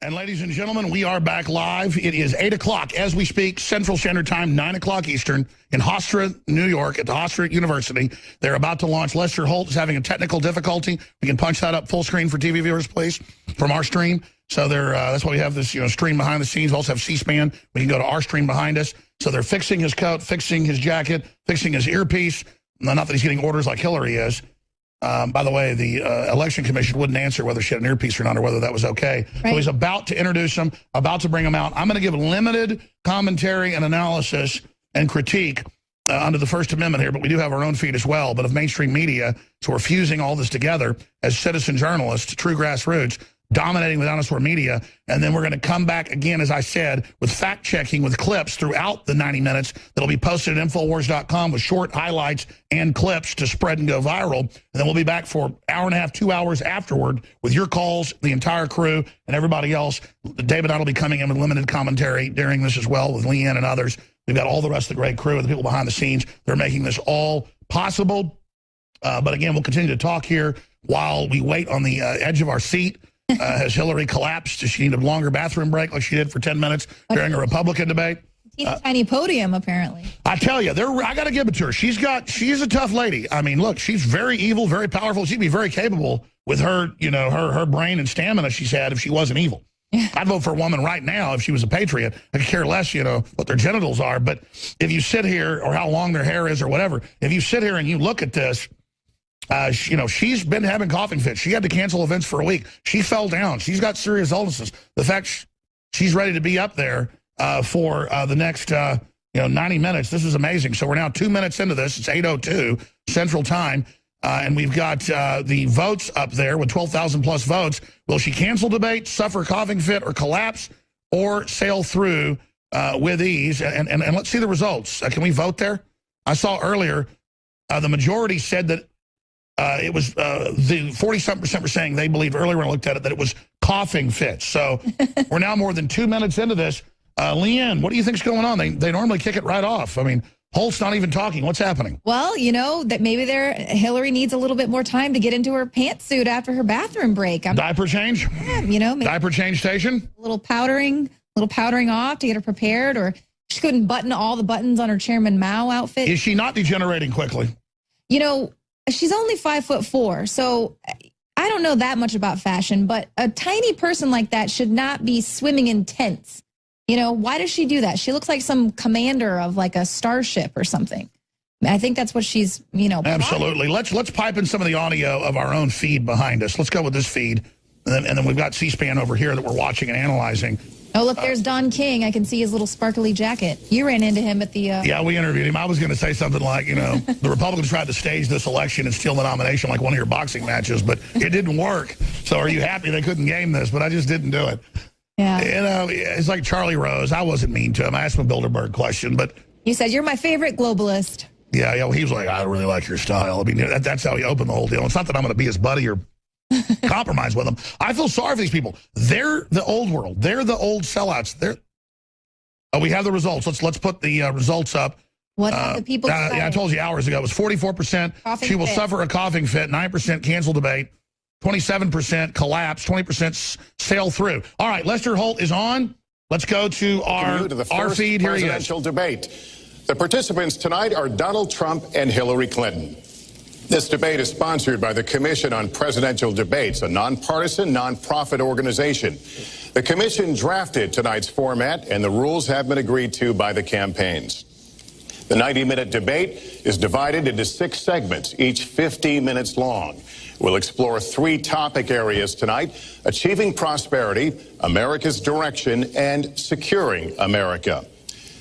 And ladies and gentlemen, we are back live. It is 8 o'clock as we speak, Central Standard Time, 9 o'clock Eastern, in Hofstra, New York, at the Hofstra University. They're about to launch. Lester Holt is having a technical difficulty. We can punch that up full screen for TV viewers, please, from our stream. So that's why we have this, stream behind the scenes. We also have C-SPAN. We can go to our stream behind us. So they're fixing his coat, fixing his jacket, fixing his earpiece. Not that he's getting orders like Hillary is. By the way, the Election Commission wouldn't answer whether she had an earpiece or not, or whether that was okay. Right. So he's about to introduce them, about to bring them out. I'm going to give limited commentary and analysis and critique under the First Amendment here, but we do have our own feed as well, but of mainstream media. So we're fusing all this together as citizen journalists, true grassroots, dominating the dinosaur media. And then we're going to come back again, as I said, with fact-checking with clips throughout the 90 minutes that'll be posted at INFOWARS.com with short highlights and clips to spread and go viral. And then we'll be back for an hour and a half, 2 hours afterward with your calls, the entire crew, and everybody else. David and I will be coming in with limited commentary during this as well with Leanne and others. We've got all the rest of the great crew and the people behind the scenes. They're making this all possible. But again, we'll continue to talk here while we wait on the edge of our seat. Has Hillary collapsed? Does she need a longer bathroom break like she did for 10 minutes during a Republican debate? Tiny podium, apparently. I tell you, I got to give it to her. She's a tough lady. I mean, look, she's very evil, very powerful. She'd be very capable with her, her brain and stamina she's had if she wasn't evil. Yeah. I'd vote for a woman right now if she was a patriot. I could care less, what their genitals are. But if you sit here, or how long their hair is or whatever, if you sit here and you look at this, she's been having coughing fits. She had to cancel events for a week. She fell down. She's got serious illnesses. The fact she's ready to be up there for the next 90 minutes, this is amazing. So we're now 2 minutes into this. It's 8:02 Central Time, and we've got the votes up there with 12,000 plus votes. Will she cancel debate, suffer a coughing fit, or collapse, or sail through with ease? And let's see the results. Can we vote there? I saw earlier the majority said that it was the 40-something% were saying they believed earlier when I looked at it that it was coughing fits. So we're now more than 2 minutes into this. Leanne, what do you think's going on? They normally kick it right off. I mean, Holt's not even talking. What's happening? Well, that maybe Hillary needs a little bit more time to get into her pantsuit after her bathroom break. Diaper change? Yeah, maybe diaper change station? A little powdering off to get her prepared, or she couldn't button all the buttons on her Chairman Mao outfit. Is she not degenerating quickly? She's only 5'4", so I don't know that much about fashion, but a tiny person like that should not be swimming in tents. Why does she do that? She looks like some commander of like a starship or something. I think that's what she's, Absolutely. Let's pipe in some of the audio of our own feed behind us. Let's go with this feed. And then we've got C-SPAN over here that we're watching and analyzing. Oh, look, there's Don King. I can see his little sparkly jacket. You ran into him at the... Yeah, we interviewed him. I was going to say something like, the Republicans tried to stage this election and steal the nomination like one of your boxing matches, but it didn't work. So are you happy they couldn't game this? But I just didn't do it. Yeah. It's like Charlie Rose. I wasn't mean to him. I asked him a Bilderberg question, but... You said, you're my favorite globalist. Yeah, well, he was like, I really like your style. I mean, that's how he opened the whole deal. It's not that I'm going to be his buddy or compromise with them. I feel sorry for these people. They're the old world. They're the old sellouts. We have the results. Let's put the results up. What have the people decided? Yeah, I told you hours ago. It was 44%. She will suffer a coughing fit. 9% cancel debate. 27% collapse. 20% sail through. All right, Lester Holt is on. Let's go to our feed. Here he is. Presidential debate. The participants tonight are Donald Trump and Hillary Clinton. This debate is sponsored by the Commission on Presidential Debates, a nonpartisan, nonprofit organization. The commission drafted tonight's format, and the rules have been agreed to by the campaigns. The 90-minute debate is divided into 6 segments, each 15 minutes long. We'll explore 3 topic areas tonight: achieving prosperity, America's direction, and securing America.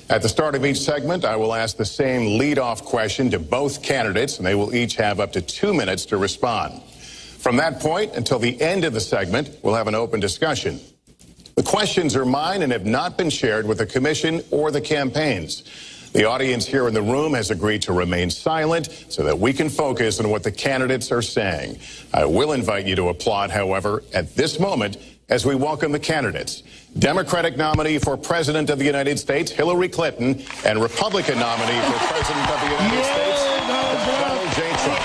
At the start of each segment, I will ask the same lead-off question to both candidates, and they will each have up to 2 minutes to respond. From that point until the end of the segment, we'll have an open discussion. The questions are mine and have not been shared with the commission or the campaigns. The audience here in the room has agreed to remain silent so that we can focus on what the candidates are saying. I will invite you to applaud, however, at this moment as we welcome the candidates. Democratic nominee for President of the United States, Hillary Clinton, and Republican nominee for President of the United States, Donald J. Trump.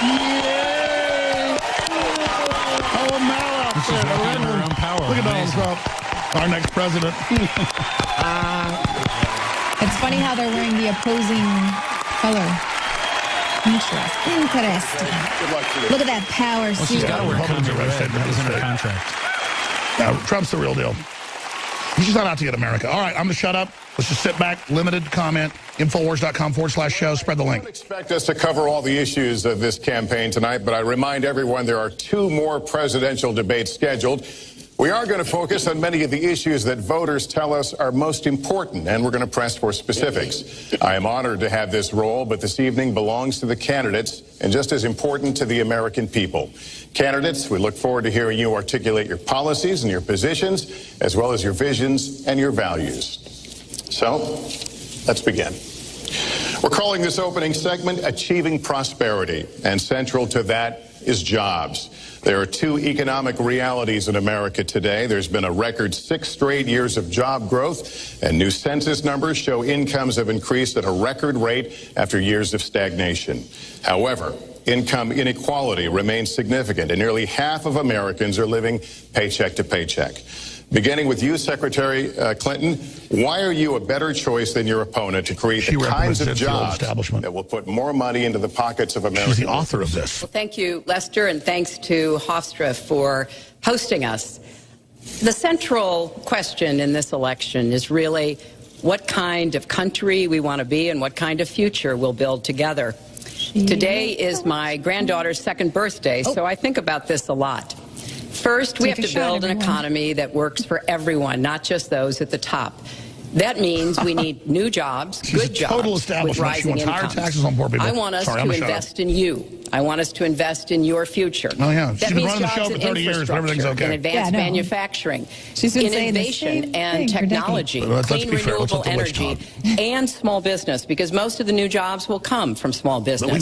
Oh, Look at Donald Trump. Our next president. It's funny how they're wearing the opposing color. Interesting. Good luck to you. Look at that power suit. She's got to wear contra red. That was in her contract. No, Trump's the real deal. He's just not out to get America. All right, I'm going to shut up. Let's just sit back. Limited comment. Infowars.com/show. Spread the link. I don't expect us to cover all the issues of this campaign tonight, but I remind everyone there are 2 more presidential debates scheduled. We are going to focus on many of the issues that voters tell us are most important, and we're going to press for specifics. I am honored to have this role, but this evening belongs to the candidates and just as important to the American people. Candidates, we look forward to hearing you articulate your policies and your positions, as well as your visions and your values. So, let's begin. We're calling this opening segment Achieving Prosperity, and central to that is jobs. There are 2 economic realities in America today. There's been a record 6 straight years of job growth, and new census numbers show incomes have increased at a record rate after years of stagnation. However, income inequality remains significant, and nearly half of Americans are living paycheck to paycheck. Beginning with you, Secretary Clinton, why are you a better choice than your opponent to create the kinds of jobs that will put more money into the pockets of Americans? She's the author of this. Well, thank you, Lester, and thanks to Hofstra for hosting us. The central question in this election is really what kind of country we want to be and what kind of future we'll build together. Today is my granddaughter's 2nd birthday, so I think about this a lot. First, we have to build an economy that works for everyone, not just those at the top. That means we need new jobs, good jobs, with rising incomes. I want us to invest in you. I want us to invest in your future. Oh, yeah. That means jobs in infrastructure, in advanced manufacturing, innovation and technology, clean renewable energy, and small business, because most of the new jobs will come from small business.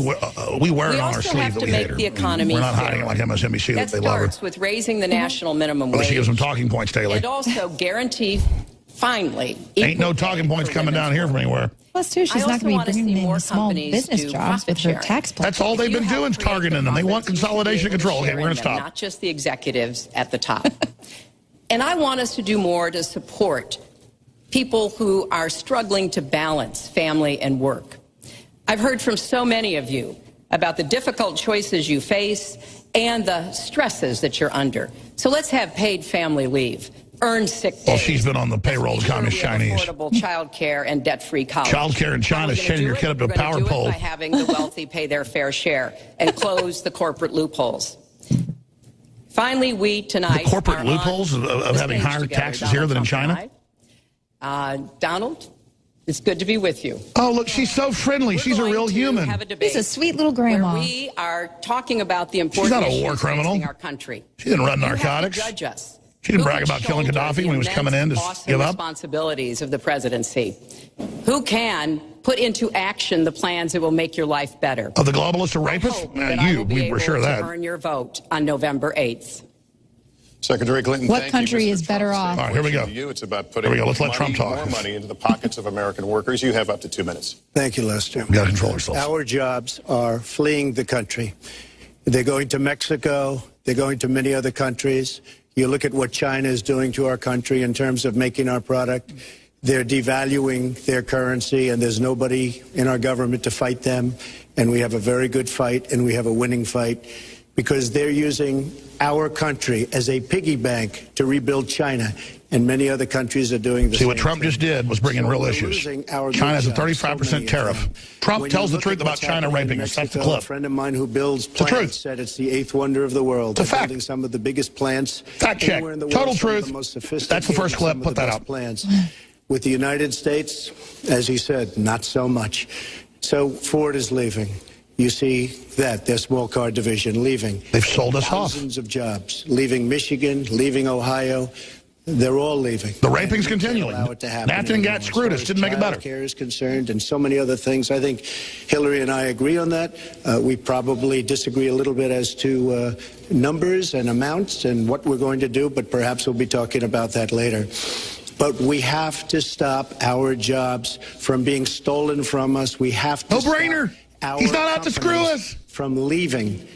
We wear it on our sleeve that we hate her. We're not hiding it like MSNBC that they love her. That starts with raising the national minimum wage. She gives them talking points daily. And also guarantee, finally, ain't no talking points coming down here from anywhere. Plus, too, she's not going to be bringing in small business jobs with her tax plan. That's all they've been doing is targeting them. They want consolidation and control. Okay, we're going to stop. Not just the executives at the top. And I want us to do more to support people who are struggling to balance family and work. I've heard from so many of you about the difficult choices you face and the stresses that you're under. So let's have paid family leave. Earned sick days. Well, she's been on the payroll of communist Chinese. Affordable child care and debt-free college. Child care in China is sending your kid up to a power pole. By having the wealthy pay their fair share and close the corporate loopholes. Finally, we tonight the corporate loopholes of having higher taxes here than in China. Donald, it's good to be with you. Oh, look, she's so friendly. She's a real human. She's a sweet little grandma. We are talking about the important issues facing our country. She didn't run narcotics. Judge us. She didn't brag about killing Gaddafi when he was coming in to give up. Responsibilities of the presidency. Who can put into action the plans that will make your life better? Oh, the globalists are rapists? You, we were sure of that. Earn your vote on November 8th. Secretary Clinton, what country is better off? All right, here we go. It's about putting Let's let Trump talk. More money into the pockets of American workers. You have up to 2 minutes. Thank you, Lester. We got to control ourselves. Our jobs are fleeing the country. They're going to Mexico. They're going to many other countries. You look at what China is doing to our country in terms of making our product. They're devaluing their currency, and there's nobody in our government to fight them. And we have a very good fight, and we have a winning fight, because they're using our country as a piggy bank to rebuild China. And many other countries are doing the same. See, what Trump just did was bring in real issues. China has a 35% tariff. Trump tells the truth about China raping us. That's the clip. A friend of mine who builds plants said it's the 8th wonder of the world. It's a fact. Building some of the biggest plants. Fact check. Total truth. That's the first clip. Put that out. Plants. With the United States, as he said, not so much. So Ford is leaving. You see that, their small car division leaving. They've sold us off. Thousands of jobs, leaving Michigan, leaving Ohio. They're all leaving. The raping's continuing. NAFTA and GATT screwed us, didn't make it better. Care is concerned, and so many other things. I think Hillary and I agree on that. We probably disagree a little bit as to numbers and amounts and what we're going to do, but perhaps we'll be talking about that later. But we have to stop our jobs from being stolen from us. We have to no brainer. Stop our He's not out to screw us. From leaving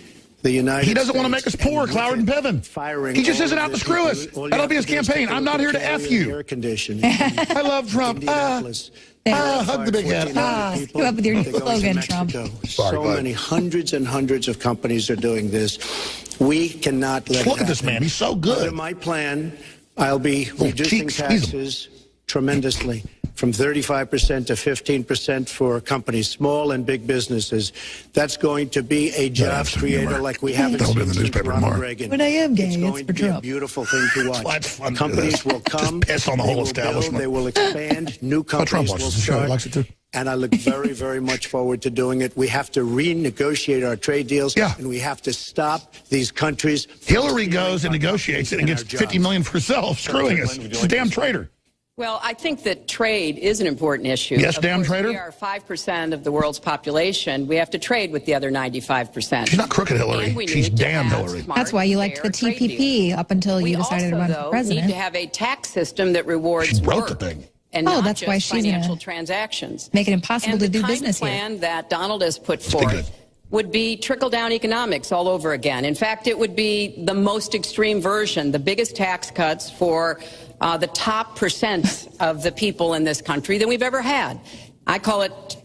The United He doesn't want to States make us poor, Cloward and Piven. Firing He just all isn't of out to this screw us. people. All you That'll have be his to do is campaign. take a I'm look not at here to Cali F and you. Air conditioning. I love Trump. Indianapolis. Hug the big head. Come up with your new slogan, Trump. Sorry, So many hundreds and hundreds of companies are doing this. We cannot let it Look at this happen. man. He's so Under good. my plan, I'll be reducing cheeks, squeeze 'em. taxes tremendously, from 35% to 15% for companies, small and big businesses. That's going to be a job some creator humor. like we haven't That'll be seen in the since newspaper Ronald tomorrow. Reagan. When I am gay, it's it's going for to be a Trump. beautiful thing to watch. Well, that's fun. Companies will come. Just piss on the they whole will establishment. build, they will expand. New Trump companies will watches the show. He start. likes it too. And I look very, very much forward to doing it. We have to renegotiate our trade deals, Yeah. and we have to stop these countries. Hillary goes and negotiates it and gets $50 million for herself, screwing us. She's a damn traitor. Well, I think that trade is an important issue. Yes, Of damn course, traitor. We are 5% of the world's population. We have to trade with the other 95%. She's not crooked Hillary. And we She's need to damn have Hillary. smart, That's why you liked fair the trade TPP deals. up until you We decided to also, run for though, president. need to have a tax system that rewards She broke work the thing. and Oh, not that's just why she's financial gonna transactions. make it impossible and to do the kind business of here. plan that Donald has put be forth good. would be trickle-down economics all over again. In fact, it would be the most extreme version, the biggest tax cuts for the top percent of the people in this country than we've ever had. I call it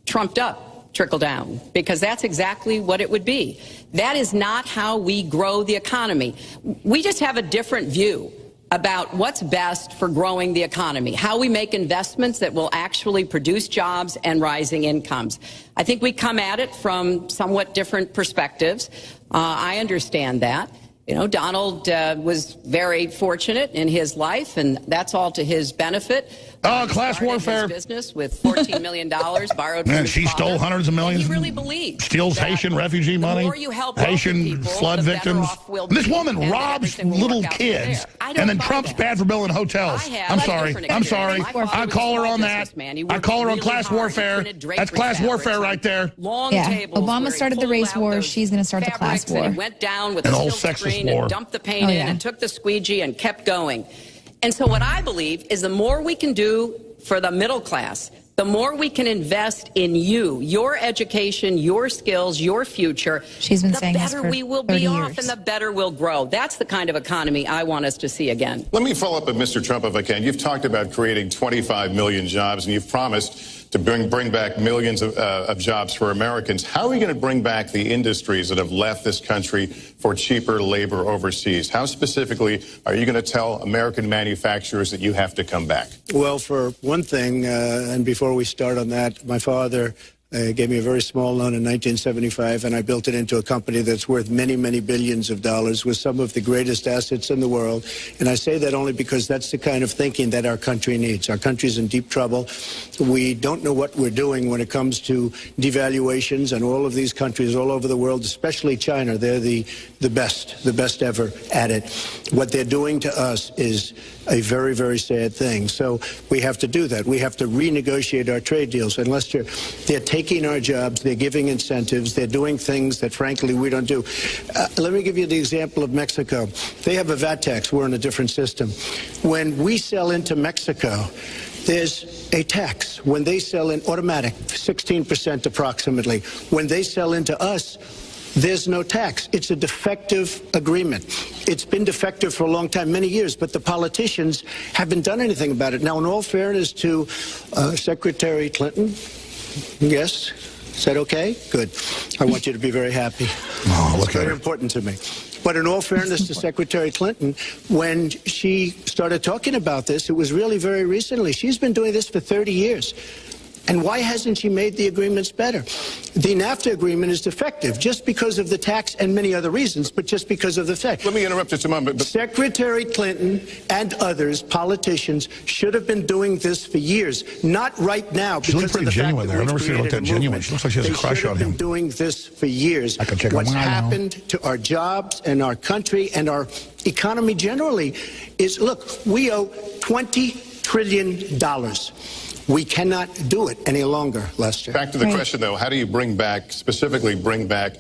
trumped up trickle-down, because that's exactly what it would be. That is not how we grow the economy. We just have a different view about what's best for growing the economy, how we make investments that will actually produce jobs and rising incomes. I think we come at it from somewhat different perspectives. I understand that. You know, Donald was very fortunate in his life, and that's all to his benefit. Class Started warfare. his business with $14 million borrowed from Man, his she father. stole hundreds of millions. And he really believed Steals that Haitian refugee the money. more you help wealthy Haitian people, flood the better victims. off we'll This be, woman and that robs everything will little work out from kids, there. I don't and then buy Trump's that. bad for building hotels. I have I'm a sorry. different I'm sorry. experience. My father I was call a her small on that. businessman. He I worked call her on really class hard. He warfare. printed drapery That's class fabrics warfare on right there. Long Yeah, tables Obama where he started the pulled race out war. those She's going to start the class fabrics, and war. he went down with An a old silk sexist screen war. and dumped the paint Oh, in yeah. and took the squeegee and kept going. And so what I believe is the more we can do for the middle class, the more we can invest in you, your education, your skills, your future, She's been the saying this better for we will 30 be off years. and the better we'll grow. That's the kind of economy I want us to see again. Let me follow up with Mr. Trump if I can. You've talked about creating 25 million jobs, and you've promised to bring back millions of jobs for Americans. How are you going to bring back the industries that have left this country for cheaper labor overseas? How specifically are you going to tell American manufacturers that you have to come back? Well, for one thing, and before we start on that, my father gave me a very small loan in 1975, and I built it into a company that's worth many, many billions of dollars with some of the greatest assets in the world. And I say that only because that's the kind of thinking that our country needs. Our country's in deep trouble. We don't know what we're doing when it comes to devaluations, and all of these countries all over the world, especially China, they're the best ever at it. What they're doing to us is a very, very sad thing. So we have to do that. We have to renegotiate our trade deals. And Lester, they're taking our jobs, they're giving incentives, they're doing things that, frankly, we don't do. Let me give you the example of Mexico. They have a VAT tax. We're in a different system. When we sell into Mexico, there's a tax. When they sell in automatic, 16% approximately. When they sell into us, there's no tax. It's a defective agreement. It's been defective for a long time, many years, but the politicians haven't done anything about it. Now, in all fairness to Secretary Clinton, yes, is that okay? Good. I want you to be very happy. Oh, look it's at very her. important to me. But in all fairness to Secretary Clinton, when she started talking about this, it was really very recently. She's been doing this for 30 years. And why hasn't she made the agreements better? The NAFTA agreement is defective just because of the tax and many other reasons, but just because of the fact. Let me interrupt just a moment. Secretary Clinton and others, politicians, should have been doing this for years, not right now. She looks because of pretty the fact genuine that there. I've we've never seen her look created that a genuine. movement. She looks like she has a They crush should have on been him. doing this for years. I can check What's on mine now. happened to our jobs and our country and our economy generally is, look, we owe $20 trillion. We cannot do it any longer, Lester. Back to the question, though. How do you specifically bring back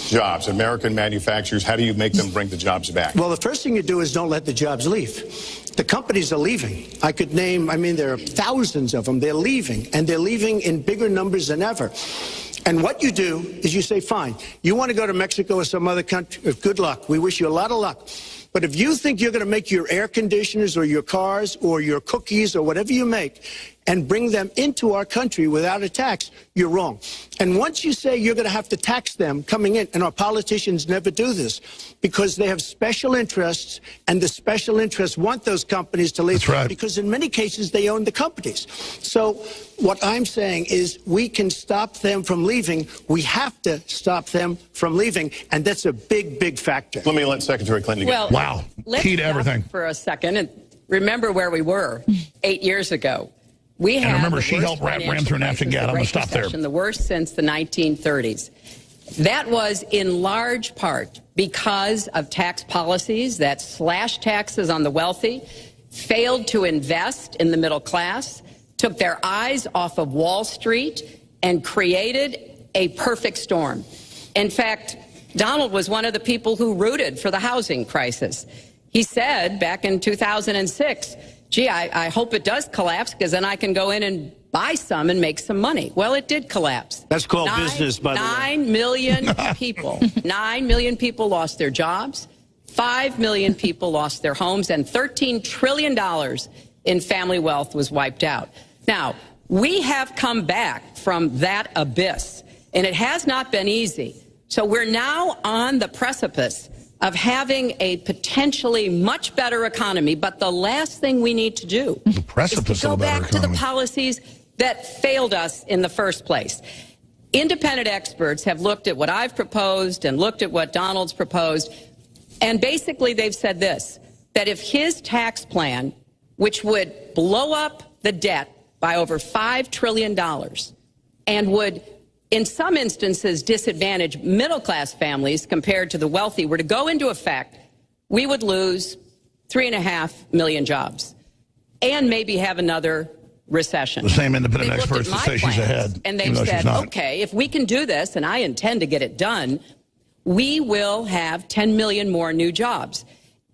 jobs, American manufacturers? How do you make them bring the jobs back? Well, the first thing you do is don't let the jobs leave. The companies are leaving. I could name, there are thousands of them. They're leaving, and they're leaving in bigger numbers than ever. And what you do is you say, fine, you want to go to Mexico or some other country, good luck. We wish you a lot of luck. But if you think you're going to make your air conditioners or your cars or your cookies or whatever you make and bring them into our country without a tax, you're wrong. And once you say you're going to have to tax them coming in, and our politicians never do this because they have special interests, and the special interests want those companies to leave. That's right. Because in many cases they own the companies. So what I'm saying is we can stop them from leaving. We have to stop them from leaving, and that's a big, big factor. Let me let Secretary Clinton get. Wow. Key to everything. For a second and remember where we were 8 years ago. We had remember, the she worst helped ram financial through crisis, Nafta Gap. the I'm going to Great stop there. Recession, the worst since the 1930s. That was in large part because of tax policies that slashed taxes on the wealthy, failed to invest in the middle class, took their eyes off of Wall Street, and created a perfect storm. In fact, Donald was one of the people who rooted for the housing crisis. He said back in 2006, gee, I hope it does collapse because then I can go in and buy some and make some money. Well, it did collapse. That's called business, by the way. 9 million people. 9 million people lost their jobs. 5 million people lost their homes, and $13 trillion in family wealth was wiped out. Now, we have come back from that abyss, and it has not been easy. So we're now on the precipice of having a potentially much better economy, but the last thing we need to do is to go back to the policies that failed us in the first place. Independent experts have looked at what I've proposed and looked at what Donald's proposed, and basically they've said this, that if his tax plan, which would blow up the debt by over $5 trillion and would in some instances disadvantage middle-class families compared to the wealthy, were to go into effect, we would lose 3.5 million jobs and maybe have another recession. The same independent experts that say she's ahead. And they've said, okay, if we can do this, and I intend to get it done, we will have 10 million more new jobs.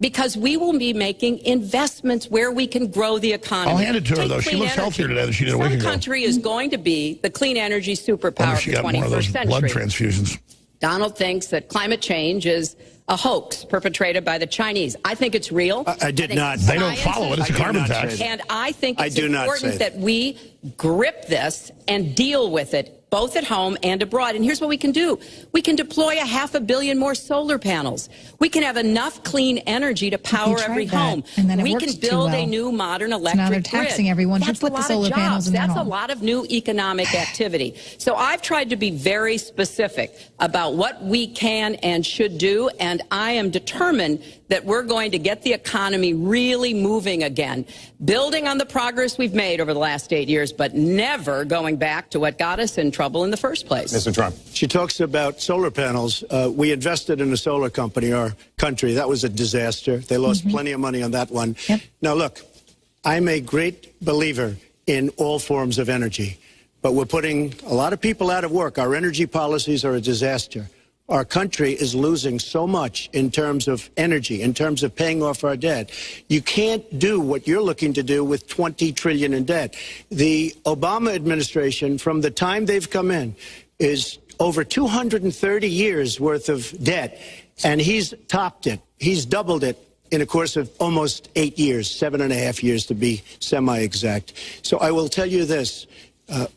Because we will be making investments where we can grow the economy. I'll hand it to her, though. She looks healthier today than she did a week ago. Some country is going to be the clean energy superpower of the 21st century. Blood transfusions. Donald thinks that climate change is a hoax perpetrated by the Chinese. I think it's real. I did not. They don't follow it. It's a carbon tax. And I think it's important that we grip this and deal with it, both at home and abroad. And here's what we can do. We can deploy 500 million more solar panels. We can have enough clean energy to power every home. We can build a new modern electric grid. Now they're taxing everyone to put the solar panels in their home. That's a lot of new economic activity. So I've tried to be very specific about what we can and should do, and I am determined that we're going to get the economy really moving again, building on the progress we've made over the last 8 years, but never going back to what got us in trouble in the first place. Mr. Trump. She talks about solar panels. We invested in a solar company, our country. That was a disaster. They lost plenty of money on that one. Yep. Now, look, I'm a great believer in all forms of energy, but we're putting a lot of people out of work. Our energy policies are a disaster. Our country is losing so much in terms of energy, in terms of paying off our debt. You can't do what you're looking to do with $20 trillion in debt. The Obama administration, from the time they've come in, is over 230 years worth of debt, and he's topped it. He's doubled it in a course of almost 8 years, 7.5 years to be semi-exact. So I will tell you this,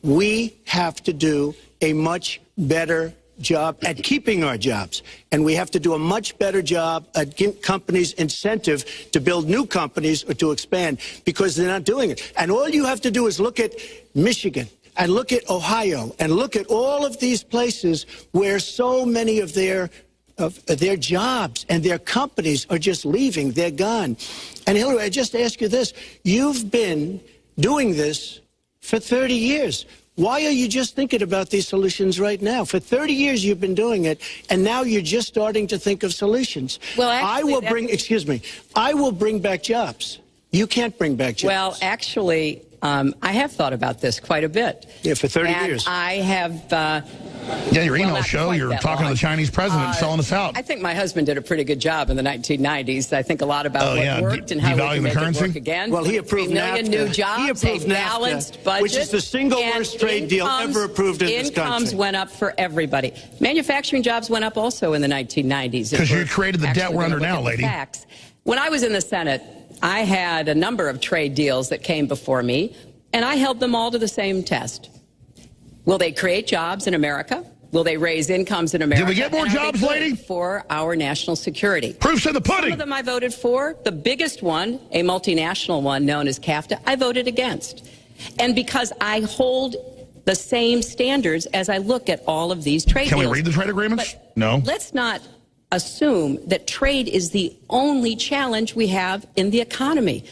we have to do a much better job at keeping our jobs, and we have to do a much better job at giving companies incentive to build new companies or to expand, because they're not doing it. And all you have to do is look at Michigan and look at Ohio and look at all of these places where so many of their jobs and their companies are just leaving. They're gone. And Hillary, I just ask you this. You've been doing this for 30 years. Why are you just thinking about these solutions right now? For 30 years you've been doing it, and now you're just starting to think of solutions. Well, actually, I will bring back jobs. You can't bring back jobs. Well, actually, I have thought about this quite a bit. Yeah, for 30 years. I have Yeah, your email Well, not show, quite you're that talking to long. the Chinese president selling us out. I think my husband did a pretty good job in the 1990s. I think a lot about Oh, what yeah, worked and how we devaluing can the make currency? it work again. Well, he approved 3 million NAFTA. new jobs, He approved a balanced NAFTA, budget, which is the single and worst trade deal ever approved in this country. Incomes went up for everybody. Manufacturing jobs went up also in the 1990s. Because you created the debt we're under now, lady. Facts. When I was in the Senate, I had a number of trade deals that came before me, and I held them all to the same test. Will they create jobs in America? Will they raise incomes in America? Did we get more And are they jobs, good lady? For our national security. Proof's in the Some pudding. of them I voted for. The biggest one, a multinational one known as CAFTA, I voted against. And because I hold the same standards as I look at all of these trade Can we deals. read the trade agreements? But No. let's not assume that trade is the only challenge we have in the economy.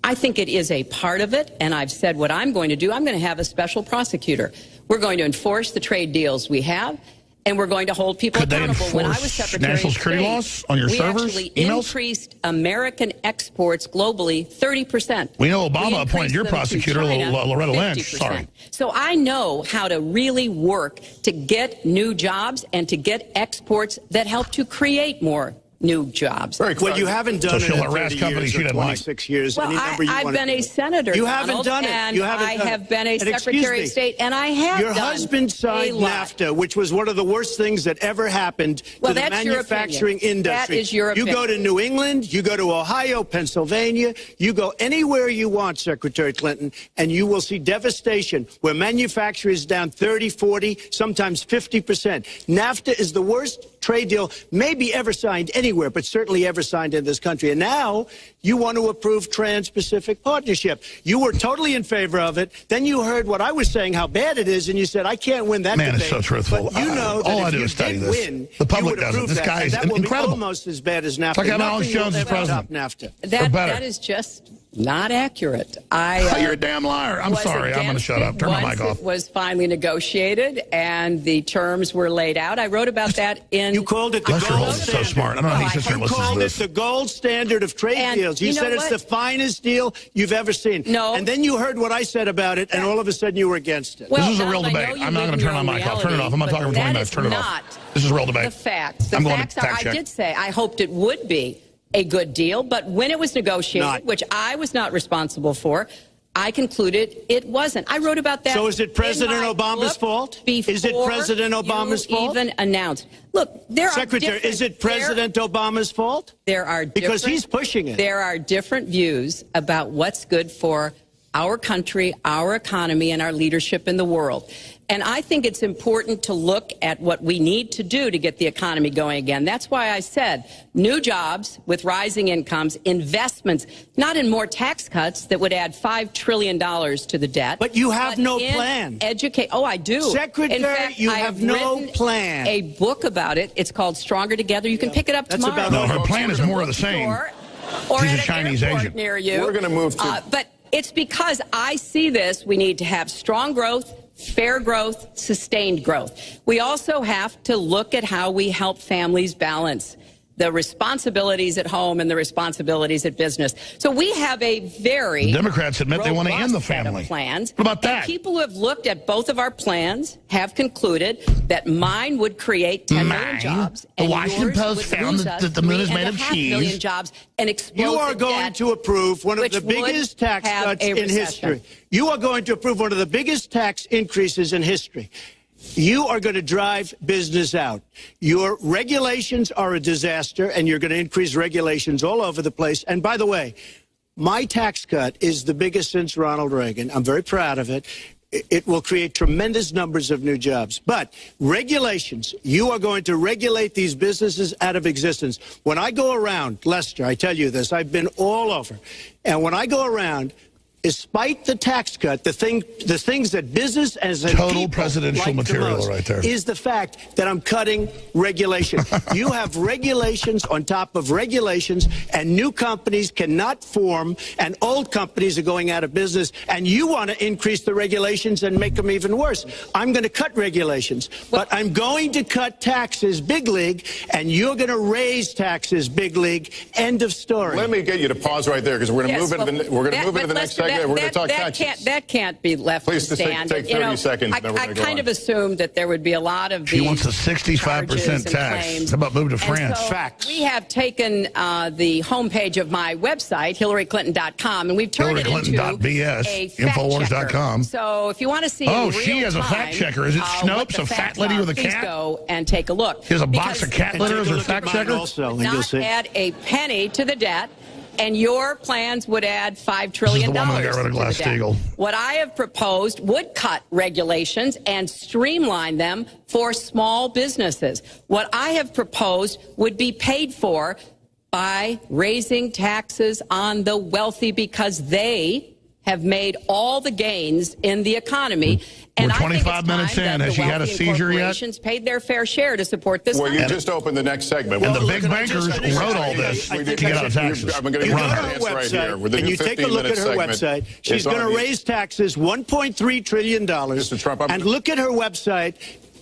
I think it is a part of it, and I've said what I'm going to do. I'm going to have a special prosecutor. We're going to enforce the trade deals we have, and we're going to hold people Could they accountable. When I was enforce Secretary national of security State, laws on your we servers, actually emails? increased American exports globally 30%. We know Obama We appointed increased your them to prosecutor, China Loretta Lynch. 50%. Sorry. So I know how to really work to get new jobs and to get exports that help to create more new jobs. Very Well, you haven't done So it she'll in harass 30 companies years she or didn't like. 26 years. Well, any number you I've want been to a senator, You Donald, haven't done it. and You haven't I done have it. been a And excuse Secretary me, of State, and I have Your done husband signed a lot. NAFTA, which was one of the worst things that ever happened Well, to the that's your manufacturing opinion. industry. That is your You go opinion. to New England, you go to Ohio, Pennsylvania, you go anywhere you want, Secretary Clinton, and you will see devastation where manufacturing is down 30, 40, sometimes 50%. NAFTA is the worst trade deal maybe ever signed anywhere, but certainly ever signed in this country. And now you want to approve Trans-Pacific Partnership. You were totally in favor of it. Then you heard what I was saying, how bad it is, and you said, I can't win that Man, debate. it's so truthful. But you know All that I if do you is study did this. win, The public you would doesn't. approve This that, guy and is that will incredible. be almost as bad as NAFTA. like having Alex Nothing Jones will as ever president. top NAFTA. Or better. That is just not accurate. You're a damn liar. I'm was sorry. I'm going to against shut it up. Turn my once mic off. It was finally negotiated, and the terms were laid out. I wrote about that in... You called it the Lester gold Holt is so standard. smart. I don't know how he sits here and You listens to called it this. the gold standard of trade And deals. You you know said it's what? the finest deal you've ever seen. No. And then you heard what I said about it, and all of a sudden you were against it. Well, This is a real Donald, I debate. know you I'm not live going to in turn your my own mic off. Turn it off. I'm not reality, talking for 20 but minutes. that Turn it is off. not This is a real debate. The facts. The I'm going to facts are, fact I check. did say I hoped it would be a good deal, but when it was negotiated, Not. which I was not responsible for, I concluded it wasn't. I wrote about that. So is it President in my Obama's book fault? before Is it President Obama's you fault? even announced. Look, there Secretary, are is it President Obama's fault? There are Because different- he's pushing it. There are different views about what's good for our country, our economy, and our leadership in the world. And I think it's important to look at what we need to do to get the economy going again. That's why I said new jobs with rising incomes, investments, not in more tax cuts that would add $5 trillion to the debt. But you have no in plan. Oh, I do. Secretary, in fact, you I have no written plan. a book about it. It's called Stronger Together. You can pick it up That's tomorrow. about No, her plan is more of the same. Or She's a at an Chinese airport agent. near you. We're gonna move to- But it's because I see this. We need to have strong growth, fair growth, sustained growth. We also have to look at how we help families balance the responsibilities at home and the responsibilities at business. So we have a very The Democrats admit they want to end the robust set of family. plans. What about that? And people who have looked at both of our plans have concluded that mine would create 10 million Mine? jobs. The and Washington yours Post would found lose that us the moon is made of 3.5 cheese. million jobs and explode You are the going debt, to approve one of which the biggest would tax have cuts a in recession. history. You are going to approve one of the biggest tax increases in history. You are going to drive business out. Your regulations are a disaster, and you're going to increase regulations all over the place. And by the way, my tax cut is the biggest since Ronald Reagan. I'm very proud of it. It will create tremendous numbers of new jobs. But regulations, you are going to regulate these businesses out of existence. When I go around, Lester, I tell you this, I've been all over. And when I go around, despite the tax cut, the things that business as a Total people presidential like the material most right there. is the fact that I'm cutting regulation. You have regulations on top of regulations, and new companies cannot form, and old companies are going out of business, and you want to increase the regulations and make them even worse. I'm going to cut regulations, but I'm going to cut taxes big league, and you're going to raise taxes big league. End of story. Let me get you to pause right there because we're going to Yes, move into the well, next segment. we're going to talk taxes. That can't be left Please to stand. Take 30 seconds. I kind of assumed that there would be a lot of She wants a 65% tax. How about move to France? So Facts. We have taken the homepage of my website, HillaryClinton.com, and we've turned it into a INFOWARS.com. So if you want to see oh, she has a fact checker. Is it Snopes, a fat lady with a cat? Please go and take a look. She has a box of cat litter as her fact checker? Also, not add a penny to the debt, and your plans would add $5 trillion. This is the woman that got rid of Glass-Steagall. What I have proposed would cut regulations and streamline them for small businesses. What I have proposed would be paid for by raising taxes on the wealthy because they have made all the gains in the economy. And We're 25 minutes in. Has she had a seizure yet? Corporations paid their fair share to support this. Well, you just opened the next segment. And the big bankers wrote all this to get out of taxes. I'm going to go to her website, and you take a look at her website. She's going to raise taxes $1.3 trillion. Mr. Trump, and look at her website.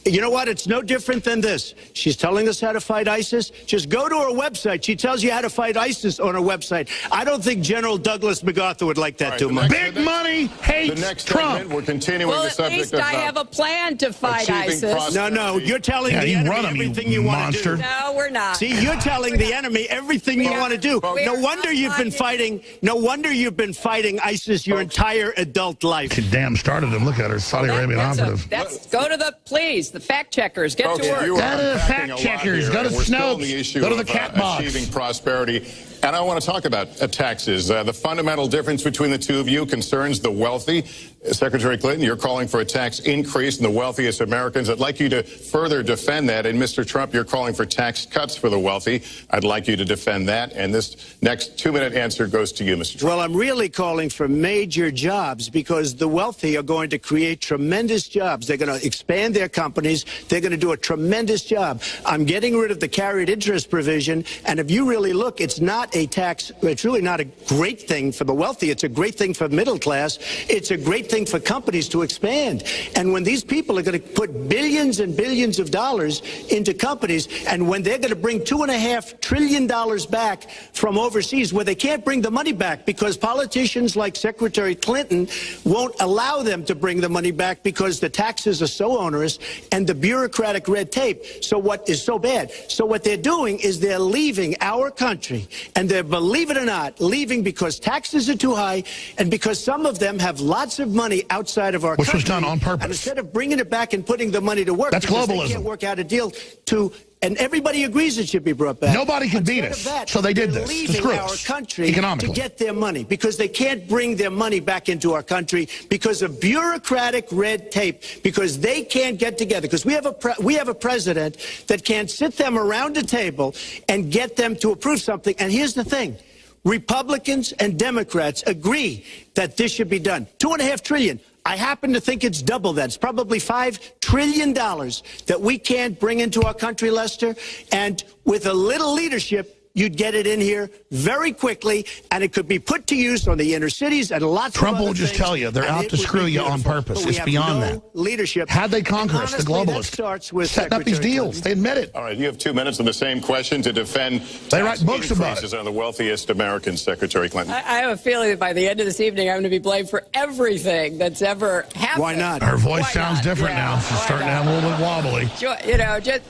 You know what? It's no different than this. She's telling us how to fight ISIS. Just go to her website. She tells you how to fight ISIS on her website. I don't think General Douglas MacArthur would like that too much. Big money hates the next Trump. Segment, we're continuing the subject at least of I have a plan to fight ISIS. No, you're telling the enemy everything you want to do. No, we're not. See, you're telling the enemy everything you want to do. No wonder you've been fighting. No wonder you've been fighting ISIS your entire adult life. She damn started him. Look at her, Saudi Arabian operative. Go to the fact checkers. Get to work. You go to the fact checkers. Go to Snopes. Go to the cat box. Achieving prosperity. And I want to talk about taxes. The fundamental difference between the two of you concerns the wealthy. Secretary Clinton, you're calling for a tax increase in the wealthiest Americans. I'd like you to further defend that. And Mr. Trump, you're calling for tax cuts for the wealthy. I'd like you to defend that. And this next 2-minute answer goes to you, Mr. Trump. Well, I'm really calling for major jobs because the wealthy are going to create tremendous jobs. They're going to expand their companies. They're going to do a tremendous job. I'm getting rid of the carried interest provision. And if you really look, it's not a tax. It's really not a great thing for the wealthy. It's a great thing for the middle class. It's a great thing for companies to expand. And when these people are going to put billions and billions of dollars into companies, and when they're going to bring $2.5 trillion back from overseas, where they can't bring the money back because politicians like Secretary Clinton won't allow them to bring the money back because the taxes are so onerous and the bureaucratic red tape. So what is so bad? So what they're doing is they're leaving our country, and they're, believe it or not, leaving because taxes are too high and because some of them have lots of money outside of our country. Which was done on purpose. And instead of bringing it back and putting the money to work, that's globalism. They can't work out a deal to, and everybody agrees it should be brought back. Nobody can beat us, so they did this. Leaving our country to get their money because they can't bring their money back into our country because of bureaucratic red tape, because they can't get together, because we have a president that can't sit them around a table and get them to approve something. And here's the thing. Republicans and Democrats agree that this should be done. $2.5 trillion. I happen to think it's double that. It's probably $5 trillion that we can't bring into our country, Lester. And with a little leadership, you'd get it in here very quickly, and it could be put to use on the inner cities and lots Trump of other will just things, tell you they're out to screw you on purpose. It's beyond that. Leadership. How'd they conquer us, the globalists? Starts with setting up these deals. They admit it. All right, you have 2 minutes on the same question to defend. They write books about it. On the wealthiest Americans, Secretary Clinton. I have a feeling that by the end of this evening, I'm going to be blamed for everything that's ever happened. Why not? Her voice sounds different now. She's starting to have a little bit wobbly.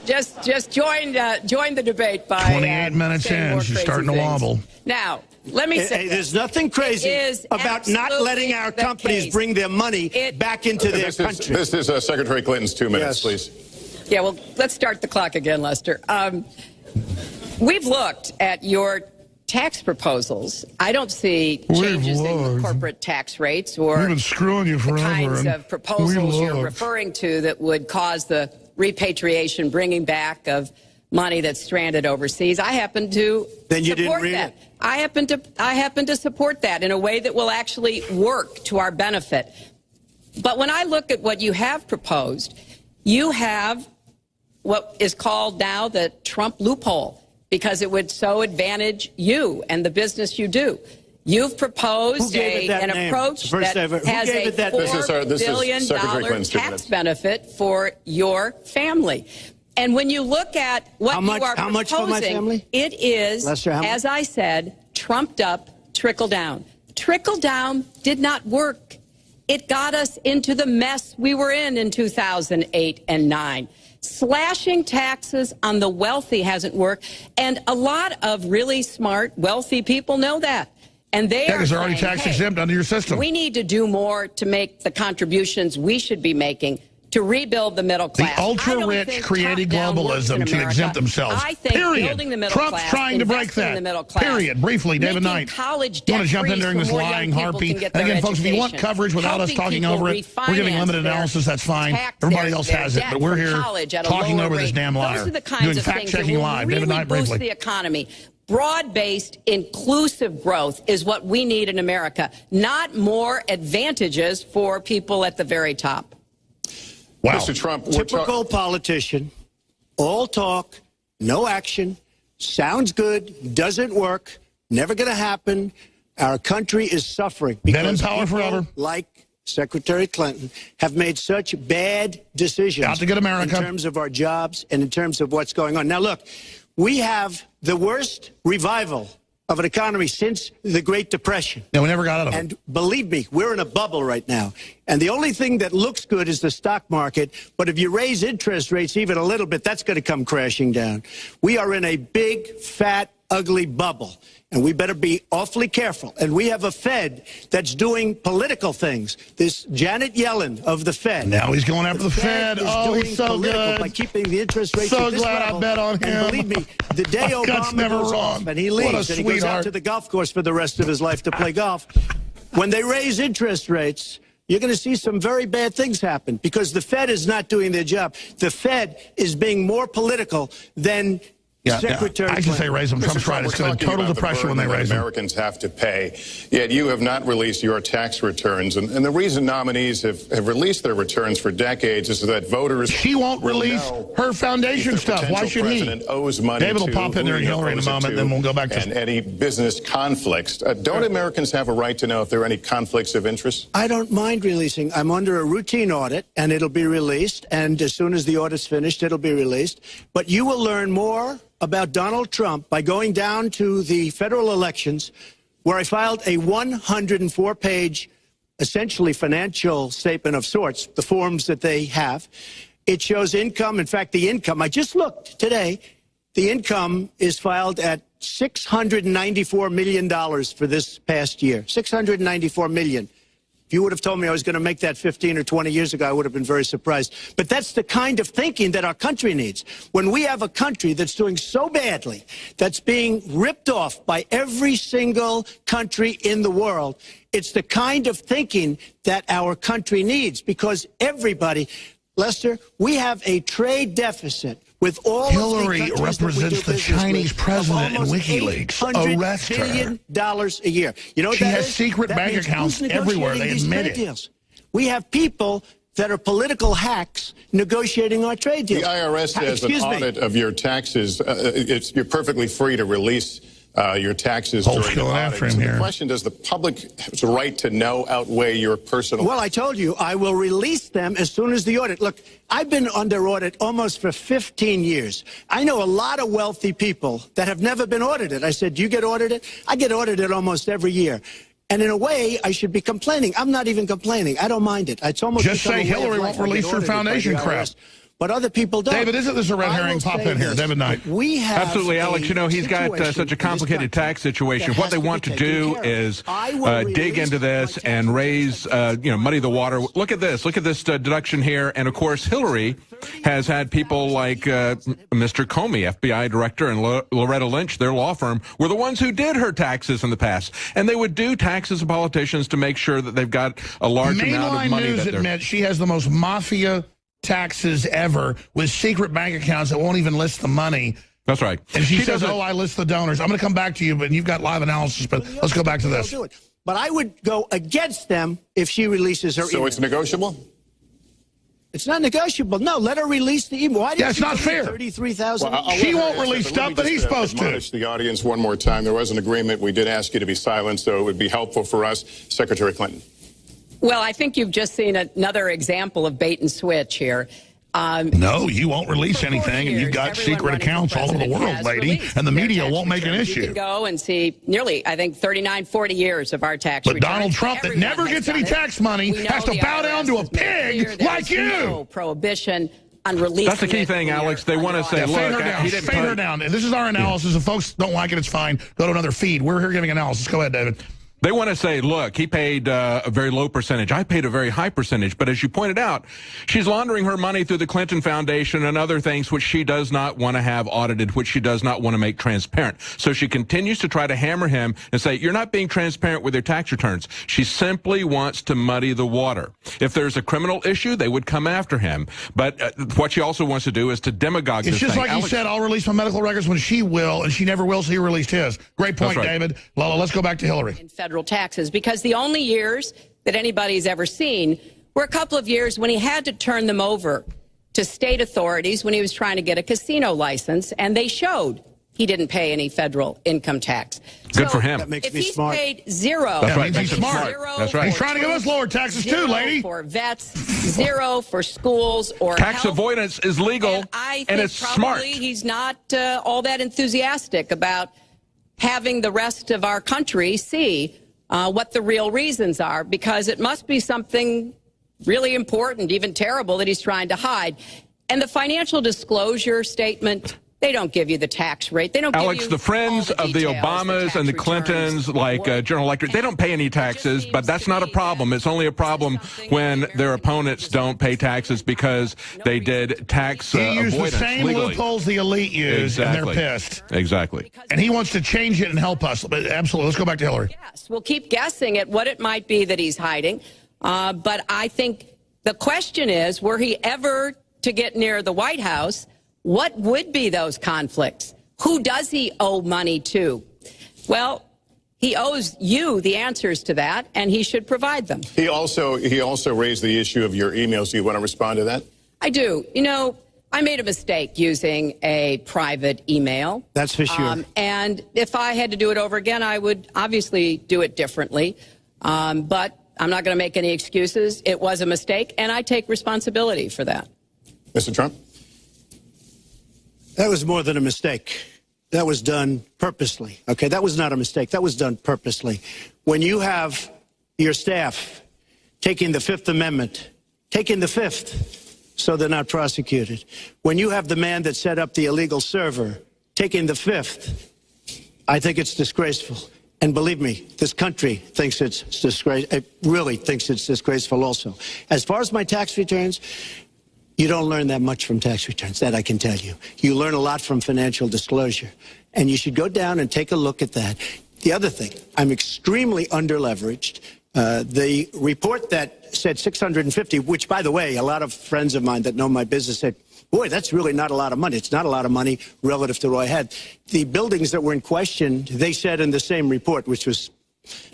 Just join the debate by 28 minutes in. She's starting to wobble. Now, let me say there's nothing crazy about not letting our companies bring their money back into their country. This is Secretary Clinton's 2 minutes, please. Yeah, well, let's start the clock again, Lester. We've looked at your tax proposals. I don't see changes in corporate tax rates or we've been screwing you forever, the kinds of proposals you're referring to that would cause the repatriation, bringing back of money that's stranded overseas. I happen to support that. I happen to support that in a way that will actually work to our benefit. But when I look at what you have proposed, you have what is called now the Trump loophole, because it would so advantage you and the business you do. You've proposed an approach that has a $4 billion tax benefit for your family. And when you look at what you are proposing, it is, as I said, trumped up trickle down. trickle down did not work. It got us into the mess we were in 2008 and 9. Slashing taxes on the wealthy hasn't worked, and a lot of really smart, wealthy people know that. And they because they're already tax exempt under your system. We need to do more to make the contributions we should be making to rebuild the middle class. The ultra-rich created globalism to exempt themselves. I think building the middle Trump's class, trying to break that. Period. Briefly, David Knight. You want to jump in during this lying harpy? And again, folks, if you want coverage without us talking over it, we're giving limited analysis. That's fine. Everybody else has it, but we're here talking over this damn liar. Doing fact-checking live. David Knight, briefly. The economy. Broad-based, inclusive growth is what we need in America, not more advantages for people at the very top. Wow. Mr. Trump, typical politician, all talk, no action, sounds good, doesn't work, never going to happen. Our country is suffering because people like Secretary Clinton have made such bad decisions in terms of our jobs and in terms of what's going on. Now, look, we have the worst revival of an economy since the Great Depression. Yeah, we never got out of it. And believe me, we're in a bubble right now. And the only thing that looks good is the stock market. But if you raise interest rates even a little bit, that's going to come crashing down. We are in a big, fat, ugly bubble. And we better be awfully careful. And we have a Fed that's doing political things. This Janet Yellen of the Fed. Now he's going after the Fed. Oh, he's so good. By keeping the interest rates so at this glad level. I bet on him. And believe me, the day Obama goes off and he leaves and he goes out to the golf course for the rest of his life to play golf, when they raise interest rates, you're going to see some very bad things happen because the Fed is not doing their job. The Fed is being more political than Secretary I can say raise them. Trump's right. It's going to total depression when they raise them. Americans have to pay. Yet you have not released your tax returns. And the reason nominees have released their returns for decades is that voters... She won't release her foundation stuff. Why should he? David will pop in there and Hillary in a moment, then we'll go back to... And any business conflicts. Don't Americans have a right to know if there are any conflicts of interest? I don't mind releasing. I'm under a routine audit, and it'll be released. And as soon as the audit's finished, it'll be released. But you will learn more about Donald Trump by going down to the federal elections, where I filed a 104-page, essentially financial statement of sorts, the forms that they have. It shows income. In fact, the income, I just looked today, the income is filed at $694 million for this past year. $694 million. If you would have told me I was going to make that 15 or 20 years ago, I would have been very surprised. But that's the kind of thinking that our country needs. When we have a country that's doing so badly, that's being ripped off by every single country in the world, it's the kind of thinking that our country needs. Because everybody, Lester, we have a trade deficit with all Hillary represents the Chinese president in WikiLeaks. Arrest her. $8 billion a year. You know what she has secret bank accounts everywhere. They admit it. We have people that are political hacks negotiating our trade deals. The IRS has an audit of your taxes. You're perfectly free to release your taxes during the audit. So the question, does the public's right to know outweigh your personal... Well, I told you, I will release them as soon as the audit. Look, I've been under audit almost for 15 years. I know a lot of wealthy people that have never been audited. I said, do you get audited? I get audited almost every year. And in a way, I should be complaining. I'm not even complaining. I don't mind it. It's almost just say Hillary won't release her foundation crap. But other people don't. David, isn't this a red herring? Pop in here. David Knight. We have absolutely, Alex. You know, he's got such a complicated tax situation. What they want to do is dig into this and raise, muddy the water. Look at this. Look at this deduction here. And, of course, Hillary has had people like Mr. Comey, FBI director, and Loretta Lynch, their law firm, were the ones who did her taxes in the past. And they would do taxes of politicians to make sure that they've got a large amount of money. Mainline News admits she has the most mafia taxes ever with secret bank accounts that won't even list the money. That's right. And she says, oh, I list the donors. I'm going to come back to you, but you've got live analysis. But let's go back to this. But I would go against them if she releases her email. So it's negotiable? It's not negotiable. No, let her release the email. Why did it's not fair. 33,000. Well, she won't release stuff, but he's supposed to. Admonish the audience one more time. There was an agreement. We did ask you to be silent, so it would be helpful for us. Secretary Clinton. Well, I think you've just seen another example of bait and switch here. No, you won't release anything, and you've got secret accounts all over the world, lady, and the media won't make an issue. You can go and see nearly, I think, 39, 40 years of our tax returns. But Donald Trump, that never gets any tax money, has to bow down to a pig like you. No prohibition on releasing. That's the key thing, Alex. They want to say, look, he didn't fade her down. This is our analysis. If folks don't like it, it's fine. Go to another feed. We're here giving analysis. Go ahead, David. They want to say, look, he paid a very low percentage. I paid a very high percentage. But as you pointed out, she's laundering her money through the Clinton Foundation and other things which she does not want to have audited, which she does not want to make transparent. So she continues to try to hammer him and say, you're not being transparent with your tax returns. She simply wants to muddy the water. If there's a criminal issue, they would come after him. But what she also wants to do is to demagogue this thing. It's just like he said, I'll release my medical records when she will, and she never will, so he released his. Great point, David. Lola, let's go back to Hillary. Federal taxes, because the only years that anybody's ever seen were a couple of years when he had to turn them over to state authorities when he was trying to get a casino license, and they showed he didn't pay any federal income tax. Good for him. That makes if me he's smart. paid zero, That's right. He's smart. That's right. He's trying to give us lower taxes too, lady. For vets, zero for schools or tax health. Avoidance is legal, and it's smart. He's not all that enthusiastic about having the rest of our country see what the real reasons are, because it must be something really important, even terrible, that he's trying to hide. And the financial disclosure statement, they don't give you the tax rate. They don't Alex, give you the friends all the of the details, Obamas and the tax Clintons, returns, like General Electric, they don't pay any taxes, but that's not a problem. It's only a problem when their opponents don't pay taxes because they did tax avoidance He used the same legally. loopholes the elite use, and they're pissed. Exactly. And he wants to change it and help us. But absolutely. Let's go back to Hillary. Yes, we'll keep guessing at what it might be that he's hiding. But I think the question is, were he ever to get near the White House, what would be those conflicts? Who does he owe money to? Well, he owes you the answers to that, and he should provide them. He also raised the issue of your emails. Do you want to respond to that? I do. You know, I made a mistake using a private email. That's for sure. And if I had to do it over again, I would obviously do it differently. But I'm not going to make any excuses. It was a mistake, and I take responsibility for that. Mr. Trump? That was more than a mistake. That was done purposely. Okay, that was not a mistake. That was done purposely. When you have your staff taking the Fifth Amendment, taking the Fifth, so they're not prosecuted. When you have the man that set up the illegal server taking the Fifth, I think it's disgraceful. And believe me, this country thinks it's disgraceful. It really thinks it's disgraceful also. As far as my tax returns, you don't learn that much from tax returns, that I can tell you. You learn a lot from financial disclosure. And you should go down and take a look at that. The other thing, I'm extremely underleveraged. The report that said 650, which, by the way, a lot of friends of mine that know my business said, boy, that's really not a lot of money. It's not a lot of money relative to what I had. The buildings that were in question, they said in the same report, which was,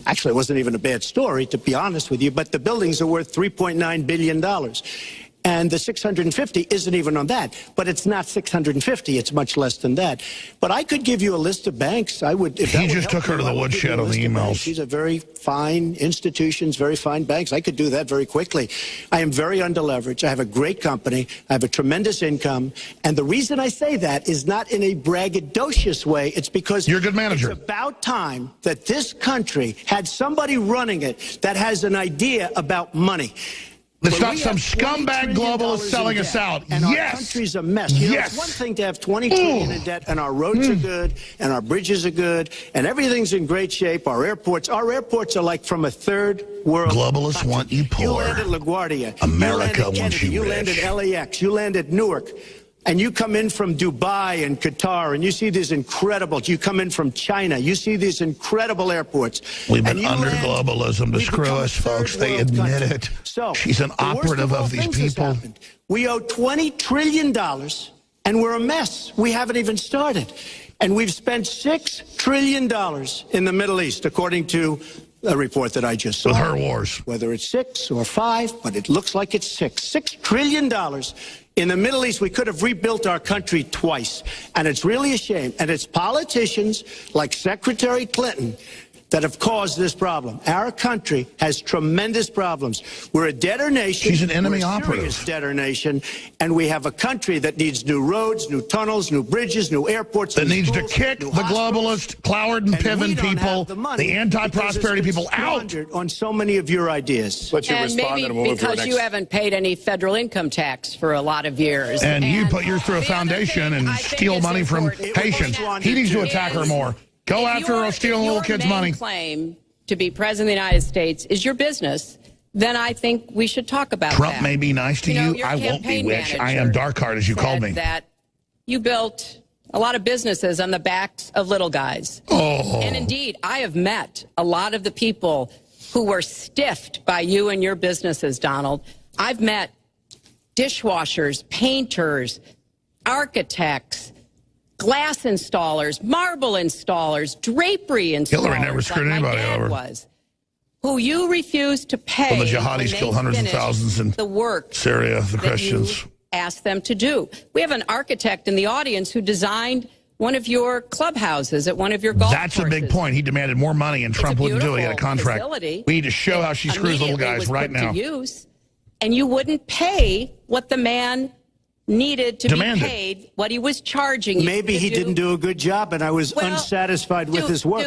actually, it wasn't even a bad story, to be honest with you, but the buildings are worth $3.9 billion. And the 650 isn't even on that. But it's not 650. It's much less than that. But I could give you a list of banks. I would. If he just took her to the woodshed on the emails. These are very fine institutions, very fine banks. I could do that very quickly. I am very underleveraged. I have a great company. I have a tremendous income. And the reason I say that is not in a braggadocious way. It's because you're a good manager. It's about time that this country had somebody running it that has an idea about money. It's not some scumbag globalist selling us out. And our country's a mess. You know, it's one thing to have $20 trillion in debt, and our roads are good, and our bridges are good, and everything's in great shape. Our airports are like from a third world. Globalists country. want you poor. You land at LaGuardia. America wants Kennedy, you rich. You land at LAX. You land at Newark. And you come in from Dubai and Qatar, and you see these incredible, you come in from China, you see these incredible airports. We've been under globalism to screw us, folks. They admit it. So, she's an operative of these people. We owe $20 trillion, and we're a mess. We haven't even started. And we've spent $6 trillion in the Middle East, according to a report that I just saw. With her wars. Whether it's 6 or 5, but it looks like it's 6. $6 trillion. In the Middle East, we could have rebuilt our country twice. And it's really a shame. And it's politicians like Secretary Clinton that have caused this problem. Our country has tremendous problems. We're a debtor nation. She's an enemy We're a operative. serious debtor nation, and we have a country that needs new roads, new tunnels, new bridges, new airports. That needs schools, to kick the globalist, Cloward and Piven people, the anti-prosperity people out. On so many of your ideas. Let you And respond, maybe and we'll move to our because next. you haven't paid any federal income tax for a lot of years. And you put yours through a the other foundation thing and I think steal is money from important to Haitians. point out He needs to attack her is more. Go after her stealing little kids' money. If your main claim to be president of the United States is your business, then I think we should talk about Trump that. may be nice to you. Your I won't be, campaign Witch. I manager am dark heart, as you called me. said that you built a lot of businesses on the backs of little guys. Oh. And indeed, I have met a lot of the people who were stiffed by you and your businesses, Donald. I've met dishwashers, painters, architects, glass installers, marble installers, drapery installers. Hillary never screwed like my anybody dad over. was, who you refused to pay. Well, the when jihadis they kill hundreds of finished thousands in the work Syria, the that Christians. you asked them to do. We have an architect in the audience who designed one of your clubhouses at one of your golf That's courses. a big point. He demanded more money, and Trump wouldn't do it. He had a contract. Facility. We need to show how she screws little Immediately guys was right put to now. use, and you wouldn't pay what the man needed to Demanded. be paid, what he was charging you. Maybe to he do. didn't do a good job, and I was Well, unsatisfied with his work,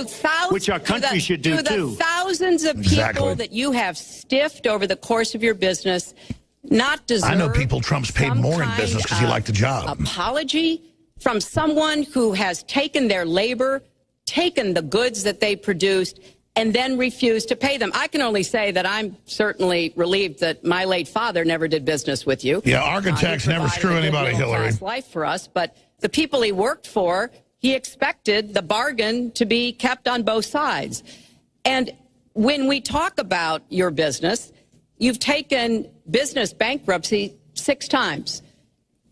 which our country should do, the too. Thousands of people Exactly. that you have stiffed over the course of your business not deserve I know people Trump's paid some more in kind business because he of liked the job. apology from someone who has taken their labor, taken the goods that they produced, and then refused to pay them. I can only say that I'm certainly relieved that my late father never did business with you. Yeah, architects He never provided screw a good anybody, Hillary. middle-class life for us, but the people he worked for, he expected the bargain to be kept on both sides. And when we talk about your business, you've taken business bankruptcy 6 times.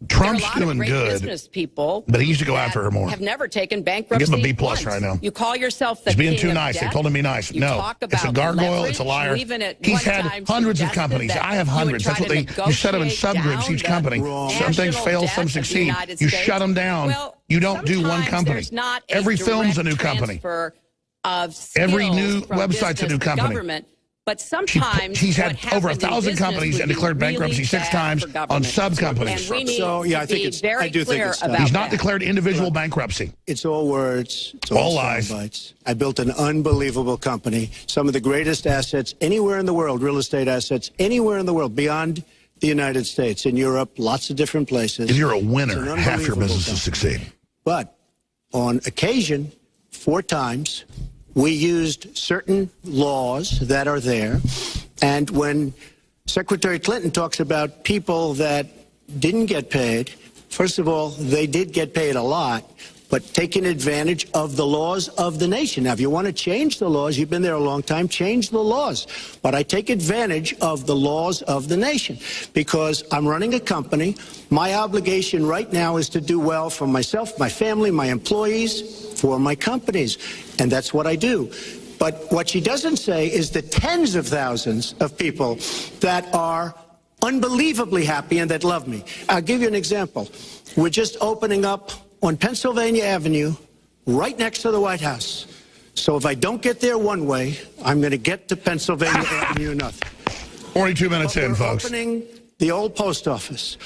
Trump's there are a lot doing of great good, business people, but he needs to go that after her more. Have never taken bankruptcy. Give him a B+ once. right now. You call yourself the He's being king too of nice. They debt. told him to be nice. You No, talk it's a about gargoyle. It's a leverage. liar. You even at He's one had time hundreds of suggested companies. that I have you would hundreds. try That's what to you set them in negotiate subgroups. Each down company. the Some things national fail, debt some of the succeed. United You States. shut them down. Well, You don't do one sometimes company. there's not a Every film's a new direct company. transfer of Every skills new from website's a business new to company. government. But sometimes He's what had over happened in 1,000 business companies would and be declared really bankruptcy 6 bad times for on government. sub-companies. And we need So, yeah, I to think be it's- very I do think clear it's time. about He's not that. declared individual bankruptcy. It's all words. It's All all lies. sound bites. I built an unbelievable company. Some of the greatest assets anywhere in the world, real estate assets anywhere in the world, beyond the United States, in Europe, lots of different places. If you're a It's an winner, half your unbelievable businesses company. succeed. But on occasion, 4 times, we used certain laws that are there. And when Secretary Clinton talks about people that didn't get paid, first of all, they did get paid a lot, but taking advantage of the laws of the nation. Now, if you want to change the laws, you've been there a long time, change the laws. But I take advantage of the laws of the nation because I'm running a company. My obligation right now is to do well for myself, my family, my employees, for my companies. And that's what I do. But what she doesn't say is the tens of thousands of people that are unbelievably happy and that love me. I'll give you an example. We're just opening up on Pennsylvania Avenue, right next to the White House. So if I don't get there one way, I'm going to get to Pennsylvania Avenue or nothing. 42 minutes in, We're folks. opening the old post office.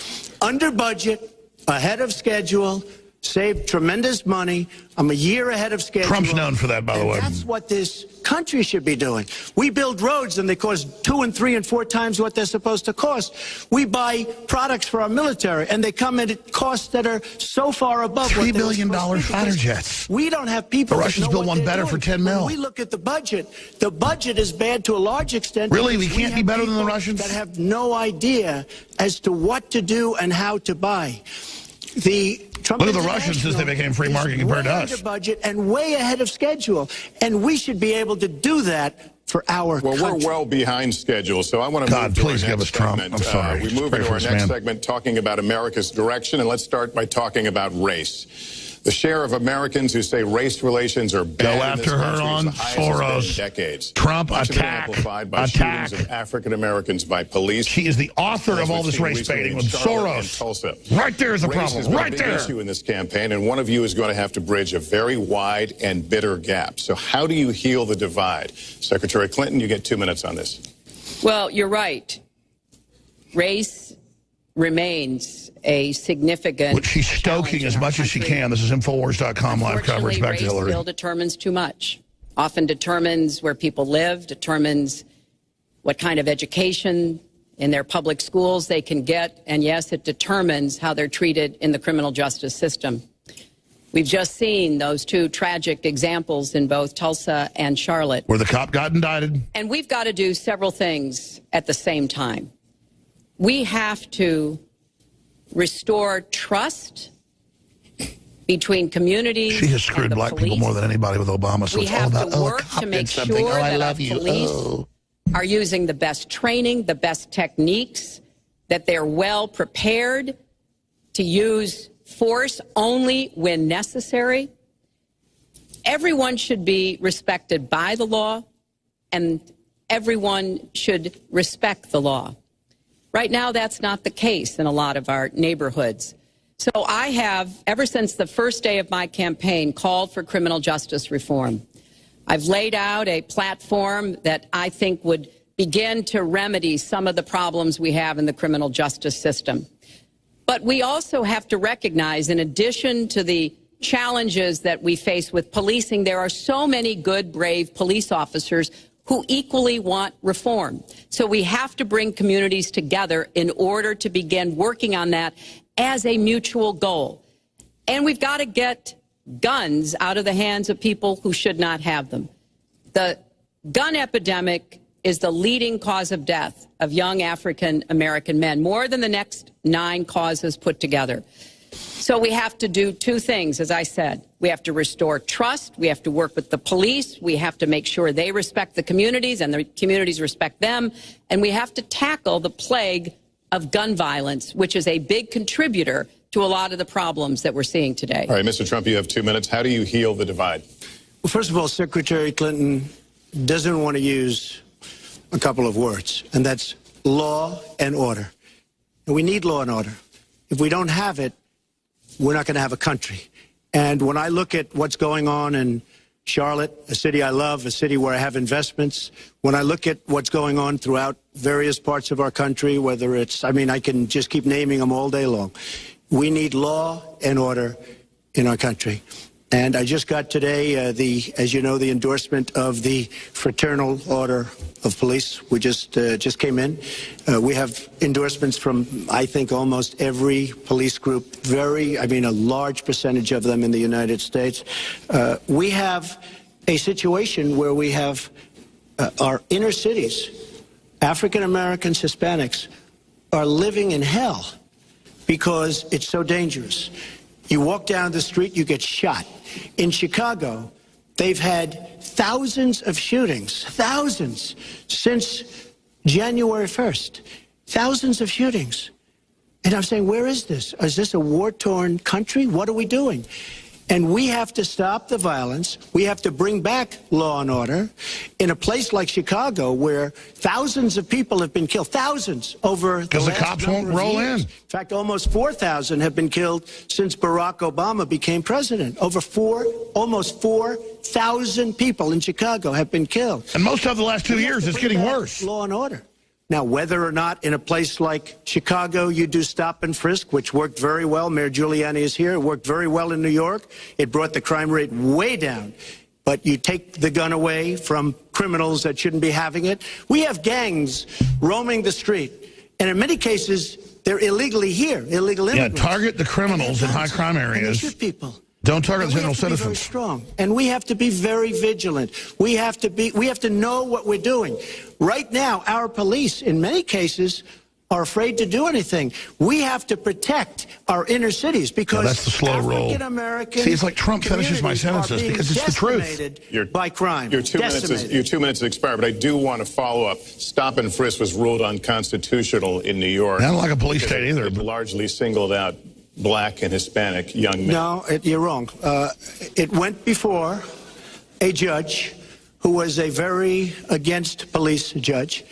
Under budget, ahead of schedule, saved tremendous money. I'm a year ahead of schedule. Trump's known for that, by the And way. that's what this country should be doing. We build roads and they cost 2 and 3 and 4 times what they're supposed to cost. We buy products for our military and they come at costs that are so far above $3 what they were billion supposed to be fighter because jets. We don't have people. The that Russians know built what one they're better doing. for $10 mil. When we look at the budget is bad to a large extent. Really? because We can't be have better than the people Russians? That have no idea as to what to do and how to buy. The Trump Look at the Russians since they became free market compared to us. Under budget and way ahead of schedule, and we should be able to do that for our Well, country. we're well behind schedule, so I want to God, move to please our give next us Trump. segment. I'm sorry. We Just move pray into for our this next man. segment talking about America's direction, and let's start by talking about race. The share of Americans who say race relations are bad Go after her on Soros. Decades. Trump Much attack. Of it amplified by shootings of African Americans by police. She is the author of all this race baiting with Soros. Tulsa. Right there is a problem. Race has been right a big there. issue in this campaign, and one of you is going to have to bridge a very wide and bitter gap. So how do you heal the divide? Secretary Clinton, you get 2 minutes on this. Well, you're right. Race remains a significant... Which she's stoking as much as she can. This is INFOWARS.com live coverage. Back to Hillary. Race still determines too much. Often determines where people live, determines what kind of education in their public schools they can get, and yes, it determines how they're treated in the criminal justice system. We've just seen those two tragic examples in both Tulsa and Charlotte. Where the cop got indicted. And we've got to do several things at the same time. We have to restore trust between communities. She has screwed black people more than anybody with Obama. So we it's all have about, to work to make sure that our police are using the best training, the best techniques, that they're well prepared to use force only when necessary. Everyone should be respected by the law, and everyone should respect the law. Right now, that's not the case in a lot of our neighborhoods. So I have, ever since the first day of my campaign, called for criminal justice reform. I've laid out a platform that I think would begin to remedy some of the problems we have in the criminal justice system. But we also have to recognize, in addition to the challenges that we face with policing, there are so many good, brave police officers who equally want reform. So we have to bring communities together in order to begin working on that as a mutual goal. And we've got to get guns out of the hands of people who should not have them. The gun epidemic is the leading cause of death of young African American men, more than the next 9 causes put together. So we have to do 2 things, as I said. We have to restore trust. We have to work with the police. We have to make sure they respect the communities and the communities respect them. And we have to tackle the plague of gun violence, which is a big contributor to a lot of the problems that we're seeing today. All right, Mr. Trump, you have 2 minutes. How do you heal the divide? Well, first of all, Secretary Clinton doesn't want to use a couple of words, and that's law and order. And we need law and order. If we don't have it, we're not going to have a country. And when I look at what's going on in Charlotte, a city I love, a city where I have investments, when I look at what's going on throughout various parts of our country, whether it's, I mean, I can just keep naming them all day long. We need law and order in our country. And I just got today, as you know, the endorsement of the Fraternal Order of Police. We just came in. We have endorsements from, I think, almost every police group, a large percentage of them in the United States. We have a situation where we have our inner cities, African Americans, Hispanics, are living in hell because it's so dangerous. You walk down the street, you get shot. In Chicago, they've had thousands of shootings, thousands, since January 1st. Thousands of shootings. And I'm saying, where is this? Is this a war-torn country? What are we doing? And we have to stop the violence. We have to bring back law and order in a place like Chicago where thousands of people have been killed, thousands over the last because the cops won't roll in. In fact, almost 4,000 have been killed since Barack Obama became president. Almost 4,000 people in Chicago have been killed. And most of the last 2 years, it's getting worse. Law and order. Now, whether or not in a place like Chicago you do stop and frisk, which worked very well, Mayor Giuliani is here, it worked very well in New York, it brought the crime rate way down. But you take the gun away from criminals that shouldn't be having it. We have gangs roaming the street, and in many cases, they're illegally here, illegal immigrants. Yeah, target the criminals in high crime areas. And they shoot people. Don't target the general We have to be very citizens. strong, and we have to be very vigilant. We have to know what we're doing. Right now, our police, in many cases, are afraid to do anything. We have to protect our inner cities because that's the slow roll. African American. See, it's like Trump finishes my sentences because it's the truth. By crime. Your 2 minutes has expired, but I do want to follow up. Stop and frisk was ruled unconstitutional in New York. I don't like a police state either. It largely singled out black and Hispanic young men. No, you're wrong. It went before a judge who was a very against police judge.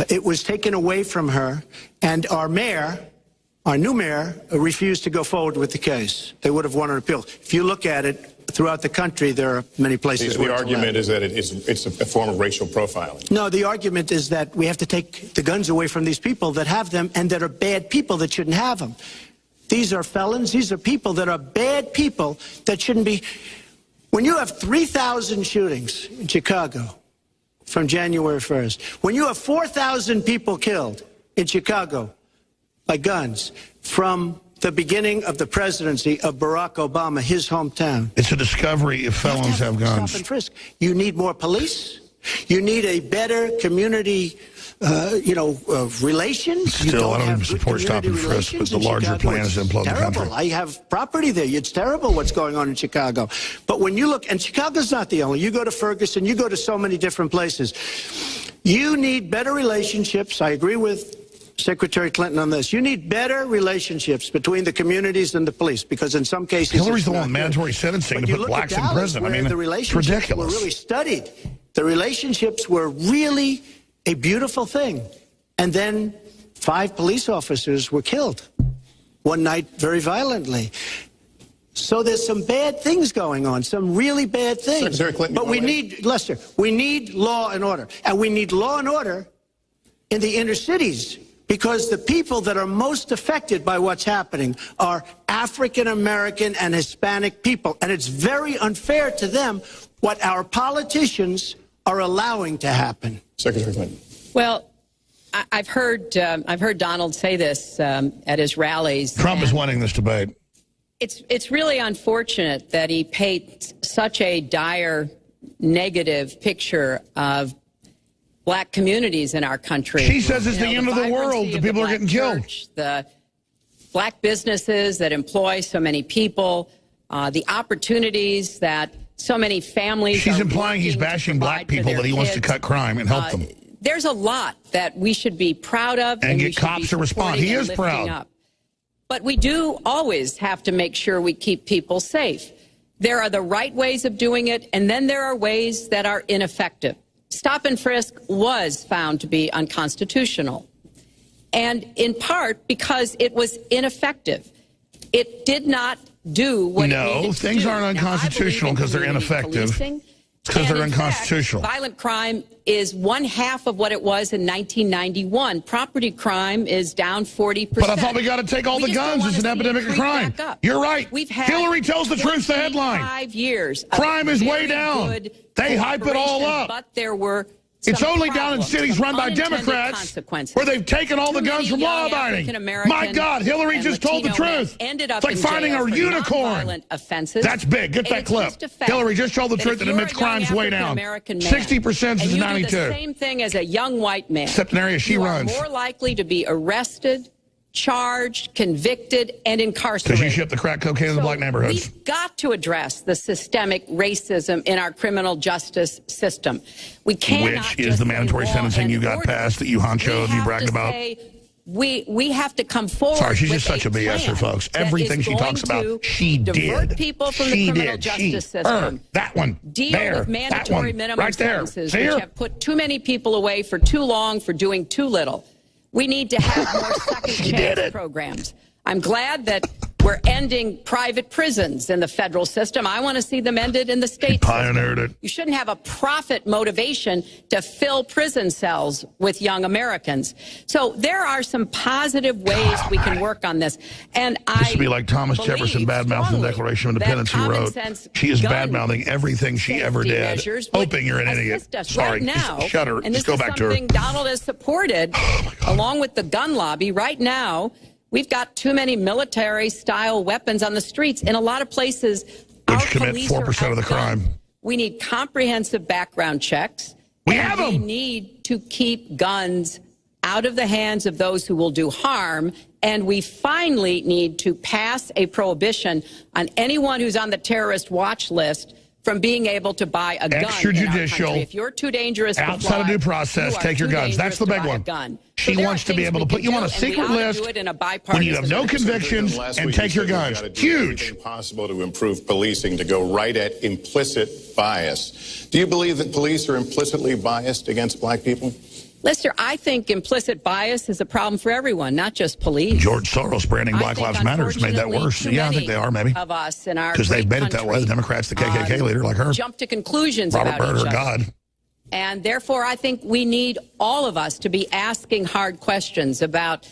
It was taken away from her, and our new mayor, refused to go forward with the case. They would have won an appeal. If you look at it, throughout the country, there are many places where the argument is that it's a form of racial profiling. No, the argument is that we have to take the guns away from these people that have them and that are bad people that shouldn't have them. These are felons. These are people that are bad people that shouldn't be. When you have 3,000 shootings in Chicago from January 1st, when you have 4,000 people killed in Chicago by guns from the beginning of the presidency of Barack Obama, his hometown. It's a discovery if felons have guns. Stop and frisk. You need more police. You need a better community, relations. Still, I don't even support stop and frisk, but the larger plan is to implode the country. I have property there. It's terrible what's going on in Chicago. But when you look, and Chicago's not the only, you go to Ferguson, you go to so many different places. You need better relationships. I agree with Secretary Clinton on this. You need better relationships between the communities and the police, because in some cases Hillary's the one with mandatory sentencing to put blacks in prison. I mean, it's ridiculous. Were really studied. The relationships were really a beautiful thing. And then 5 police officers were killed one night very violently. So there's some bad things going on, some really bad things. Secretary Clinton, but we need, Lester, we need law and order. And we need law and order in the inner cities, because the people that are most affected by what's happening are African American and Hispanic people. And it's very unfair to them what our politicians are allowing to happen. Secretary Clinton. Well, I've heard Donald say this at his rallies. Trump is winning this debate. It's really unfortunate that he paints such a dire, negative picture of black communities in our country. She says it's the end of the world. The people are getting killed. The black businesses that employ so many people, the opportunities that so many families. She's implying he's bashing black people, that he wants to cut crime and help them. There's a lot that we should be proud of, and get cops to respond. He is proud. Up. But we do always have to make sure we keep people safe. There are the right ways of doing it, and then there are ways that are ineffective. Stop and frisk was found to be unconstitutional, and in part because it was ineffective. It did not do what it needed to do. Things aren't unconstitutional because they're ineffective. Because they're unconstitutional. Fact, violent crime is 1/2 of what it was in 1991. Property crime is down 40%. But I thought we got to take all the guns. It's an epidemic of crime. You're right. Hillary tells the truth, the headline. 5 years. Crime is way down. They hype it all up. But there were It's only down in cities run by Democrats where they've taken all the guns from law-abiding. My God, Hillary just told the truth. It's like finding a unicorn. That's big. Get that clip. Hillary just told the truth that admits crime's way down. 60% since 92. The same thing as a young white man. Except in areas she runs. More likely to be arrested, charged, convicted, and incarcerated. Because you ship the crack cocaine in the black neighborhoods. We've got to address the systemic racism in our criminal justice system. We cannot. Which is the mandatory sentencing you got passed that you honchoed, you bragged about. We have to come forward. Sorry, she's just such a BSer, folks. Everything she talks about, she did. Divert people from the criminal justice system. That one. Deal with mandatory minimum sentences, which have put too many people away for too long for doing too little. We need to have more second chance programs. I'm glad that we're ending private prisons in the federal system. I want to see them ended in the state system. Pioneered it. You shouldn't have a profit motivation to fill prison cells with young Americans. So there are some positive ways we can work on this. And this would be like Thomas Jefferson bad-mouthing the Declaration of Independence he wrote. She is bad-mouthing everything she ever did, hoping you're an idiot. Sorry, right now, shut her. And just go back to her. This is something Donald has supported, along with the gun lobby. Right now, we've got too many military-style weapons on the streets. In a lot of places, which commit 4% of the crime. We need comprehensive background checks. We have them. We need to keep guns out of the hands of those who will do harm. And we finally need to pass a prohibition on anyone who's on the terrorist watch list from being able to buy a gun in our Extrajudicial, country. If you're too dangerous to outside fly, of due process, take your guns. That's the big one. She wants to be able to put you on a secret list when you have no convictions and take your guns. Huge. Possible to improve policing, to go right at implicit bias. Do you believe that police are implicitly biased against black people? Lester, I think implicit bias is a problem for everyone, not just police. George Soros branding Black Lives Matter has made that worse. Yeah, I think they are, maybe. Of us in our because they've made it that way. The Democrats, the KKK leader like her. Jump to conclusions Robert about Byrd each or other. God. And therefore, I think we need all of us to be asking hard questions about,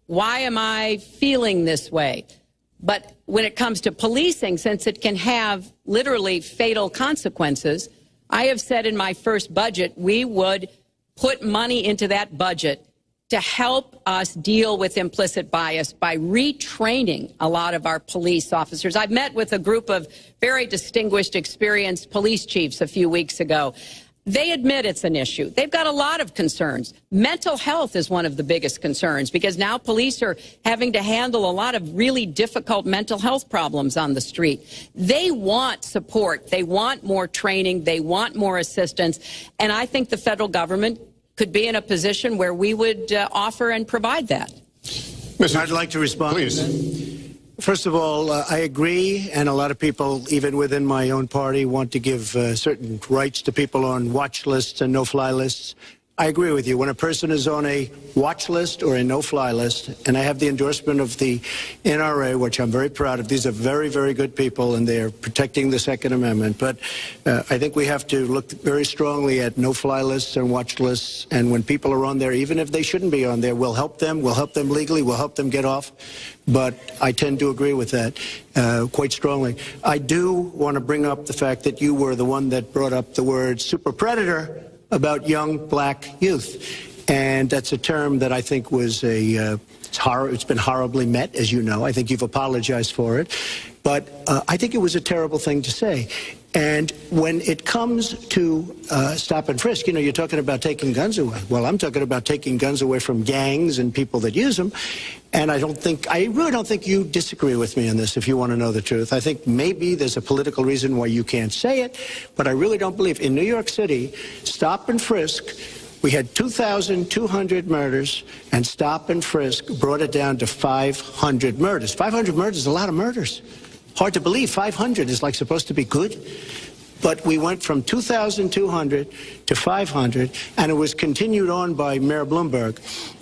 why am I feeling this way? But when it comes to policing, since it can have literally fatal consequences, I have said in my first budget, we would put money into that budget to help us deal with implicit bias by retraining a lot of our police officers. I've met with a group of very distinguished, experienced police chiefs a few weeks ago. They admit it's an issue. They've got a lot of concerns. Mental health is one of the biggest concerns because now police are having to handle a lot of really difficult mental health problems on the street. They want support. They want more training. They want more assistance. And I think the federal government could be in a position where we would offer and provide that. I'd like to respond. Please. First of all, I agree, and a lot of people, even within my own party, want to give certain rights to people on watch lists and no-fly lists. I agree with you. When a person is on a watch list or a no-fly list, and I have the endorsement of the NRA, which I'm very proud of, these are very, very good people, and they're protecting the Second Amendment. But I think we have to look very strongly at no-fly lists and watch lists, and when people are on there, even if they shouldn't be on there, we'll help them legally, we'll help them get off. But I tend to agree with that quite strongly. I do want to bring up the fact that you were the one that brought up the word super predator about young black youth. And that's a term that I think was it's been horribly met, as you know. I think you've apologized for it. But I think it was a terrible thing to say. And when it comes to stop and frisk, you're talking about taking guns away. Well, I'm talking about taking guns away from gangs and people that use them. And I really don't think you disagree with me on this, if you want to know the truth. I think maybe there's a political reason why you can't say it, but I really don't believe. In New York City, stop and frisk, we had 2,200 murders, and stop and frisk brought it down to 500 murders. 500 murders is a lot of murders. Hard to believe 500 is like supposed to be good. But we went from 2,200 to 500, and it was continued on by Mayor Bloomberg,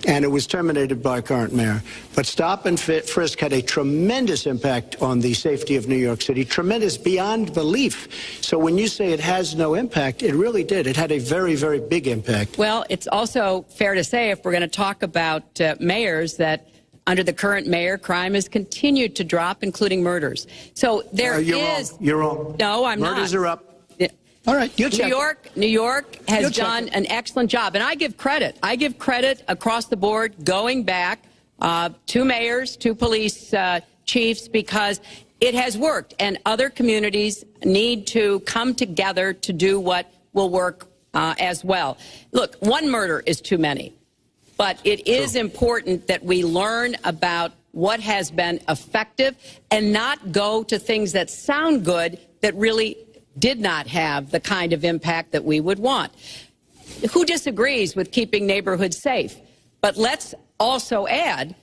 and it was terminated by current mayor. But stop and frisk had a tremendous impact on the safety of New York City, tremendous beyond belief. So when you say it has no impact, it really did. It had a very, very big impact. Well, it's also fair to say, if we're going to talk about mayors, that under the current mayor, crime has continued to drop, including murders. So there is... You're wrong. No, I'm not. Murders are up. All right, New York has done an excellent job, and I give credit. I give credit across the board, going back to mayors, to police chiefs, because it has worked, and other communities need to come together to do what will work as well. Look, one murder is too many, but it is important that we learn about what has been effective and not go to things that sound good that really did not have the kind of impact that we would want. Who disagrees with keeping neighborhoods safe? But let's also add,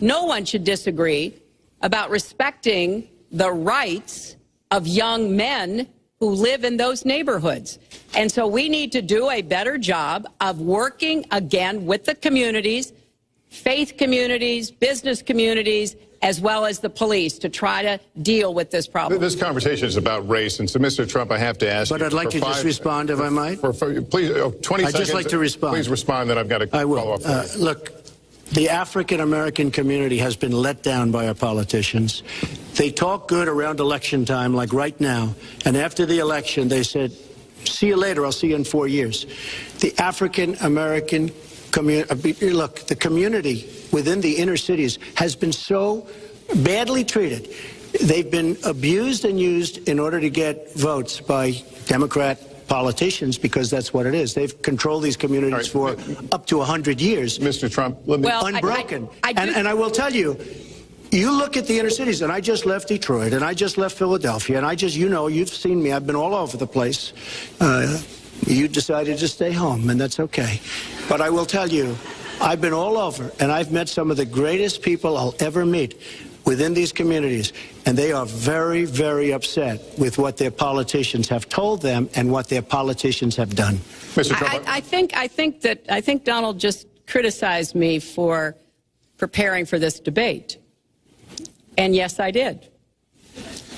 no one should disagree about respecting the rights of young men who live in those neighborhoods. And so we need to do a better job of working again with the communities, faith communities, business communities, as well as the police, to try to deal with this problem. This conversation is about race, and so, Mr. Trump, I have to ask you... But I'd like to just respond, if I might. Please, 20 seconds. I'd just like to respond. Please respond, then I've got to follow up. Look, the African-American community has been let down by our politicians. They talk good around election time, like right now, and after the election, they said, see you later, I'll see you in 4 years. The African-American community, look, the community within the inner cities has been so badly treated. They've been abused and used in order to get votes by Democrat politicians, because that's what it is. They've controlled these communities for up to 100 years. Mr. Trump, unbroken. And I will tell you, You look at the inner cities, and I just left Detroit, and I just left Philadelphia, and I just, you know, you've seen me. I've been all over the place. You decided to stay home, and that's okay. But I will tell you, I've been all over, and I've met some of the greatest people I'll ever meet within these communities, and they are very, very upset with what their politicians have told them and what their politicians have done. Mr. Trump, I think Donald just criticized me for preparing for this debate. And yes, I did.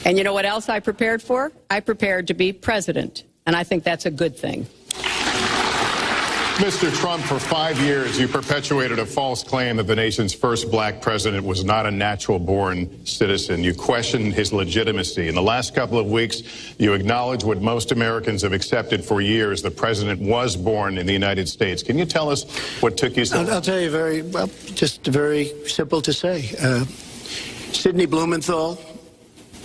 And you know what else I prepared for? I prepared to be president. And I think that's a good thing. Mr. Trump, for 5 years, you perpetuated a false claim that the nation's first black president was not a natural-born citizen. You questioned his legitimacy. In the last couple of weeks, you acknowledged what most Americans have accepted for years. The president was born in the United States. Can you tell us what took you so long? I'll tell you just very simple to say. Sidney Blumenthal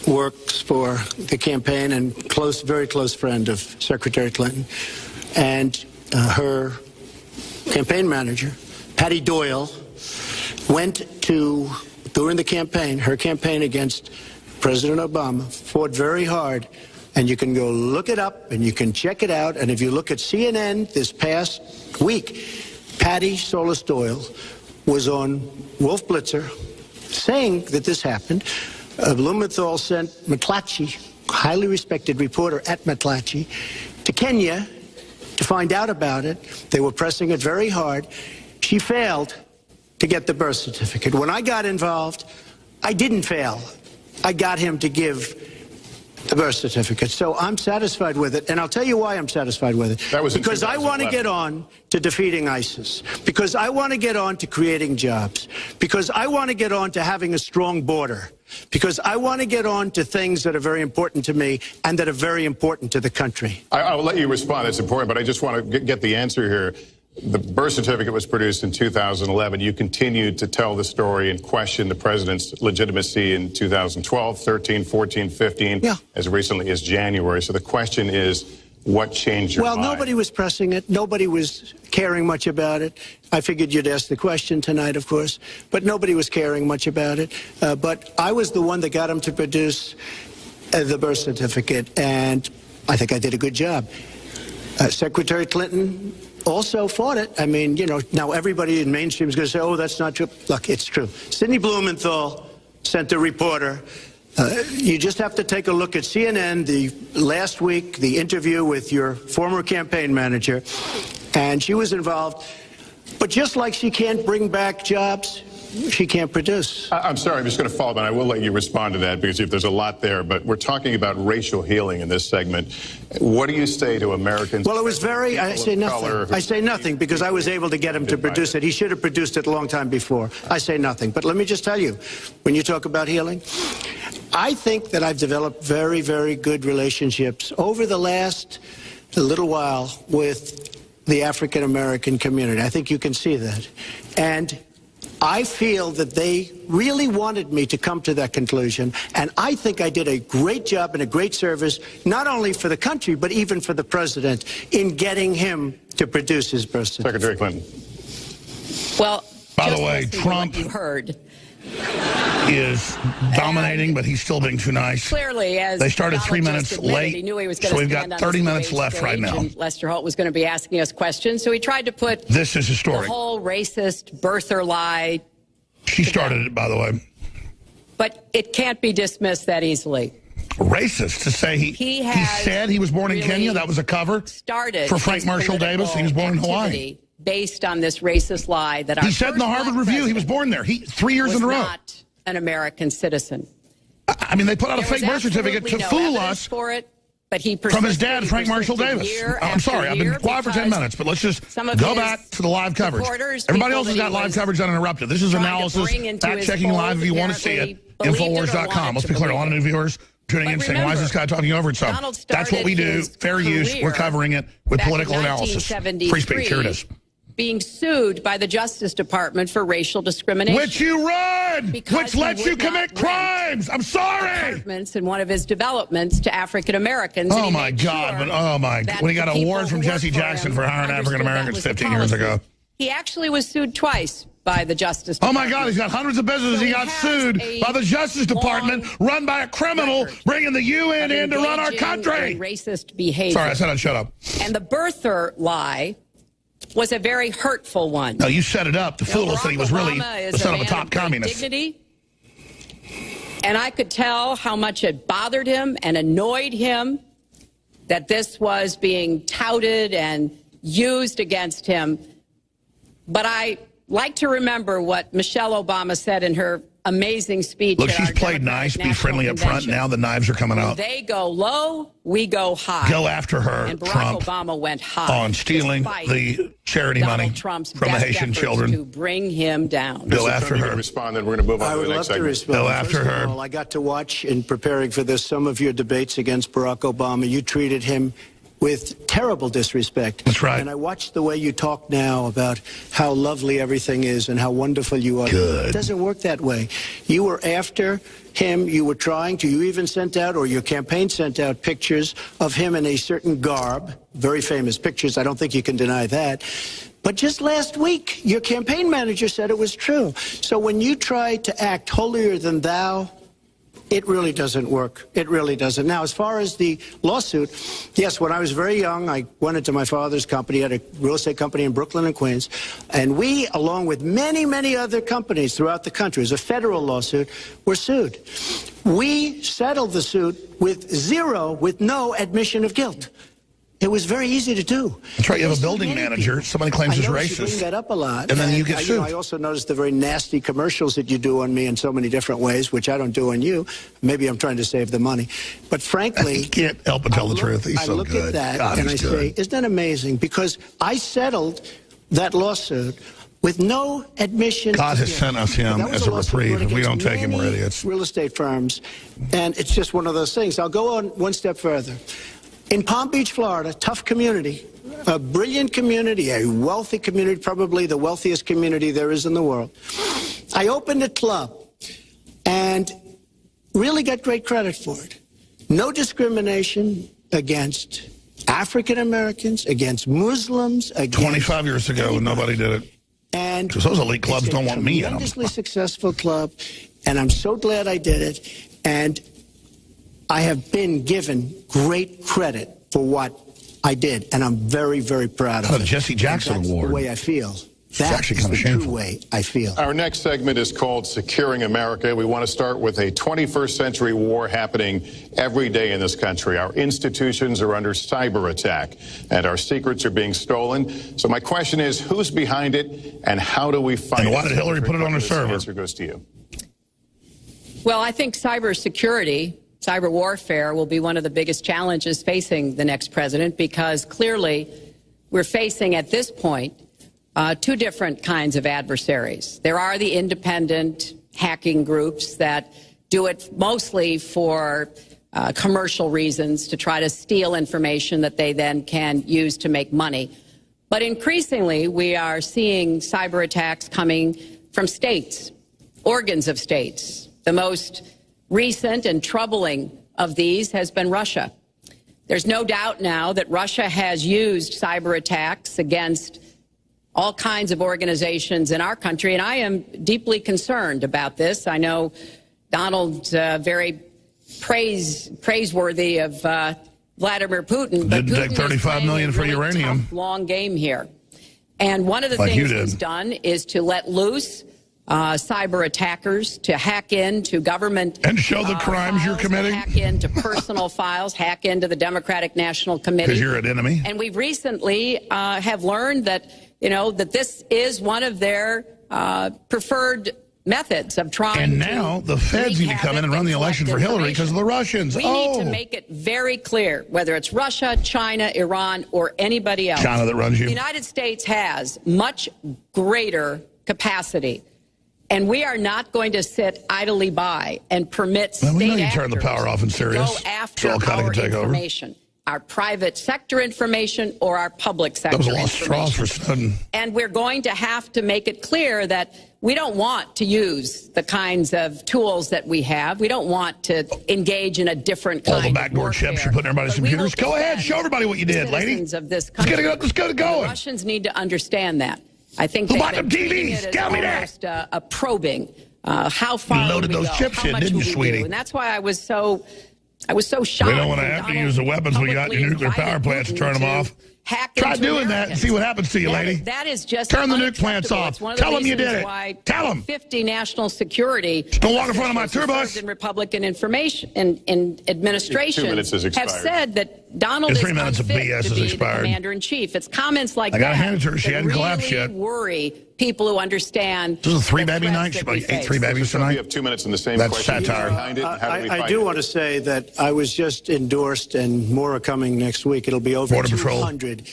works for the campaign and very close friend of Secretary Clinton. And her campaign manager, Patty Doyle, went to, during the campaign, her campaign against President Obama, fought very hard. And you can go look it up and you can check it out. And if you look at CNN this past week, Patty Solis Doyle was on Wolf Blitzer saying that this happened. Blumenthal sent McClatchy, highly respected reporter at McClatchy, to Kenya to find out about it. They were pressing it very hard. She failed to get the birth certificate. When I got involved, I didn't fail. I got him to give the birth certificate. So I'm satisfied with it, and I'll tell you why I'm satisfied with it. That was because I want to get on to defeating ISIS, because I want to get on to creating jobs, because I want to get on to having a strong border, because I want to get on to things that are very important to me and that are very important to the country. I'll let you respond. That's important, but I just want to get the answer here. The birth certificate was produced in 2011. You continued to tell the story and question the president's legitimacy in 2012, 13, 14, 15, as recently as January. So the question is, what changed your mind? Well, nobody was pressing it. Nobody was caring much about it. I figured you'd ask the question tonight, of course, but nobody was caring much about it. But I was the one that got him to produce the birth certificate, and I think I did a good job. Secretary Clinton also fought it. I mean, you know, now everybody in mainstream is going to say, oh, that's not true. Look, it's true. Sidney Blumenthal sent a reporter. You just have to take a look at CNN last week, the interview with your former campaign manager, and she was involved. But just like she can't bring back jobs, she can't produce. I'm sorry, I'm just going to follow up, and I will let you respond to that because there's a lot there. But we're talking about racial healing in this segment. What do you say to Americans? Well, it was I say nothing. I say nothing because I was able to get him to produce it. He should have produced it a long time before. I say nothing. But let me just tell you, when you talk about healing, I think that I've developed very, very good relationships over the last little while with the African-American community. I think you can see that. And I feel that they really wanted me to come to that conclusion, and I think I did a great job and a great service, not only for the country, but even for the president, in getting him to produce his birth certificate. Secretary Clinton. Well, by the way, Trump you heard is dominating, but he's still being too nice. Clearly, as they started Donald 3 minutes late, he knew he was so we've got 30 minutes left right now. Lester Holt was going to be asking us questions, so he tried to put this is historic. The whole racist birther lie. She started it, by the way. But it can't be dismissed that easily. Racist to say he said he was born in Kenya. That was a cover for Frank Marshall Davis. He was born in Hawaii. Based on this racist lie that he said in the Harvard Review he was born there. 3 years in a row. Not an American citizen. I mean, they put out a fake birth certificate to fool us for it, but from his dad, Frank Marshall Davis. I'm sorry, I've been quiet for 10 minutes, but let's just go back to the live coverage. Everybody else has got live coverage uninterrupted. This is analysis, fact-checking live if you want to see it. INFOWARS.com. Let's be clear, a lot of new viewers tuning in saying, why is this guy talking over it? So that's what we do. Fair use. We're covering it with political analysis. Free speech. Here it is. Being sued by the Justice Department for racial discrimination. Which you run! Which lets you commit crimes! I'm sorry! Apartments in one of his developments to African Americans. Oh my God, but oh my God. When he got awards from Jesse Jackson for hiring African Americans 15 years ago. He actually was sued twice by the Justice Oh, Department. my God, he's got hundreds of businesses. So he got sued by the Justice Department, run by a criminal, bringing the UN in to run our country. Racist behavior. Sorry, I said I'd shut up. And the birther lie was a very hurtful one. No, you set it up to fool us that he was really the son of a top communist. Dignity, and I could tell how much it bothered him and annoyed him that this was being touted and used against him. But I like to remember what Michelle Obama said in her amazing speech. Look, she's played nice, be friendly up front. Now the knives are coming out. They go low, we go high. Go after her, and Barack Trump, Obama went high on stealing the charity money from the Haitian children. To bring him down. Go after her. Respond, then we're going to move on I to would the love next to respond. Go after First her. of all, I got to watch, in preparing for this, some of your debates against Barack Obama. You treated him with terrible disrespect. That's right. And I watched the way you talk now about how lovely everything is and how wonderful you are. Good. It doesn't work that way. You were after him. You were trying to. You even sent out, or your campaign sent out, pictures of him in a certain garb. Very famous pictures. I don't think you can deny that. But just last week, your campaign manager said it was true. So when you try to act holier than thou, it really doesn't work. It really doesn't. Now, as far as the lawsuit, yes, when I was very young, I went into my father's company, had a real estate company in Brooklyn and Queens, and we, along with many, many other companies throughout the country, it was a federal lawsuit, were sued. We settled the suit with no admission of guilt. It was very easy to do. That's right. You have a building manager. Somebody claims he's racist. You bring that up a lot. And then you get sued. I also noticed the very nasty commercials that you do on me in so many different ways, which I don't do on you. Maybe I'm trying to save the money. But frankly, he can't help but tell the truth. He's so good. I look at that God, and I say, isn't that amazing? Because I settled that lawsuit with no admission. God has sent us him as a reprieve. If we don't take him, we're idiots. Real estate firms, and it's just one of those things. I'll go on one step further. In Palm Beach, Florida, tough community, a brilliant community, a wealthy community, probably the wealthiest community there is in the world. I opened a club and really got great credit for it. No discrimination against African Americans, against Muslims, against 25 years ago, anybody. Nobody did it. And because those elite clubs don't want me in them. Tremendously successful club, and I'm so glad I did it. And I have been given great credit for what I did, and I'm very, very proud of it. The Jesse Jackson That's Award. the way I feel. It's That's actually kind the of shameful. true way I feel. Our next segment is called Securing America. We want to start with a 21st century war happening every day in this country. Our institutions are under cyber attack, and our secrets are being stolen. So my question is, who's behind it, and how do we fight it? And why did Hillary put it on her server? The answer goes to you. Well, I think cybersecurity, cyber warfare will be one of the biggest challenges facing the next president, because clearly we're facing at this point two different kinds of adversaries. There are the independent hacking groups that do it mostly for commercial reasons, to try to steal information that they then can use to make money. But increasingly, we are seeing cyber attacks coming from states, organs of states. The most recent and troubling of these has been Russia. There's no doubt now that Russia has used cyber attacks against all kinds of organizations in our country, and I am deeply concerned about this. I know Donald's very praiseworthy of Vladimir Putin, but Didn't take Putin is $35 million for playing a really uranium. tough, long game here. And one of the Like you things did. he's done is to let loose cyber attackers to hack into government And show the crimes you're files, committing. hack into personal files, hack into the Democratic National Committee. Because you're an enemy. And we've recently have learned that, that this is one of their preferred methods of trying And now the feds need to come in and run the election for Hillary because of the Russians. We need to make it very clear, whether it's Russia, China, Iran, or anybody else. China that runs you. The United States has much greater capacity. And we are not going to sit idly by and permit state we know you actors turn the power off in to Syria, go so after Al-Qaeda our can take over. information, our private sector information or our public sector That was a lost straws for Snowden. And we're going to have to make it clear that we don't want to use the kinds of tools that we have. We don't want to engage in a different kind of All the backdoor chips you're putting in everybody's computers. Go ahead, show everybody what you did, lady. Of this Let's get it country. up. Let's get it going. The Russians need to understand that. I think who bought them TVs? Tell me that. A probing. How far you loaded those chips in, didn't you, sweetie? And that's why I was so shocked. We don't want to have to use the weapons we got in your nuclear power plants to turn them off. Try doing that and see what happens to you, lady. That is just turn the nuke plants off. Tell them you did it. Tell them. 50 national security. Don't walk in front of my tour bus. In Republican information in administration 2 minutes has expired. have said that Donald is 3 minutes of unfit BS to is be expired. the commander-in-chief. It's comments like I got that to hand it to her. She hadn't collapsed yet. Worry people who understand. This is a three-baby night. She might ate 3 babies tonight. You have 2 minutes in the same That's question. satire. I do want to say that I was just endorsed, and more are coming next week. It'll be over Border 200 Patrol.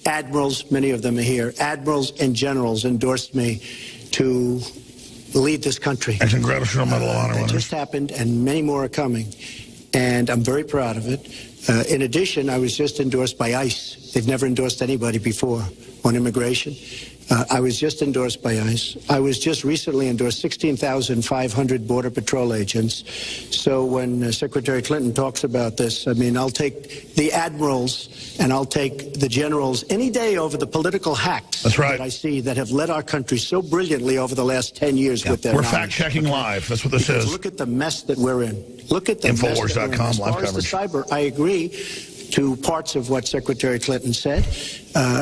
Admirals, many of them are here, admirals and generals endorsed me to lead this country. And Congressional Medal of Honor That winners. just happened, and many more are coming. And I'm very proud of it. In addition, I was just endorsed by ICE. They've never endorsed anybody before on immigration. I was just endorsed by ICE. I was just recently endorsed 16,500 Border Patrol agents. So when Secretary Clinton talks about this, I mean, I'll take the admirals and I'll take the generals any day over the political hacks that I see that have led our country so brilliantly over the last 10 years with their We're fact-checking live. That's what this is. Look at the mess that we're in. Look at the INFOWARS.com live coverage. As far as the cyber, I agree to parts of what Secretary Clinton said.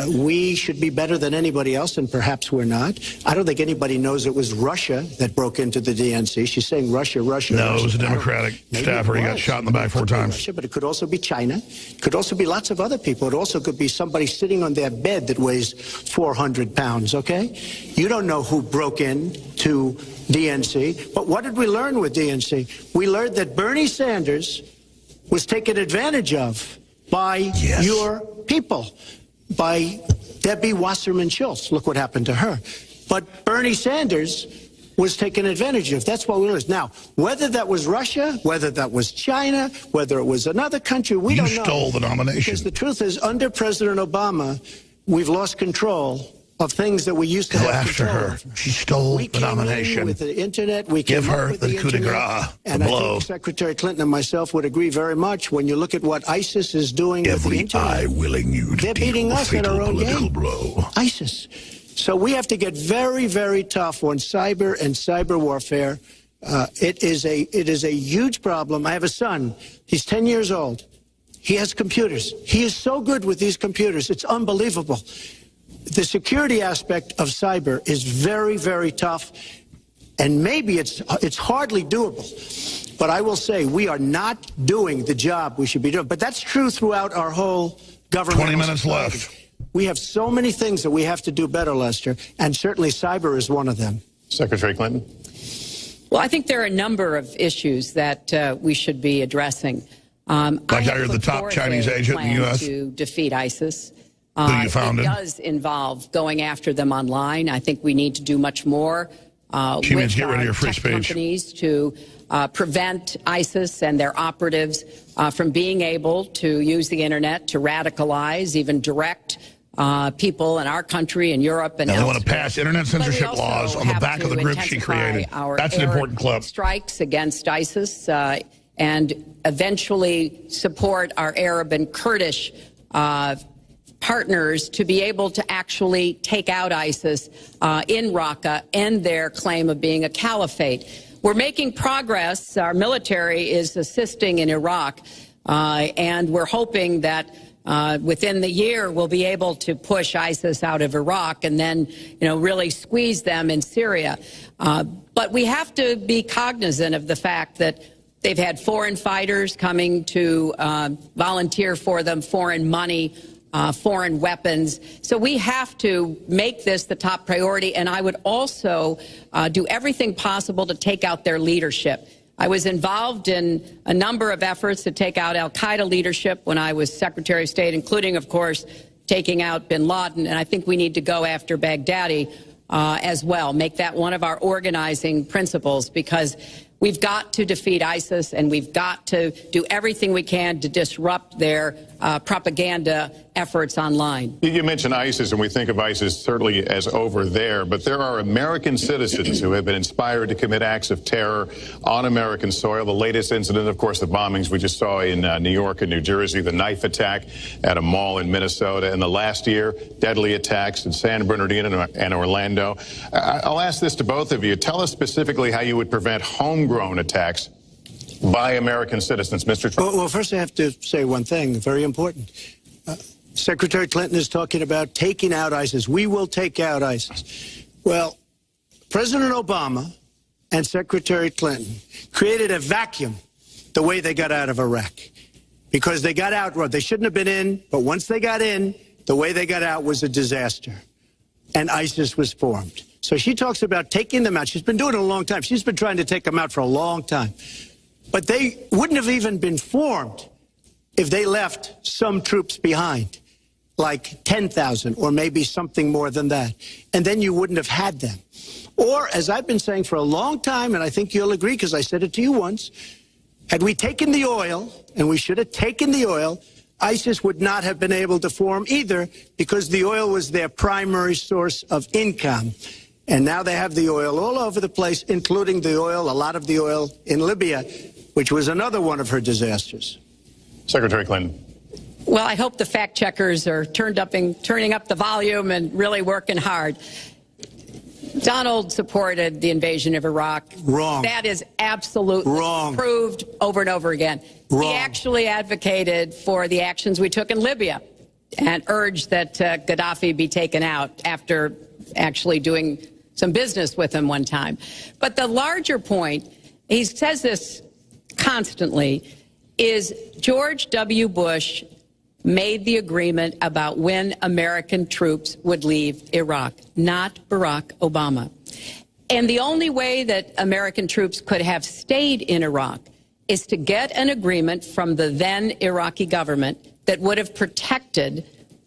We should be better than anybody else, and perhaps we're not. I don't think anybody knows it was Russia that broke into the DNC. She's saying Russia. No, Russia. it was a Democratic staffer. He got shot in the back 4 times. Russia, but it could also be China. It could also be lots of other people. It also could be somebody sitting on their bed that weighs 400 pounds, okay? You don't know who broke in to DNC. But what did we learn with DNC? We learned that Bernie Sanders was taken advantage of by your people, by Debbie Wasserman Schultz. Look what happened to her. But Bernie Sanders was taken advantage of. That's what we learned. Now, whether that was Russia, whether that was China, whether it was another country, we don't know. You stole the nomination. Because the truth is, under President Obama, we've lost control of things that we used to have after control her. over. She stole the nomination. With the internet, we give came her up with the coup de grace, and the I blow. think Secretary Clinton and myself would agree very much when you look at what ISIS is doing with the internet. Eye willing you to They're beating us in our own game. blow. ISIS. So we have to get very, very tough on cyber and cyber warfare. It is a huge problem. I have a son. He's 10 years old. He has computers. He is so good with these computers. It's unbelievable. The security aspect of cyber is very, very tough, and maybe it's hardly doable. But I will say we are not doing the job we should be doing. But that's true throughout our whole government. 20 minutes left. We have so many things that we have to do better, Lester, and certainly cyber is one of them. Secretary Clinton? Well, I think there are a number of issues that we should be addressing. Like how you're the top Chinese agent in the U.S. to defeat ISIS. Who you founded. It does involve going after them online. I think we need to do much more She means with get rid of your free tech speech. companies to prevent ISIS and their operatives from being able to use the internet to radicalize, even direct people in our country and Europe and now they elsewhere. want to pass internet censorship But we laws also on the have back of the to group she intensify created. our That's an air important clip. Strikes against ISIS and eventually support our Arab and Kurdish partners to be able to actually take out ISIS in Raqqa and their claim of being a caliphate. We're making progress. Our military is assisting in Iraq, and we're hoping that within the year we'll be able to push ISIS out of Iraq and then, really squeeze them in Syria. But we have to be cognizant of the fact that they've had foreign fighters coming to volunteer for them, foreign money, foreign weapons. So we have to make this the top priority, and I would also do everything possible to take out their leadership. I was involved in a number of efforts to take out al-Qaeda leadership when I was Secretary of State, including, of course, taking out bin Laden, and I think we need to go after Baghdadi as well, make that one of our organizing principles, because we've got to defeat ISIS, and we've got to do everything we can to disrupt their propaganda efforts online. You mentioned ISIS, and we think of ISIS certainly as over there, but there are American citizens who have been inspired to commit acts of terror on American soil. The latest incident, of course, the bombings we just saw in New York and New Jersey, the knife attack at a mall in Minnesota, and the last year, deadly attacks in San Bernardino and Orlando. I'll ask this to both of you. Tell us specifically how you would prevent homegrown attacks by American citizens, Mr. Trump. Well, first I have to say one thing, very important. Secretary Clinton is talking about taking out ISIS. We will take out ISIS. Well, President Obama and Secretary Clinton created a vacuum the way they got out of Iraq. Because they got out, well, they shouldn't have been in, but once they got in, the way they got out was a disaster. And ISIS was formed. So she talks about taking them out. She's been doing it a long time. She's been trying to take them out for a long time. But they wouldn't have even been formed if they left some troops behind, like 10,000 or maybe something more than that. And then you wouldn't have had them. Or, as I've been saying for a long time, and I think you'll agree because I said it to you once, had we taken the oil, and we should have taken the oil, ISIS would not have been able to form either because the oil was their primary source of income. And now they have the oil all over the place, including the oil, a lot of the oil in Libya, which was another one of her disasters. Secretary Clinton. Well, I hope the fact checkers are turning up the volume and really working hard. Donald supported the invasion of Iraq. Wrong. That is absolutely wrong. Proved over and over again. Wrong. He actually advocated for the actions we took in Libya and urged that Gaddafi be taken out after actually doing some business with him one time. But the larger point, he says this constantly, is George W. Bush made the agreement about when American troops would leave Iraq, not Barack Obama. And the only way that American troops could have stayed in Iraq is to get an agreement from the then Iraqi government that would have protected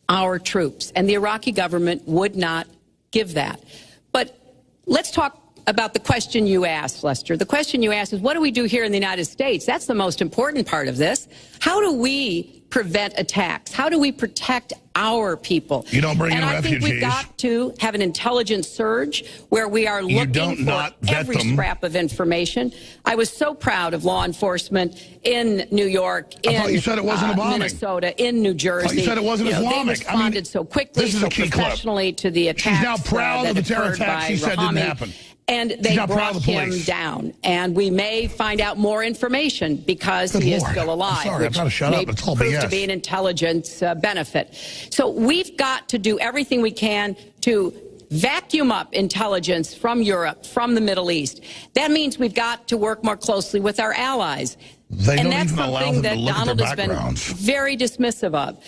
our troops. And the Iraqi government would not give that. But let's talk about the question you asked, Lester. The question you asked is, what do we do here in the United States? That's the most important part of this. How do we prevent attacks? How do we protect our people? You don't bring in refugees. And I think we've got to have an intelligence surge where we are looking for every scrap of information. I was so proud of law enforcement in New York, in Minnesota, in New Jersey. I thought you said it wasn't Islamic. They responded so quickly, so professionally to the attacks. She's now proud of the terror attacks she said didn't happen. And they brought him down. And we may find out more information because he is still alive. I'm sorry, I've got to shut up. It's all prove BS. To be an intelligence benefit. So we've got to do everything we can to vacuum up intelligence from Europe, from the Middle East. That means we've got to work more closely with our allies. And that's something that Donald has been very dismissive of.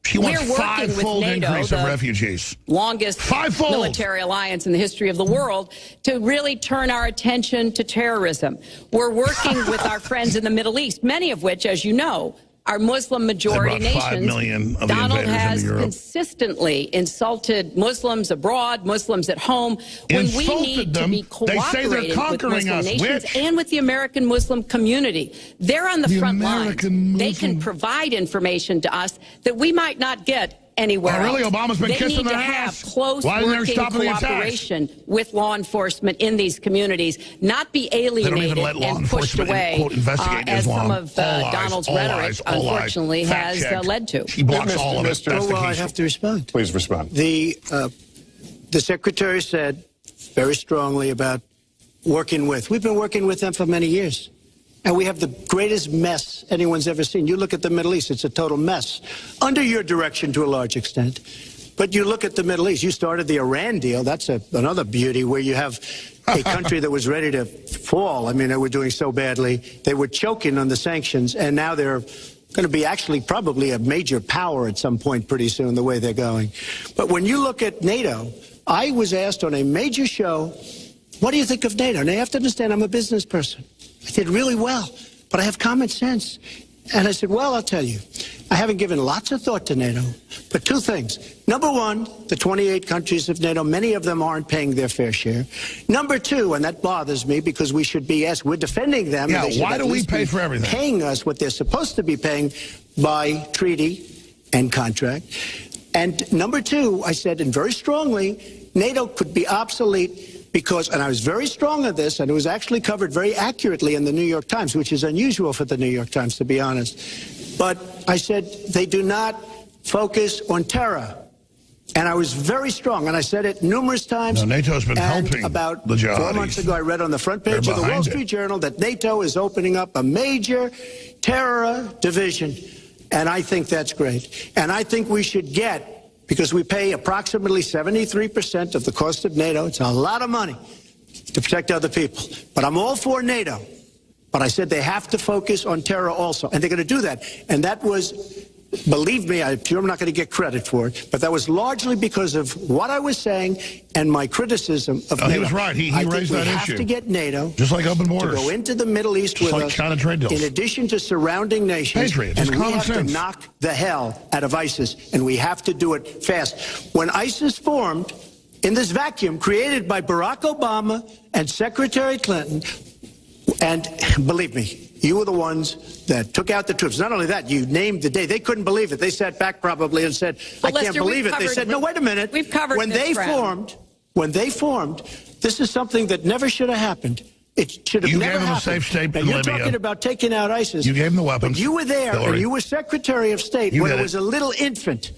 She wants five-fold increase of refugees. Longest military alliance in the history of the world, to really turn our attention to terrorism. We're working with our friends in the Middle East, many of which, as you know, are Muslim-majority nations. 5 million of the Donald invaders has into Europe. Consistently insulted Muslims abroad, Muslims at home, when we need to be cooperating with Muslim nations and with the American Muslim community. They're on the front lines. They can provide information to us that we might not get anywhere else. Really, Obama's been kissing their ass. They need to have close working cooperation with law enforcement in these communities, not be alienated and pushed away, as some of Donald's rhetoric, unfortunately, has led to. He blocks all of it. Well, I have to respond. Please respond. The Secretary said very strongly about working with. We've been working with them for many years. And we have the greatest mess anyone's ever seen. You look at the Middle East, it's a total mess. Under your direction to a large extent. But you look at the Middle East, you started the Iran deal. That's another beauty where you have a country that was ready to fall. I mean, they were doing so badly. They were choking on the sanctions, and now they're going to be actually probably a major power at some point pretty soon, the way they're going. But when you look at NATO, I was asked on a major show, what do you think of NATO? And you have to understand, I'm a business person. I did really well, but I have common sense. And I said, well, I'll tell you, I haven't given lots of thought to NATO, but two things. Number one, the 28 countries of NATO, many of them aren't paying their fair share. Number two, and that bothers me because we should be, yes, we're defending them. Yeah, why do we pay for everything? Paying us what they're supposed to be paying by treaty and contract. And number two, I said, and very strongly, NATO could be obsolete because, and I was very strong on this, and it was actually covered very accurately in the New York Times, which is unusual for the New York Times, to be honest. But I said, they do not focus on terror. And I was very strong, and I said it numerous times. No, NATO's been helping about the jihadis. 4 months ago, I read on the front page of the Wall Street Journal that NATO is opening up a major terror division, and I think that's great. And I think we should get, because we pay approximately 73% of the cost of NATO. It's a lot of money to protect other people. But I'm all for NATO. But I said they have to focus on terror also, and they're going to do that. And that was... Believe me, I'm sure I'm not going to get credit for it, but that was largely because of what I was saying and my criticism of NATO. He was right. He raised that issue. We have to get NATO, just like open borders, to go into the Middle East with us, China trade deals, in addition to surrounding nations. Patriot, and we have sense. to knock the hell out of ISIS, and we have to do it fast. When ISIS formed in this vacuum created by Barack Obama and Secretary Clinton, and believe me, you were the ones that took out the troops. Not only that, you named the day. They couldn't believe it. They sat back probably and said, I can't believe it. They said, no, wait a minute. We've covered when they formed, this is something that never should have happened. It should have never happened. You gave them a safe state in Libya. You're talking about taking out ISIS. You gave them the weapons. But you were there, Hillary. And you were Secretary of State when it was a little infant.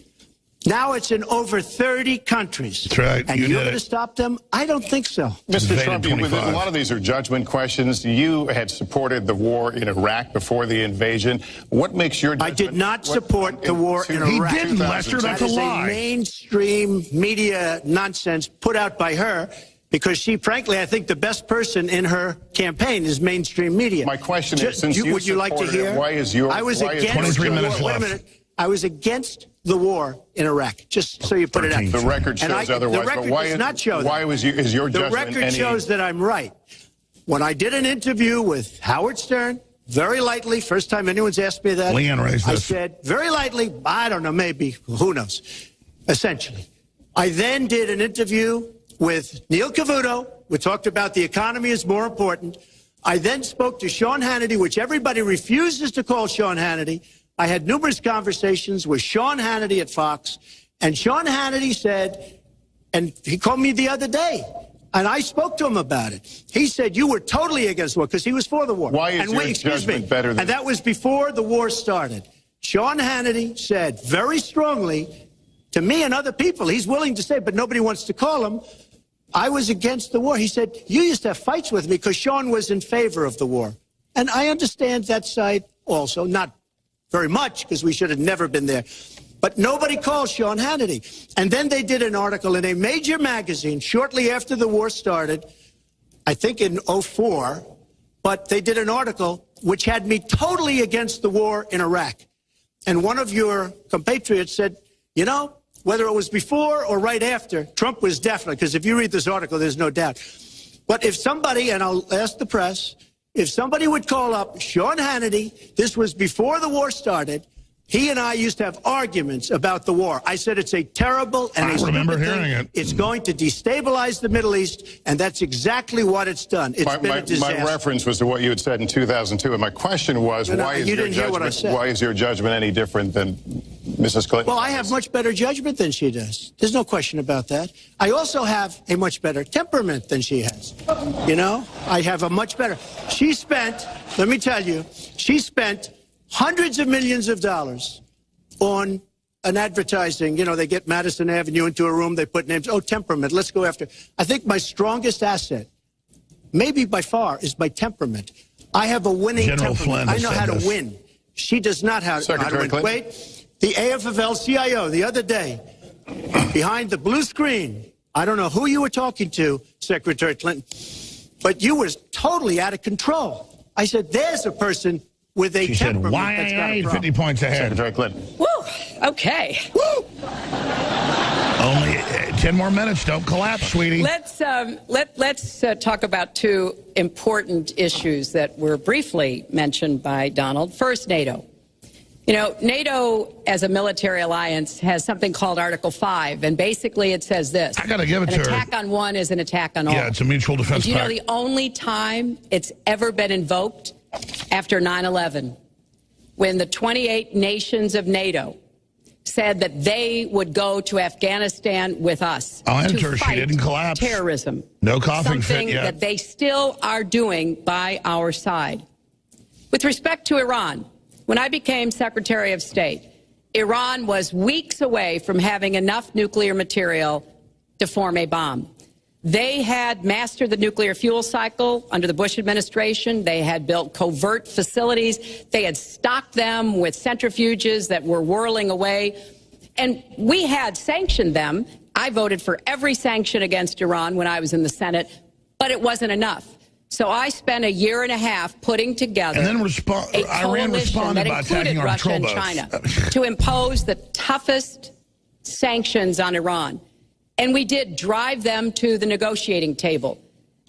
Now it's in over 30 countries. That's right. And you're going to stop them? I don't think so. Mr. Trump, a lot of these are judgment questions. You had supported the war in Iraq before the invasion. What makes your judgment? I did not support the war in Iraq. He didn't, Lester. That's a lie. That is a mainstream media nonsense put out by her. Because she, frankly, I think the best person in her campaign is mainstream media. My question is, since would you like to hear? Why is your? I was against 23 minutes left. Wait a minute. I was against the war in Iraq. Just so you put it out. The record shows otherwise. The record but why does not show that. Why is your judgment? The record shows that I'm right. When I did an interview with Howard Stern, very lightly, first time anyone's asked me that, Leanne raised I this. said, very lightly, I don't know, maybe, who knows, essentially. I then did an interview with Neil Cavuto. We talked about the economy is more important. I then spoke to Sean Hannity, which everybody refuses to call Sean Hannity. I had numerous conversations with Sean Hannity at Fox, and Sean Hannity said, and he called me the other day, and I spoke to him about it. He said, you were totally against the war, because he was for the war. Why is your judgment better than... And that was before the war started. Sean Hannity said very strongly to me and other people, he's willing to say, but nobody wants to call him, I was against the war. He said, you used to have fights with me because Sean was in favor of the war. And I understand that side also, not very much, because we should have never been there. But nobody called Sean Hannity. And then they did an article in a major magazine shortly after the war started, I think in 2004, but they did an article which had me totally against the war in Iraq. And one of your compatriots said, you know, whether it was before or right after, Trump was definitely, because if you read this article, there's no doubt. But if somebody, and I'll ask the press, if somebody would call up Sean Hannity, this was before the war started, he and I used to have arguments about the war. I said it's a terrible and I remember hearing it. It's going to destabilize the Middle East, and that's exactly what it's done. It's been a disaster. My reference was to what you had said in 2002, and my question was, why is your judgment any different than Mrs. Clinton? Well, I have much better judgment than she does. There's no question about that. I also have a much better temperament than she has. You know, I have a much better. She spent, let me tell you, she spent hundreds of millions of dollars on an advertising. You know, they get Madison Avenue into a room, they put names. Oh, temperament, let's go after. I think my strongest asset, maybe by far, is my temperament. I have a winning temperament. I know how to win. She does not have how to win. Clinton. Wait, the AFL-CIO the other day, behind the blue screen, I don't know who you were talking to, Secretary Clinton, but you were totally out of control. I said, there's a person with a temperament that's got a problem. 50 points ahead. Secretary Clinton. Woo! Okay. Woo! Only 10 more minutes. Don't collapse, sweetie. Let's talk about two important issues that were briefly mentioned by Donald. First, NATO. You know, NATO, as a military alliance, has something called Article 5, and basically it says this. I got to give it to her. An attack on one is an attack on all. Yeah, it's a mutual defense pact. Do you know the only time it's ever been invoked? After 9/11, when the 28 nations of NATO said that they would go to Afghanistan with us enter. to She fight didn't collapse. terrorism. No coughing fit something yet. that they still are doing by our side. With respect to Iran, when I became Secretary of State, Iran was weeks away from having enough nuclear material to form a bomb. They had mastered the nuclear fuel cycle under the Bush administration. They had built covert facilities. They had stocked them with centrifuges that were whirling away. And we had sanctioned them. I voted for every sanction against Iran when I was in the Senate, but it wasn't enough. So I spent a year and a half putting together and then a Iran responded that by included attacking our Russia and patrol China boats. to impose the toughest sanctions on Iran. And we did drive them to the negotiating table.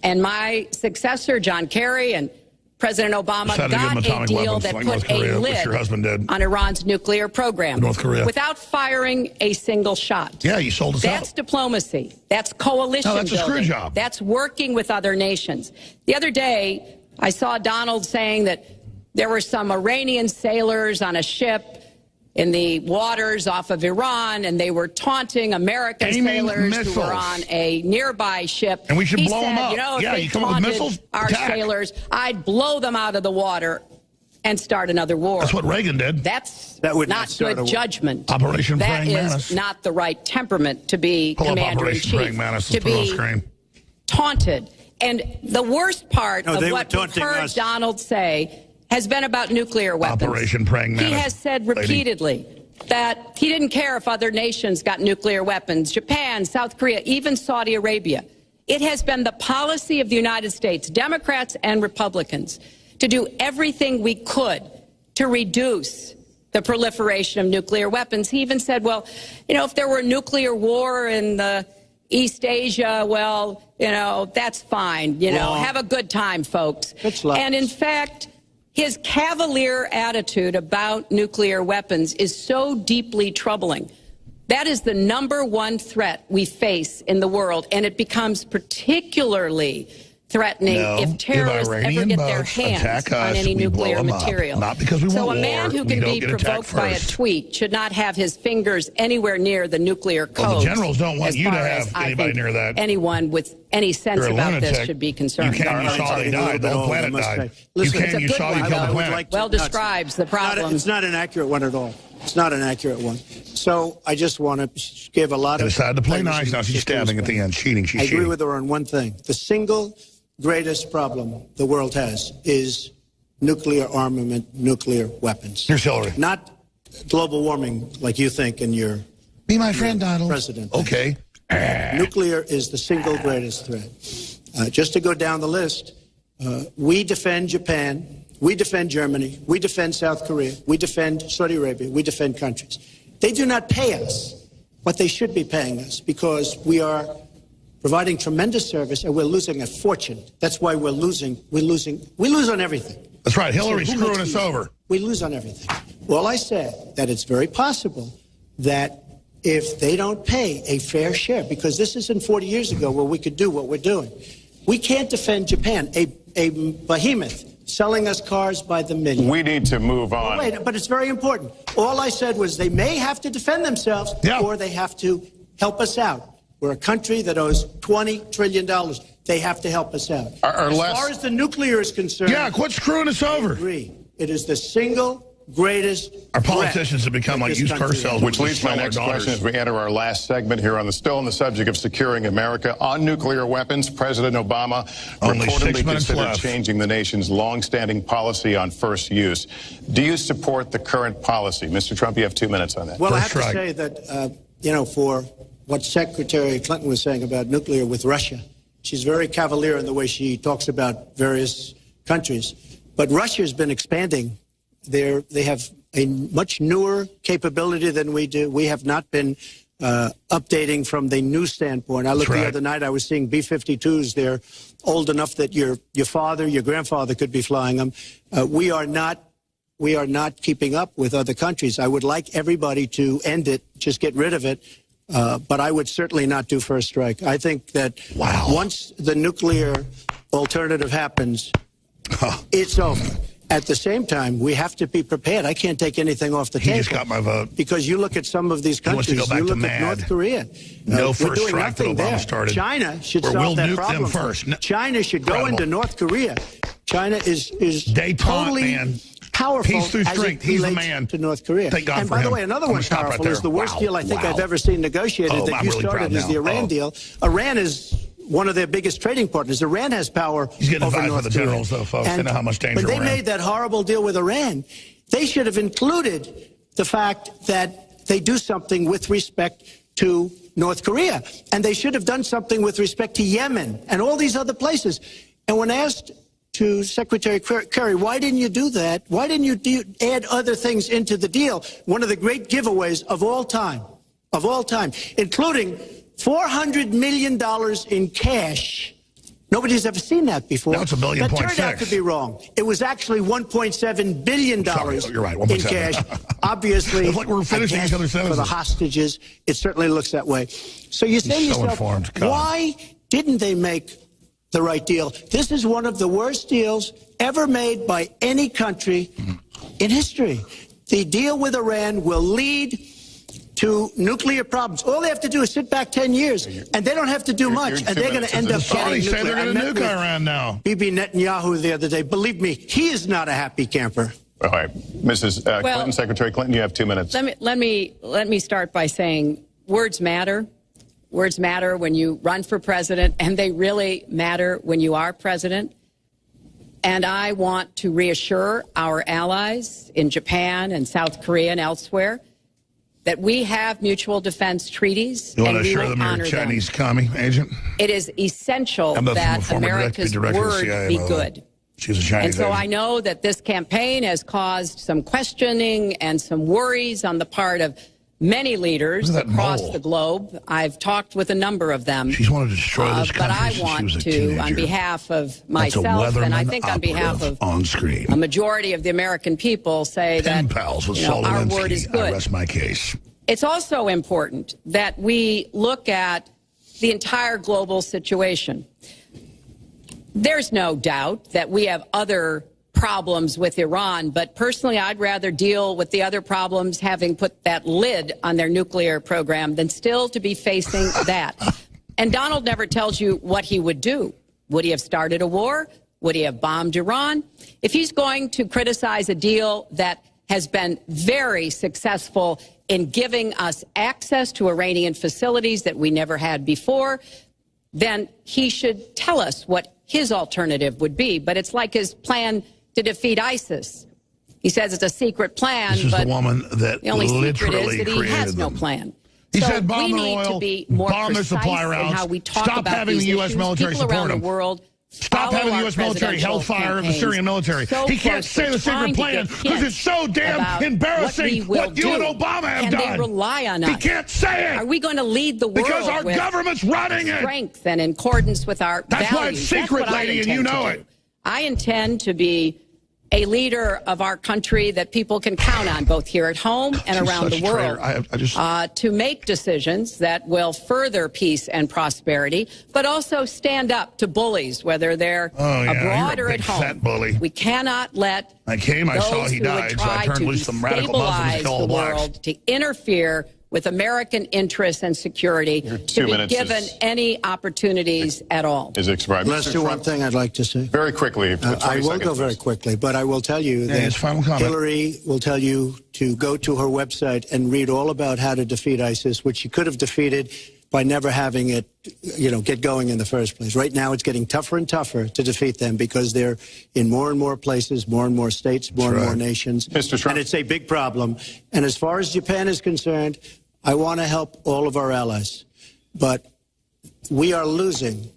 And my successor, John Kerry, and President Obama got a deal that put a lid on Iran's nuclear program North Korea. without firing a single shot. Yeah, you sold us out. That's diplomacy. That's coalition no, that's building. a screw job. That's working with other nations. The other day, I saw Donald saying that there were some Iranian sailors on a ship in the waters off of Iran, and they were taunting American sailors who were on a nearby ship. And we should blow them said, up. You know, if yeah, they you come up with missiles, our sailors, I'd blow them out of the water and start another war. That's what Reagan did. That would not good judgment. Operation That Praying is Mantis. not the right temperament to be Pull up commander-in-chief. Operation Praying Mantis. To be taunted. And the worst part of what we've heard Donald say has been about nuclear weapons. Operation Praying Mantis. He has said repeatedly that he didn't care if other nations got nuclear weapons, Japan, South Korea, even Saudi Arabia. It has been the policy of the United States, Democrats and Republicans, to do everything we could to reduce the proliferation of nuclear weapons. He even said, well, you know, if there were a nuclear war in the East Asia, well, you know, that's fine. You know, have a good time, folks. And in fact, his cavalier attitude about nuclear weapons is so deeply troubling. That is the #1 threat we face in the world, and it becomes particularly threatening if terrorists ever get their hands on any nuclear material. Not because we want war. So a man who can be provoked by a tweet should not have his fingers anywhere near the nuclear code. Well, the generals don't want you to have anybody near that. Anyone with any sense about this should be concerned. You can, you saw they died. The whole planet died. You can, you saw you killed the planet. Well describes the problem. It's not an accurate one at all. It's not an accurate one. So I just want to give a lot of... decided to play nice. Now she's stabbing at the end, cheating. She's cheating. I agree with her on one thing. The single greatest problem the world has is nuclear armament, nuclear weapons. Here's Hillary. Not global warming like you think in your... Be my friend, Donald. President. Okay. Nuclear is the single greatest threat. Just to go down the list, we defend Japan, we defend Germany, we defend South Korea, we defend Saudi Arabia, we defend countries. They do not pay us what they should be paying us because we are providing tremendous service and we're losing a fortune. That's why we're losing. We lose on everything. That's right. Hillary's screwing us over. We lose on everything. Well, I said that it's very possible that if they don't pay a fair share, because this isn't 40 years ago where we could do what we're doing. We can't defend Japan, a behemoth selling us cars by the million. We need to move on. Wait, but it's very important. All I said was they may have to defend themselves or they have to help us out. We're a country that owes $20 trillion. They have to help us out. As far as the nuclear is concerned... quit screwing us over. I agree. It is the single greatest... Our politicians have become like used car salesmen. Which leads to my next question as we enter our last segment here on still on the subject of securing America. On nuclear weapons, President Obama reportedly considered changing the nation's long-standing policy on first use. Do you support the current policy? Mr. Trump, you have 2 minutes on that. Well, I have to say that, you know, for what Secretary Clinton was saying about nuclear with Russia, she's very cavalier in the way she talks about various countries. But Russia has been expanding. They have a much newer capability than we do. We have not been updating from the new standpoint. I looked the other night, I was seeing B-52s. They're old enough that your father, your grandfather could be flying them. We are not keeping up with other countries. I would like everybody to end it, just get rid of it. But I would certainly not do first strike. I think that once the nuclear alternative happens, it's over. At the same time, we have to be prepared. I can't take anything off the table. He just got my vote. Because you look at some of these countries, He wants to go back you to look at North Korea. No first strike that Obama started. China should We'll solve that nuke problem them first. No. China should go into North Korea. China is Détente, totally man. powerful. Peace through strength. He's the man. To North Korea. Thank God and for by him. the way, another one powerful is the worst deal I think I've ever seen negotiated that I'm you really started proud is the now. Iran deal. Iran is one of their biggest trading partners. Iran has power He's getting over advised by North the Korea. generals, though, folks. They know how much danger When they we're in. made that horrible deal with Iran, they should have included the fact that they do something with respect to North Korea. And they should have done something with respect to Yemen and all these other places. And when asked to Secretary Kerry, why didn't you do that? Why didn't you add other things into the deal? One of the great giveaways of all time, including $400 million in cash. Nobody's ever seen that before. Now it's $1.6 billion. That turned out to be wrong. It was actually $1.7 billion you're right, in cash. Obviously, it's like we're finishing each other's sentences. for the hostages, it certainly looks that way. So you say to yourself, why didn't they make the right deal? This is one of the worst deals ever made by any country in history. The deal with Iran will lead to nuclear problems. All they have to do is sit back 10 years, and they don't have to do much, and they're going to end up getting nuclear. Say they're going to nuke Iran now. Bibi Netanyahu the other day. Believe me, he is not a happy camper. All right, Mrs. Clinton, Secretary Clinton, you have 2 minutes. Let me start by saying words matter. Words matter when you run for president, and they really matter when you are president. And I want to reassure our allies in Japan and South Korea and elsewhere that we have mutual defense treaties, and we will honor them. Chinese commie agent? It is essential that America's word be good. She's a Chinese And so agent. I know that this campaign has caused some questioning and some worries on the part of many leaders across the globe. I've talked with a number of them. She's wanted to destroy this country but I since she want was a to, teenager. on behalf of myself, and I think on behalf of on screen. a majority of the American people, say Pen that pals with our word is I good. rest my case. It's also important that we look at the entire global situation. There's no doubt that we have other problems with Iran, but personally I'd rather deal with the other problems having put that lid on their nuclear program than still to be facing that. And Donald never tells you what he would do. Would he have started a war? Would he have bombed Iran? If he's going to criticize a deal that has been very successful in giving us access to Iranian facilities that we never had before, then he should tell us what his alternative would be. But it's like his plan to defeat ISIS. He says it's a secret plan, this is but the woman that the only secret literally is that he has no plan. He so said bomb we their need oil, to be more bomb their precise supply in routes, how we talk stop about having these the U.S. issues. military People support around them. the world Stop having the U.S. military hellfire the Syrian military. He can't say the secret plan because it's so damn embarrassing what you and Obama have done. They rely on us. He can't say it. Are we going to lead the world because our with government's running it? Strength and in accordance with our That's values. why it's secret, lady, and you know it. I intend to be a leader of our country that people can count on, both here at home and around the world, to make decisions that will further peace and prosperity, but also stand up to bullies, whether they're abroad or at home. Fat bully. We cannot let I saw he died, so I turned loose some radical Muslims to kill all the blacks. world, to interfere with American interests and security, to be given any opportunities at all. Is expired. Let's do one thing I'd like to say. Very quickly. I will go very quickly, but I will tell you that Hillary will tell you to go to her website and read all about how to defeat ISIS, which she could have defeated by never having it, get going in the first place. Right now, it's getting tougher and tougher to defeat them because they're in more and more places, more and more states, more and more nations. And it's a big problem. And as far as Japan is concerned, I want to help all of our allies. But we are losing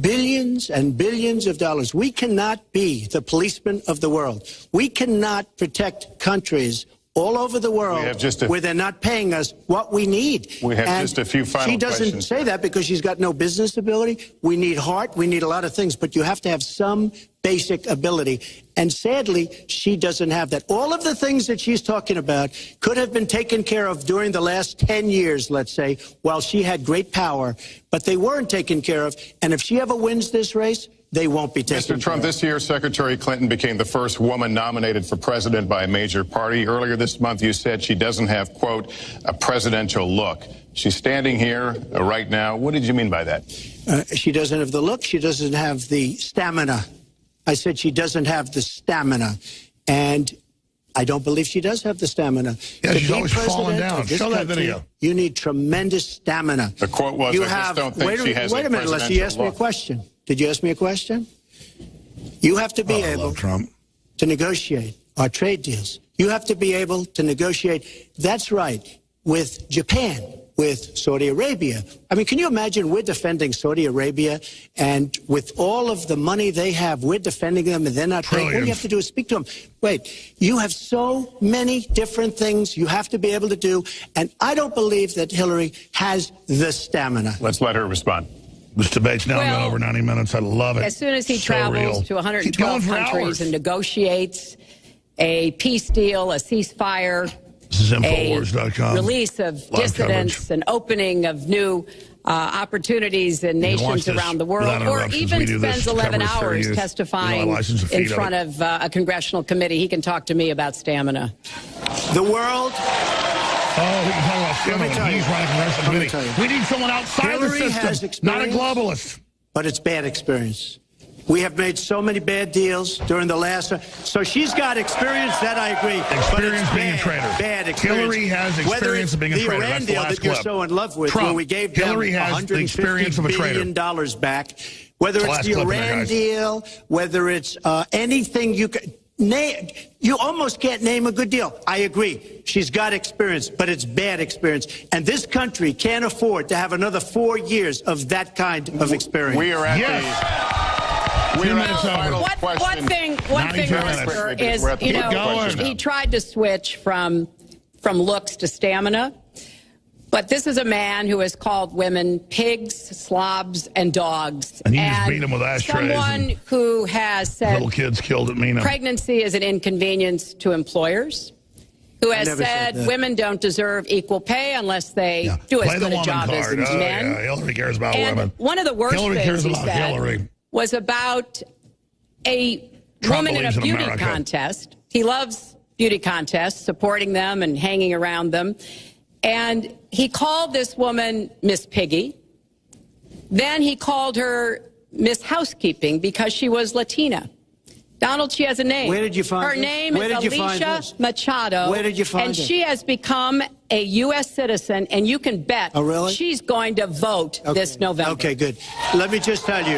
billions and billions of dollars. We cannot be the policeman of the world. We cannot protect countries all over the world where they're not paying us what we need. We have just a few final questions. She doesn't say that because she's got no business ability. We need heart. We need a lot of things. But you have to have some basic ability. And sadly, she doesn't have that. All of the things that she's talking about could have been taken care of during the last 10 years, let's say, while she had great power, but they weren't taken care of. And if she ever wins this race, they won't be taken care of. Mr. Trump, this year, Secretary Clinton became the first woman nominated for president by a major party. Earlier this month, you said she doesn't have, quote, a presidential look. She's standing here right now. What did you mean by that? She doesn't have the look. She doesn't have the stamina. I said she doesn't have the stamina. And I don't believe she does have the stamina. Yeah, she's always falling down. Show that video. You need tremendous stamina. The quote was, I just don't think she has a presidential look. Wait a minute, unless you asked me a question. Did you ask me a question? You have to be able to negotiate our trade deals. You have to be able to negotiate, that's right, with Japan, with Saudi Arabia. I mean, can you imagine we're defending Saudi Arabia, and with all of the money they have, we're defending them, and they're not paying. All you have to do is speak to them. Wait, you have so many different things you have to be able to do, and I don't believe that Hillary has the stamina. Let's let her respond. This debate's now gone over 90 minutes. I love it. As soon as he travels to 112 countries and negotiates a peace deal, a ceasefire, this is INFOWARS.com. Release of dissidents, an opening of new opportunities in nations around the world, or even spends 11 hours testifying in front of a congressional committee, he can talk to me about stamina. The world... Oh, we can talk about stamina when he's running congressional committee. We need someone outside Hillary the system, not a globalist. But it's bad experience. We have made so many bad deals during the last... So she's got experience, that I agree. Experience being a traitor. Bad experience. Hillary has experience of being a traitor. The Iran deal that you're so in love with, Trump, where we gave them Hillary has the experience of a traitor. $150 billion back. Whether it's the Iran deal, whether it's anything you can... You almost can't name a good deal. I agree. She's got experience, but it's bad experience. And this country can't afford to have another 4 years of that kind of experience. We are at One thing, Lester, is, you know, he tried to switch from looks to stamina. But this is a man who has called women pigs, slobs, and dogs. And you just beat him with ashtrays. Someone who has said little kids killed at Mina. Pregnancy is an inconvenience to employers. Who has said women don't deserve equal pay unless they do as good a job as men. Yeah, Hillary cares about women. One of the worst things he said was about a woman in a beauty contest. He loves beauty contests, supporting them and hanging around them. And he called this woman Miss Piggy. Then he called her Miss Housekeeping because she was Latina. Donald, she has a name. Where did you find her this? name is Alicia Machado. Where did you find and it? she has become a U.S. citizen, and you can bet she's going to vote this November. Okay, good. Let me just tell you.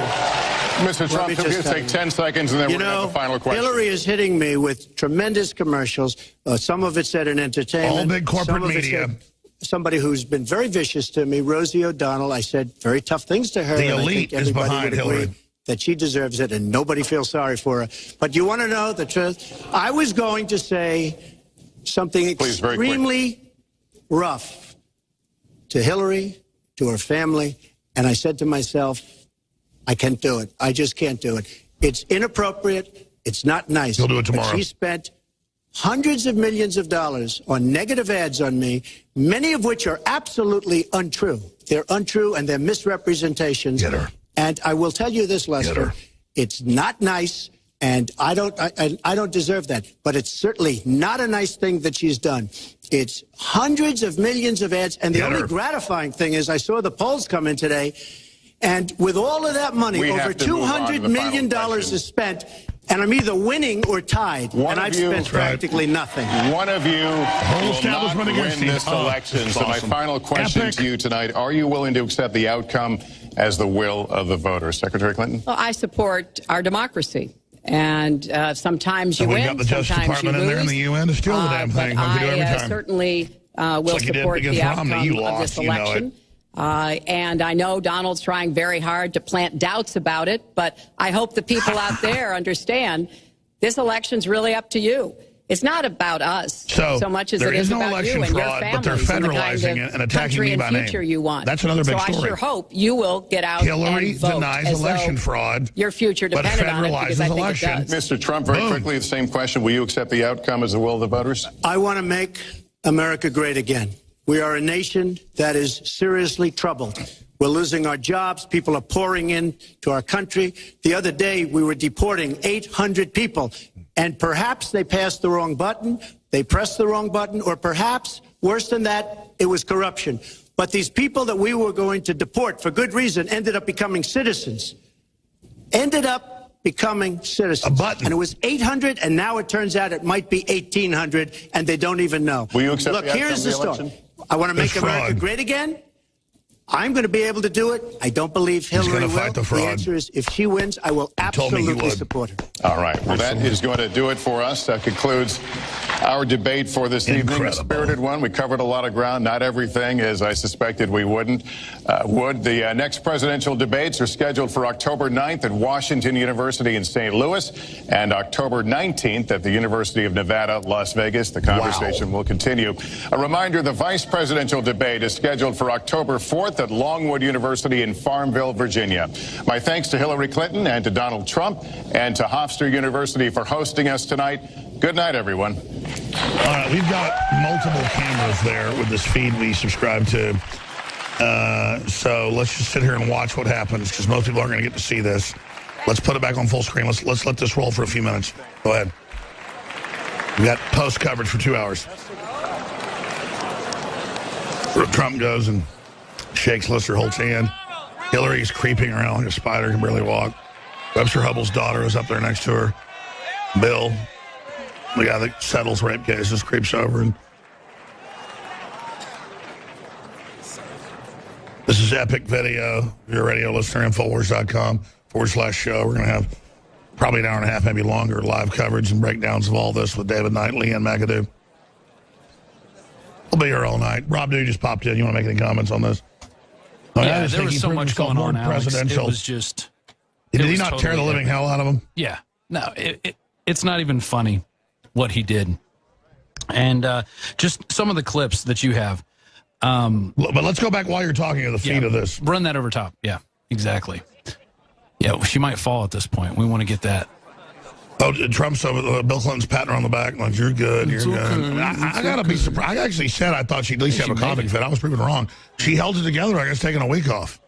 Mr. Trump, if you take 10 seconds, and then we're going to have the final question. Hillary is hitting me with tremendous commercials. Some of it said in entertainment. All big corporate media. Somebody who's been very vicious to me, Rosie O'Donnell. I said very tough things to her. The elite is behind Hillary. That she deserves it, and nobody feels sorry for her. But you want to know the truth? I was going to say something extremely rough to Hillary, to her family, and I said to myself, I can't do it. I just can't do it. It's inappropriate. It's not nice. You'll do it tomorrow. But she spent hundreds of millions of dollars on negative ads on me, many of which are absolutely untrue. They're untrue, and they're misrepresentations. Get her. And I will tell you this, Lester, it's not nice, and I don't deserve that. But it's certainly not a nice thing that she's done. It's hundreds of millions of ads, and the only gratifying thing is I saw the polls come in today, and with all of that money, over $200 million is spent, and I'm either winning or tied, and I've spent practically nothing. One of you will not win this election. So my final question to you tonight, are you willing to accept the outcome as the will of the voters? Secretary Clinton? Well, I support our democracy. And sometimes you win, got the Justice Department in there in the UN to steal the damn thing. I certainly will support the outcome of this election. And I know Donald's trying very hard to plant doubts about it, but I hope the people out there understand this election's really up to you. It's not about us so much as there it is no about election you and your fraud, families but they're federalizing and the kind it of and attacking me by name. future you want. That's another big story. So I sure hope you will get out Hillary and vote denies as election though fraud, your future but depended on it, because I think election. it does. Mr. Trump, very quickly, the same question. Will you accept the outcome as the will of the voters? I want to make America great again. We are a nation that is seriously troubled. We're losing our jobs. People are pouring into our country. The other day, we were deporting 800 people, and perhaps they passed the wrong button, they pressed the wrong button, or perhaps, worse than that, it was corruption. But these people that we were going to deport for good reason ended up becoming citizens. A button. And it was 800, and now it turns out it might be 1,800, and they don't even know. Will you accept Look, the outcome here's of the the election? story. I want to make America great again. I'm going to be able to do it. I don't believe Hillary will. Fight the fraud. The answer is, if she wins, I will absolutely support her. All right. Well, that is going to do it for us. That concludes our debate for this evening. A spirited one. We covered a lot of ground. Not everything, as I suspected we would. The next presidential debates are scheduled for October 9th at Washington University in St. Louis and October 19th at the University of Nevada, Las Vegas. The conversation will continue. A reminder, the vice presidential debate is scheduled for October 4th at Longwood University in Farmville, Virginia. My thanks to Hillary Clinton and to Donald Trump and to Hofstra University for hosting us tonight. Good night, everyone. All right, we've got multiple cameras there with this feed we subscribe to. So let's just sit here and watch what happens, because most people aren't going to get to see this. Let's put it back on full screen. Let's let this roll for a few minutes. Go ahead. We got post coverage for 2 hours. Trump goes and shakes Lester Holt's hand. Hillary's creeping around like a spider, can barely walk. Webster Hubbell's daughter is up there next to her. Bill, the guy that settles rape cases, creeps over. And this is epic video. If you're a radio listener, INFOWARS.com/show. We're going to have probably an hour and a half, maybe longer, live coverage and breakdowns of all this with David Knight, Leanne McAdoo. We'll be here all night. Rob Dew just popped in. You want to make any comments on this? Yeah, there was so much going on, Alex. It was just... Did he not tear the living hell out of him? Yeah. No, it's not even funny what he did. And just some of the clips that you have. But let's go back while you're talking to the feed of this. Run that over top. Yeah, exactly. Yeah, she might fall at this point. We want to get that. Oh, Trump's over. Bill Clinton's patting her on the back like, you're good, you're good. Okay. I got to be surprised. I actually said I thought she'd at least have a coughing fit. I was proven wrong. She held it together, I guess, taking a week off.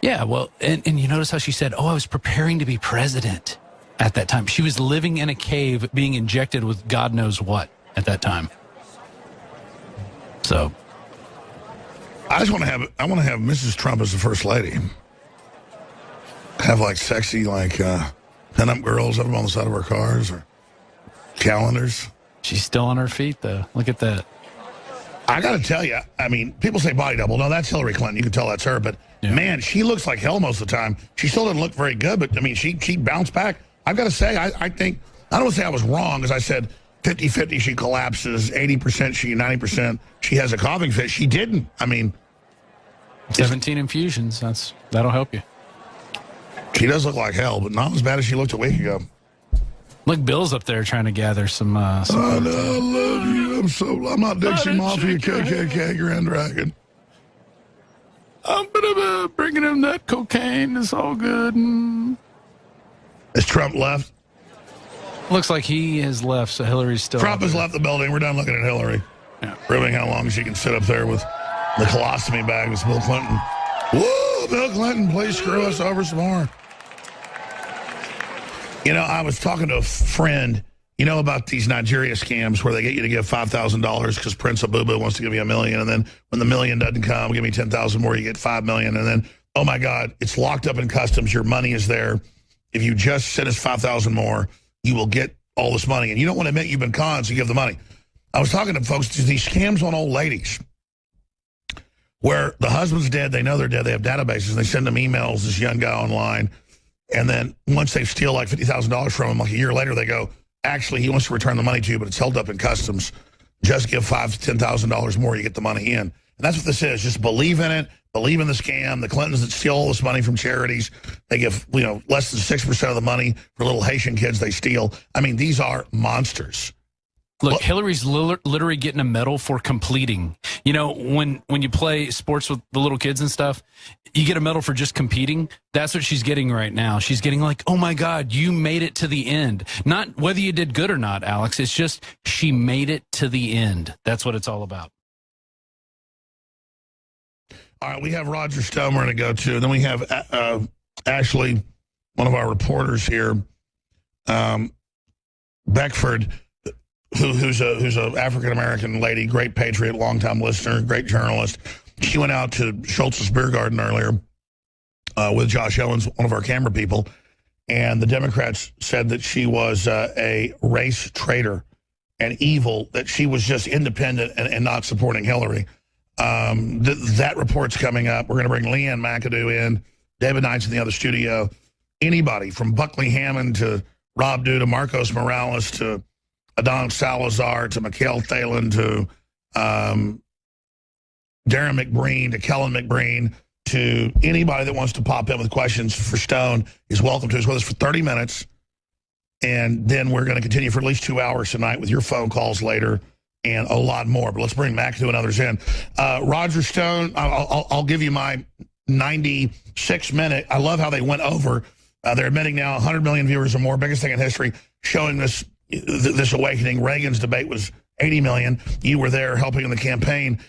Yeah, well, and you notice how she said, I was preparing to be president at that time. She was living in a cave being injected with God knows what at that time. So... I want to have Mrs. Trump as the first lady. Have like sexy pin-up girls up on the side of her cars or calendars. She's still on her feet though. Look at that. I got to tell you, I mean, people say body double. No, that's Hillary Clinton. You can tell that's her. But man, she looks like hell most of the time. She still doesn't look very good. But I mean, she bounced back. I've got to say, I think I don't want to say I was wrong, as I said 50-50 she collapses, 80% 90% she has a coughing fit. She didn't. I mean. 17 infusions. That'll help you. She does look like hell, but not as bad as she looked a week ago. Look, Bill's up there trying to gather some. I love you. I'm not Dixie Mafia, KKK, Grand Dragon. I'm gonna bringing him that cocaine. It's all good. Is Trump left? Looks like he has left, so Hillary's still. Trump has left the building. We're done looking at Hillary. Yeah. Proving how long she can sit up there with the colostomy bag with Bill Clinton. Whoa, Bill Clinton, please screw us over some more. You know, I was talking to a friend, you know, about these Nigeria scams where they get you to give $5,000 because Prince Abubu wants to give you $1 million. And then when the $1 million doesn't come, give me 10,000 more, you get $5 million. And then, oh my God, it's locked up in customs. Your money is there. If you just send us 5,000 more, you will get all this money. And you don't want to admit you've been conned, so you give the money. I was talking to folks, these scams on old ladies where the husband's dead, they know they're dead, they have databases, and they send them emails, this young guy online, and then once they steal like $50,000 from him, like a year later, they go, actually, he wants to return the money to you, but it's held up in customs. Just give $5,000 to $10,000 more, you get the money in. And that's what this is. Just believe in it, believe in the scam. The Clintons that steal all this money from charities, they give less than 6% of the money for little Haitian kids they steal. I mean, these are monsters. Look, Hillary's literally getting a medal for completing. You know, when you play sports with the little kids and stuff, you get a medal for just competing. That's what she's getting right now. She's getting like, oh my God, you made it to the end. Not whether you did good or not, Alex. It's just she made it to the end. That's what it's all about. All right, we have Roger Stone we're going to go to. Then we have Ashley, one of our reporters here, Beckford, who's a African-American lady, great patriot, longtime listener, great journalist. She went out to Schultz's Beer Garden earlier with Josh Owens, one of our camera people, and the Democrats said that she was a race traitor and evil, that she was just independent and not supporting Hillary. That report's coming up. We're going to bring Leanne McAdoo in. David Knight's in the other studio. Anybody from Buckley Hammond to Rob Dew to Marcos Morales to Adon Salazar to Mikhail Thalen to Darren McBreen to Kellen McBreen to anybody that wants to pop in with questions for Stone is welcome to. He's with us for 30 minutes. And then we're going to continue for at least 2 hours tonight with your phone calls later and a lot more. But let's bring McAdoo and others in. Roger Stone, I'll give you my 96-minute. I love how they went over. They're admitting now 100 million viewers or more, biggest thing in history, showing this awakening. Reagan's debate was 80 million. You were there helping in the campaign.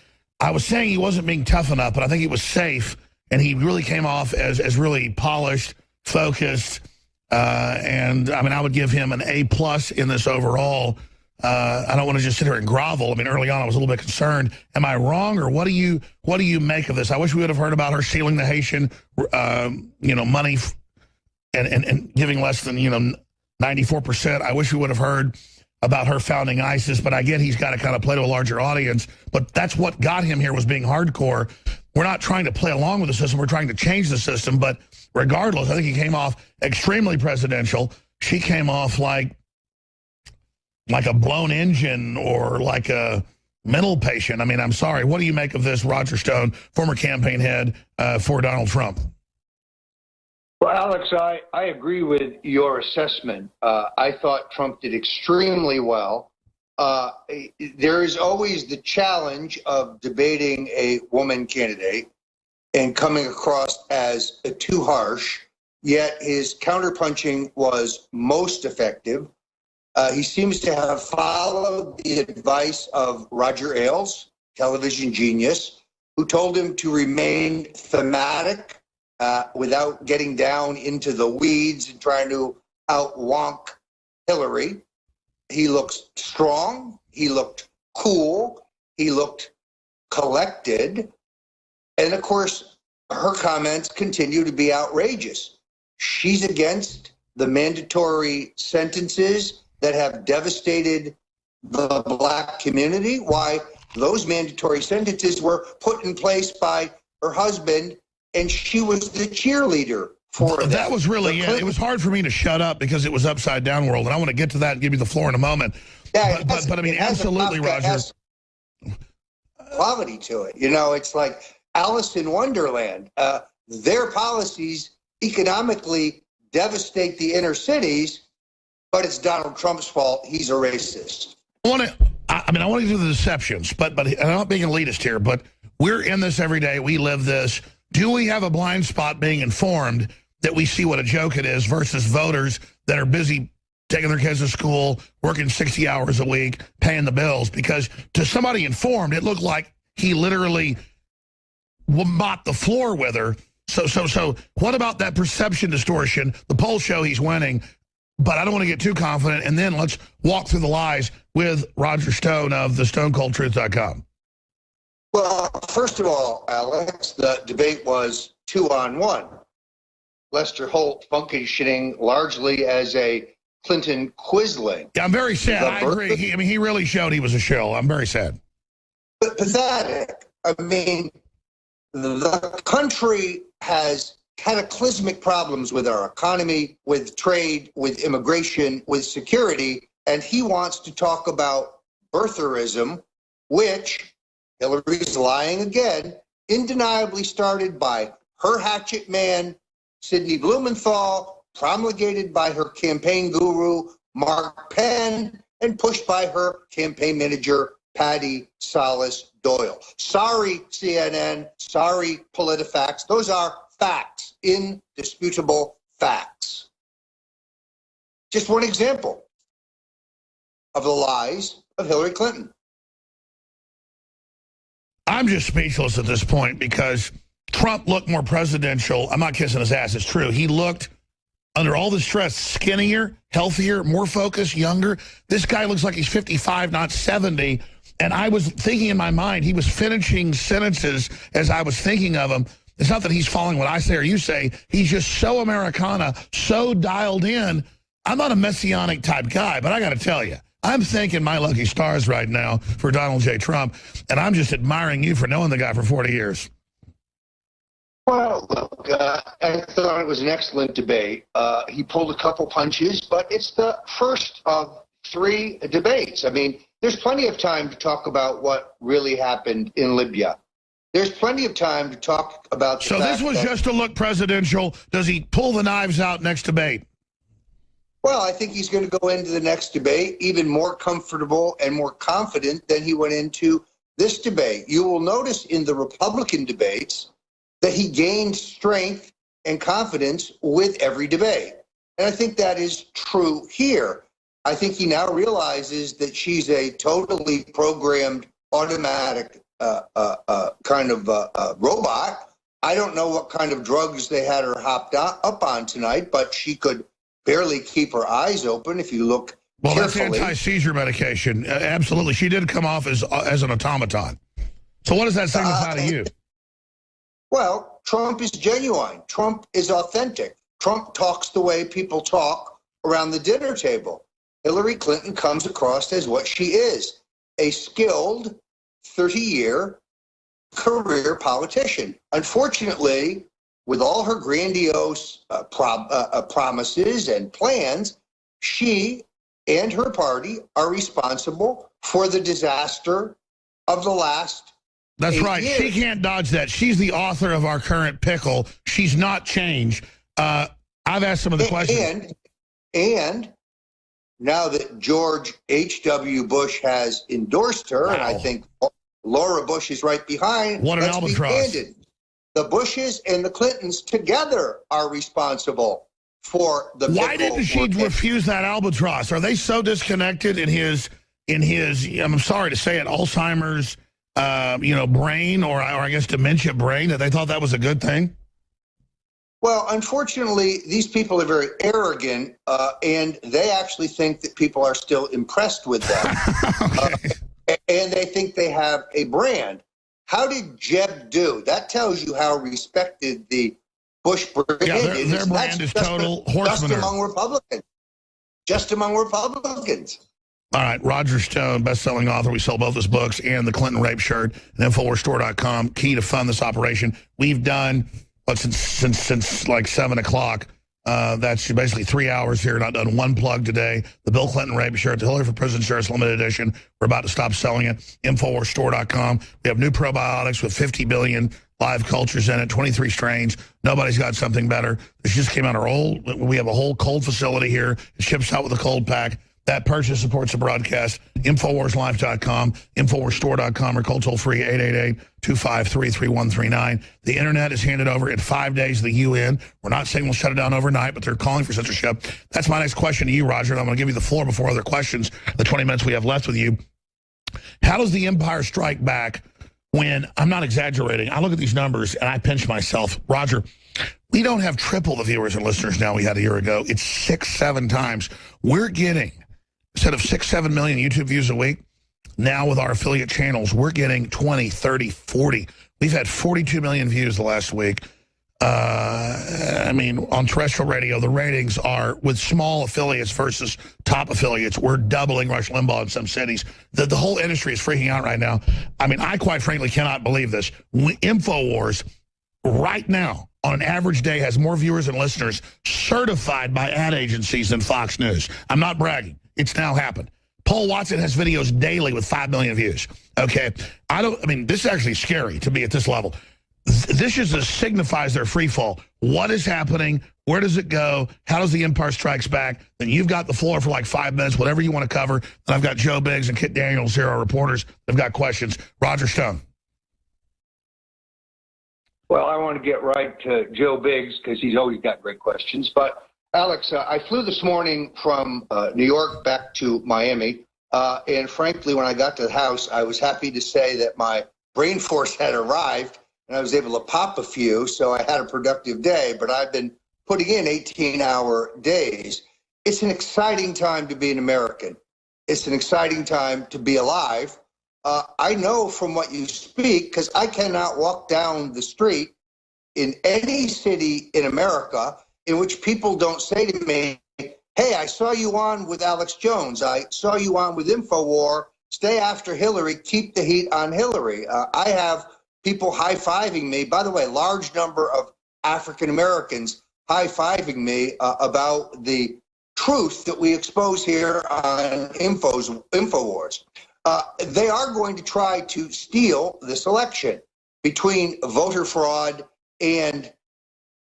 I was saying he wasn't being tough enough, but I think he was safe, and he really came off as really polished, focused, and I mean, I would give him an A+ in this overall. I don't want to just sit here and grovel. I mean, early on I was a little bit concerned. Am I wrong, or what do you make of this? I wish we would have heard about her stealing the Haitian, money and giving less than 94%. I wish we would have heard about her founding ISIS, but I get he's got to kind of play to a larger audience. But that's what got him here, was being hardcore. We're not trying to play along with the system. We're trying to change the system. But regardless, I think he came off extremely presidential. She came off like a blown engine or like a mental patient. I mean, I'm sorry. What do you make of this, Roger Stone, former campaign head for Donald Trump? Well, Alex, I agree with your assessment. I thought Trump did extremely well. There is always the challenge of debating a woman candidate and coming across as too harsh, yet his counterpunching was most effective. He seems to have followed the advice of Roger Ailes, television genius, who told him to remain thematic without getting down into the weeds and trying to out-wonk Hillary. He looked strong. He looked cool. He looked collected. And, of course, her comments continue to be outrageous. She's against the mandatory sentences that have devastated the black community. Why? Those mandatory sentences were put in place by her husband, and she was the cheerleader for them. That was really it. It was hard for me to shut up because it was upside down world, and I want to get to that and give you the floor in a moment. Yeah, but I mean, absolutely, Roger. Quality to it. It's like Alice in Wonderland. Their policies economically devastate the inner cities, but it's Donald Trump's fault. He's a racist. I want to get to the deceptions, but I'm not being elitist here, but we're in this every day. We live this. Do we have a blind spot being informed that we see what a joke it is versus voters that are busy taking their kids to school, working 60 hours a week, paying the bills? Because to somebody informed, it looked like he literally mopped the floor with her. So what about that perception distortion? The polls show he's winning, but I don't want to get too confident. And then let's walk through the lies with Roger Stone of thestonecoldtruth.com. Well, first of all, Alex, the debate was 2-on-1. Lester Holt functioning largely as a Clinton quisling. Yeah, I'm very sad. I agree. He really showed he was a shill. I'm very sad. But pathetic. I mean, the country has cataclysmic problems with our economy, with trade, with immigration, with security, and he wants to talk about birtherism, which Hillary's lying again, undeniably started by her hatchet man, Sidney Blumenthal, promulgated by her campaign guru, Mark Penn, and pushed by her campaign manager, Patty Salas Doyle. Sorry, CNN. Sorry, PolitiFacts. Those are facts, indisputable facts. Just one example of the lies of Hillary Clinton. I'm just speechless at this point because Trump looked more presidential. I'm not kissing his ass. It's true. He looked, under all the stress, skinnier, healthier, more focused, younger. This guy looks like he's 55, not 70. And I was thinking in my mind, he was finishing sentences as I was thinking of them. It's not that he's following what I say or you say. He's just so Americana, so dialed in. I'm not a messianic type guy, but I got to tell you, I'm thanking my lucky stars right now for Donald J. Trump, and I'm just admiring you for knowing the guy for 40 years. Well, look, I thought it was an excellent debate. He pulled a couple punches, but it's the first of 3 debates. I mean, there's plenty of time to talk about what really happened in Libya. There's plenty of time to talk about the So fact this was that, just to look presidential. Does he pull the knives out next debate? well, I think he's going to go into the next debate even more comfortable and more confident than he went into this debate. You will notice in the Republican debates that he gained strength and confidence with every debate. And I think that is true here. I think he now realizes that she's a totally programmed, automatic kind of robot. I don't know what kind of drugs they had her hopped up on tonight, but she could barely keep her eyes open if you look carefully. That's anti-seizure medication. Absolutely. She did come off as an automaton. So what does that signify to you? Well, Trump is genuine. Trump is authentic. Trump talks the way people talk around the dinner table. Hillary Clinton comes across as what she is, a skilled 30-year career politician. Unfortunately, with all her grandiose promises and plans, she and her party are responsible for the disaster of the last That's 8 right. years. She can't dodge that. She's the author of our current pickle. She's not changed. I've asked some of the questions. And now that George H.W. Bush has endorsed her, and I think Laura Bush is right behind. What an let's be albatross. candid. The Bushes and the Clintons together are responsible for the Why pickle didn't she we're refuse that albatross? Are they so disconnected in his I'm sorry to say it, Alzheimer's brain or I guess dementia brain that they thought that was a good thing? Well, unfortunately, these people are very arrogant, and they actually think that people are still impressed with them. And they think they have a brand. How did Jeb do? That tells you how respected the Bush brand is. Their brand is total horse manure. Just among Republicans. Just among Republicans. All right, Roger Stone, best-selling author. We sell both his books and the Clinton rape shirt at InfoWarsStore.com. Key to fund this operation. We've done, since like 7 o'clock. That's basically 3 hours here. Not done one plug today. The Bill Clinton rape shirt, the Hillary for Prison shirts, limited edition. We're about to stop selling it. InfoWarsStore.com. We have new probiotics with 50 billion live cultures in it, 23 strains. Nobody's got something better. This just came out we have a whole cold facility here. It ships out with a cold pack. That purchase supports the broadcast. InfoWarsLife.com, InfoWarsStore.com, or call toll-free 888-253-3139. The internet is handed over in 5 days to the UN. We're not saying we'll shut it down overnight, but they're calling for censorship. That's my next question to you, Roger, and I'm going to give you the floor before other questions, the 20 minutes we have left with you. How does the empire strike back when, I'm not exaggerating, I look at these numbers and I pinch myself. Roger, we don't have triple the viewers and listeners now we had a year ago. It's 6-7 times. We're getting, instead of 6-7 million YouTube views a week, now with our affiliate channels, we're getting 20, 30, 40. We've had 42 million views the last week. On terrestrial radio, the ratings are, with small affiliates versus top affiliates, we're doubling Rush Limbaugh in some cities. The whole industry is freaking out right now. I quite frankly cannot believe this. InfoWars, right now, on an average day, has more viewers and listeners certified by ad agencies than Fox News. I'm not bragging. It's now happened. Paul Watson has videos daily with 5 million views. Okay. This is actually scary to be at this level. This just signifies their free fall. What is happening? Where does it go? How does the Empire Strikes Back? Then you've got the floor for like 5 minutes, whatever you want to cover. And I've got Joe Biggs and Kit Daniels here, our reporters. They've got questions. Roger Stone. Well, I want to get right to Joe Biggs because he's always got great questions. But, Alex, I flew this morning from New York back to Miami. And frankly, when I got to the house, I was happy to say that my brain force had arrived and I was able to pop a few. So I had a productive day. But I've been putting in 18-hour days. It's an exciting time to be an American. It's an exciting time to be alive. I know from what you speak, because I cannot walk down the street in any city in America in which people don't say to me, hey, I saw you on with Alex Jones. I saw you on with InfoWar. Stay after Hillary. Keep the heat on Hillary. I have people high-fiving me. By the way, large number of African Americans high-fiving me about the truth that we expose here on InfoWars. They are going to try to steal this election between voter fraud and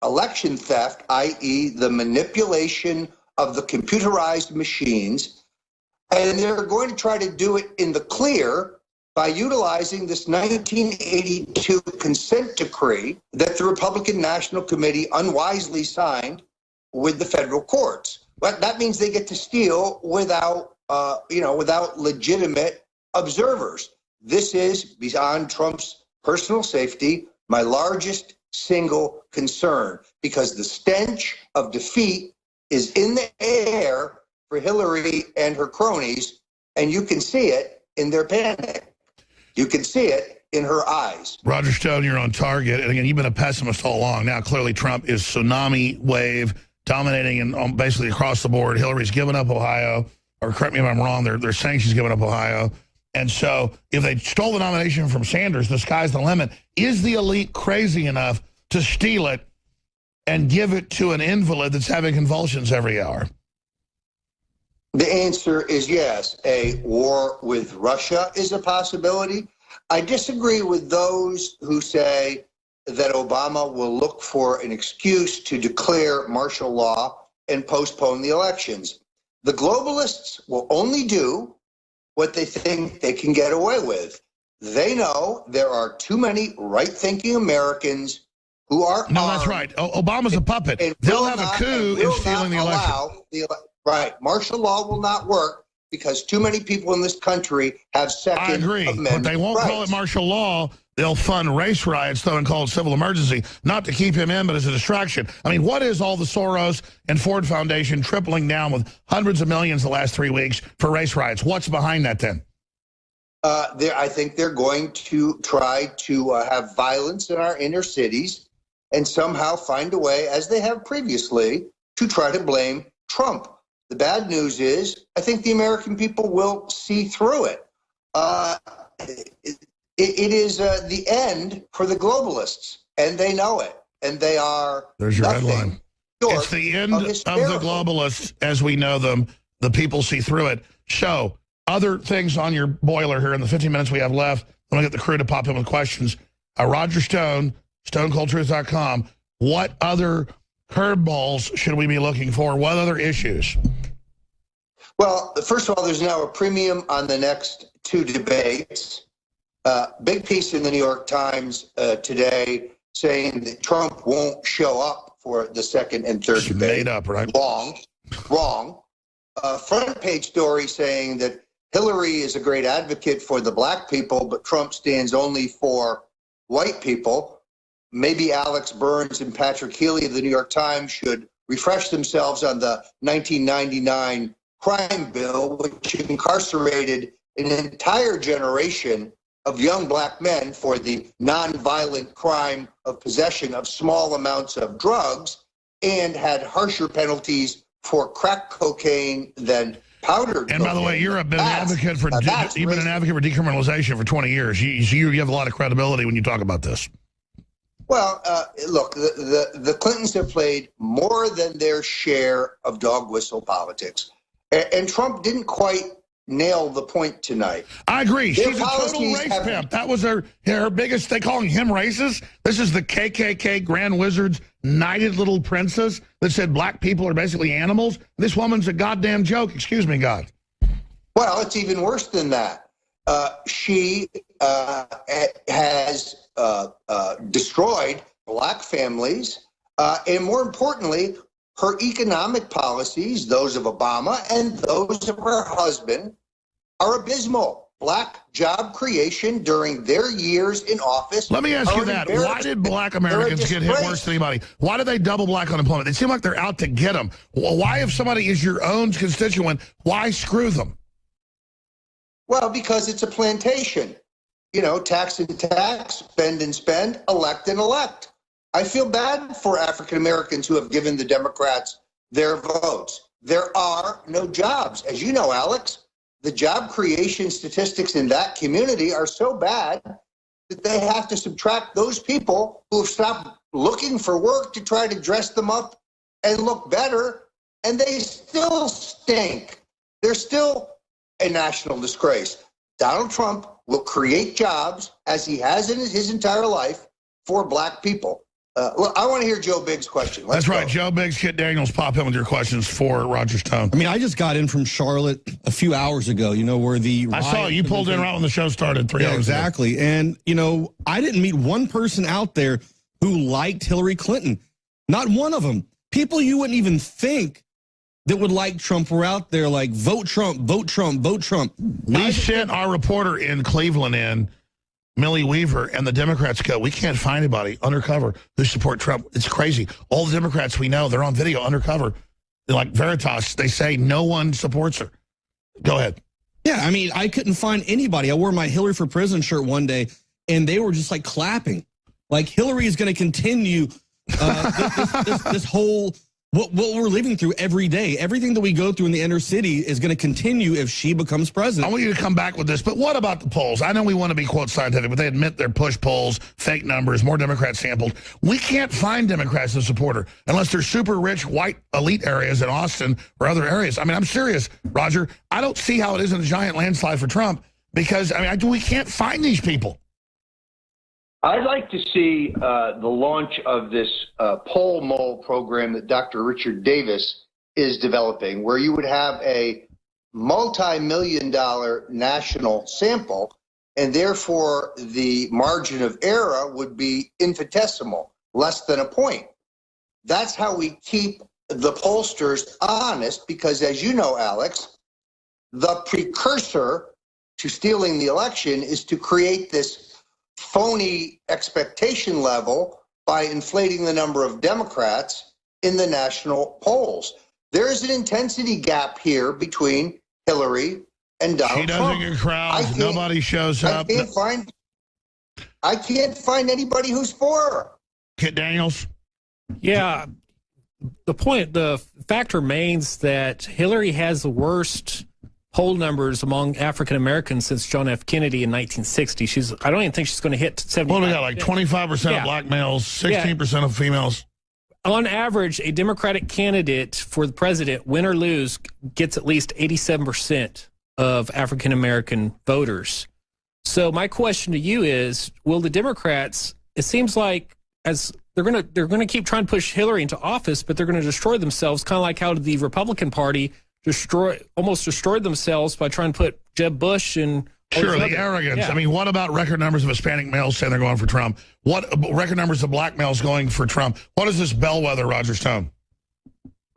election theft, i.e. the manipulation of the computerized machines. And they're going to try to do it in the clear by utilizing this 1982 consent decree that the Republican National Committee unwisely signed with the federal courts. But that means they get to steal without legitimate observers. This is, beyond Trump's personal safety, my largest single concern, because the stench of defeat is in the air for Hillary and her cronies, and you can see it in their panic. You can see it in her eyes. Roger Stone, you're on target. And again, you've been a pessimist all along. Now, clearly, Trump is tsunami wave, dominating and basically across the board. Hillary's given up Ohio, or correct me if I'm wrong, they're saying she's given up Ohio. And so if they stole the nomination from Sanders, the sky's the limit. Is the elite crazy enough to steal it and give it to an invalid that's having convulsions every hour? The answer is yes. A war with Russia is a possibility. I disagree with those who say that Obama will look for an excuse to declare martial law and postpone the elections. The globalists will only do what they think they can get away with. They know there are too many right-thinking Americans who are No, that's right. Obama's a puppet. They'll have a coup in stealing the election. Right. Martial law will not work because too many people in this country have Second Amendment but they won't call it martial law. They'll fund race riots, though, and call it civil emergency, not to keep him in, but as a distraction. I mean, what is all the Soros and Ford Foundation tripling down with hundreds of millions the last 3 weeks for race riots? What's behind that, then? I think they're going to try to have violence in our inner cities and somehow find a way, as they have previously, to try to blame Trump. The bad news is I think the American people will see through it. It is the end for the globalists, and they know it, and they are There's your headline. It's the end of the globalists as we know them. The people see through it. So, other things on your boiler here in the 15 minutes we have left. I'm going to get the crew to pop in with questions. Roger Stone, StoneColdTruth.com. What other curveballs should we be looking for? What other issues? Well, first of all, there's now a premium on the next two debates. Big piece in the New York Times today saying that Trump won't show up for the second and third debate. Made up, right? Wrong. Front page story saying that Hillary is a great advocate for the black people, but Trump stands only for white people. Maybe Alex Burns and Patrick Healy of the New York Times should refresh themselves on the 1999 crime bill, which incarcerated an entire generation of young black men for the nonviolent crime of possession of small amounts of drugs and had harsher penalties for crack cocaine than powdered cocaine. And by the way, you've been an advocate for decriminalization for 20 years. You have a lot of credibility when you talk about this. Well, look, the Clintons have played more than their share of dog whistle politics. And Trump didn't quite nail the point tonight. I agree. Their She's a total policies race have- pimp. That was her biggest, they calling him racist. This is the KKK Grand Wizard's knighted little princess that said black people are basically animals. This woman's a goddamn joke. Excuse me, God. Well, it's even worse than that. She has destroyed black families, and more importantly, her economic policies, those of Obama and those of her husband, are abysmal. Black job creation during their years in office. Let me ask you that. Why did black Americans get hit worse than anybody? Why do they double black unemployment? They seem like they're out to get them. Why, if somebody is your own constituent, why screw them? Well, because it's a plantation. You know, tax and tax, spend and spend, elect and elect. I feel bad for African Americans who have given the Democrats their votes. There are no jobs. As you know, Alex, the job creation statistics in that community are so bad that they have to subtract those people who have stopped looking for work to try to dress them up and look better, and they still stink. They're still a national disgrace. Donald Trump will create jobs, as he has in his entire life, for black people. Look, I want to hear Joe Biggs' question. That's right. Joe Biggs, Kit Daniels, pop in with your questions for Roger Stone. I mean, I just got in from Charlotte a few hours ago, you know, where the... I saw you pulled in right when the show started 3 hours exactly. Ago. And, you know, I didn't meet one person out there who liked Hillary Clinton. Not one of them. People you wouldn't even think that would like Trump were out there like, vote Trump, vote Trump, vote Trump. We sent our reporter in Cleveland in, Millie Weaver, and the Democrats go, we can't find anybody undercover who support Trump. It's crazy. All the Democrats we know, they're on video undercover. They're like Veritas, they say no one supports her. Go ahead. Yeah, I mean, I couldn't find anybody. I wore my Hillary for President shirt one day, and they were just like clapping. Like Hillary is going to continue this whole... What we're living through every day, everything that we go through in the inner city is going to continue if she becomes president. I want you to come back with this, but what about the polls? I know we want to be, quote, scientific, but they admit they're push polls, fake numbers, more Democrats sampled. We can't find Democrats as support her unless they're super rich, white, elite areas in Austin or other areas. I mean, I'm serious, Roger. I don't see how it isn't a giant landslide for Trump because, I mean, we can't find these people. I'd like to see the launch of this poll mole program that Dr. Richard Davis is developing, where you would have a multi-million-dollar national sample, and therefore the margin of error would be infinitesimal, less than a point. That's how we keep the pollsters honest, because as you know, Alex, the precursor to stealing the election is to create this phony expectation level by inflating the number of Democrats in the national polls. There is an intensity gap here between Hillary and Donald Trump. She doesn't get crowds. Nobody shows up. I can't find anybody who's for her. Kit Daniels? Yeah. The fact remains that Hillary has the worst poll numbers among African Americans since John F. Kennedy in 1960. I don't even think she's going to hit 70. Well, we got like 25% of black males, 16% of females. On average, a Democratic candidate for the president, win or lose, gets at least 87% of African American voters. So my question to you is, will the Democrats, it seems like as they're going to keep trying to push Hillary into office, but they're going to destroy themselves, kind of like how the Republican Party almost destroyed themselves by trying to put Jeb Bush and... Sure, the arrogance. Yeah. I mean, what about record numbers of Hispanic males saying they're going for Trump? What record numbers of black males going for Trump? What is this bellwether, Roger Stone?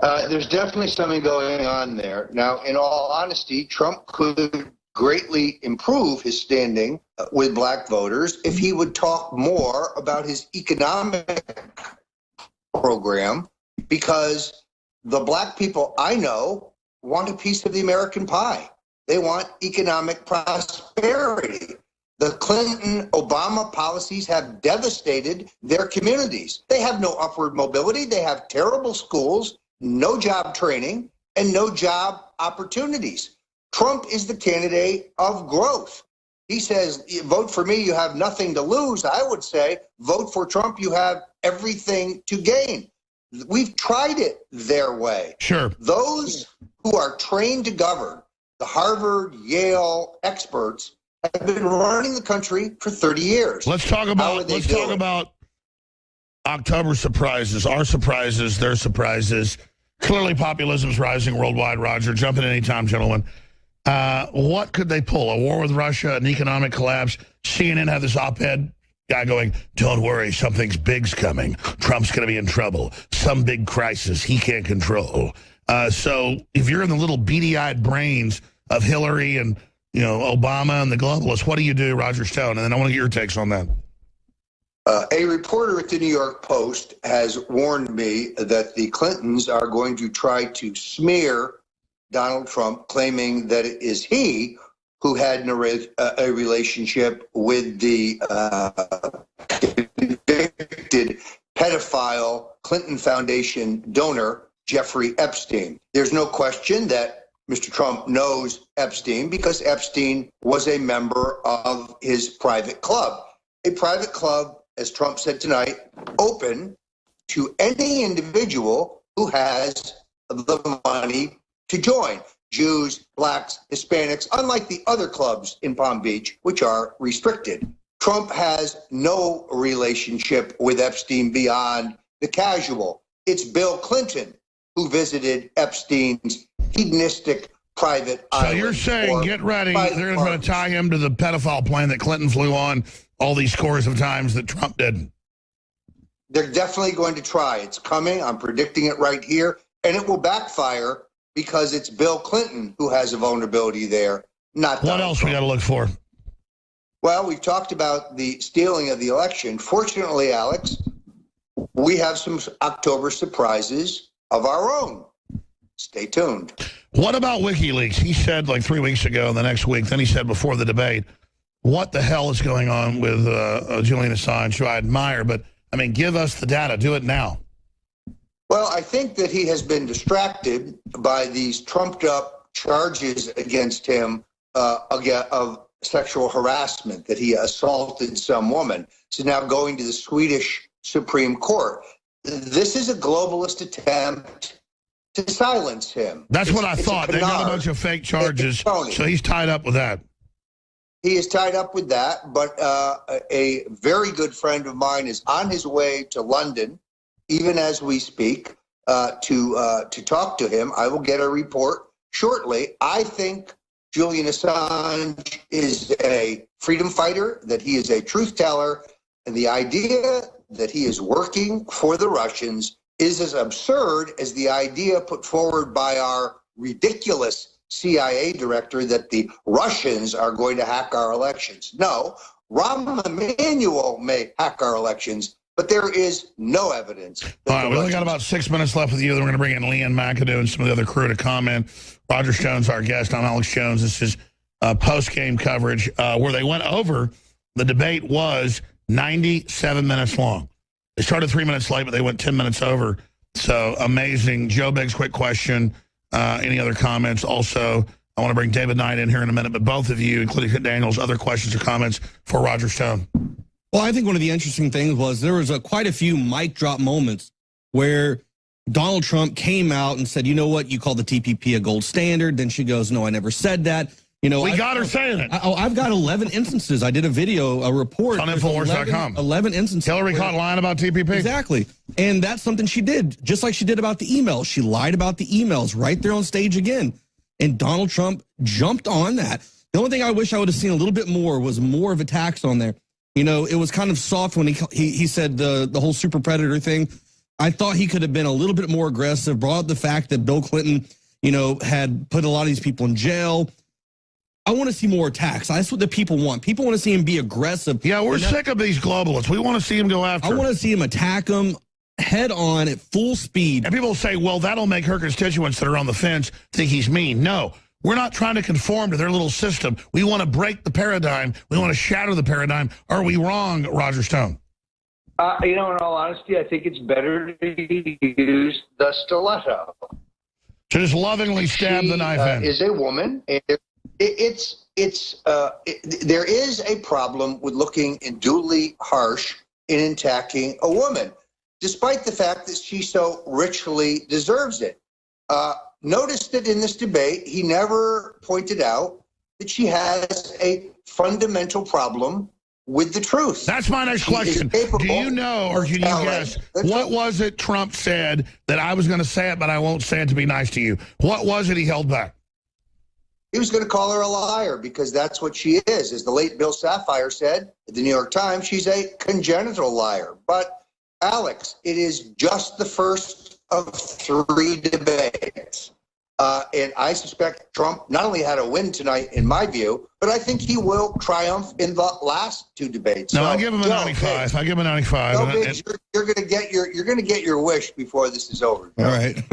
There's definitely something going on there. Now, in all honesty, Trump could greatly improve his standing with black voters if he would talk more about his economic program, because the black people I know want a piece of the American pie. They want economic prosperity. The Clinton-Obama policies have devastated their communities. They have no upward mobility. They have terrible schools, no job training, and no job opportunities. Trump is the candidate of growth. He says, vote for me, you have nothing to lose. I would say, vote for Trump, you have everything to gain. We've tried it their way. Sure. Those who are trained to govern the Harvard, Yale experts have been running the country for 30 years. Let's talk about October surprises, our surprises, their surprises. Clearly populism's rising worldwide, Roger. Jump in anytime, gentlemen. What could they pull? A war with Russia, an economic collapse? CNN had this op-ed guy going, don't worry, something's big's coming. Trump's going to be in trouble. Some big crisis he can't control. So if you're in the little beady-eyed brains of Hillary and Obama and the globalists, what do you do, Roger Stone? And then I want to get your takes on that. A reporter at the New York Post has warned me that the Clintons are going to try to smear Donald Trump, claiming that it is he who had a relationship with the convicted pedophile Clinton Foundation donor, Jeffrey Epstein. There's no question that Mr. Trump knows Epstein because Epstein was a member of his private club. A private club, as Trump said tonight, open to any individual who has the money to join. Jews, blacks, Hispanics, unlike the other clubs in Palm Beach, which are restricted. Trump has no relationship with Epstein beyond the casual. It's Bill Clinton who visited Epstein's hedonistic private island. So you're saying, get ready, they're going to tie him to the pedophile plane that Clinton flew on all these scores of times that Trump didn't. They're definitely going to try. It's coming. I'm predicting it right here. And it will backfire because it's Bill Clinton who has a vulnerability there, not Donald What else Trump. we got to look for? Well, we've talked about the stealing of the election. Fortunately, Alex, we have some October surprises of our own. Stay tuned. What about WikiLeaks? He said like 3 weeks ago, the next week, then he said before the debate, what the hell is going on with Julian Assange, who I admire, but, I mean, give us the data. Do it now. Well, I think that he has been distracted by these trumped-up charges against him of sexual harassment, that he assaulted some woman. So now going to the Swedish Supreme Court. This is a globalist attempt to silence him. That's what I thought. They got a bunch of fake charges, so he's tied up with that. He is tied up with that, but a very good friend of mine is on his way to London, even as we speak, to talk to him. I will get a report shortly. I think Julian Assange is a freedom fighter, that he is a truth teller, and the idea that he is working for the Russians is as absurd as the idea put forward by our ridiculous CIA director that the Russians are going to hack our elections. No, Rahm Emanuel may hack our elections, but there is no evidence. All right, we only got about 6 minutes left with you. Then we're going to bring in Leanne McAdoo and some of the other crew to comment. Roger Stone's our guest. I'm Alex Jones. This is post-game coverage where they went over. The debate was 97 minutes long. They started 3 minutes late, but they went 10 minutes over. So amazing. Joe Biggs, quick question. Any other comments? Also, I want to bring David Knight in here in a minute, but both of you, including Daniels, other questions or comments for Roger Stone? Well, I think one of the interesting things was there was quite a few mic drop moments where Donald Trump came out and said, you know what, you call the TPP a gold standard. Then she goes, no, I never said that. You know, we got her saying it. I've got 11 instances. I did a video, a report. On INFOWARS.com. 11 instances. Hillary caught lying about TPP. Exactly. And that's something she did, just like she did about the emails. She lied about the emails right there on stage again. And Donald Trump jumped on that. The only thing I wish I would have seen a little bit more was more of attacks on there. You know, it was kind of soft when he said the whole super predator thing. I thought he could have been a little bit more aggressive, brought up the fact that Bill Clinton, you know, had put a lot of these people in jail. I want to see more attacks. That's what the people want. People want to see him be aggressive. Yeah, we're sick of these globalists. We want to see him go after. I want to see him attack them head on at full speed. And people say, well, that'll make her constituents that are on the fence think he's mean. No, we're not trying to conform to their little system. We want to break the paradigm. We want to shatter the paradigm. Are we wrong, Roger Stone? You know, in all honesty, I think it's better to use the stiletto. So just lovingly stab the knife in. Is a woman. And there is a problem with looking unduly harsh in attacking a woman, despite the fact that she so richly deserves it. notice that in this debate, he never pointed out that she has a fundamental problem with the truth. That's my next question. Do you know, or can you guess, what was it Trump said that I was going to say it, but I won't say it to be nice to you? What was it he held back? He was going to call her a liar because that's what she is. As the late Bill Sapphire said at the New York Times, she's a congenital liar. But, Alex, it is just the first of 3 debates. And I suspect Trump not only had a win tonight, in my view, but I think he will triumph in the last 2 debates. No, so, I'll give him a 95. I'll give him a 95. No, Biggs, you're going to get your wish before this is over. All right.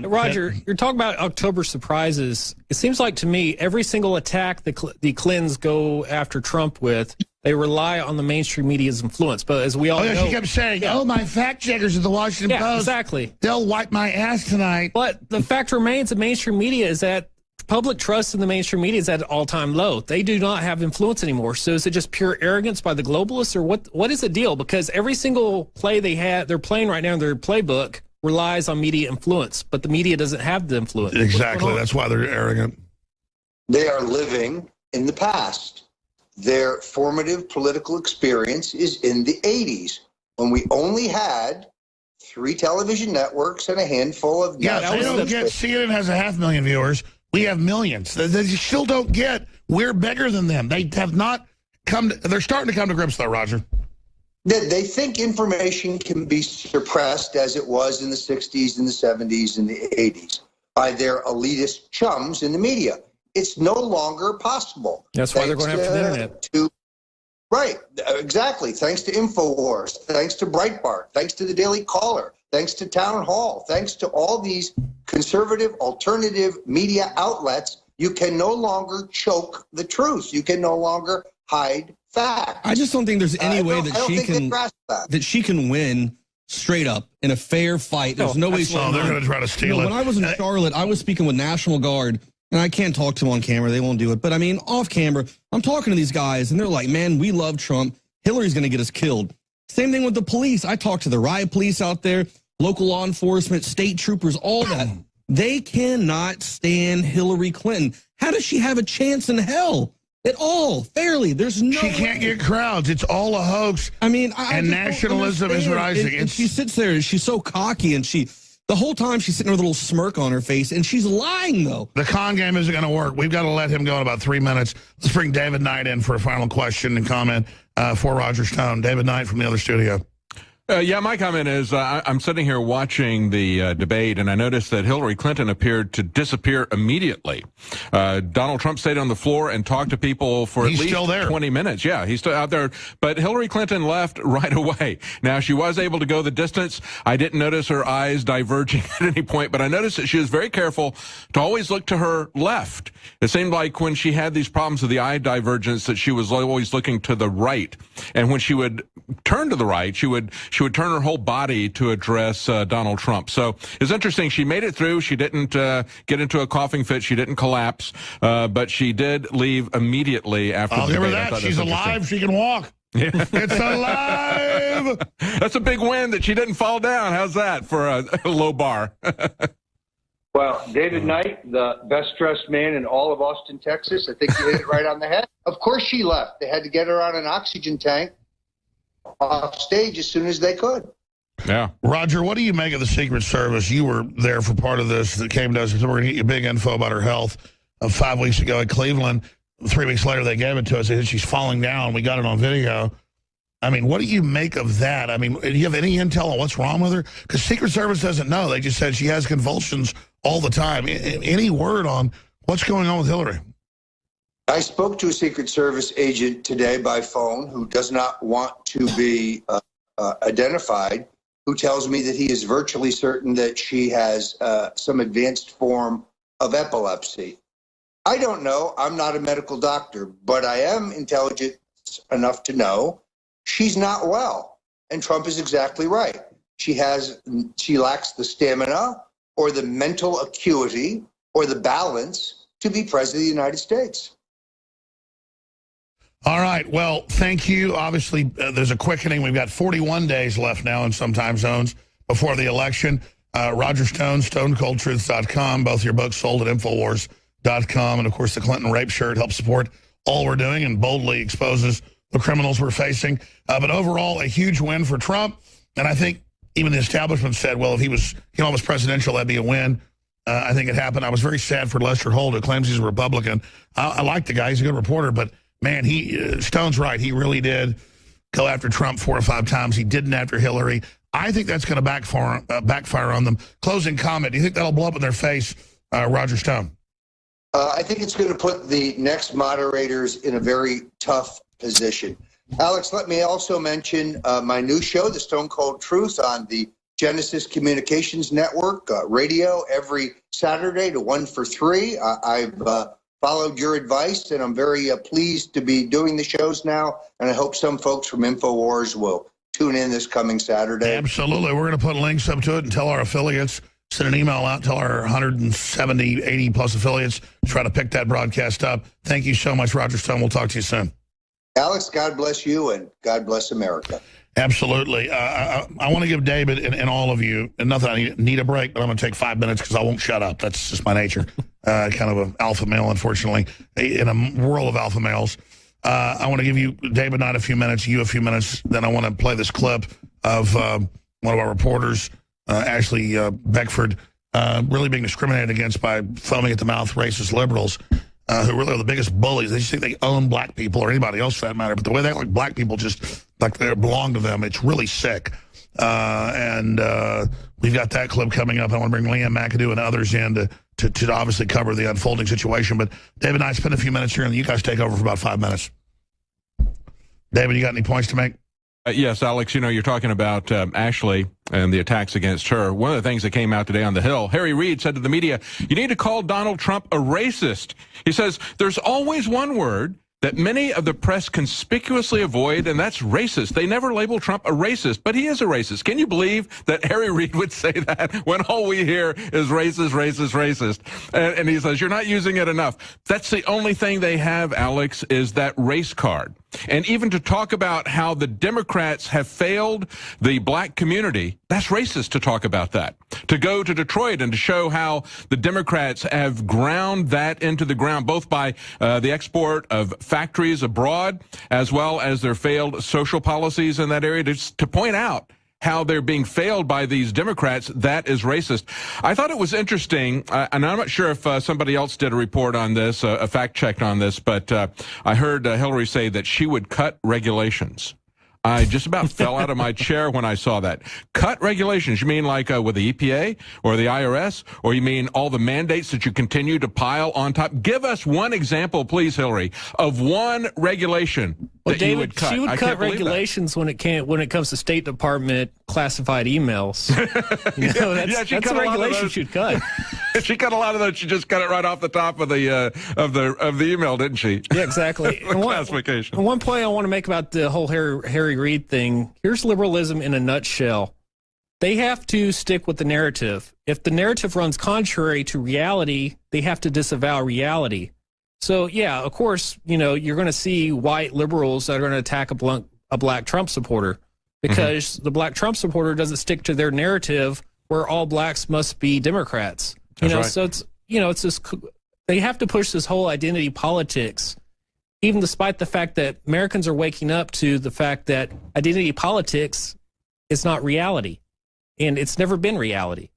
Roger, you're talking about October surprises. It seems like to me every single attack the Clintons go after Trump with, they rely on the mainstream media's influence. But as we all know, she kept saying, "Oh, my fact checkers at the Washington Post, exactly, they'll wipe my ass tonight." But the fact remains, the mainstream media is that public trust in the mainstream media is at an all-time low. They do not have influence anymore. So is it just pure arrogance by the globalists, or what is the deal? Because every single play they're playing right now in their playbook relies on media influence, but the media doesn't have the influence. Exactly. That's why they're arrogant. They are living in the past. Their formative political experience is in the 80s, when we only had 3 television networks and a handful of... Yeah, they don't get... CNN has 500,000 viewers. We have millions. They still don't get... We're bigger than them. They have not come... They're starting to come to grips, though, Roger. They think information can be suppressed as it was in the 60s and the 70s and the 80s by their elitist chums in the media. It's no longer possible. That's why they're going after the internet. Right, exactly. Thanks to INFOWARS, thanks to Breitbart, thanks to the Daily Caller, thanks to Town Hall, thanks to all these conservative alternative media outlets, you can no longer choke the truth. You can no longer hide facts. I just don't think there's any way that she can win straight up in a fair fight. There's no way. They're going to try to steal it. When I was in Charlotte, I was speaking with National Guard. And I can't talk to them on camera. They won't do it. But, I mean, off camera, I'm talking to these guys, and they're like, man, we love Trump. Hillary's going to get us killed. Same thing with the police. I talked to the riot police out there, local law enforcement, state troopers, all that. They cannot stand Hillary Clinton. How does she have a chance in hell at all, fairly? There's no She can't get crowds. It's all a hoax. I mean, and nationalism is rising. And she sits there, and she's so cocky, and the whole time she's sitting with a little smirk on her face, and she's lying, though. The con game isn't going to work. We've got to let him go in about 3 minutes. Let's bring David Knight in for a final question and comment for Roger Stone. David Knight from the other studio. Yeah, my comment is I'm sitting here watching the debate, and I noticed that Hillary Clinton appeared to disappear immediately. Donald Trump stayed on the floor and talked to people for at least 20 minutes. Yeah, he's still out there. But Hillary Clinton left right away. Now, she was able to go the distance. I didn't notice her eyes diverging at any point, but I noticed that she was very careful to always look to her left. It seemed like when she had these problems with the eye divergence that she was always looking to the right. And when she would turn to the right, she would turn her whole body to address Donald Trump. So it's interesting. She made it through. She didn't get into a coughing fit. She didn't collapse, but she did leave immediately after the debate. I'll give her that. She's alive. She can walk. Yeah. It's alive. That's a big win that she didn't fall down. How's that for a low bar? Well, David Knight, the best-dressed man in all of Austin, Texas, I think you hit it right on the head. Of course she left. They had to get her on an oxygen tank off stage as soon as they could. Yeah. Roger, what do you make of the Secret Service? You were there for part of this that came to us. We're going to get you big info about her health 5 weeks ago at Cleveland. 3 weeks later, they gave it to us. They said she's falling down. We got it on video. I mean, what do you make of that? I mean, do you have any intel on what's wrong with her? Because Secret Service doesn't know. They just said she has convulsions all the time. Any word on what's going on with Hillary? I spoke to a Secret Service agent today by phone who does not want to be identified, who tells me that he is virtually certain that she has some advanced form of epilepsy. I don't know. I'm not a medical doctor, but I am intelligent enough to know she's not well. And Trump is exactly right. She lacks the stamina or the mental acuity or the balance to be president of the United States. All right. Well, thank you. Obviously, there's a quickening. We've got 41 days left now in some time zones before the election. Roger Stone, StoneColdTruth.com. Both your books sold at INFOWARS.com. And, of course, the Clinton Rape Shirt helps support all we're doing and boldly exposes the criminals we're facing. But overall, a huge win for Trump. And I think even the establishment said, well, if he was presidential, that'd be a win. I think it happened. I was very sad for Lester Holt, who claims he's a Republican. I like the guy. He's a good reporter. But, man, Stone's right. He really did go after Trump 4 or 5 times. He didn't after Hillary. I think that's going to backfire on them. Closing comment. Do you think that'll blow up in their face, Roger Stone? I think it's going to put the next moderators in a very tough position. Alex, let me also mention my new show, The Stone Cold Truth, on the Genesis Communications Network, radio every Saturday to 1 for 3. I've followed your advice, and I'm very pleased to be doing the shows now, and I hope some folks from INFOWARS will tune in this coming Saturday. Absolutely. We're going to put links up to it and tell our affiliates, send an email out, tell our 170, 80-plus affiliates to try to pick that broadcast up. Thank you so much, Roger Stone. We'll talk to you soon. Alex, God bless you, and God bless America. Absolutely. I want to give David and all of you, and not that I need a break, but I'm going to take 5 minutes because I won't shut up. That's just my nature. Kind of an alpha male, unfortunately, in a world of alpha males. I want to give you, David, not a few minutes, you a few minutes. Then I want to play this clip of one of our reporters, Ashley Beckford, really being discriminated against by foaming at the mouth racist liberals. Who really are the biggest bullies. They just think they own black people or anybody else for that matter. But the way they act like black people just like they belong to them, it's really sick. And we've got that clip coming up. I want to bring Leanne McAdoo and others in to obviously cover the unfolding situation. But David and I spend a few minutes here, and you guys take over for about 5 minutes. David, you got any points to make? Yes, Alex, you're talking about Ashley and the attacks against her. One of the things that came out today on the Hill, Harry Reid said to the media, you need to call Donald Trump a racist. He says, there's always one word that many of the press conspicuously avoid, and that's racist. They never label Trump a racist, but he is a racist. Can you believe that Harry Reid would say that when all we hear is racist, racist, racist? And he says, you're not using it enough. That's the only thing they have, Alex, is that race card. And even to talk about how the Democrats have failed the black community, that's racist to talk about that. To go to Detroit and to show how the Democrats have ground that into the ground, both by the export of factories abroad, as well as their failed social policies in that area, to point out how they're being failed by these Democrats, that is racist. I thought it was interesting, and I'm not sure if somebody else did a report on this, a fact check on this, but I heard Hillary say that she would cut regulations. I just about fell out of my chair when I saw that. Cut regulations. You mean like with the EPA or the IRS? Or you mean all the mandates that you continue to pile on top? Give us one example, please, Hillary, of one regulation that you would cut. She would cut regulations when it comes to State Department classified emails. That's a regulation she'd cut. She cut a lot of those. She just cut it right off the top of the email, didn't she? Yeah, exactly. Classification. One point I want to make about the whole Harry Reid thing. Here's liberalism in a nutshell. They have to stick with the narrative. If the narrative runs contrary to reality, they have to disavow reality. So, yeah, of course, you're going to see white liberals that are going to attack a black Trump supporter because the black Trump supporter doesn't stick to their narrative where all blacks must be Democrats. So it's this, they have to push this whole identity politics, even despite the fact that Americans are waking up to the fact that identity politics is not reality, and it's never been reality.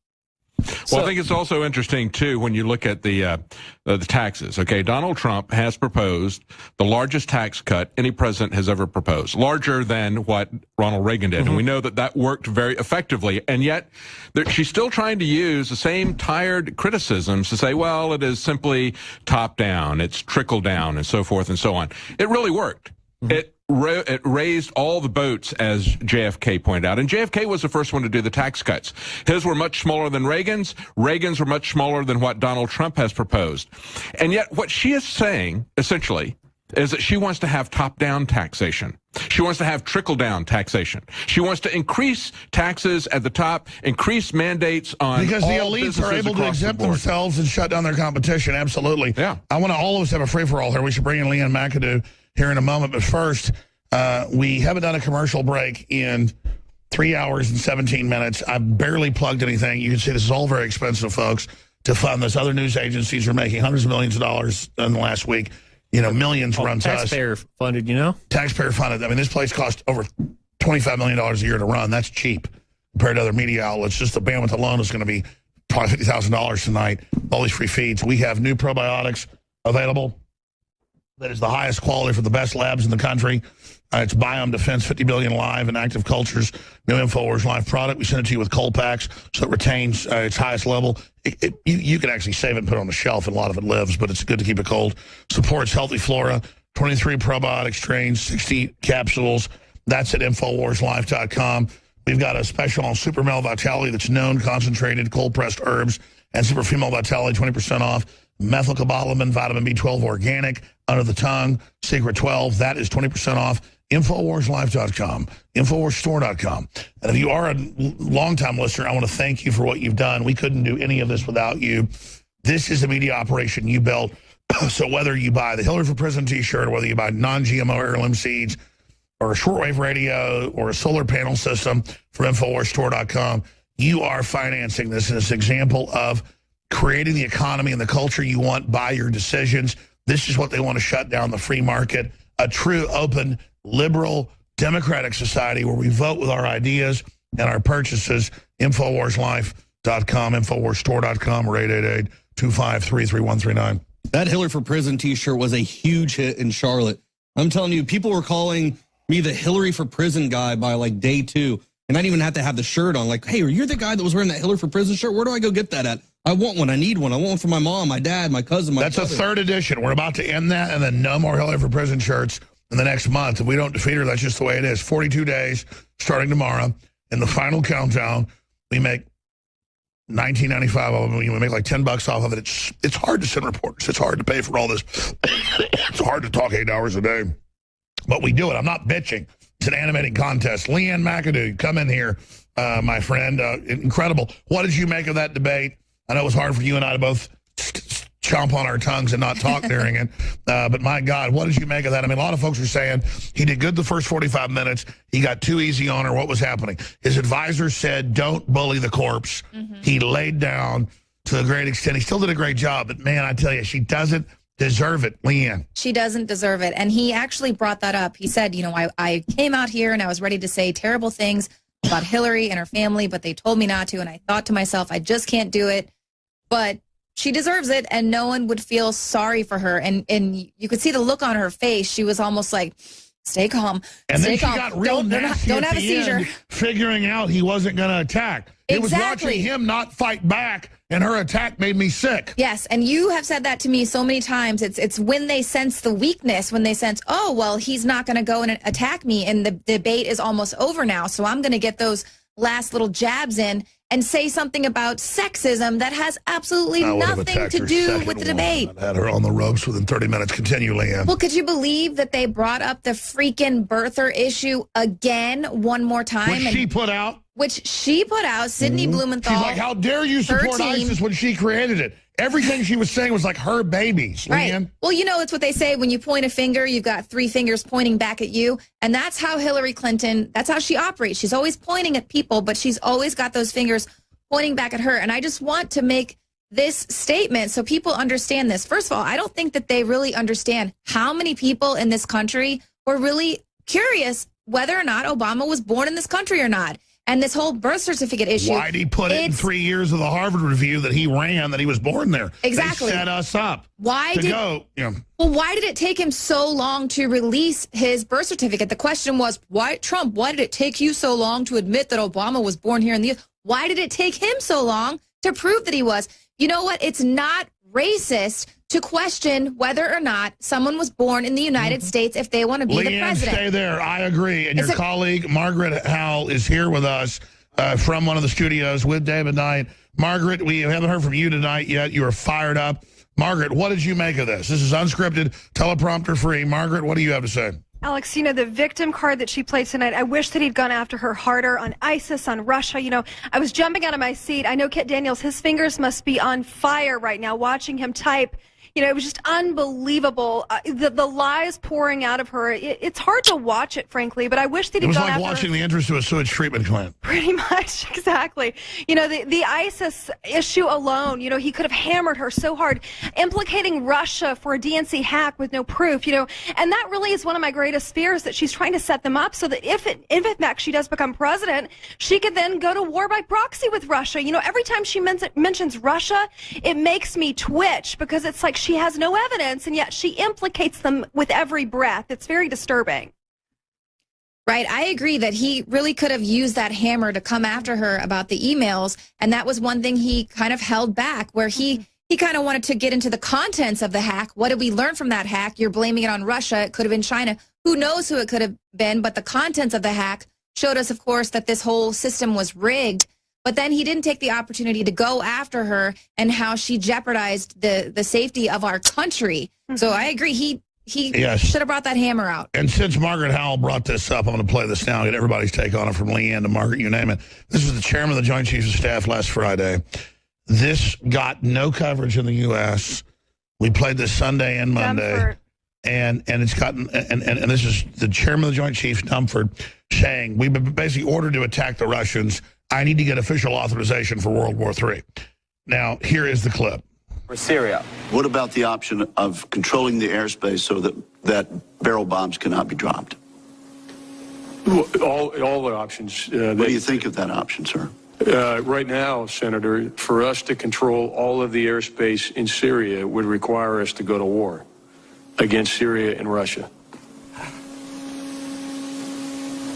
Well, I think it's also interesting, too, when you look at the taxes. Okay, Donald Trump has proposed the largest tax cut any president has ever proposed, larger than what Ronald Reagan did. And we know that worked very effectively. And yet she's still trying to use the same tired criticisms to say, well, it is simply top down, it's trickle down, and so forth and so on. It really worked. It raised all the boats, as JFK pointed out. And JFK was the first one to do the tax cuts. His were much smaller than Reagan's. Reagan's were much smaller than what Donald Trump has proposed. And yet what she is saying, essentially, is that she wants to have top-down taxation. She wants to have trickle-down taxation. She wants to increase taxes at the top, increase mandates on because the elites are able to exempt themselves and shut down their competition. Absolutely. Yeah. I want to all of us have a free-for-all here. We should bring in Leanne McAdoo here in a moment. But first, we haven't done a commercial break in 3 hours and 17 minutes. I've barely plugged anything. You can see this is all very expensive, folks, to fund this. Other news agencies are making hundreds of millions of dollars in the last week. You know, millions run to us. Taxpayer funded, you know? Taxpayer funded. I mean, this place costs over $25 million a year to run. That's cheap compared to other media outlets. Just the bandwidth alone is going to be probably $50,000 tonight. All these free feeds. We have new probiotics available that is the highest quality for the best labs in the country. It's Biome Defense 50 billion live and active cultures. New INFOWARS Live product. We send it to you with cold packs so it retains its highest level. You can actually save it and put it on the shelf, and a lot of it lives, but it's good to keep it cold. Supports healthy flora. 23 probiotic strains, 60 capsules. That's at InfoWarsLife.com. We've got a special on Super Male Vitality that's known, concentrated, cold-pressed herbs, and Super Female Vitality, 20% off. Methylcobalamin, vitamin B12 organic, under the tongue, Secret 12, that is 20% off. InfoWarsLife.com, InfoWarsStore.com. And if you are a longtime listener, I want to thank you for what you've done. We couldn't do any of this without you. This is a media operation you built. So whether you buy the Hillary for President t-shirt, or whether you buy non-GMO heirloom seeds, or a shortwave radio, or a solar panel system from InfoWarsStore.com, you are financing this. And it's an example of creating the economy and the culture you want by your decisions. This is what they want to shut down, the free market, a true, open, liberal, democratic society where we vote with our ideas and our purchases. InfoWarsLife.com, InfoWarsStore.com, or 888-253-3139. That Hillary for Prison t-shirt was a huge hit in Charlotte. I'm telling you, people were calling me the Hillary for Prison guy by like day 2. And I didn't even have to have the shirt on. Like, hey, you're the guy that was wearing that Hillary for Prison shirt? Where do I go get that at? I want one. I need one. I want one for my mom, my dad, my cousin, my brother. That's a 3rd edition. We're about to end that, and then no more Hillary for Prison shirts in the next month. If we don't defeat her, that's just the way it is. 42 days starting tomorrow. In the final countdown, we make $19.95 of them. We make like $10 off of it. It's hard to send reporters. It's hard to pay for all this. It's hard to talk 8 hours a day. But we do it. I'm not bitching. It's an animating contest. Leanne McAdoo, come in here, my friend. Incredible. What did you make of that debate? I know it was hard for you and I to both chomp on our tongues and not talk during it. But my God, what did you make of that? I mean, a lot of folks are saying he did good the first 45 minutes. He got too easy on her. What was happening? His advisors said, don't bully the corpse. He laid down to a great extent. He still did a great job. But, man, I tell you, she doesn't deserve it, Leanne. She doesn't deserve it. And he actually brought that up. He said, you know, I came out here and I was ready to say terrible things about Hillary and her family, but they told me not to. And I thought to myself, I just can't do it. But she deserves it, and no one would feel sorry for her. And you could see the look on her face. She was almost like, stay calm. And stay then she calm. got real nasty don't at have a the seizure. end, figuring out he wasn't going to attack. It was watching him not fight back, and her attack made me sick. Yes, and you have said that to me so many times. It's when they sense the weakness, when they sense, oh, well, he's not going to go and attack me, and the debate is almost over now, so I'm going to get those last little jabs in and say something about sexism that has absolutely nothing to do with the debate. I had her on the ropes within 30 minutes. Continue, Leanne. Well, could you believe that they brought up the freaking birther issue again one more time? Which she put out, Sidney Blumenthal. She's like, how dare you support ISIS when she created it? Everything she was saying was like her babies, Leanne. Right. Well, you know, it's what they say. When you point a finger, you've got 3 fingers pointing back at you. And that's how Hillary Clinton, that's how she operates. She's always pointing at people, but she's always got those fingers pointing back at her. And I just want to make this statement so people understand this. First of all, I don't think that they really understand how many people in this country were really curious whether or not Obama was born in this country or not. And this whole birth certificate issue. Why'd he put it in 3 years of the Harvard Review that he ran, that he was born there? Exactly. They set us up. Why did it take him so long to release his birth certificate? The question was, why did it take you so long to admit that Obama was born here in the U.S.? Why did it take him so long to prove that he was? You know what? It's not racist to question whether or not someone was born in the United States if they want to be the president. Stay there. I agree. And your colleague, Margaret Howell, is here with us from one of the studios with David Knight. Margaret, we haven't heard from you tonight yet. You are fired up. Margaret, what did you make of this? This is unscripted, teleprompter free. Margaret, what do you have to say? Alex, you know, the victim card that she played tonight, I wish that he'd gone after her harder on ISIS, on Russia. You know, I was jumping out of my seat. I know Kit Daniels, his fingers must be on fire right now watching him type. You know, it was just unbelievable. The lies pouring out of her. It's hard to watch it, frankly, but I wish that it he'd was gone like after watching the entrance to a sewage treatment plant. Pretty much, exactly. You know, the ISIS issue alone, you know, he could have hammered her so hard, implicating Russia for a DNC hack with no proof, you know, and that really is one of my greatest fears, that she's trying to set them up so that if in fact she does become president, she could then go to war by proxy with Russia. You know, every time she mentions Russia, it makes me twitch, because it's like she has no evidence, and yet she implicates them with every breath. It's very disturbing. Right. I agree that he really could have used that hammer to come after her about the emails. And that was one thing he kind of held back, where he kind of wanted to get into the contents of the hack. What did we learn from that hack? You're blaming it on Russia. It could have been China. Who knows who it could have been? But the contents of the hack showed us, of course, that this whole system was rigged. But then he didn't take the opportunity to go after her and how she jeopardized the safety of our country. So I agree. He should have brought that hammer out. And since Margaret Howell brought this up, I'm going to play this now, get everybody's take on it, from Leanne to Margaret, you name it. This was the chairman of the Joint Chiefs of Staff last Friday. This got no coverage in the U.S. We played this Sunday and Monday. And it's gotten, and this is the chairman of the Joint Chiefs, Dumford, saying, we've been basically ordered to attack the Russians. I need to get official authorization for World War III. Now, here is the clip. For Syria. What about the option of controlling the airspace so that barrel bombs cannot be dropped? All the options. What do you think of that option, sir? Right now, Senator, for us to control all of the airspace in Syria would require us to go to war against Syria and Russia.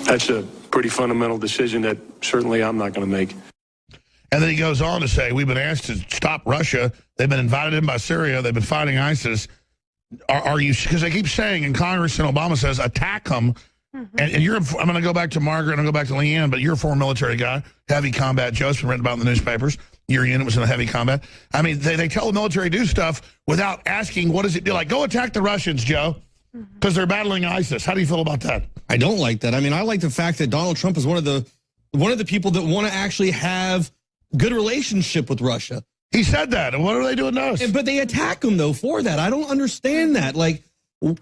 That's a pretty fundamental decision that certainly I'm not going to make. And then he goes on to say, we've been asked to stop Russia. They've been invited in by Syria. They've been fighting ISIS. Are you, because they keep saying in Congress, and Obama says, attack them. And you're, I'm going to go back to Margaret and I'll go back to Leanne, but you're a former military guy, heavy combat. Joe's been written about in the newspapers. Your unit was in a heavy combat. I mean, they tell the military to do stuff without asking, what does it do? Like, go attack the Russians, Joe, because they're battling ISIS. How do you feel about that? I don't like that. I mean, I like the fact that Donald Trump is one of the people that want to actually have good relationship with Russia. He said that. And what are they doing to us? But they attack him, though, for that. I don't understand that. Like,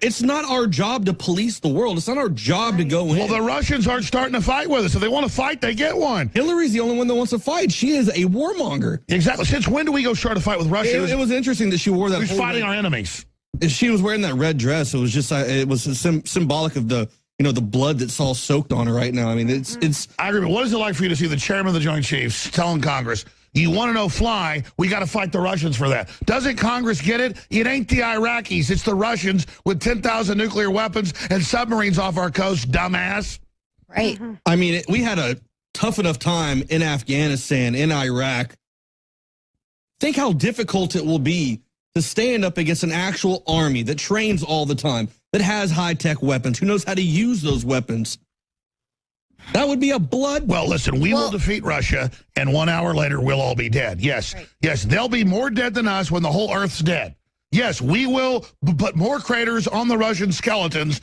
it's not our job to police the world. It's not our job to go in. Well, the Russians aren't starting to fight with us. If they want to fight, they get one. Hillary's the only one that wants to fight. She is a warmonger. Exactly. Since when do we go start a fight with Russia? It was interesting that she wore that. Who's fighting our enemies? She was wearing that red dress. It was just, it was symbolic of the, you know, the blood that's all soaked on her right now. I mean, it's. I agree. But what is it like for you to see the chairman of the Joint Chiefs telling Congress, you want to know fly, we got to fight the Russians for that? Doesn't Congress get it? It ain't the Iraqis. It's the Russians with 10,000 nuclear weapons and submarines off our coast, dumbass. Right. I mean, we had a tough enough time in Afghanistan, in Iraq. Think how difficult it will be to stand up against an actual army that trains all the time, that has high-tech weapons, who knows how to use those weapons. That would be a blood. Well, listen, we will defeat Russia, and 1 hour later, we'll all be dead. Yes, yes, they'll be more dead than us when the whole Earth's dead. Yes, we will put more craters on the Russian skeletons.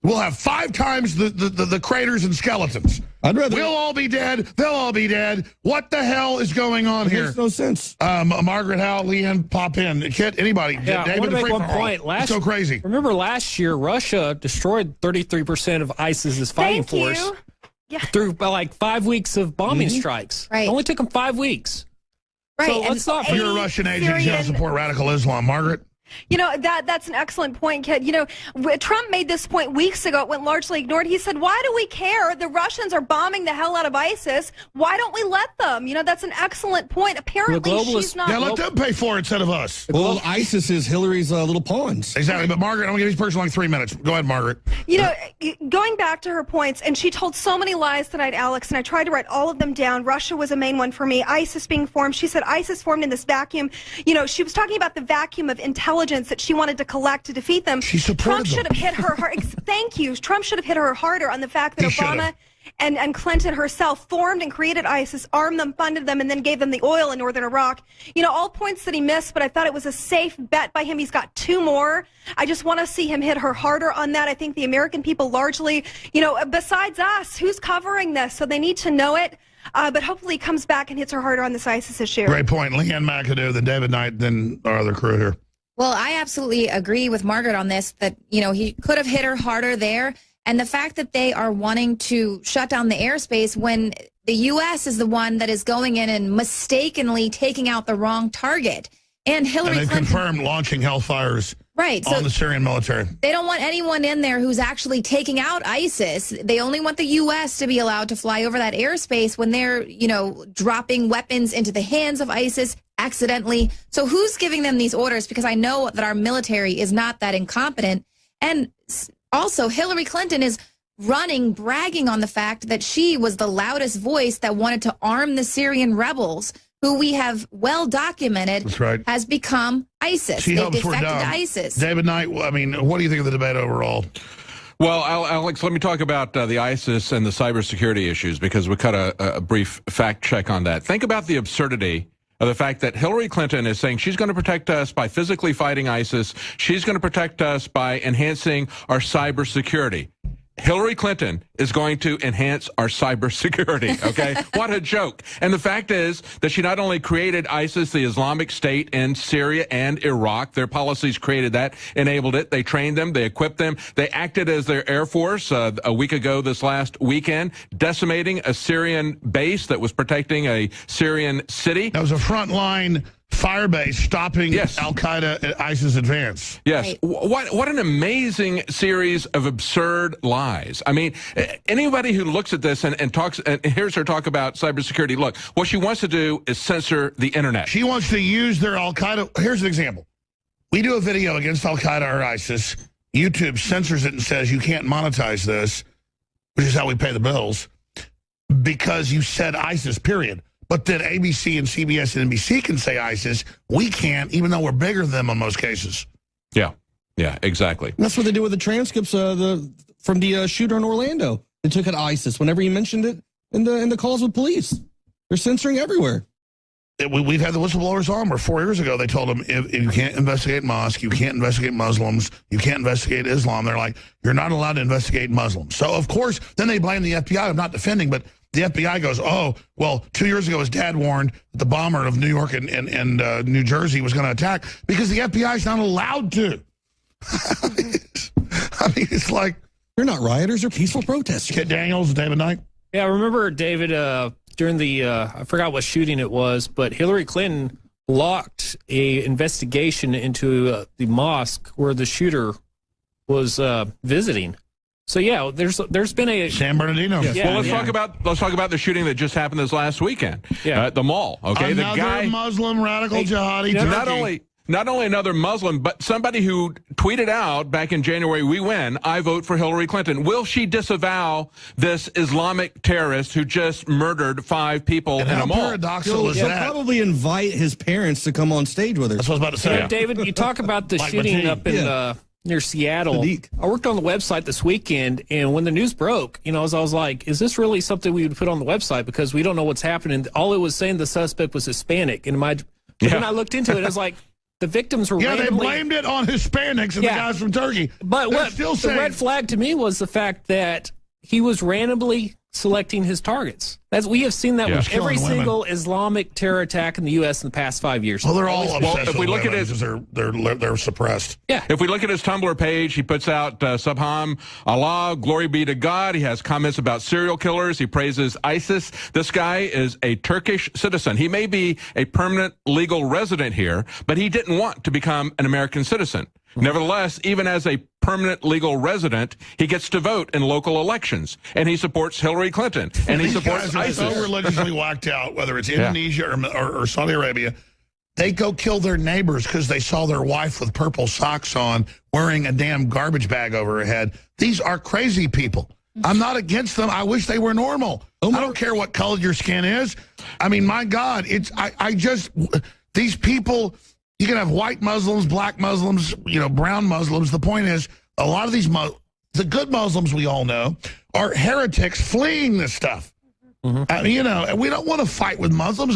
We'll have 5 times the craters and skeletons. I'd rather. We'll all be dead. They'll all be dead. What the hell is going on here? Makes no sense. Margaret Howell, Leanne, pop in. Kit, anybody? Yeah, I want to make one point. It's so crazy. Remember last year, Russia destroyed 33% of ISIS's fighting force. Yeah. Through like 5 weeks of bombing strikes. Right. It only took them 5 weeks. Right. So let's not. You're a Russian agent. You don't support radical Islam, Margaret. You know, that's an excellent point, Kid. You know, Trump made this point weeks ago. It went largely ignored. He said, why do we care? The Russians are bombing the hell out of ISIS. Why don't we let them? You know, that's an excellent point. Apparently, she's not. Yeah, let them pay for it instead of us. Well, ISIS is Hillary's little pawns. Exactly. But Margaret, I'm going to give this person like 3 minutes. Go ahead, Margaret. You know, going back to her points, and she told so many lies tonight, Alex, and I tried to write all of them down. Russia was a main one for me. ISIS being formed. She said ISIS formed in this vacuum. You know, she was talking about the vacuum of intelligence that she wanted to collect to defeat them. Trump should have hit her hard. Thank you. Trump should have hit her harder on the fact that Obama and Clinton herself formed and created ISIS, armed them, funded them, and then gave them the oil in northern Iraq. You know, all points that he missed, but I thought it was a safe bet by him. He's got 2 more. I just want to see him hit her harder on that. I think the American people largely, you know, besides us, who's covering this? So they need to know it. But hopefully he comes back and hits her harder on this ISIS issue. Great point. Leanne McAdoo, then David Knight, then our other crew here. Well, I absolutely agree with Margaret on this, that, you know, he could have hit her harder there. And the fact that they are wanting to shut down the airspace when the U.S. is the one that is going in and mistakenly taking out the wrong target. And Hillary Clinton confirmed launching Hellfires on the Syrian military. They don't want anyone in there who's actually taking out ISIS. They only want the U.S. to be allowed to fly over that airspace when they're, you know, dropping weapons into the hands of ISIS accidentally. So who's giving them these orders? Because I know that our military is not that incompetent. And also, Hillary Clinton is bragging on the fact that she was the loudest voice that wanted to arm the Syrian rebels, who we have well documented has become ISIS. She They helps defected for to ISIS. David Knight, I mean, what do you think of the debate overall? Well, Alex, let me talk about the ISIS and the cybersecurity issues, because we cut a brief fact check on that. Think about the absurdity of the fact that Hillary Clinton is saying she's going to protect us by physically fighting ISIS. She's going to protect us by enhancing our cybersecurity. Hillary Clinton is going to enhance our cybersecurity, okay? What a joke. And the fact is that she not only created ISIS, the Islamic State, in Syria and Iraq. Their policies created that, enabled it. They trained them. They equipped them. They acted as their Air Force a week ago this last weekend, decimating a Syrian base that was protecting a Syrian city. That was a frontline fire base stopping Al-Qaeda ISIS advance. Yes. Right. What an amazing series of absurd lies. I mean, anybody who looks at this and talks and hears her talk about cybersecurity, look, what she wants to do is censor the internet. She wants to use their Al-Qaeda. Here's an example. We do a video against Al-Qaeda or ISIS. YouTube censors it and says you can't monetize this, which is how we pay the bills, because you said ISIS, period. But then ABC and CBS and NBC can say ISIS. We can't, even though we're bigger than them in most cases. Yeah, yeah, exactly. And that's what they do with the transcripts from the shooter in Orlando. They took it ISIS whenever he mentioned it in the calls with police. They're censoring everywhere. We've had the whistleblowers on where 4 years ago they told them, if you can't investigate mosques, you can't investigate Muslims, you can't investigate Islam. They're like, you're not allowed to investigate Muslims. So, of course, then they blame the FBI. I'm not defending, but the FBI goes, oh, well, 2 years ago his dad warned that the bomber of New York and New Jersey was going to attack, because the FBI is not allowed to. I mean, it's like... They're not rioters, they're peaceful protesters. Kit Daniels, David Knight. Yeah, I remember, David, during the, I forgot what shooting it was, but Hillary Clinton blocked a investigation into the mosque where the shooter was visiting. So yeah, there's been a San Bernardino. Yeah, well, let's talk about the shooting that just happened this last weekend at the mall. Okay, another the guy, Muslim radical jihadi. Not only another Muslim, but somebody who tweeted out back in January, "We win. I vote for Hillary Clinton." Will she disavow this Islamic terrorist who just murdered 5 people in a mall? Paradoxical is He'll that? probably invite his parents to come on stage with her. That's what I was about to say. David, you talk about the shooting up in near Seattle. I worked on the website this weekend, and when the news broke, I was like, is this really something we would put on the website? Because we don't know what's happening. All it was saying the suspect was Hispanic. And when I looked into it, I was like, the victims were randomly... they blamed it on Hispanics and the guys from Turkey. But the red flag to me was the fact that he was randomly selecting his targets. We have seen that with every single Islamic terror attack in the U.S. in the past 5 years. Well, they're all obsessed if we look at it, they're suppressed. Yeah. If we look at his Tumblr page, he puts out Subham Allah, glory be to God. He has comments about serial killers. He praises ISIS. This guy is a Turkish citizen. He may be a permanent legal resident here, but he didn't want to become an American citizen. Nevertheless, even as a permanent legal resident, he gets to vote in local elections, and he supports Hillary Clinton, and he supports ISIS. So religiously whacked out, whether it's Indonesia or Saudi Arabia, they go kill their neighbors because they saw their wife with purple socks on, wearing a damn garbage bag over her head. These are crazy people. I'm not against them. I wish they were normal. I don't care what color your skin is. I mean, my God, these people... You can have white Muslims, black Muslims, brown Muslims. The point is, a lot of these, the good Muslims we all know, are heretics fleeing this stuff. Mm-hmm. And we don't want to fight with Muslims.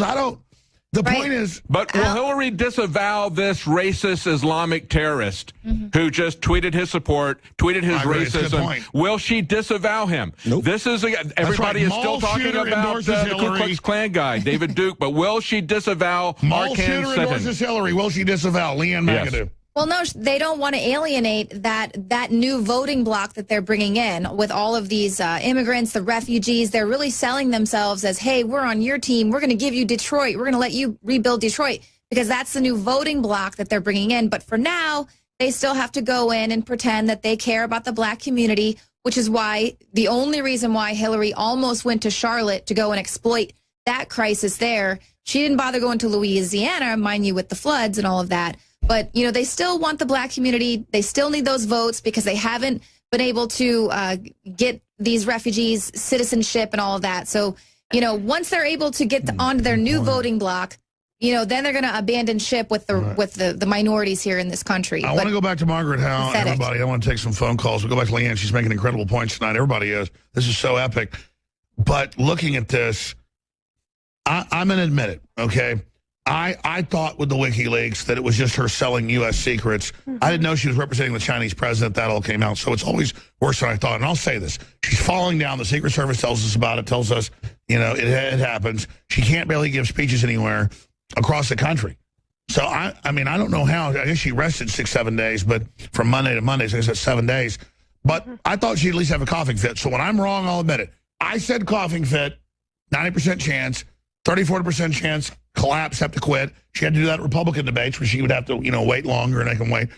The point is... But will Hillary disavow this racist Islamic terrorist who just tweeted his support, tweeted his racism? Will she disavow him? Nope. Everybody is still talking about the Ku Klux Klan guy, David Duke, but will she disavow Mall Arkan shooter Sitton? endorses Hillary. Will she disavow Leanne McAdoo? Well, no, they don't want to alienate that new voting bloc that they're bringing in with all of these immigrants, the refugees. They're really selling themselves as, hey, we're on your team. We're going to give you Detroit. We're going to let you rebuild Detroit, because that's the new voting bloc that they're bringing in. But for now, they still have to go in and pretend that they care about the black community, which is why the only reason why Hillary almost went to Charlotte to go and exploit that crisis there. She didn't bother going to Louisiana, mind you, with the floods and all of that. But, you know, they still want the black community. They still need those votes because they haven't been able to get these refugees citizenship and all of that. So, you know, once they're able to get onto their new voting bloc, you know, then they're going to abandon ship with the minorities here in this country. I want to go back to Margaret Howe, everybody. I want to take some phone calls. We'll go back to Leanne. She's making incredible points tonight. Everybody is. This is so epic. But looking at this, I'm going to admit it, okay? I thought with the WikiLeaks that it was just her selling U.S. secrets. I didn't know she was representing the Chinese president. That all came out. So it's always worse than I thought. And I'll say this. She's falling down. The Secret Service tells us about it, tells us, you know, it happens. She can't barely give speeches anywhere across the country. So, I mean, I don't know how. I guess she rested 6-7 days, but from Monday to Monday, so I guess 7 days. But I thought she'd at least have a coughing fit. So when I'm wrong, I'll admit it. I said coughing fit, 90% chance, 30-40% chance, collapse, have to quit. She had to do that at Republican debates where she would have to, you know, wait longer and I can wait.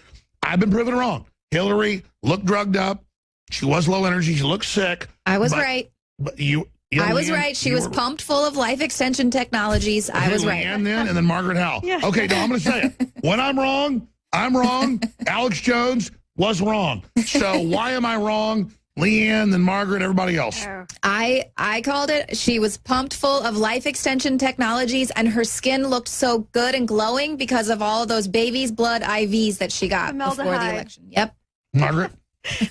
I've been proven wrong. Hillary looked drugged up. She was low energy. She looked sick. I was right. But I was right. She was pumped full of life extension technologies. I was right. And then Margaret Howe. Yeah. Okay, no, I'm going to say it. When I'm wrong, I'm wrong. Alex Jones was wrong. So why am I wrong? Leanne, then Margaret, everybody else. I called it. She was pumped full of life extension technologies, and her skin looked so good and glowing because of all of those baby's blood IVs that she got before the election. Yep. Margaret?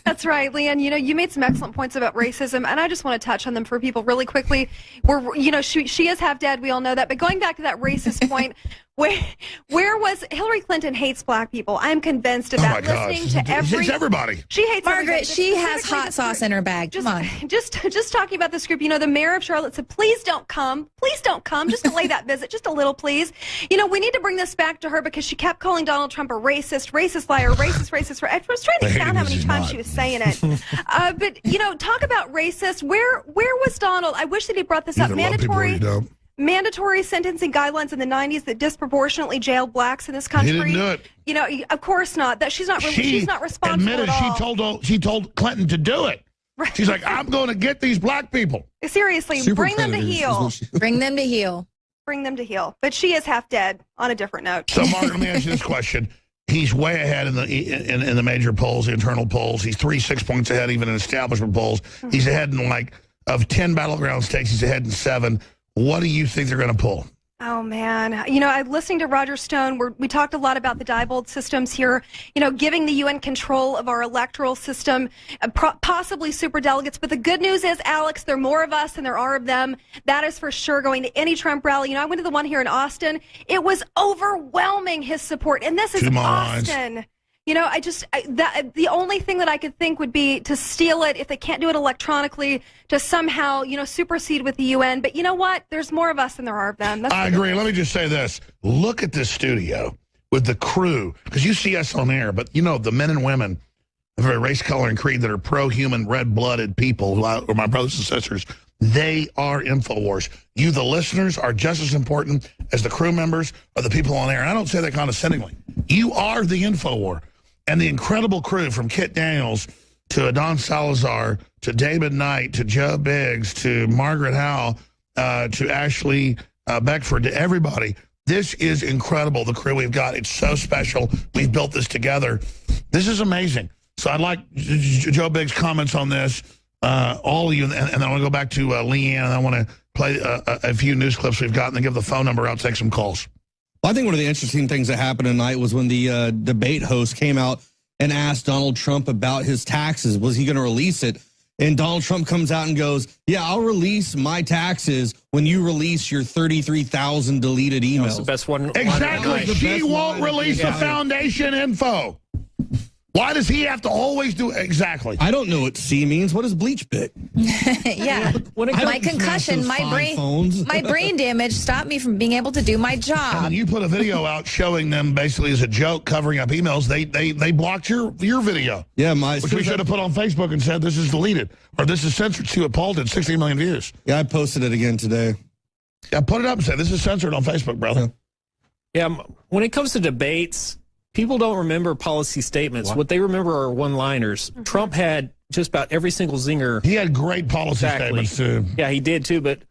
That's right, Leanne. You know, you made some excellent points about racism, and I just want to touch on them for people really quickly. You know, she is half dead. We all know that. But going back to that racist point, where was Hillary Clinton hates black people? I'm convinced of that. Listening to everybody. She hates Margaret. She has hot sauce in her bag. Come on. Just talking about this group. You know, the mayor of Charlotte said, "Please don't come. Please don't come. Just delay that visit, just a little, please." You know, we need to bring this back to her because she kept calling Donald Trump a racist liar, racist. I was trying to count how many times she was saying it. But you know, talk about racist. Where was Donald? I wish that he brought this up. Mandatory sentencing guidelines in the 90s that disproportionately jailed blacks in this country. He didn't do it. You know, of course not. That she's not responsible admitted at all. She told Clinton to do it. Right. She's like, I'm going to get these black people. Seriously, bring them to heel. Bring them to heel. Bring them to heel. But she is half dead. On a different note. So, Margaret, let me ask you this question. He's way ahead in the major polls, the internal polls. He's 6 points ahead, even in establishment polls. He's ahead in of 10 battleground states. He's ahead in 7. What do you think they're going to pull? Oh, man. You know, I'm listening to Roger Stone. We talked a lot about the Diebold systems here, you know, giving the UN control of our electoral system, possibly superdelegates. But the good news is, Alex, there are more of us than there are of them. That is for sure. Going to any Trump rally. You know, I went to the one here in Austin. It was overwhelming, his support. And this is Austin. You know, the only thing that I could think would be to steal it if they can't do it electronically, to somehow, you know, supersede with the UN. But you know what? There's more of us than there are of them. I agree. Let me just say this. Look at this studio with the crew, because you see us on air, but, you know, the men and women of every race, color, and creed that are pro-human, red-blooded people, who are my brothers and sisters, they are INFOWARS. You, the listeners, are just as important as the crew members or the people on air. And I don't say that condescendingly. You are the INFOWAR. And the incredible crew from Kit Daniels to Adon Salazar to David Knight to Joe Biggs to Margaret Howe to Ashley Beckford, to everybody. This is incredible, the crew we've got. It's so special. We've built this together. This is amazing. So I'd like Joe Biggs' comments on this, all of you, and then I want to go back to Leanne, and I want to play a few news clips we've got and then give the phone number out, take some calls. I think one of the interesting things that happened tonight was when the debate host came out and asked Donald Trump about his taxes. Was he going to release it? And Donald Trump comes out and goes, yeah, I'll release my taxes when you release your 33,000 deleted emails. That's the best one. Exactly. She won't release the foundation info. Why does he have to always do exactly? I don't know what C means. What does bleach bit? Yeah. My concussion, my brain damage stopped me from being able to do my job. And then you put a video out showing them basically as a joke covering up emails. They blocked your video. Yeah, which we should have put on Facebook and said this is deleted or this is censored. See what Paul did, 60 million views. Yeah, I posted it again today. Yeah, put it up and say this is censored on Facebook, brother. Yeah, when it comes to debates, people don't remember policy statements. What they remember are one-liners. Trump had just about every single zinger. He had great policy statements, too. Yeah, he did, too, but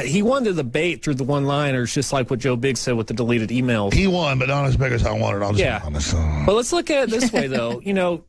he won the debate through the one-liners, just like what Joe Biggs said with the deleted emails. He won, but not as big as I wanted. I'll just be honest. But let's look at it this way, though. You know,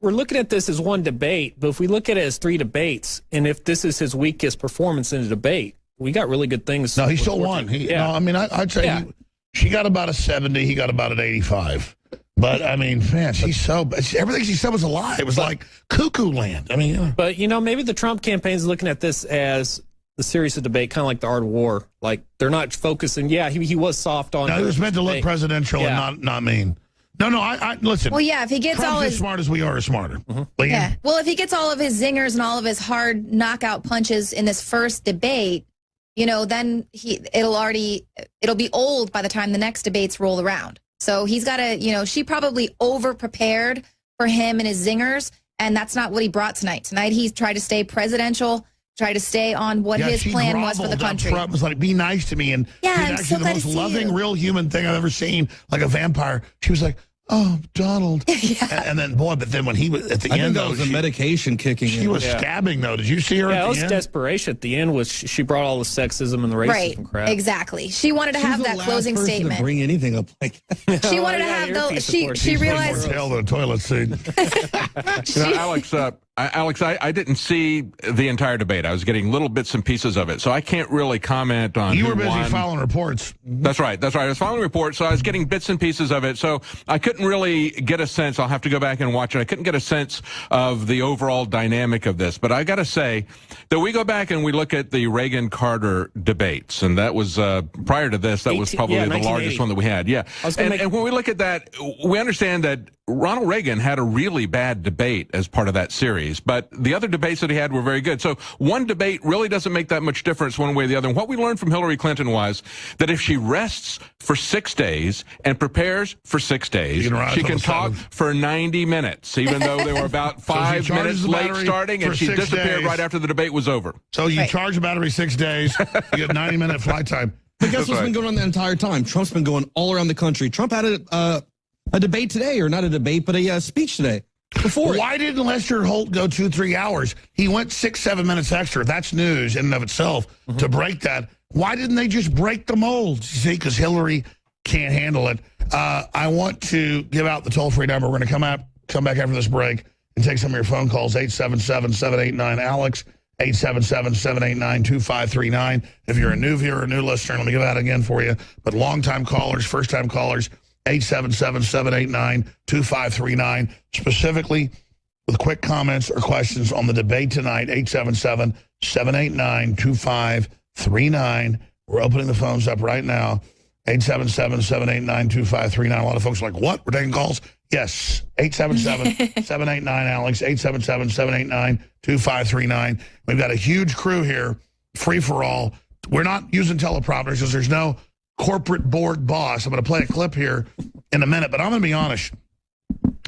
we're looking at this as one debate, but if we look at it as 3 debates, and if this is his weakest performance in a debate, we got really good things. No, he still won. No, I mean, I'd say she got about a 70. He got about an 85. But, I mean, man, everything she said was a lie. It was like cuckoo land. I mean, But, you know, maybe the Trump campaign is looking at this as the series of debate, kind of like the art of war. Like, they're not focusing. Yeah, he was soft on. No, he was meant to look presidential and not mean. No, I listen. Well, yeah, if he gets Trump's all his as smart as we are smarter. Yeah. Well, if he gets all of his zingers and all of his hard knockout punches in this first debate, you know, then it'll be old by the time the next debates roll around. So he's got to, you know, she probably over-prepared for him and his zingers, and that's not what he brought tonight. Tonight he tried to stay presidential, tried to stay on what his plan was for the country. Trump was like, be nice to me. And I'm so the glad most to see loving, you. real human thing I've ever seen, like a vampire. She was like, oh, Donald. And then, boy, but then when he was at the end, that was the medication kicking in. She was stabbing, though. Did you see her at the end? Yeah, it was desperation. At the end was she brought all the sexism and the racism crap. Right, exactly. She wanted to have that closing statement. To bring anything up like that. She wanted to have those. She realized. More tail than a toilet seat. Alex, I didn't see the entire debate. I was getting little bits and pieces of it, so I can't really comment on You who were busy won. filing reports. That's right. I was filing reports, so I was getting bits and pieces of it. So I couldn't really get a sense. I'll have to go back and watch it. I couldn't get a sense of the overall dynamic of this. But I got to say that we go back and we look at the Reagan-Carter debates, and that was prior to this. That was probably the largest one that we had. Yeah, and when we look at that, we understand that Ronald Reagan had a really bad debate as part of that series, but the other debates that he had were very good. So one debate really doesn't make that much difference one way or the other. And what we learned from Hillary Clinton was that if she rests for 6 days and prepares for 6 days, she can talk for 90 minutes, even though they were about 5 minutes late starting, and she disappeared right after the debate was over. So you charge the battery 6 days, you get 90-minute flight time. But guess what's been going on the entire time? Trump's been going all around the country. Trump had a debate today, or not a debate, but a speech today. Why didn't Lester Holt go 2-3 hours? He went 6-7 minutes extra. That's news in and of itself to break that. Why didn't they just break the mold? See, because Hillary can't handle it. I want to give out the toll-free number. We're going to come back after this break and take some of your phone calls. 877-789-ALEX, 877-789-2539. If you're a new viewer, a new listener, let me give that again for you. But long-time callers, first-time callers, 877-789-2539, specifically with quick comments or questions on the debate tonight, 877-789-2539. We're opening the phones up right now, 877-789-2539. A lot of folks are like, what? We're taking calls? Yes, 877-789-ALEX, 877-789-2539. We've got a huge crew here, free for all. We're not using teleprompters because there's no corporate board boss. I'm going to play a clip here in a minute, but I'm going to be honest.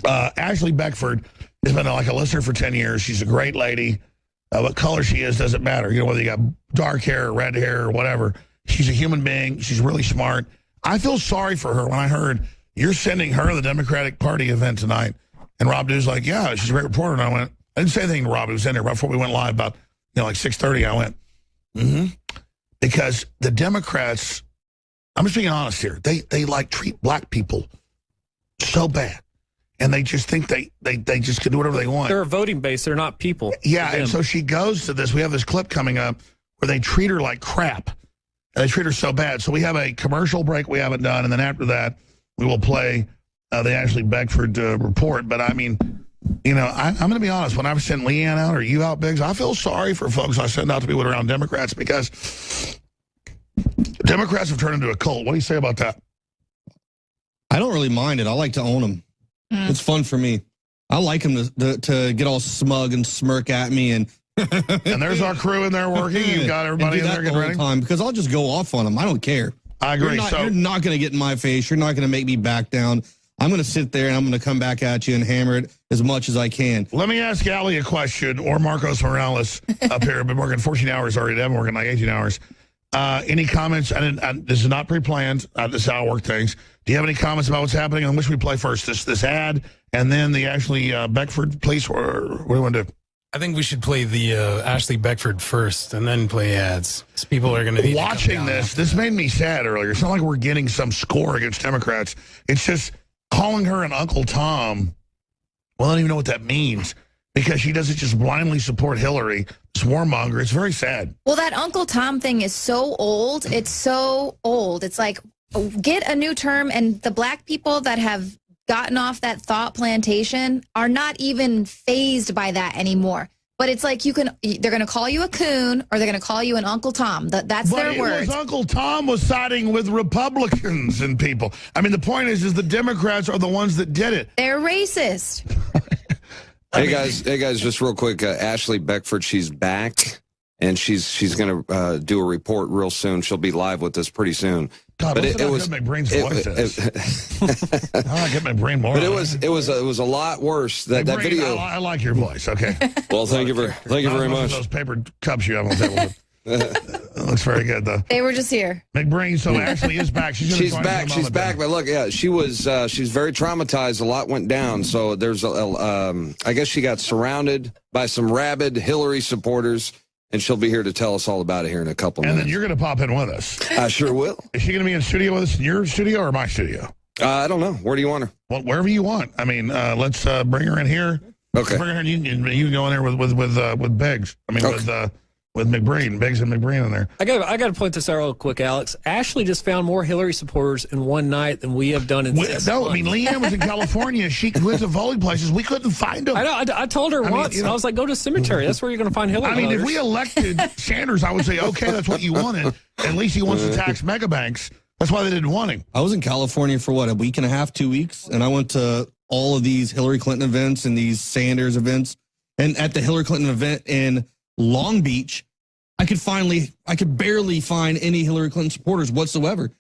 Ashley Beckford has been like a listener for 10 years. She's a great lady. What color she is doesn't matter. You know, whether you got dark hair or red hair or whatever. She's a human being. She's really smart. I feel sorry for her when I heard you're sending her to the Democratic Party event tonight. And Rob Dew's like, yeah, she's a great reporter. And I went, I didn't say anything to Rob. He was in there right before we went live about, like 6:30. I went, because the Democrats, I'm just being honest here. They like treat black people so bad, and they just think they just can do whatever they want. They're a voting base. They're not people. Yeah, and so she goes to this. We have this clip coming up where they treat her like crap, and they treat her so bad. So we have a commercial break we haven't done, and then after that, we will play the Ashley Beckford report. But I mean, I'm going to be honest. When I send Leanne out or you out, Biggs, I feel sorry for folks I send out to be with around Democrats because Democrats have turned into a cult. What do you say about that? I don't really mind it. I like to own them. It's fun for me. I like him to get all smug and smirk at me and there's our crew in there working. You've got everybody in there getting ready. Time because I'll just go off on them. I don't care. I agree. You're not going to get in my face. You're not going to make me back down. I'm going to sit there and I'm going to come back at you and hammer it as much as I can. Let me ask Allie a question, or Marcos Morales up here. I've been working 14 hours already. I've been working like 18 hours. Any comments? This is not pre-planned. This is how I work things. Do you have any comments about what's happening? On which we play first? This ad and then the Ashley Beckford, please? Or what do you want to do? I think we should play the Ashley Beckford first and then play ads. Because people are going to be watching this. This made me sad earlier. It's not like we're getting some score against Democrats. It's just calling her an Uncle Tom. Well, I don't even know what that means because she doesn't just blindly support Hillary. This warmonger. It's very sad. Well, that Uncle Tom thing is so old. It's so old. It's like, get a new term, and the black people that have gotten off that thought plantation are not even fazed by that anymore. But it's like they're going to call you a coon or they're going to call you an Uncle Tom. That's their word. Uncle Tom was siding with Republicans and people. I mean, the point is the Democrats are the ones that did it. They're racist. Hey guys, just real quick. Ashley Beckford, she's back, and she's going to do a report real soon. She'll be live with us pretty soon. God, but it was my brain's voice. I get my brain more. But it was a lot worse. That video. I like your voice. Okay. Well, thank you very much. Those paper cups you have on the table. It looks very good though. They were just here. McBrain. So Ashley is back. She's back. She's back. But look, yeah, she's very traumatized. A lot went down. So there's I guess she got surrounded by some rabid Hillary supporters. And she'll be here to tell us all about it here in a couple minutes. And then you're going to pop in with us. I sure will. Is she going to be in studio with us in your studio or my studio? I don't know. Where do you want her? Well, wherever you want. I mean, let's bring her in here. Okay. Bring her in. You can go in there with Biggs. I mean, okay. With McBrain, Biggs and McBrain in there. I got to point this out real quick, Alex. Ashley just found more Hillary supporters in one night than we have done in 6 months. No, I mean, Leanne was in California. She went to voting places. We couldn't find them. I know. I told her once. I was like, go to the cemetery. That's where you're going to find Hillary I mean, voters. if we elected Sanders, I would say, okay, that's what you wanted. At least he wants to tax mega banks. That's why they didn't want him. I was in California for, a week and a half, 2 weeks, and I went to all of these Hillary Clinton events and these Sanders events. And at the Hillary Clinton event in Long Beach, I could barely find any Hillary Clinton supporters whatsoever.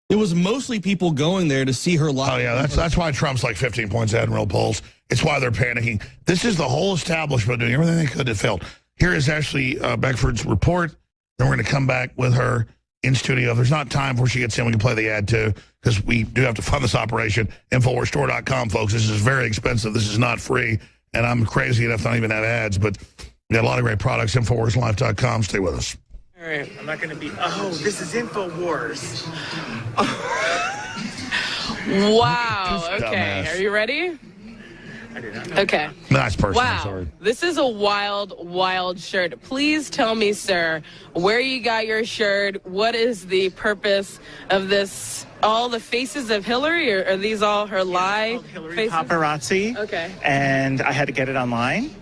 It was mostly people going there to see her live. Oh, yeah, that's why Trump's like 15 points ahead in real polls. It's why they're panicking. This is the whole establishment doing everything they could. It failed. Here is Ashley Beckford's report. Then we're going to come back with her in studio. If there's not time before she gets in, we can play the ad, too, because we do have to fund this operation. InfoWarsStore.com, folks. This is very expensive. This is not free, and I'm crazy enough to not even have ads, but we got a lot of great products. InfoWarsLife.com. Stay with us. All right, I'm not going to be, this is InfoWars. Wow, okay. Are you ready? I did not know. Okay. Nice person. Wow. Sorry. This is a wild, wild shirt. Please tell me, sir, where you got your shirt. What is the purpose of this? All the faces of Hillary, or are these all her lie faces? Paparazzi. Okay. And I had to get it online.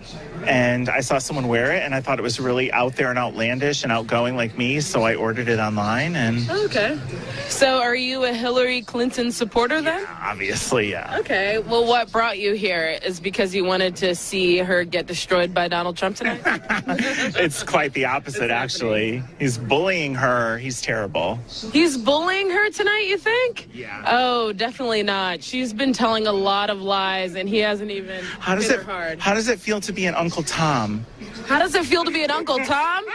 And I saw someone wear it, and I thought it was really out there and outlandish and outgoing like me, so I ordered it online. And okay. So are you a Hillary Clinton supporter then? Obviously, yeah. Okay. Well, what brought you here is because you wanted to see her get destroyed by Donald Trump tonight? It's quite the opposite, actually. He's bullying her. He's terrible. He's bullying her tonight, you think? Yeah. Oh, definitely not. She's been telling a lot of lies, and he hasn't even hit her hard. How does it feel to be an Uncle Tom? How does it feel to be an Uncle Tom?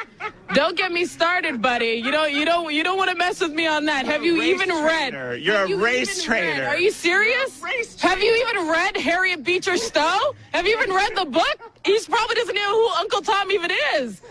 Don't get me started, buddy. You don't want to mess with me on that. Have you even read? You're a race trader. Are you serious? Have you even read Harriet Beecher Stowe? Have you even read the book? He probably doesn't know who Uncle Tom even is.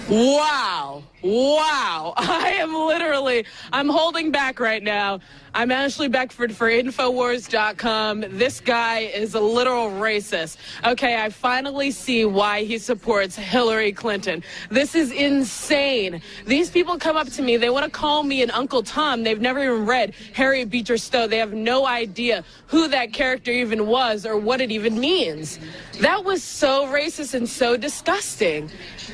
Wow. Wow. I'm holding back right now. I'm Ashley Beckford for InfoWars.com. This guy is a literal racist. Okay, I finally see why he supports Hillary Clinton. This is insane. These people come up to me. They want to call me an Uncle Tom. They've never even read Harriet Beecher Stowe. They have no idea who that character even was or what it even means. That was so racist and so disgusting.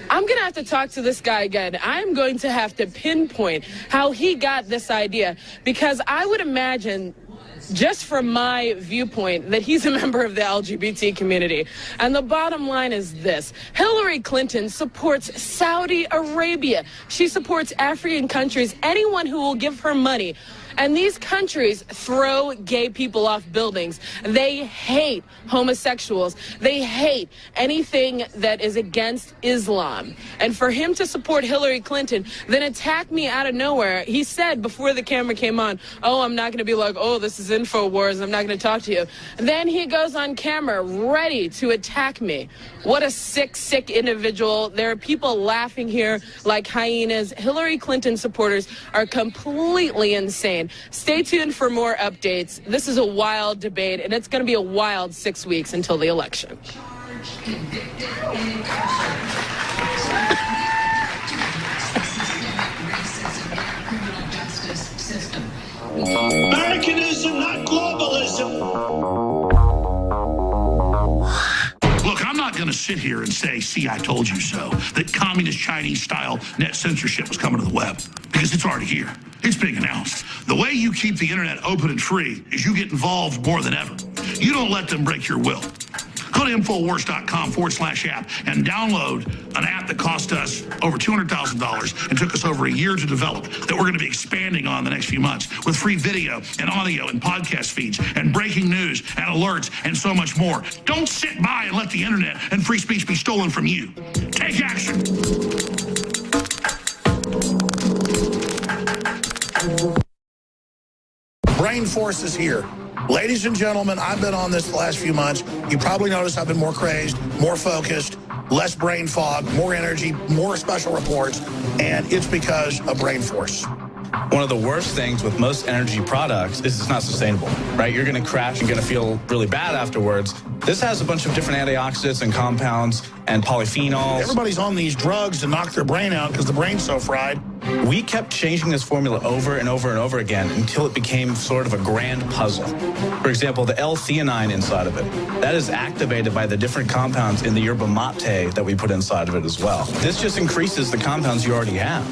I'm going to have to talk to this guy again. I'm going to have to pinpoint how he got this idea, because I would imagine just from my viewpoint, that he's a member of the LGBT community. And the bottom line is this. Hillary Clinton supports Saudi Arabia. She supports African countries, anyone who will give her money. And these countries throw gay people off buildings. They hate homosexuals. They hate anything that is against Islam. And for him to support Hillary Clinton, then attack me out of nowhere, he said before the camera came on, oh, I'm not going to be like, oh, this is InfoWars, I'm not going to talk to you. Then he goes on camera ready to attack me. What a sick, sick individual. There are people laughing here like hyenas. Hillary Clinton supporters are completely insane. Stay tuned for more updates. This is a wild debate, and it's going to be a wild 6 weeks until the election. Americanism, not globalism. Look, I'm not going to sit here and say, see, I told you so, that communist Chinese-style net censorship was coming to the web, because it's already here. It's being announced. The way you keep the internet open and free is you get involved more than ever. You don't let them break your will. Go to InfoWars.com/app and download an app that cost us over $200,000 and took us over a year to develop, that we're going to be expanding on the next few months with free video and audio and podcast feeds and breaking news and alerts and so much more. Don't sit by and let the internet and free speech be stolen from you. Take action. Brain Force is here. Ladies and gentlemen, I've been on this the last few months. You probably noticed I've been more crazed, more focused, less brain fog, more energy, more special reports, and it's because of Brain Force. One of the worst things with most energy products is it's not sustainable, right? You're going to crash, you're going to feel really bad afterwards. This has a bunch of different antioxidants and compounds and polyphenols. Everybody's on these drugs to knock their brain out because the brain's so fried. We kept changing this formula over and over and over again until it became sort of a grand puzzle. For example, the L-theanine inside of it, that is activated by the different compounds in the yerba mate that we put inside of it as well. This just increases the compounds you already have.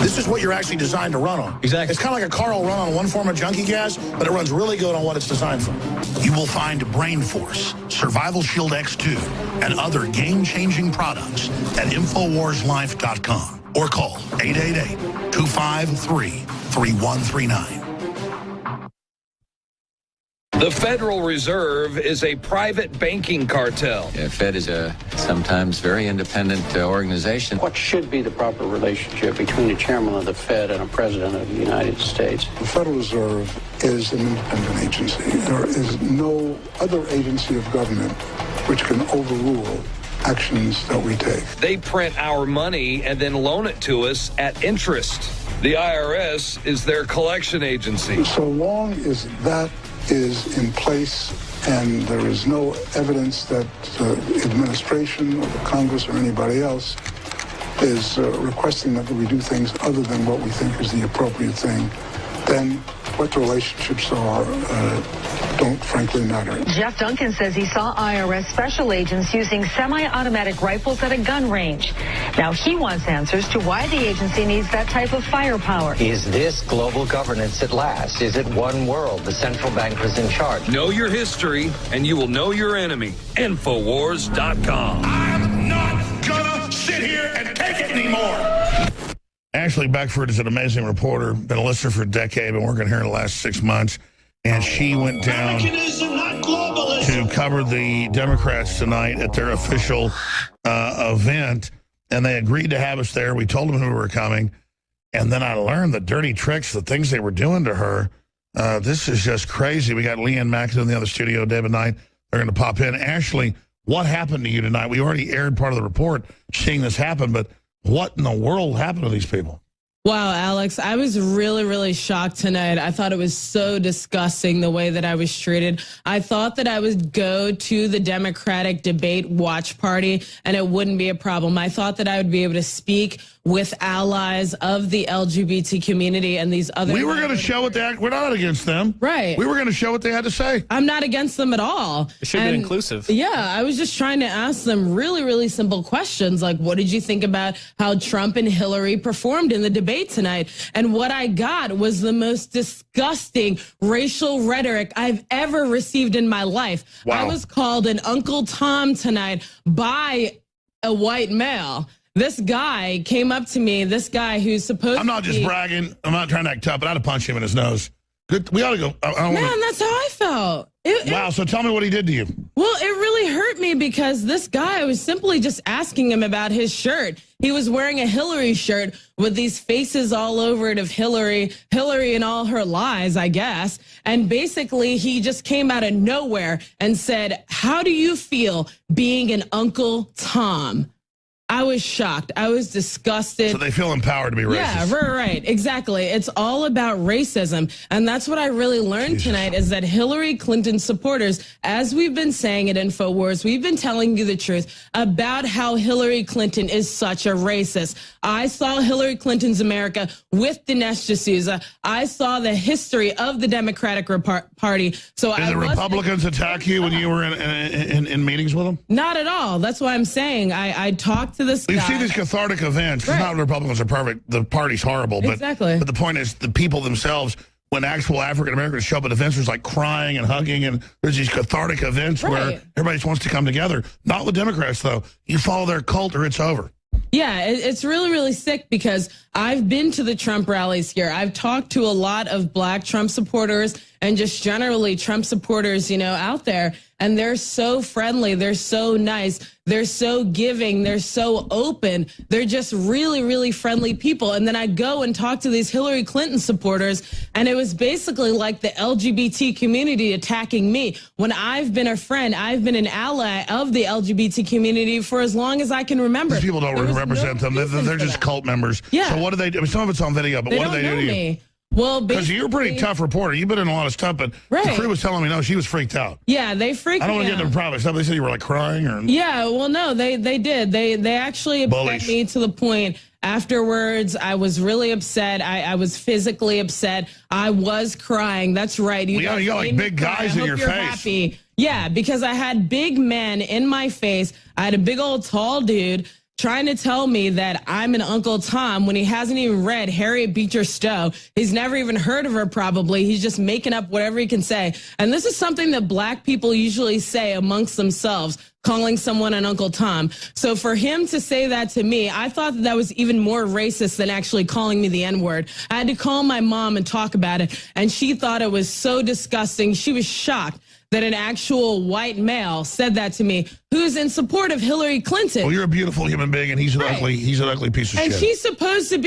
This is what you're actually designed to run on. Exactly. It's kind of like a car will run on one form of junkie gas, but it runs really good on what it's designed for. You will find Brain Force, Survival Shield X2, and other game-changing products at InfoWarsLife.com or call 888-253-3139. The Federal Reserve is a private banking cartel. The Fed is a sometimes very independent organization. What should be the proper relationship between a chairman of the Fed and a president of the United States? The Federal Reserve is an independent agency. There is no other agency of government which can overrule actions that we take. They print our money and then loan it to us at interest. The IRS is their collection agency. So long as that is in place and there is no evidence that the administration or the Congress or anybody else is requesting that we do things other than what we think is the appropriate thing, then what the relationships are don't frankly matter. Jeff Duncan says he saw IRS special agents using semi-automatic rifles at a gun range. Now he wants answers to why the agency needs that type of firepower. Is this global governance at last? Is it one world? The central bankers in charge. Know your history, and you will know your enemy. InfoWars.com. I'm not gonna sit here and take it anymore. Ashley Beckford is an amazing reporter, been a listener for a decade, been working here in the last 6 months, and she went down to cover the Democrats tonight at their official event, and they agreed to have us there. We told them who we were coming, and then I learned the dirty tricks, the things they were doing to her. This is just crazy. We got Leanne McAdoo in the other studio, David Knight. They're going to pop in. Ashley, what happened to you tonight? We already aired part of the report seeing this happen, but what in the world happened to these people? Wow, Alex, I was really, really shocked tonight. I thought it was so disgusting the way that I was treated. I thought that I would go to the Democratic debate watch party and it wouldn't be a problem. I thought that I would be able to speak with allies of the LGBT community and these other. We were going to show what we're not against them. Right. We were going to show what they had to say. I'm not against them at all. It should be inclusive. Yeah, I was just trying to ask them really, really simple questions like, what did you think about how Trump and Hillary performed in the debate tonight? And what I got was the most disgusting racial rhetoric I've ever received in my life. Wow. I was called an Uncle Tom tonight by a white male. This guy came up to me, this guy who's supposed to I'm not just bragging. I'm not trying to act tough, but I'd have punched him in his nose. Good. We ought to go. Man, that's how I felt. Wow, so tell me what he did to you. Well, it really hurt me because this guy, was simply just asking him about his shirt. He was wearing a Hillary shirt with these faces all over it of Hillary and all her lies, I guess. And basically, he just came out of nowhere and said, how do you feel being an Uncle Tom? I was shocked. I was disgusted. So they feel empowered to be racist. Yeah, right, exactly. It's all about racism. And that's what I really learned tonight is that Hillary Clinton supporters, as we've been saying at InfoWars, we've been telling you the truth about how Hillary Clinton is such a racist. I saw Hillary Clinton's America with Dinesh D'Souza. I saw the history of the Democratic Party. So Did the Republicans attack you when you were in meetings with them? Not at all. That's why I'm saying I talked to this guy. You see these cathartic events. Right. It's not the Republicans are perfect. The party's horrible. But, exactly. But the point is the people themselves, when actual African Americans show up at events, there's like crying and hugging, and there's these cathartic events where everybody just wants to come together. Not with Democrats, though. You follow their cult or it's over. Yeah, it's really, really sick because I've been to the Trump rallies here. I've talked to a lot of black Trump supporters and just generally Trump supporters, out there. And they're so friendly. They're so nice. They're so giving. They're so open. They're just really, really friendly people. And then I go and talk to these Hillary Clinton supporters, and it was basically like the LGBT community attacking me. When I've been a friend, I've been an ally of the LGBT community for as long as I can remember. These people don't represent them. They're just cult members. Yeah. So what do they do? Some of it's on video, but what do they do to you? Well, because you're a pretty tough reporter. You've been in a lot of stuff, but the crew was telling me, no, she was freaked out. Yeah, they freaked me out. I don't want to get into private stuff. They said you were like crying or. Yeah, well, no, they did. They actually upset me to the point afterwards. I was really upset. I was physically upset. I was crying. That's right. You got like big guys in your face. Happy. Yeah, because I had big men in my face. I had a big old tall dude trying to tell me that I'm an Uncle Tom when he hasn't even read Harriet Beecher Stowe. He's never even heard of her probably. He's just making up whatever he can say. And this is something that black people usually say amongst themselves, calling someone an Uncle Tom. So for him to say that to me, I thought that was even more racist than actually calling me the N-word. I had to call my mom and talk about it, and she thought it was so disgusting. She was shocked that an actual white male said that to me, who's in support of Hillary Clinton. Well, you're a beautiful human being, and he's an ugly piece of shit. And she's supposed to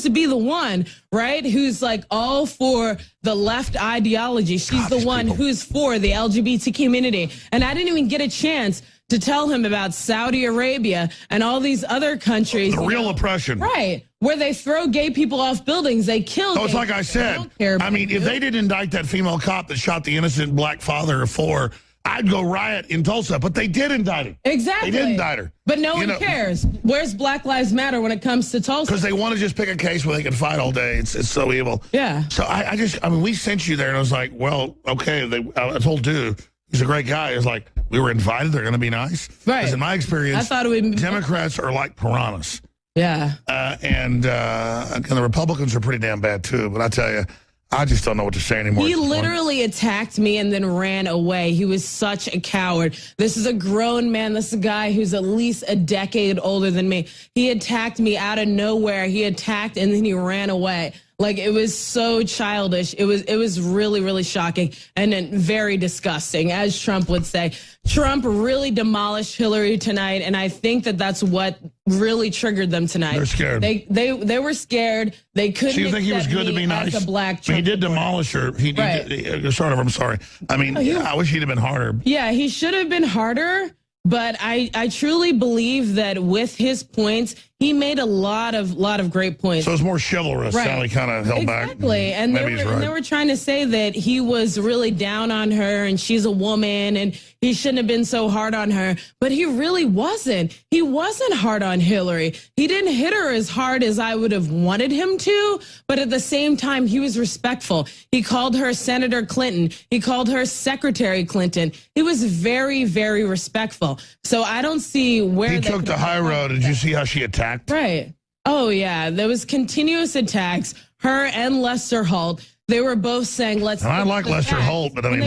be the one, right, who's like all for the left ideology. She's the one who's for the LGBT community. And I didn't even get a chance to tell him about Saudi Arabia and all these other countries. The real oppression. Right. Where they throw gay people off buildings. They kill it's like I said. I mean, if they didn't indict that female cop that shot the innocent black father of 4, I'd go riot in Tulsa. But they did indict him. Exactly. They did indict her. But no one cares. Where's Black Lives Matter when it comes to Tulsa? Because they want to just pick a case where they can fight all day. It's so evil. Yeah. So I mean, we sent you there, and I was like, well, okay. I told Dude, he's a great guy. It's like, we were invited. They're going to be nice. Right. Because in my experience, I thought it would be Democrats are like piranhas. Yeah. And the Republicans are pretty damn bad, too. But I tell you, I just don't know what to say anymore. He literally attacked me and then ran away. He was such a coward. This is a grown man. This is a guy who's at least a decade older than me. He attacked me out of nowhere. He attacked and then he ran away. Like, it was so childish. It was really, really shocking and very disgusting, as Trump would say. Trump really demolished Hillary tonight, and I think that that's what really triggered them tonight. They're scared. They were scared. They couldn't. So you think he was good to be nice? A black Trump he did demolish her. He did, sort of. I'm sorry. I mean, I wish he'd have been harder. Yeah, he should have been harder. But I truly believe that with his points, he made a lot of great points. So it's more chivalrous. Right. Sally kind of held back. Exactly. And they were trying to say that he was really down on her and she's a woman and he shouldn't have been so hard on her. But he really wasn't. He wasn't hard on Hillary. He didn't hit her as hard as I would have wanted him to. But at the same time, he was respectful. He called her Senator Clinton. He called her Secretary Clinton. He was very, very respectful. So I don't see where he took the high road. Did you see how she attacked? Right. Oh, yeah. There was continuous attacks. Her and Lester Holt. They were both saying, let's. And I like Lester Holt, but I mean,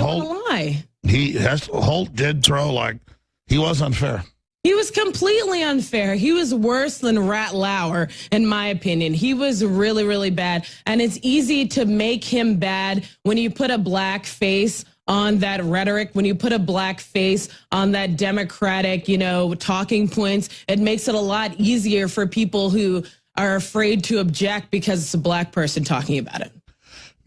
Holt did throw like he was unfair. He was completely unfair. He was worse than Rat Lauer, in my opinion. He was really, really bad. And it's easy to make him bad when you put a black face on that rhetoric, when you put a black face on that Democratic, talking points. It makes it a lot easier for people who are afraid to object because it's a black person talking about it.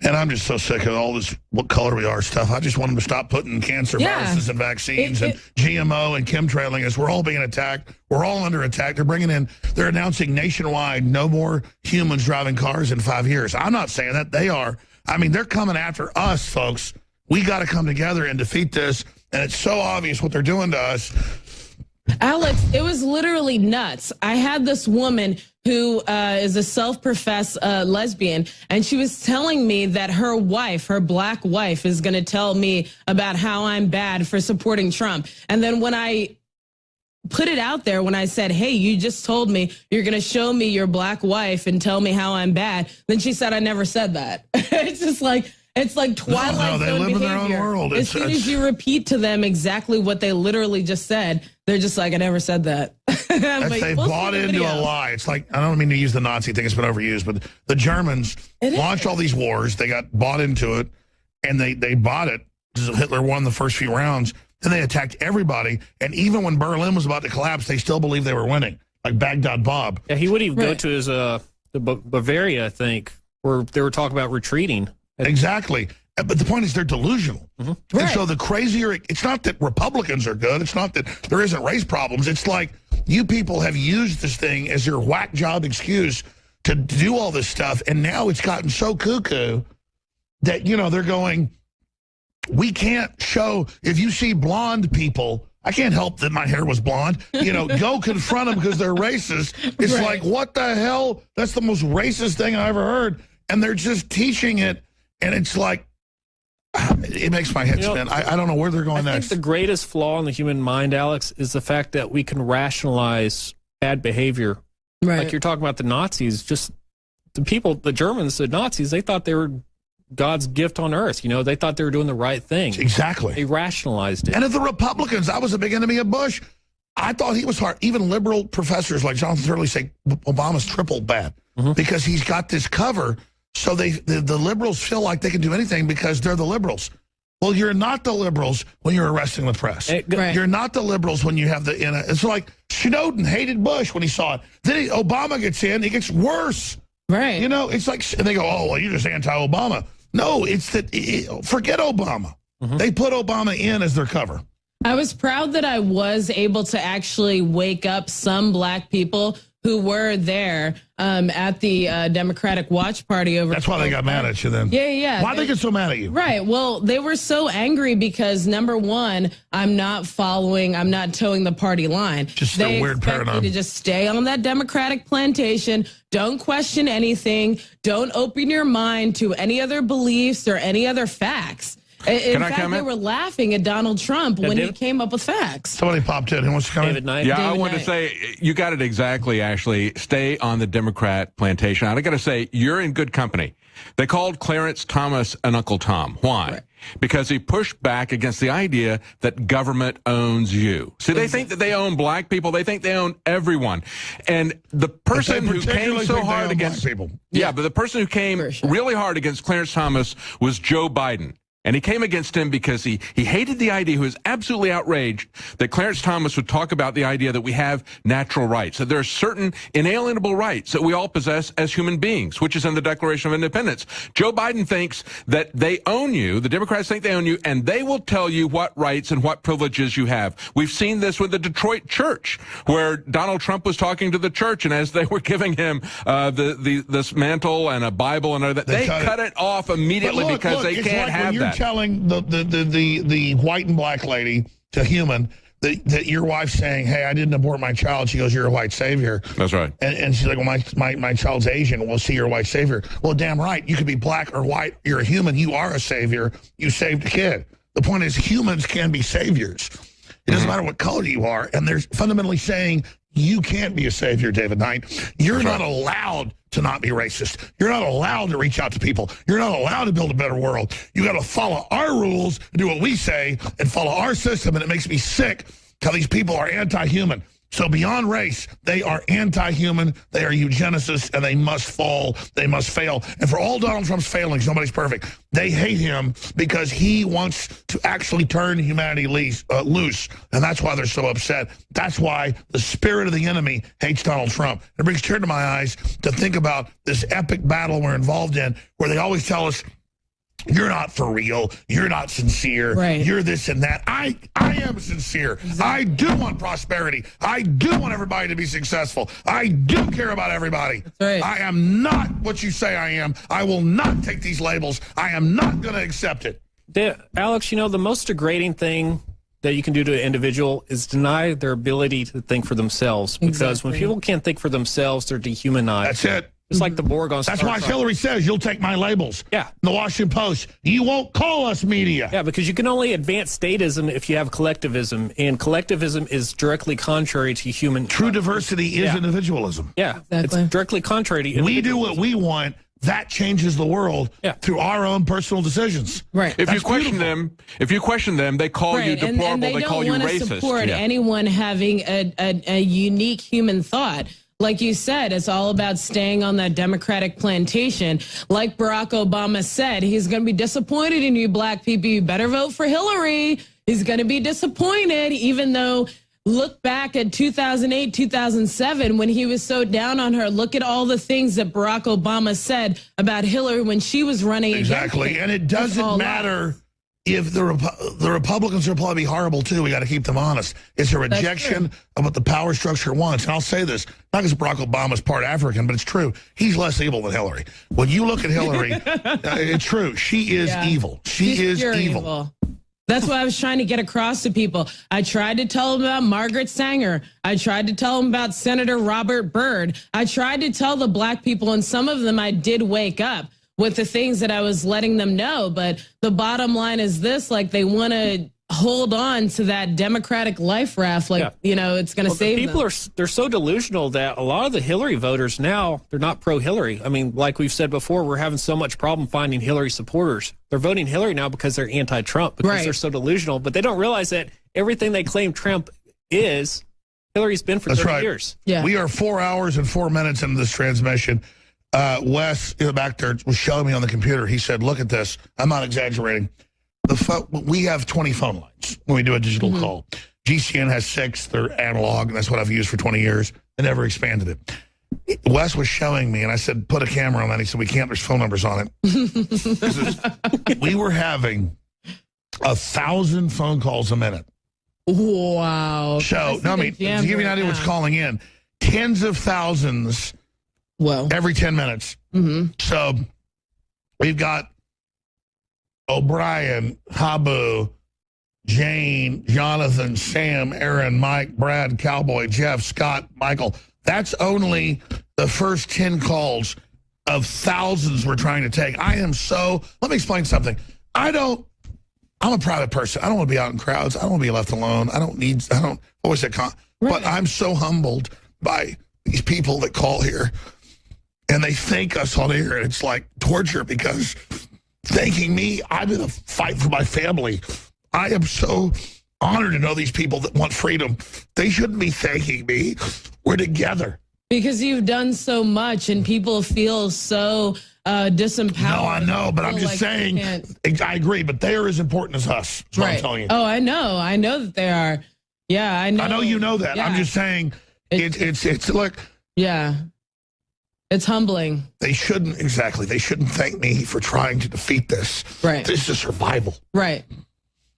And I'm just so sick of all this what color we are stuff. I just want them to stop putting cancer viruses and vaccines and GMO and chemtrailing us. We're all being attacked. We're all under attack. They're announcing nationwide no more humans driving cars in 5 years. I'm not saying that. They are. I mean, they're coming after us, folks. We got to come together and defeat this. And it's so obvious what they're doing to us. Alex, it was literally nuts. I had this woman who is a self-professed lesbian, and she was telling me that her wife, her black wife, is going to tell me about how I'm bad for supporting Trump. And then when I put it out there, when I said, hey, you just told me you're going to show me your black wife and tell me how I'm bad, then she said, I never said that. It's just like... It's like Twilight Zone they live behavior. in their own world. As soon as you repeat to them exactly what they literally just said, they're just like, I never said that. They bought into a lie. It's like, I don't mean to use the Nazi thing, it's been overused, but the Germans launched all these wars. They got bought into it, and they bought it. Hitler won the first few rounds. Then they attacked everybody, and even when Berlin was about to collapse, they still believed they were winning, like Baghdad Bob. Yeah, he would even go to his Bavaria, I think, where they were talking about retreating. Exactly. But the point is they're delusional. And so the crazier, it's not that Republicans are good. It's not that there isn't race problems. It's like you people have used this thing as your whack job excuse to do all this stuff. And now it's gotten so cuckoo that, they're going, we can't show, if you see blonde people, I can't help that my hair was blonde, go confront them because they're racist. It's like, what the hell? That's the most racist thing I ever heard. And they're just teaching it. And it's like, it makes my head spin. I don't know where they're going next. I think the greatest flaw in the human mind, Alex, is the fact that we can rationalize bad behavior. Right. Like you're talking about the Nazis, just the Germans, the Nazis, they thought they were God's gift on earth. They thought they were doing the right thing. Exactly. They rationalized it. And of the Republicans, I was a big enemy of Bush. I thought he was hard. Even liberal professors like Jonathan Turley say Obama's triple bad because he's got this cover. So the liberals feel like they can do anything because they're the liberals. Well, you're not the liberals when you're arresting the press. You're not the liberals when you have it's like Snowden hated Bush when he saw it. Then Obama gets in, it gets worse. Right. It's like, and they go, oh, well, you're just anti-Obama. No, it's that, forget Obama. They put Obama in as their cover. I was proud that I was able to actually wake up some black people who were there at the Democratic Watch Party over. That's why they got mad at you then. Yeah. Why they get so mad at you? Right. Well, they were so angry because, number one, I'm not towing the party line. Just a weird paradigm. Me to just stay on that Democratic plantation. Don't question anything. Don't open your mind to any other beliefs or any other facts. In fact, they were laughing at Donald Trump when he came up with facts. Somebody popped in. Who wants to come in? I want to say, you got it exactly, Ashley. Stay on the Democrat plantation. I got to say, you're in good company. They called Clarence Thomas an Uncle Tom. Why? Right. Because he pushed back against the idea that government owns you. See, they think that they own black people. They think they own everyone. And the person who came so hard against people. Yeah, but the person who came really hard against Clarence Thomas was Joe Biden. And he came against him because he hated the idea, he was absolutely outraged that Clarence Thomas would talk about the idea that we have natural rights, that there are certain inalienable rights that we all possess as human beings, which is in the Declaration of Independence. Joe Biden thinks that they own you, the Democrats think they own you, and they will tell you what rights and what privileges you have. We've seen this with the Detroit church, where Donald Trump was talking to the church, and as they were giving him this mantle and a Bible and all that, they cut it off immediately because they can't have that. Telling the white and black lady to human that your wife's saying, hey, I didn't abort my child. She goes, you're a white savior. That's right. And she's like, well, my child's Asian. Well, see, you're a white savior. Well, damn right. You could be black or white. You're a human. You are a savior. You saved a kid. The point is humans can be saviors. It doesn't matter what color you are. And they're fundamentally saying you can't be a savior, David Knight. You're not allowed to not be racist. You're not allowed to reach out to people. You're not allowed to build a better world. You got to follow our rules and do what we say and follow our system. And it makes me sick how these people are anti-human. So beyond race, they are anti-human, they are eugenicists, and they must fall, they must fail. And for all Donald Trump's failings, nobody's perfect. They hate him because he wants to actually turn humanity loose, and that's why they're so upset. That's why the spirit of the enemy hates Donald Trump. It brings tears to my eyes to think about this epic battle we're involved in, where they always tell us, you're not for real. You're not sincere. Right. You're this and that. I am sincere. Exactly. I do want prosperity. I do want everybody to be successful. I do care about everybody. That's right. I am not what you say I am. I will not take these labels. I am not going to accept it. Alex, you know, the most degrading thing that you can do to an individual is deny their ability to think for themselves. Because when people can't think for themselves, they're dehumanized. That's it. It's like the Borg on Star That's why Trek. Hillary says, you'll take my labels. Yeah. The Washington Post. You won't call us media. Yeah, because you can only advance statism if you have collectivism, and collectivism is directly contrary to human... True diversity is individualism. Yeah, exactly. It's directly contrary to we do what we want. That changes the world through our own personal decisions. Right. If you question them, they call you deplorable. And they call you don't want to racist. support anyone having a unique human thought. Like you said, it's all about staying on that Democratic plantation. Like Barack Obama said, he's going to be disappointed in you black people. You better vote for Hillary. He's going to be disappointed, even though look back at 2008, 2007, when he was so down on her. Look at all the things that Barack Obama said about Hillary when she was running. Exactly. And it doesn't matter if the Republicans will probably be horrible, too. We got to keep them honest. It's a rejection of what the power structure wants. And I'll say this, not because Barack Obama's part African, but it's true. He's less evil than Hillary. When you look at Hillary, it's true. She is evil. She is evil. That's what I was trying to get across to people. I tried to tell them about Margaret Sanger. I tried to tell them about Senator Robert Byrd. I tried to tell the black people, and some of them I did wake up with the things that I was letting them know. But the bottom line is this, like, they want to hold on to that Democratic life raft, like, you know, it's going to save them. People they're so delusional that a lot of the Hillary voters now, they're not pro-Hillary. I mean, like we've said before, we're having so much problem finding Hillary supporters. They're voting Hillary now because they're anti-Trump, because they're so delusional. But they don't realize that everything they claim Trump is, Hillary's been for 30 years. Yeah. We are 4 hours and 4 minutes into this transmission. Wes, back there, was showing me on the computer. He said, look at this. I'm not exaggerating. We have 20 phone lines when we do a digital call. GCN has 6. They're analog, and that's what I've used for 20 years. I never expanded it. Wes was showing me, and I said, put a camera on that. He said, we can't. There's phone numbers on it. We were having 1,000 phone calls a minute. Wow. So, no, I mean, to give you an idea what's calling in, tens of thousands every 10 minutes. So we've got O'Brien, Habu, Jane, Jonathan, Sam, Aaron, Mike, Brad, Cowboy, Jeff, Scott, Michael. That's only the first 10 calls of thousands we're trying to take. Let me explain something. I'm a private person. I don't want to be out in crowds. I don't want to be left alone. But I'm so humbled by these people that call here and they thank us on air, and it's like torture because thanking me, I'm in a fight for my family. I am so honored to know these people that want freedom. They shouldn't be thanking me. We're together. Because you've done so much, and people feel so disempowered. No, I know, but I'm just like saying, I agree, but they are as important as us. That's what I'm telling you. Oh, I know that they are. Yeah, I know. I know you know that. Yeah. I'm just saying, it's like. Yeah. It's humbling. They shouldn't thank me for trying to defeat this. Right. This is survival. Right.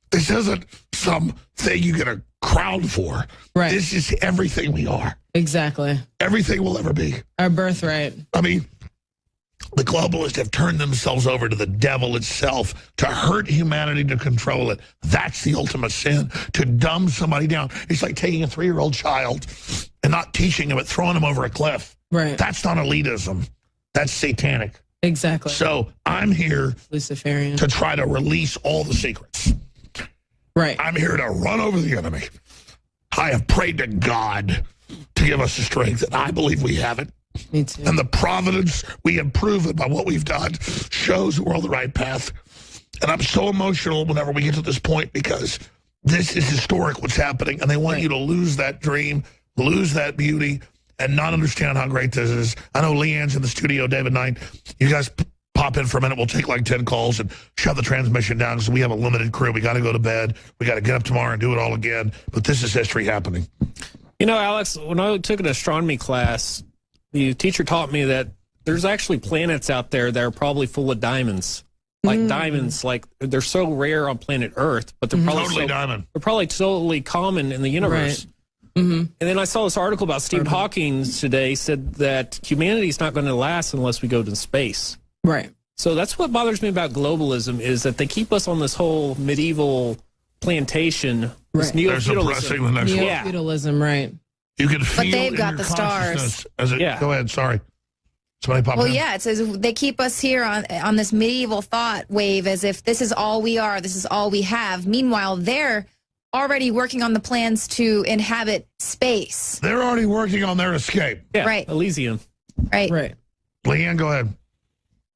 This isn't something you get a crown for. Right. This is everything we are. Exactly. Everything we'll ever be. Our birthright. I mean, the globalists have turned themselves over to the devil itself to hurt humanity, to control it. That's the ultimate sin, to dumb somebody down. It's like taking a 3-year-old child and not teaching him, but throwing him over a cliff. Right. That's not elitism. That's satanic. Exactly. So I'm here Luciferian to try to release all the secrets. Right. I'm here to run over the enemy. I have prayed to God to give us the strength, and I believe we have it. Me too. And the providence we have proven by what we've done shows we're on the right path. And I'm so emotional whenever we get to this point because this is historic what's happening, and they want you to lose that dream, lose that beauty, and not understand how great this is. I know Leanne's in the studio, David Knight. You guys pop in for a minute. We'll take like 10 calls and shut the transmission down because we have a limited crew. We got to go to bed. We got to get up tomorrow and do it all again. But this is history happening. You know, Alex, when I took an astronomy class, the teacher taught me that there's actually planets out there that are probably full of diamonds. Like diamonds, like they're so rare on planet Earth, but they're probably they're probably totally common in the universe. Right. And then I saw this article about Stephen Hawking today, said that humanity is not going to last unless we go to space. Right. So that's what bothers me about globalism is that they keep us on this whole medieval plantation. This neo-feudalism. Neo-feudalism, right. You can feel but they've got in the your stars. Go ahead, sorry. Somebody pop in. Yeah, it says they keep us here on this medieval thought wave as if this is all we are, this is all we have. Meanwhile, they're already working on the plans to inhabit space. They're already working on their escape. Yeah, right. Elysium. Right. Right. Leanne, go ahead.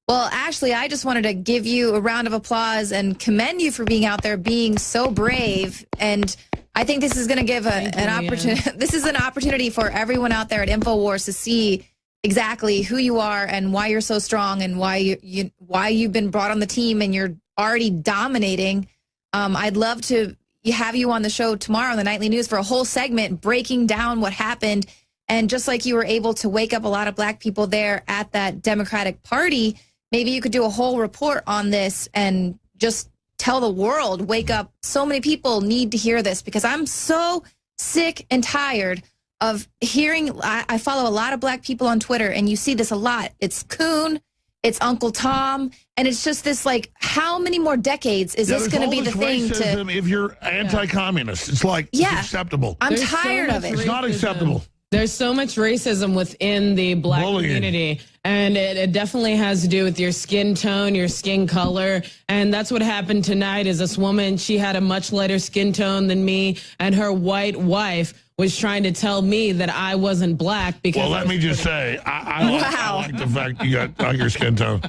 Well, Ashley, I just wanted to give you a round of applause and commend you for being out there, being so brave. And I think this is going to give an opportunity. This is an opportunity for everyone out there at InfoWars to see exactly who you are and why you're so strong and why you've been brought on the team and you're already dominating. I'd love to have you on the show tomorrow on the Nightly News for a whole segment breaking down what happened. And just like you were able to wake up a lot of black people there at that Democratic Party, maybe you could do a whole report on this and just tell the world, wake up. So many people need to hear this because I'm so sick and tired of hearing. I follow a lot of black people on Twitter, and you see this a lot. It's Coon, it's Uncle Tom, and it's just this like, how many more decades is this going to be the thing to? If you're anti-communist, it's like it's acceptable. I'm tired of it. It's not acceptable. There's so much racism within the black community, and it definitely has to do with your skin tone, your skin color, and that's what happened tonight is this woman, she had a much lighter skin tone than me, and her white wife was trying to tell me that I wasn't black because. Well, let me just say, I like the fact you got your skin tone.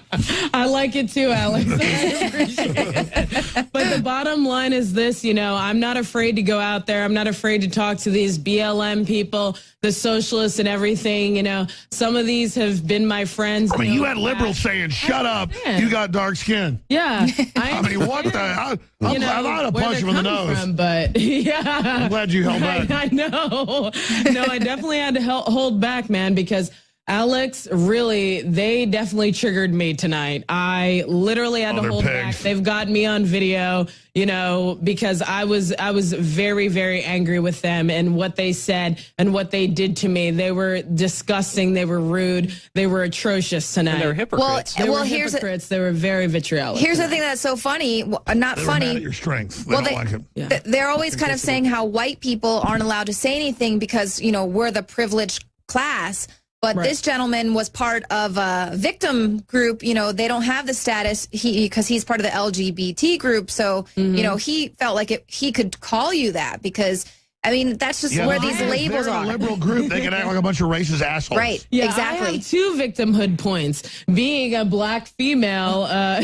I like it too, Alex. I appreciate it. But the bottom line is this, I'm not afraid to go out there. I'm not afraid to talk to these BLM people, the socialists and everything. Some of these have been my friends. I mean, you had liberals saying, shut up, you got dark skin. Yeah. I mean, what the hell? I'm glad to punch him in the nose. But yeah. I'm glad you held back. I know. No, I definitely had to hold back, man, because Alex, really, they definitely triggered me tonight. I literally had to hold back. They've got me on video, because I was very, very angry with them and what they said and what they did to me. They were disgusting. They were rude. They were atrocious tonight. And they were hypocrites. They were hypocrites. They were very vitriolic. Here's the thing that's so funny. Not they funny. Were mad at your strength. They don't like it. They're always kind of saying how white people aren't allowed to say anything because, we're the privileged class. But this gentleman was part of a victim group. They don't have the status because he's part of the LGBT group. So, he felt like he could call you that because I mean, that's just Yeah, where but these they're labels in a are. liberal group, they can act like a bunch of racist assholes. Right, Yeah, exactly. I have 2 victimhood points. Being a black female, I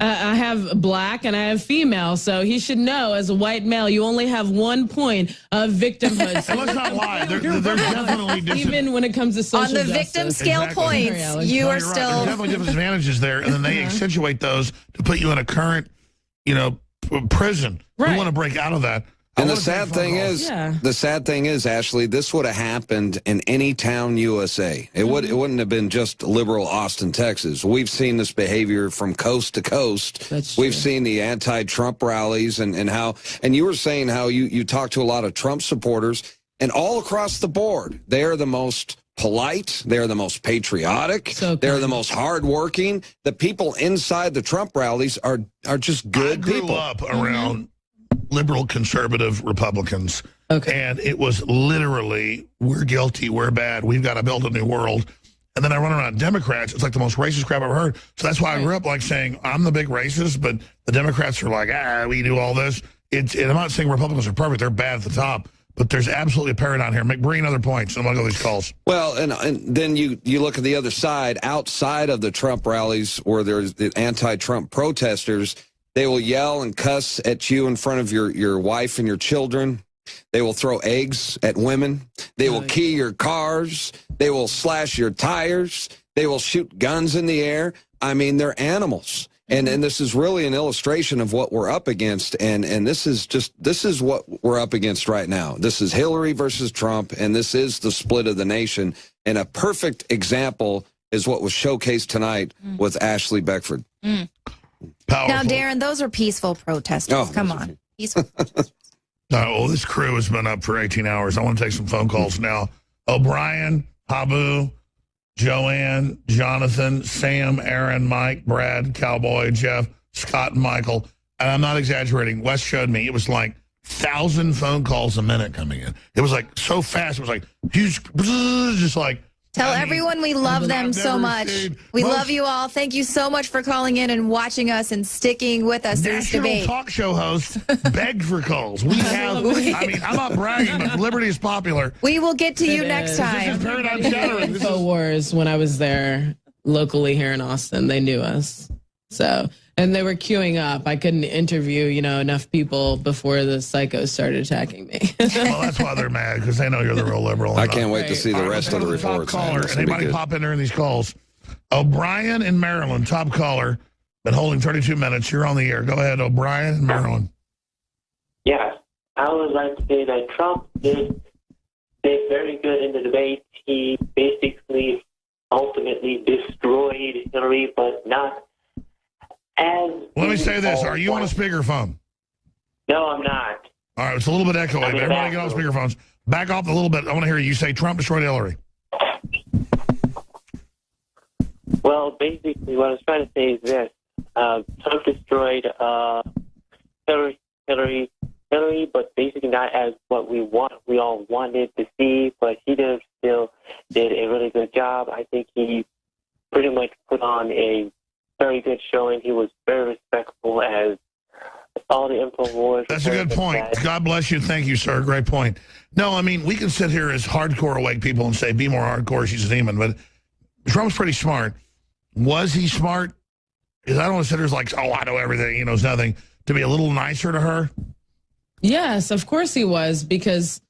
have black and I have female. So he should know, as a white male, you only have 1 point of victimhood. So And let's not lie, there's definitely even when it comes to social On the justice. victim scale points, you No, are you're right. still... There's definitely disadvantages there, and then they accentuate those to put you in a current, prison. Right. We want to break out of that. And the sad thing is, Ashley, this would have happened in any town USA. It wouldn't have been just liberal Austin, Texas. We've seen this behavior from coast to coast. We've seen the anti-Trump rallies and you were saying how you talk to a lot of Trump supporters, and all across the board, they are the most polite, they're the most patriotic, they're the most hardworking. The people inside the Trump rallies are just good people. I grew up around liberal conservative Republicans. Okay. And it was literally, we're guilty, we're bad, we've got to build a new world. And then I run around Democrats, it's like the most racist crap I've ever heard. So that's why I grew up like saying, I'm the big racist, but the Democrats are like, we do all this. And I'm not saying Republicans are perfect, they're bad at the top. But there's absolutely a paradigm here. Bring other points, and I'm going to go these calls. Well, and then you look at the other side, outside of the Trump rallies where there's the anti-Trump protesters. They will yell and cuss at you in front of your wife and your children. They will throw eggs at women. They will key your cars. They will slash your tires. They will shoot guns in the air. I mean, they're animals. And this is really an illustration of what we're up against. And this is what we're up against right now. This is Hillary versus Trump, and this is the split of the nation. And a perfect example is what was showcased tonight with Ashley Beckford. Now, Darren, those are peaceful protesters. Come on. Peaceful protesters. Well, this crew has been up for 18 hours. I want to take some phone calls now. O'Brien, Habu, Joanne, Jonathan, Sam, Aaron, Mike, Brad, Cowboy, Jeff, Scott, and Michael. And I'm not exaggerating. Wes showed me. It was like 1,000 phone calls a minute coming in. It was like so fast. It was like huge, just like. Tell everyone we love them so much. We love you all. Thank you so much for calling in and watching us and sticking with us through this debate. National talk show hosts begged for calls. We have, I'm not bragging, but liberty is popular. We will get to you next time. This is paradigm shattering. InfoWars, when I was there locally here in Austin, they knew us. So, and they were queuing up. I couldn't interview, enough people before the psychos started attacking me. Well, that's why they're mad, because they know you're the real liberal. I can't wait to see the rest of the reports. Top caller. Anybody pop in during these calls? O'Brien in Maryland, top caller, been holding 32 minutes. You're on the air. Go ahead, O'Brien in Maryland. Yes, I would like to say that Trump did very good in the debate. He basically ultimately destroyed Hillary, but not as... Let me say this. Are you on a speakerphone? No, I'm not. All right, it's a little bit echoey, but everybody get on speakerphones. Back off a little bit. I want to hear you say Trump destroyed Hillary. Well, basically, what I was trying to say is this. Trump destroyed Hillary, but basically not as what we all wanted to see, but he still did a really good job. I think he pretty much put on a very good showing. He was very respectful, as all the InfoWars. That's a good point. God bless you. Thank you, sir. Great point. No, I mean, we can sit here as hardcore awake people and say, be more hardcore, she's a demon, but Trump's pretty smart. Was he smart? Because I don't want to sit here as like, I know everything, he knows nothing. To be a little nicer to her? Yes, of course he was, because...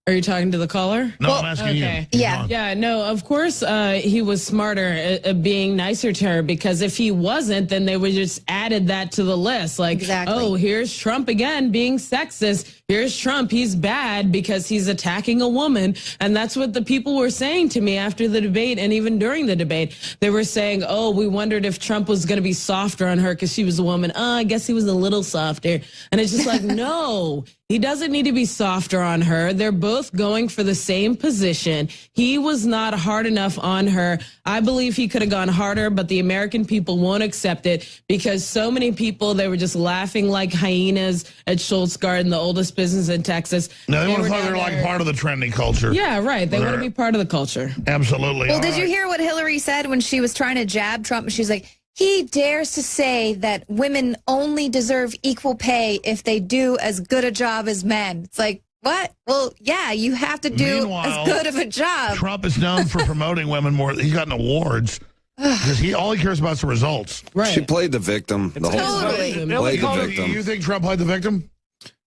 Are you talking to the caller? No, I'm asking you. Yeah, no, of course he was smarter at being nicer to her, because if he wasn't, then they would just added that to the list. Like, oh, here's Trump again being sexist. Here's Trump. He's bad because he's attacking a woman. And that's what the people were saying to me after the debate and even during the debate. They were saying, oh, we wondered if Trump was going to be softer on her because she was a woman. I guess he was a little softer. And it's just like, no. He doesn't need to be softer on her. They're both going for the same position. He was not hard enough on her. I believe he could have gone harder, but the American people won't accept it because so many people, they were just laughing like hyenas at Schultz Garden, the oldest business in Texas. No, they want to thought they're like part of the trendy culture. Yeah, right. They want to be part of the culture. Absolutely. Well, did you hear what Hillary said when she was trying to jab Trump? She's like, he dares to say that women only deserve equal pay if they do as good a job as men. It's like, What? Well, yeah, you have to do Meanwhile, as good of a job. Trump is known for promoting women more. He's gotten awards because all he cares about is the results. Right. She played the victim. The whole Totally. played the victim. You think Trump played the victim?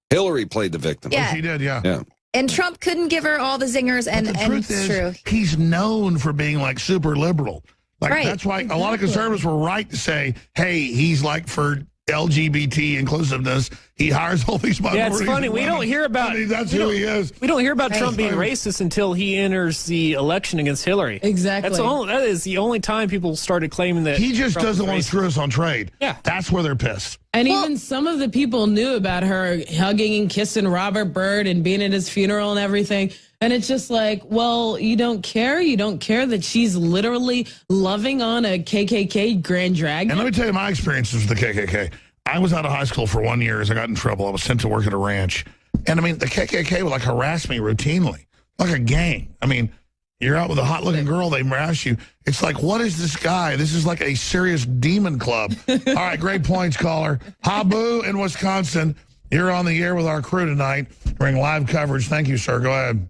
Hillary played the victim. Yeah. Oh, she did, yeah. Yeah. And Trump couldn't give her all the zingers, and The truth it's is, true. he's known for being like super liberal. Like Right. that's why a lot of conservatives were right to say, "Hey, he's like for LGBT inclusiveness. He hires all these minorities." Yeah, it's funny. We don't hear about. I mean, that's who he is. We don't hear about Trump being Right. racist until he enters the election against Hillary. Exactly. That is the only time people started claiming that He just Trump doesn't was want to racist. screw us on trade. Yeah. That's where they're pissed. And even some of the people knew about her hugging and kissing Robert Byrd and being at his funeral and everything. And it's just like, well, you don't care? You don't care that she's literally loving on a KKK Grand Dragon? And let me tell you my experiences with the KKK. I was out of high school for 1 year as I got in trouble. I was sent to work at a ranch. And, I mean, the KKK would, like, harass me routinely, like a gang. I mean, you're out with a hot-looking girl, they harass you. It's like, what is this guy? This is like a serious demon club. All right, great points, caller. Habu in Wisconsin, you're on the air with our crew tonight during live coverage. Thank you, sir. Go ahead.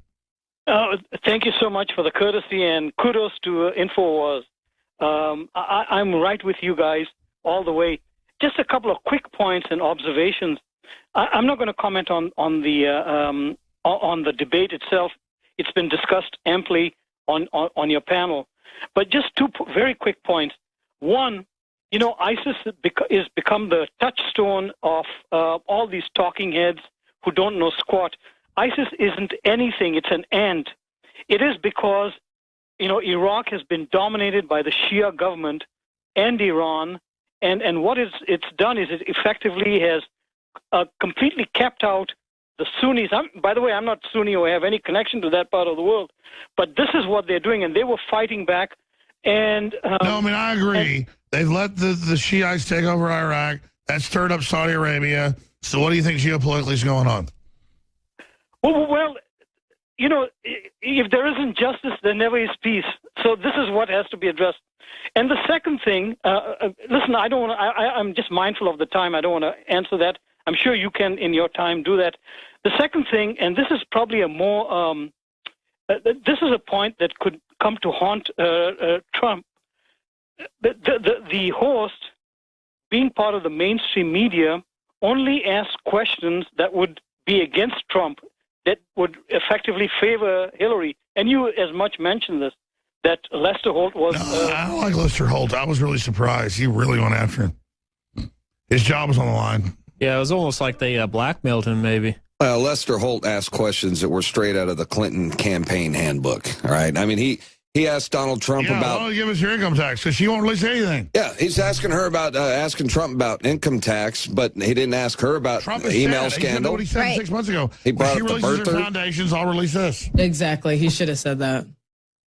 Thank you so much for the courtesy, and kudos to InfoWars. I'm right with you guys all the way. Just a couple of quick points and observations. I'm not going to comment on the debate itself. It's been discussed amply on your panel. But just two very quick points. One, you know, ISIS is become the touchstone of all these talking heads who don't know squat. ISIS isn't anything. It's an ant. It is because, you know, Iraq has been dominated by the Shia government and Iran. And what it's done is it effectively has completely kept out the Sunnis. By the way, I'm not Sunni or have any connection to that part of the world. But this is what they're doing, and they were fighting back. And no, I mean, I agree. They've let the Shiites take over Iraq. That stirred up Saudi Arabia. So what do you think geopolitically is going on? Well, you know, if there isn't justice, there never is peace. So this is what has to be addressed. And the second thing, listen, I don't want to, I'm just mindful of the time. I don't want to answer that. I'm sure you can, in your time, do that. The second thing, and this is probably a more, this is a point that could come to haunt Trump. The host, being part of the mainstream media, only asks questions that would be against Trump, that would effectively favor Hillary. And you as much mentioned this, that Lester Holt was... I don't like Lester Holt. I was really surprised. He really went after him. His job was on the line. Yeah, it was almost like they blackmailed him, maybe. Lester Holt asked questions that were straight out of the Clinton campaign handbook, all right? I mean, he asked Donald Trump about... Why don't you give us your income tax? Because she won't release anything. Yeah, he's asking her about, asking Trump about income tax, but he didn't ask her about Trump the email said, scandal. He said what he said 6 months ago. He brought she up the releases her birther. foundations, I'll release this. Exactly. He should have said that.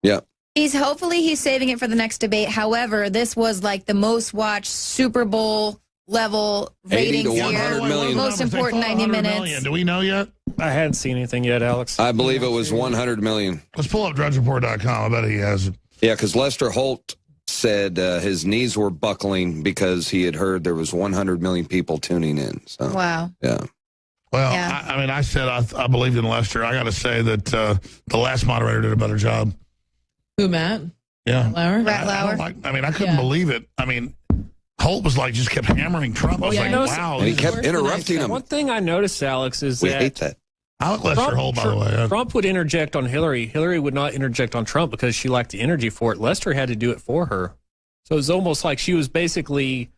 Yeah. Hopefully he's saving it for the next debate. However, this was like the most watched Super Bowl level 80 to ratings 100 here. million. Most important 90 minutes. Million. Do we know yet? I hadn't seen anything yet, Alex. I believe it was 100 million. Let's pull up drudgereport.com. I bet he has it. Yeah, because Lester Holt said his knees were buckling because he had heard there was 100 million people tuning in. So, wow. Yeah. Well, Yeah. I mean, I said I believed in Lester. I got to say that the last moderator did a better job. Who, Matt? Yeah. Lauer? I mean, I couldn't believe it. I mean, Holt was like, just kept hammering Trump. I was like, wow. And he kept interrupting him. One thing I noticed, Alex, is We that... hate that. I like Lester Holt, by the way. Trump would interject on Hillary. Hillary would not interject on Trump because she lacked the energy for it. Lester had to do it for her. So it was almost like she was basically,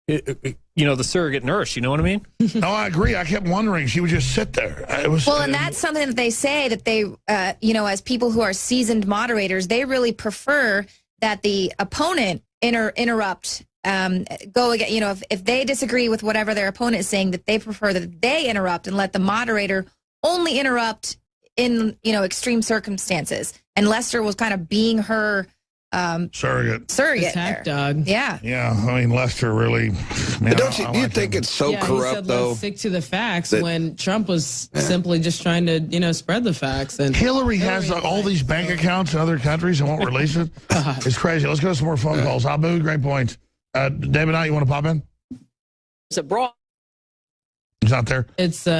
the surrogate nurse. You know what I mean? No, I agree. I kept wondering. She would just sit there. It was, Well, and that's something that they say that they, as people who are seasoned moderators, they really prefer that the opponent interrupt, go again. If they disagree with whatever their opponent is saying, that they prefer that they interrupt and let the moderator only interrupt in, extreme circumstances. And Lester was kind of being her surrogate Attack dog. Yeah. Yeah, I mean, Lester really... Man, Don't you think it's so He corrupt, said, though? Let's stick to the facts that- when Trump was simply just trying to, spread the facts. And Hillary has all these bank accounts in other countries and won't release it. It's crazy. Let's go to some more phone calls. Abu, great points. David, now you want to pop in? It's a broad. He's not there? It's All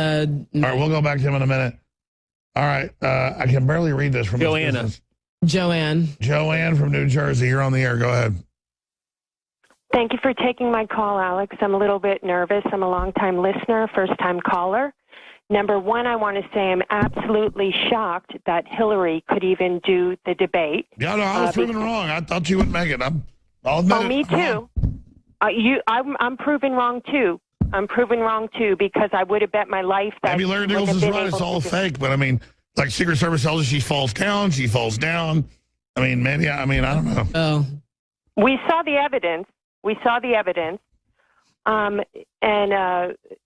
right, we'll go back to him in a minute. All right, I can barely read this from Joanna. Joanne from New Jersey. You're on the air. Go ahead. Thank you for taking my call, Alex. I'm a little bit nervous. I'm a long-time listener, first-time caller. Number one, I want to say I'm absolutely shocked that Hillary could even do the debate. Yeah, no, I was proven wrong. I thought you would make it. I'll admit it. Me too. I'm proven wrong too. I'm proven wrong too because I would have bet my life that maybe Larry Nichols is right. It's all fake, but I mean, like Secret Service tells us she falls down. She falls down. I mean, maybe. I don't know. Oh, we saw the evidence.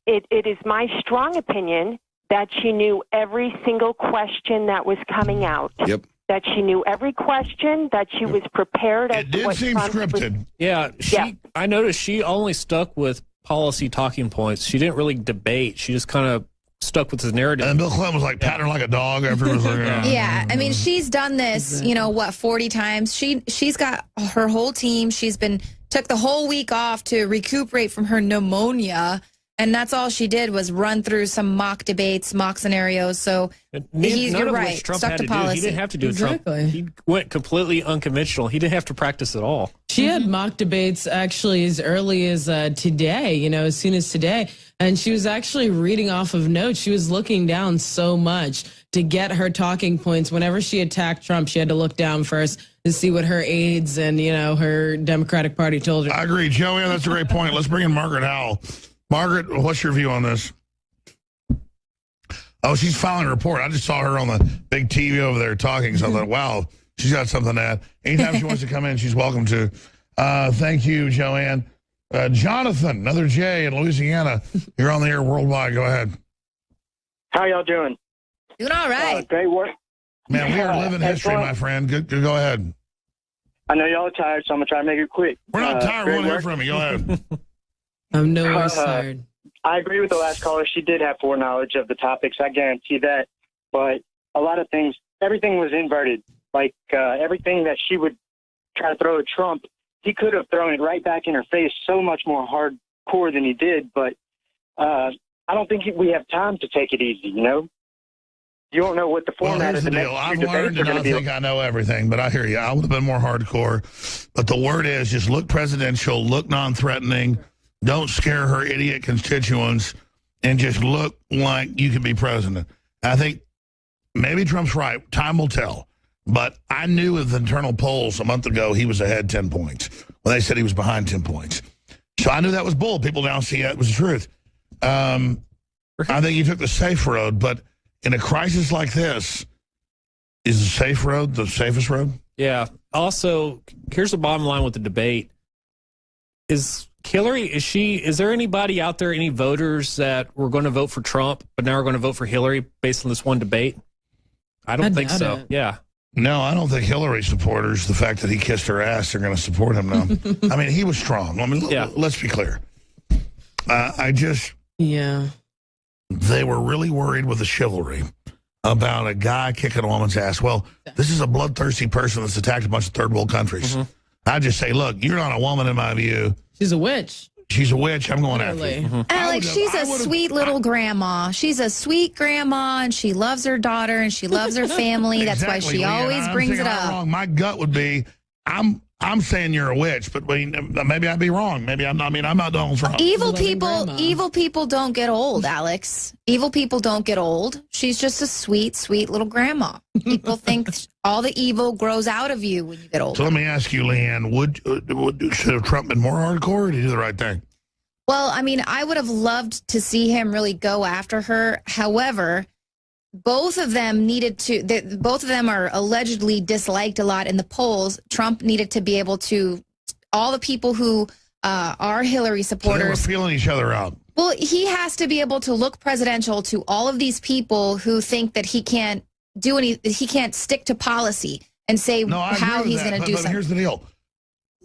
It is my strong opinion that she knew every single question that was coming out. Yep. That she knew every question, that she was prepared. It did seem scripted. I noticed she only stuck with policy talking points. She didn't really debate. She just kind of stuck with the narrative. And Bill Clinton was like patting her like a dog after it was like, yeah, I mean, she's done this, 40 times. She's got her whole team. She's took the whole week off to recuperate from her pneumonia, and that's all she did was run through some mock debates, mock scenarios. So you're right. Trump Stuck had to to policy. He didn't have to do exactly. Trump. He went completely unconventional. He didn't have to practice at all. She had mock debates actually as early as today, as soon as today. And she was actually reading off of notes. She was looking down so much to get her talking points. Whenever she attacked Trump, she had to look down first to see what her aides and, her Democratic Party told her. I agree. Joey, that's a great point. Let's bring in Margaret Howell. Margaret, what's your view on this? Oh, she's filing a report. I just saw her on the big TV over there talking, so I thought, wow, she's got something to add. Anytime she wants to come in, she's welcome to. Thank you, Joanne. Jonathan, another J in Louisiana. You're on the air worldwide. Go ahead. How y'all doing? Doing all right. Great work. Man, we are living history, my friend. Good, go ahead. I know y'all are tired, so I'm going to try to make it quick. We're not tired. We want to hear from you. Go ahead. I'm nowhere tired. I agree with the last caller. She did have foreknowledge of the topics. I guarantee that. But a lot of things, everything was inverted. Like everything that she would try to throw at Trump, he could have thrown it right back in her face so much more hardcore than he did. But I don't think we have time to take it easy, You don't know what the format of the next I've few learned to debates are not going to think I know everything, but I hear you. I would have been more hardcore. But the word is just look presidential, look non-threatening, don't scare her idiot constituents, and just look like you can be president. I think maybe Trump's right. Time will tell. But I knew with internal polls a month ago he was ahead 10 points. Well, they said he was behind 10 points. So I knew that was bull. People now see that was the truth. I think he took the safe road, but in a crisis like this, is the safe road the safest road? Yeah. Also, here's the bottom line with the debate. Is there anybody out there, any voters that were going to vote for Trump, but now are going to vote for Hillary based on this one debate? I don't think so. Yeah. No, I don't think Hillary supporters, the fact that he kissed her ass, are going to support him now. I mean, he was strong. I mean, let's be clear. They were really worried with the chivalry about a guy kicking a woman's ass. Well, this is a bloodthirsty person that's attacked a bunch of third world countries. I just say, look, you're not a woman in my view. She's a witch. She's a witch. I'm going after you. Alex, she's a sweet little grandma. She's a sweet grandma, and she loves her daughter, and she loves her family. That's why she always brings it up. Wrong. My gut would be, I'm saying you're a witch, but maybe I'd be wrong. Maybe I'm not. I mean, I'm not Donald Trump. Evil people don't get old, Alex. Evil people don't get old. She's just a sweet, sweet little grandma. People think all the evil grows out of you when you get older. So let me ask you, Leanne, should have Trump been more hardcore, or did he do the right thing? Well, I mean, I would have loved to see him really go after her. However, both of them both of them are allegedly disliked a lot in the polls. Trump needed to be able to, all the people who are Hillary supporters. So they were feeling each other out. Well, he has to be able to look presidential to all of these people who think that he can't stick to policy and say how he's going to do something. Here's the deal.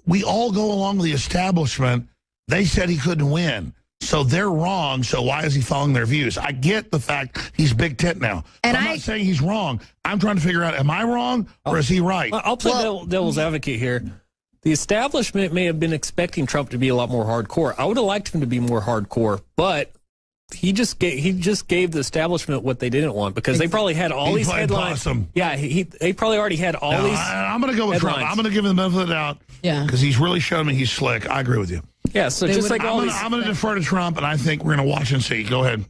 We all go along with the establishment. They said he couldn't win. So they're wrong, so why is he following their views? I get the fact he's big tit now. And I'm not saying he's wrong. I'm trying to figure out, am I wrong or is he right? I'll play devil's advocate here. The establishment may have been expecting Trump to be a lot more hardcore. I would have liked him to be more hardcore, but he just gave the establishment what they didn't want, because they probably had all these headlines. Possum. Yeah, they probably already had all these. I'm going to go with headlines. Trump. I'm going to give him the benefit of the doubt. Yeah, because he's really shown me he's slick. I agree with you. Yeah, so just like all these. I'm going to defer to Trump, and I think we're going to watch and see. Go ahead.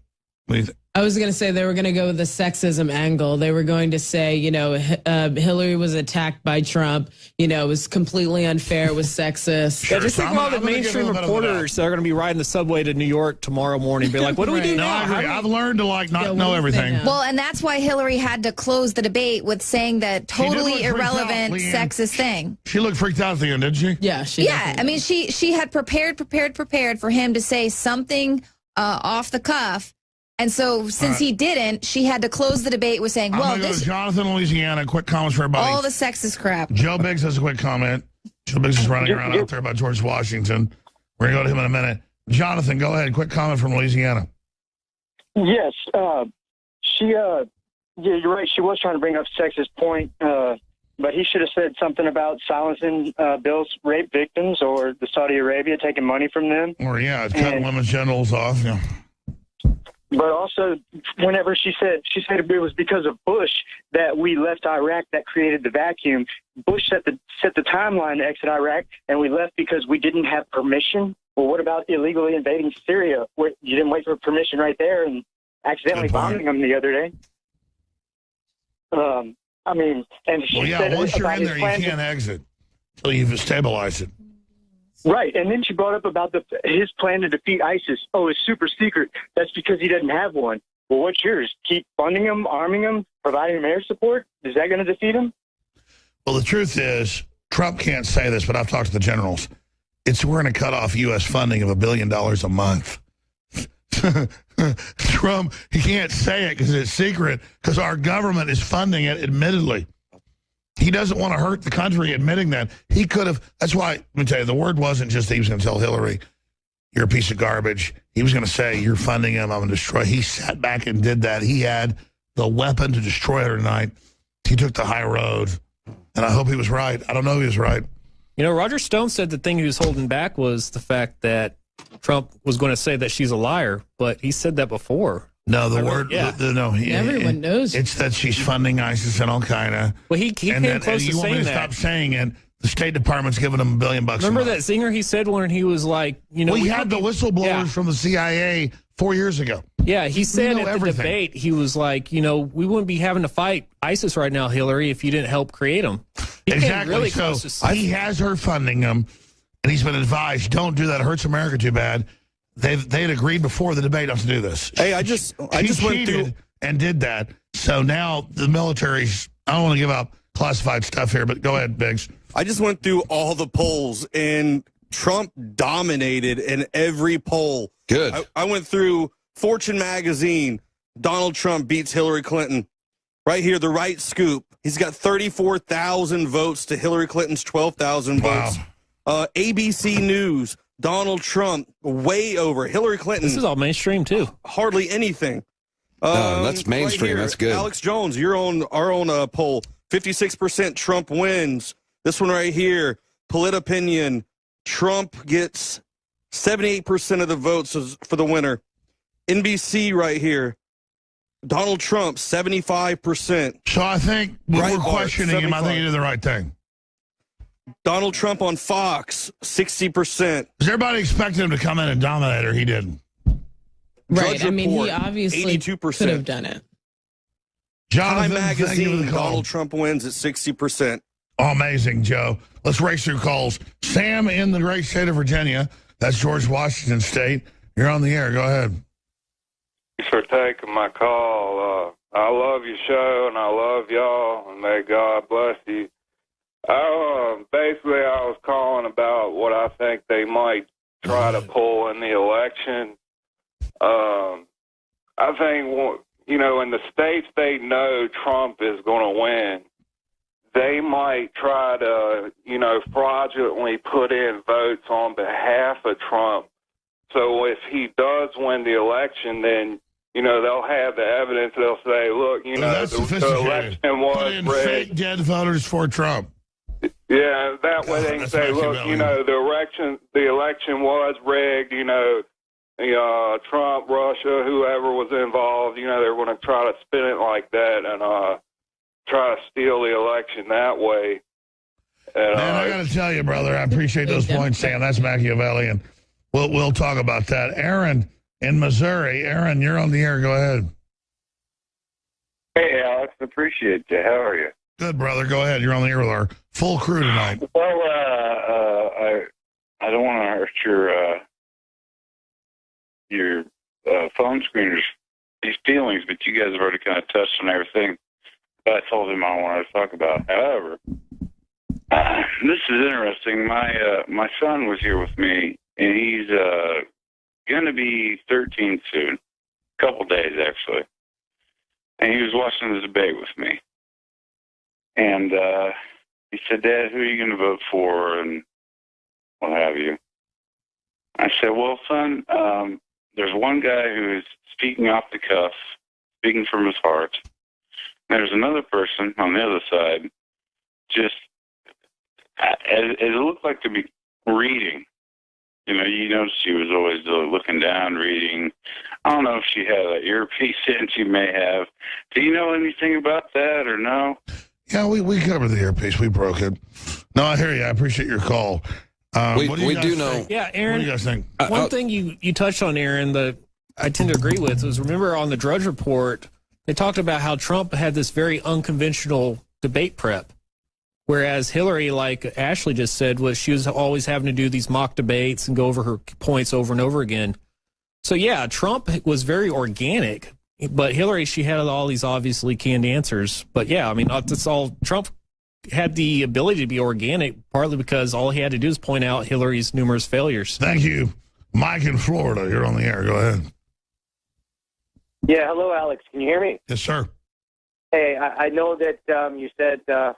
What do you think? I was going to say they were going to go with the sexism angle. They were going to say, Hillary was attacked by Trump. It was completely unfair. It was sexist. Sure. Yeah, just think of all the mainstream reporters that are going to be riding the subway to New York tomorrow morning. Be like, what do we do now? I agree. I've learned to not know everything. Well, and that's why Hillary had to close the debate with saying that totally irrelevant sexist thing. She looked freaked out at the end, didn't she? Yeah, I mean, she had prepared for him to say something off the cuff. And so, since he didn't, she had to close the debate with saying, I'm going to go to Jonathan, Louisiana. Quick comments for everybody. All the sexist crap. Joe Biggs has a quick comment. Joe Biggs is running around out there about George Washington. We're going to go to him in a minute. Jonathan, go ahead. Quick comment from Louisiana. Yes. Yeah, you're right. She was trying to bring up sexist point, but he should have said something about silencing Bill's rape victims, or the Saudi Arabia taking money from them. Or, cutting women's genitals off. Yeah. But also, whenever she said it was because of Bush that we left Iraq that created the vacuum. Bush set the timeline to exit Iraq, and we left because we didn't have permission. Well, what about illegally invading Syria? You didn't wait for permission right there and accidentally bombing them the other day. I mean, and she said once you're in there, you can't exit until you've stabilized it. Right, and then she brought up about his plan to defeat ISIS. Oh, it's super secret. That's because he doesn't have one. Well, what's yours? Keep funding him, arming him, providing him air support? Is that going to defeat him? Well, the truth is, Trump can't say this, but I've talked to the generals. We're going to cut off U.S. funding of $1 billion a month. Trump, he can't say it because it's secret, because our government is funding it, admittedly. He doesn't want to hurt the country admitting that. He could have. That's why, let me tell you, the word wasn't just that he was going to tell Hillary, you're a piece of garbage. He was going to say, you're funding him, I'm going to destroy. He sat back and did that. He had the weapon to destroy her tonight. He took the high road, and I hope he was right. I don't know if he was right. Roger Stone said the thing he was holding back was the fact that Trump was going to say that she's a liar, but he said that before. No, the word, no. Everyone knows. It's that she's funding ISIS and Al-Qaeda. Well, he came close to saying that. You want me to stop saying it? The State Department's giving him $1 billion bucks. Remember that zinger he said when he was like, we had the whistleblowers from the CIA 4 years ago. Yeah, he said at the debate, he was like, we wouldn't be having to fight ISIS right now, Hillary, if you didn't help create them. Exactly. Really so he has her funding them, and he's been advised, don't do that. It hurts America too bad. They'd agreed before the debate not to do this. Hey, I just went through and did that. So now the military's. I don't want to give out classified stuff here, but go ahead, Biggs. I just went through all the polls, and Trump dominated in every poll. Good. I went through Fortune magazine. Donald Trump beats Hillary Clinton. Right here, the right scoop. He's got 34,000 votes to Hillary Clinton's 12,000 votes. ABC News. Donald Trump way over Hillary Clinton. This is all mainstream too. Hardly anything. No, that's mainstream. Right here, that's good. Alex Jones, our own poll. 56% Trump wins. This one right here, Politopinion. Trump gets 78% of the votes for the winner. NBC right here. Donald Trump, 75%. So I think we're questioning him. I think he did the right thing. Donald Trump on Fox, 60%. Does everybody expect him to come in and dominate her? He didn't. Right. I mean, he obviously 82%. could have done it. Jonathan, Time Magazine, Donald Trump wins at 60%. Oh, amazing, Joe. Let's race through calls. Sam in the great state of Virginia. That's George Washington State. You're on the air. Go ahead. Thanks for taking my call. I love your show, and I love y'all, and may God bless you. Basically, I was calling about what I think they might try to pull in the election. I think, in the states they know Trump is going to win, they might try to, fraudulently put in votes on behalf of Trump. So if he does win the election, then, they'll have the evidence. They'll say, look, the election was put in rigged. Fake dead voters for Trump. Yeah, that way they can say, look, the election was rigged, Trump, Russia, whoever was involved, you know, they're going to try to spin it like that and try to steal the election that way. And, Man, I got to tell you, brother, I appreciate those points, Sam. That's Machiavellian. We'll talk about that. Aaron in Missouri. Aaron, you're on the air. Go ahead. Hey, Alex, appreciate you. How are you? Good, brother. Go ahead. You're on the air with our full crew tonight. Well, I don't want to hurt your phone screeners, these feelings, but you guys have already kind of touched on everything I told him I wanted to talk about. However, this is interesting. My son was here with me, and he's going to be 13 soon, a couple days actually. And he was watching the debate with me. And he said, Dad, who are you going to vote for and what have you? I said, well, son, there's one guy who is speaking off the cuff, speaking from his heart. There's another person on the other side, just it looked like to be reading. You know, you noticed she was always looking down, reading. I don't know if she had an earpiece in. She may have. Do you know anything about that or no? Yeah, we covered the earpiece. We broke it. No, I hear you. I appreciate your call. We do know. Yeah, Aaron. What do you guys think? One thing you touched on, Aaron, that I tend to agree with was, remember on the Drudge Report, they talked about how Trump had this very unconventional debate prep, whereas Hillary, like Ashley just said, she was always having to do these mock debates and go over her points over and over again. So, yeah, Trump was very organic, but Hillary, she had all these obviously canned answers. But, yeah, I mean, that's all. Trump had the ability to be organic, partly because all he had to do is point out Hillary's numerous failures. Thank you. Mike in Florida, you're on the air. Go ahead. Yeah, hello, Alex. Can you hear me? Yes, sir. Hey, I know that you said that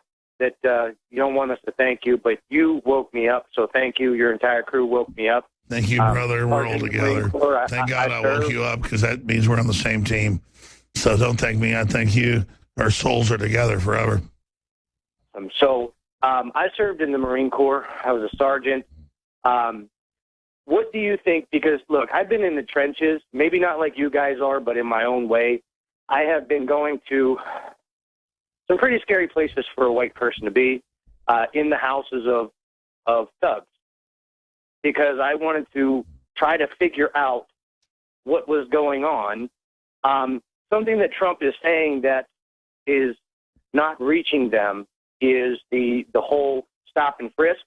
you don't want us to thank you, but you woke me up, so thank you. Your entire crew woke me up. Thank you, brother. We're all together. Thank God I woke you up, because that means we're on the same team. So don't thank me. I thank you. Our souls are together forever. So I served in the Marine Corps. I was a sergeant. What do you think? Because, look, I've been in the trenches, maybe not like you guys are, but in my own way. I have been going to some pretty scary places for a white person to be, in the houses of thugs, because I wanted to try to figure out what was going on. Something that Trump is saying that is not reaching them is the whole stop and frisk.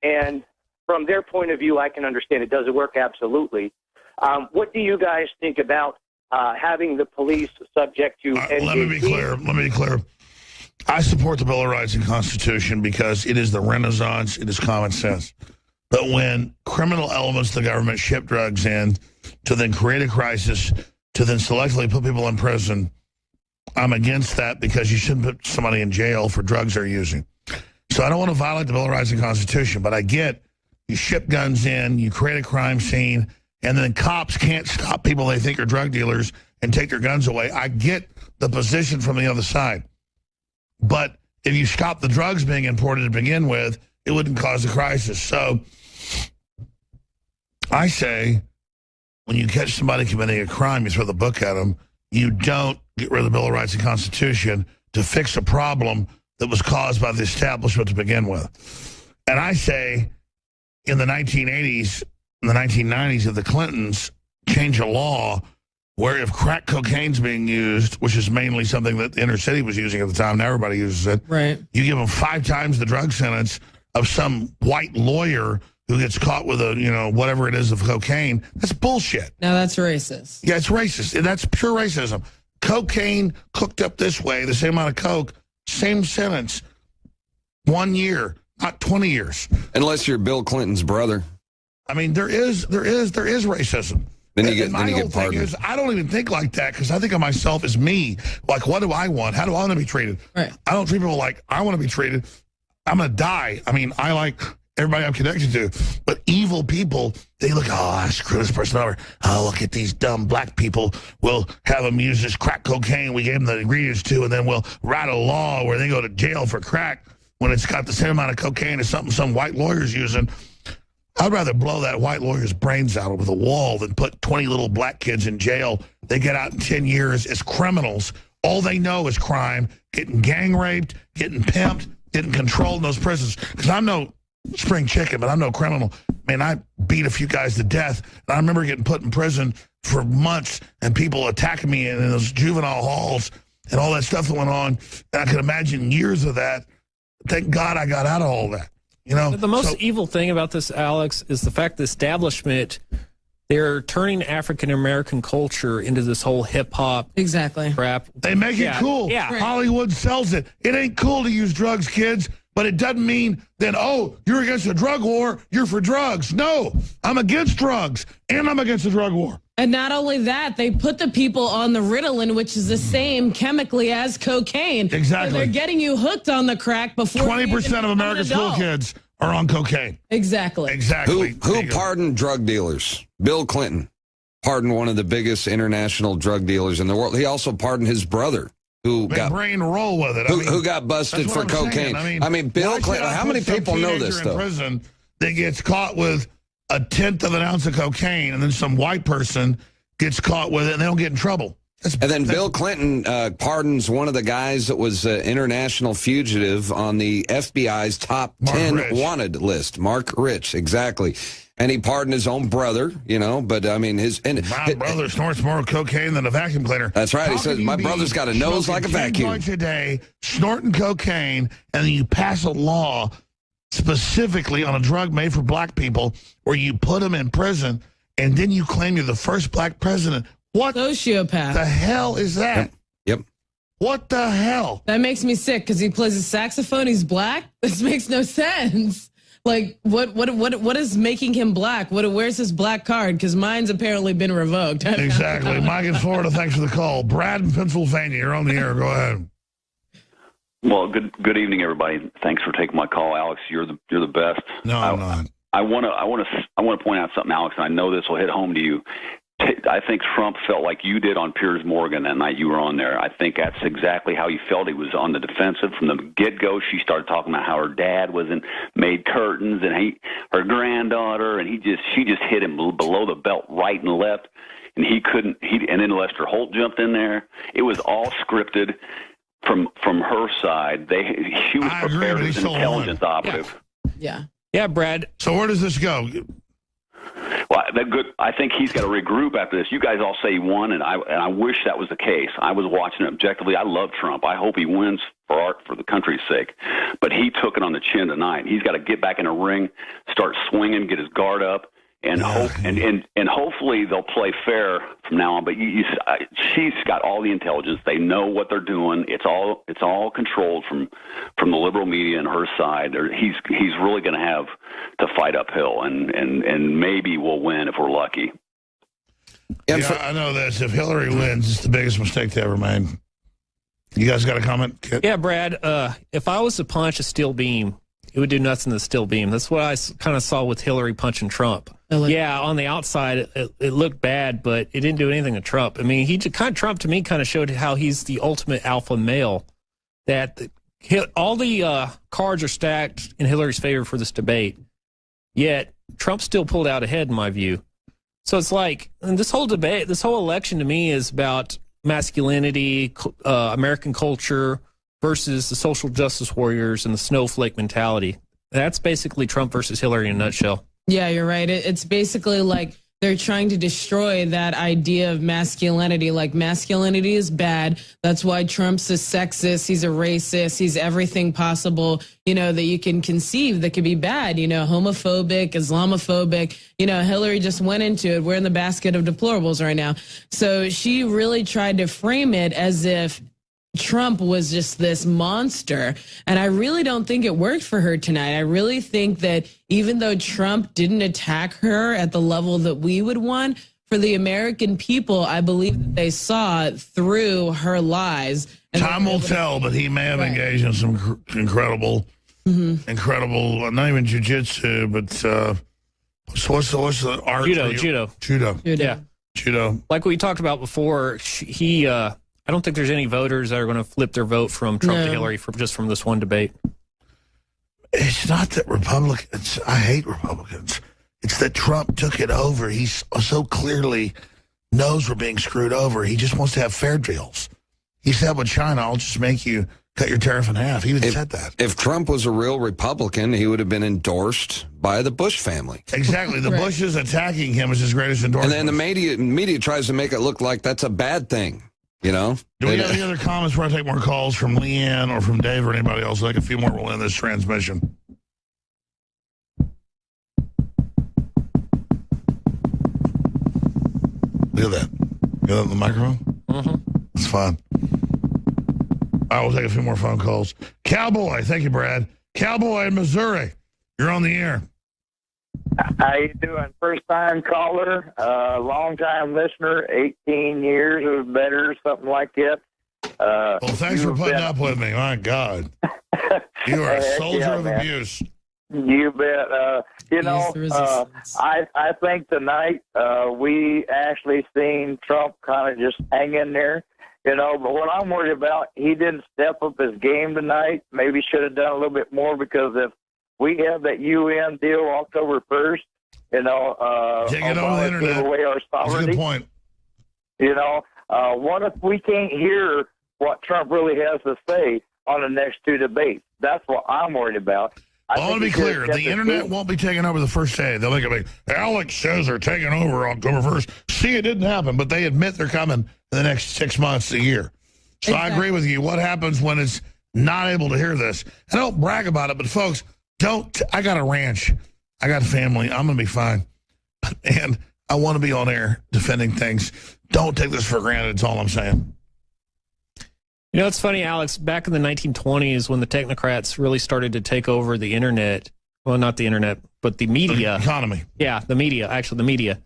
And from their point of view, I can understand it. Does it work? Absolutely. What do you guys think about having the police subject to Let me be clear. I support the Bill of Rights and Constitution because it is the Renaissance. It is common sense. But when criminal elements of the government ship drugs in to then create a crisis, to then selectively put people in prison, I'm against that, because you shouldn't put somebody in jail for drugs they're using. So I don't want to violate the Bill of Rights and Constitution, but I get you ship guns in, you create a crime scene, and then cops can't stop people they think are drug dealers and take their guns away. I get the position from the other side. But if you stop the drugs being imported to begin with, it wouldn't cause a crisis. So I say, when you catch somebody committing a crime, you throw the book at them. You don't get rid of the Bill of Rights and Constitution to fix a problem that was caused by the establishment to begin with. And I say, in the 1980s, in the 1990s, if the Clintons changed a law where if crack cocaine's being used, which is mainly something that the inner city was using at the time, now everybody uses it, right? You give them 5 times the drug sentence of some white lawyer who gets caught with a, whatever it is of cocaine. That's bullshit. Now that's racist. Yeah, it's racist. That's pure racism. Cocaine cooked up this way, the same amount of coke, same sentence, 1 year, not 20 years. Unless you're Bill Clinton's brother. I mean, there is racism. Then you get pardoned. I don't even think like that, because I think of myself as me. Like, what do I want? How do I want to be treated? Right. I don't treat people like I want to be treated. I'm going to die. I mean, I like everybody I'm connected to. But evil people, they look, I screw this person over. Oh, look at these dumb black people. We'll have them use this crack cocaine we gave them the ingredients to, and then we'll write a law where they go to jail for crack when it's got the same amount of cocaine as something some white lawyer's using. I'd rather blow that white lawyer's brains out with a wall than put 20 little black kids in jail. They get out in 10 years as criminals. All they know is crime, getting gang raped, getting pimped, getting controlled in those prisons. Because I'm no spring chicken, but I'm no criminal. Man, I beat a few guys to death. And I remember getting put in prison for months and people attacking me in those juvenile halls and all that stuff that went on. And I could imagine years of that. Thank God I got out of all that. You know, the most evil thing about this, Alex, is the fact the establishment, they're turning African American culture into this whole hip hop crap. They make it cool. Yeah. Hollywood sells it. It ain't cool to use drugs, kids, but it doesn't mean that, oh, you're against a drug war, you're for drugs. No, I'm against drugs, and I'm against the drug war. And not only that, they put the people on the Ritalin, which is the same chemically as cocaine. Exactly. So they're getting you hooked on the crack before 20% of American school kids are on cocaine. Exactly. Exactly. Who pardoned drug dealers? Bill Clinton pardoned one of the biggest international drug dealers in the world. He also pardoned his brother, who got brain roll with it. Who got busted for cocaine. I mean, Bill Clinton. How many people know this, though? In prison that gets caught with 1/10 of an ounce of cocaine, and then some white person gets caught with it, and they don't get in trouble. And then Bill Clinton pardons one of the guys that was an international fugitive on the FBI's top 10 wanted list, Mark Rich, exactly. And he pardoned his own brother, you know, but I mean, my brother snorts more cocaine than a vacuum cleaner. That's right. He says, my brother's got a nose like a vacuum. Joints a day, snorting cocaine, and then you pass a law specifically on a drug made for black people where you put them in prison, and then you claim you're the first black president. What sociopath the hell is that? Yep. What the hell? That makes me sick because he plays a saxophone. He's black. This makes no sense. Like, what is making him black? Where's his black card? Because mine's apparently been revoked. Exactly. Mike in Florida, thanks for the call. Brad in Pennsylvania, you're on the air. Go ahead. Well, good evening, everybody. Thanks for taking my call, Alex. You're the best. No, I'm not. I want to point out something, Alex, and I know this will hit home to you. I think Trump felt like you did on Piers Morgan that night you were on there. I think that's exactly how he felt. He was on the defensive from the get-go. She started talking about how her dad made curtains and her granddaughter, and she just hit him below the belt right and left, and and then Lester Holt jumped in there. It was all scripted from her side. She was prepared as an intelligence operative. Yeah, Brad. So where does this go? Well, I think he's got to regroup after this. You guys all say he won, and I wish that was the case. I was watching it objectively. I love Trump. I hope he wins for the country's sake. But he took it on the chin tonight. He's got to get back in the ring, start swinging, get his guard up, and hopefully they'll play fair from now on. But she's got all the intelligence. They know what they're doing. It's all controlled from the liberal media and her side. He's really going to have to fight uphill, and maybe we'll win if we're lucky. Yeah, I know this. If Hillary wins, it's the biggest mistake they ever made. You guys got a comment, Kit? Yeah, Brad. If I was to punch a steel beam, it would do nothing to the steel beam. That's what I kind of saw with Hillary punching Trump. Yeah, on the outside, it looked bad, but it didn't do anything to Trump. I mean, Trump to me kind of showed how he's the ultimate alpha male. That all the cards are stacked in Hillary's favor for this debate, yet Trump still pulled out ahead, in my view. So it's like, and this whole debate, this whole election to me is about masculinity, American culture, versus the social justice warriors and the snowflake mentality. That's basically Trump versus Hillary in a nutshell. Yeah, you're right. It's basically like they're trying to destroy that idea of masculinity. Like, masculinity is bad. That's why Trump's a sexist. He's a racist. He's everything possible, that you can conceive that could be bad, homophobic, Islamophobic. Hillary just went into it. We're in the basket of deplorables right now. So she really tried to frame it as if Trump was just this monster. And I really don't think it worked for her tonight. I really think that even though Trump didn't attack her at the level that we would want, for the American people, I believe that they saw through her lies. Time will tell, but he may have engaged in some incredible, not even jiu-jitsu, but what's the art? Judo. Yeah. Judo. Like we talked about before, I don't think there's any voters that are going to flip their vote from Trump to Hillary just from this one debate. It's not that Republicans, I hate Republicans. It's that Trump took it over. He so clearly knows we're being screwed over. He just wants to have fair deals. He said with China, I'll just make you cut your tariff in half. He even said that. If Trump was a real Republican, he would have been endorsed by the Bush family. Exactly. The Bushes attacking him is his greatest endorsement. And then the media tries to make it look like that's a bad thing, you know? Do we have any other comments where I take more calls from Leanne or from Dave or anybody else? Like a few more will end this transmission. Look at that. You got the microphone? Mm-hmm. It's fine. I will take a few more phone calls. Cowboy, thank you, Brad. Cowboy in Missouri, you're on the air. How you doing? First-time caller, long-time listener, 18 years or better, something like that. Well, thanks for putting up with me. My God. You are a soldier of abuse. You bet. I think tonight we actually seen Trump kind of just hang in there. But what I'm worried about, he didn't step up his game tonight. Maybe should have done a little bit more, because if we have that UN deal October 1st, take it over the internet. Away our sovereignty. That's a good point. What if we can't hear what Trump really has to say on the next two debates? That's what I'm worried about. I want to be clear. The internet won't be taken over the first day. They'll make it big. Alex says they're taking over October 1st. See, it didn't happen, but they admit they're coming in the next 6 months, a year. So exactly. I agree with you. What happens when it's not able to hear this? I don't brag about it, but folks, I got a ranch. I got a family. I'm going to be fine. And I want to be on air defending things. Don't take this for granted. That's all I'm saying. It's funny, Alex, back in the 1920s when the technocrats really started to take over the internet, well, not the internet, but the media. The economy. Yeah, the media, actually the media.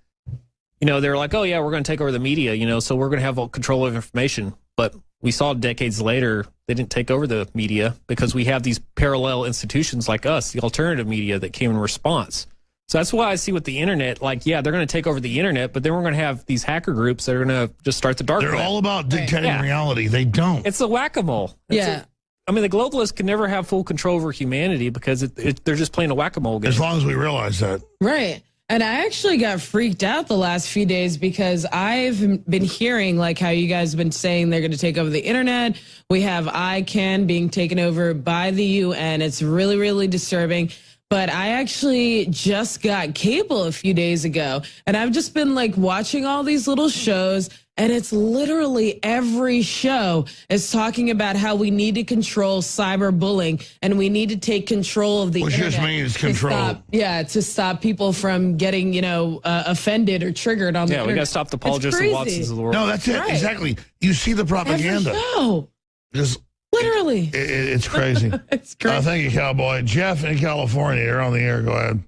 They were like, oh, yeah, we're going to take over the media, so we're going to have all control of information. But we saw decades later, they didn't take over the media because we have these parallel institutions like us, the alternative media that came in response. So that's why I see with the internet, like, yeah, they're going to take over the internet, but then we're going to have these hacker groups that are going to just start the dark web. They're all about dictating reality. They don't. It's a whack-a-mole. The globalists can never have full control over humanity because they're just playing a whack-a-mole game. As long as we realize that. Right. And I actually got freaked out the last few days because I've been hearing like how you guys have been saying they're going to take over the internet. We have ICANN being taken over by the UN. It's really, really disturbing. But I actually just got cable a few days ago, and I've just been like watching all these little shows, and it's literally every show is talking about how we need to control cyberbullying and we need to take control of the internet. Which just means control. To stop people from getting, offended or triggered on the internet. Yeah, we got to stop the Paul Joseph Watsons of the world. No, that's it. Right. Exactly. You see the propaganda. Every show. Just literally. It's crazy. It's crazy. Thank you, Cowboy. Jeff in California, you're on the air. Go ahead.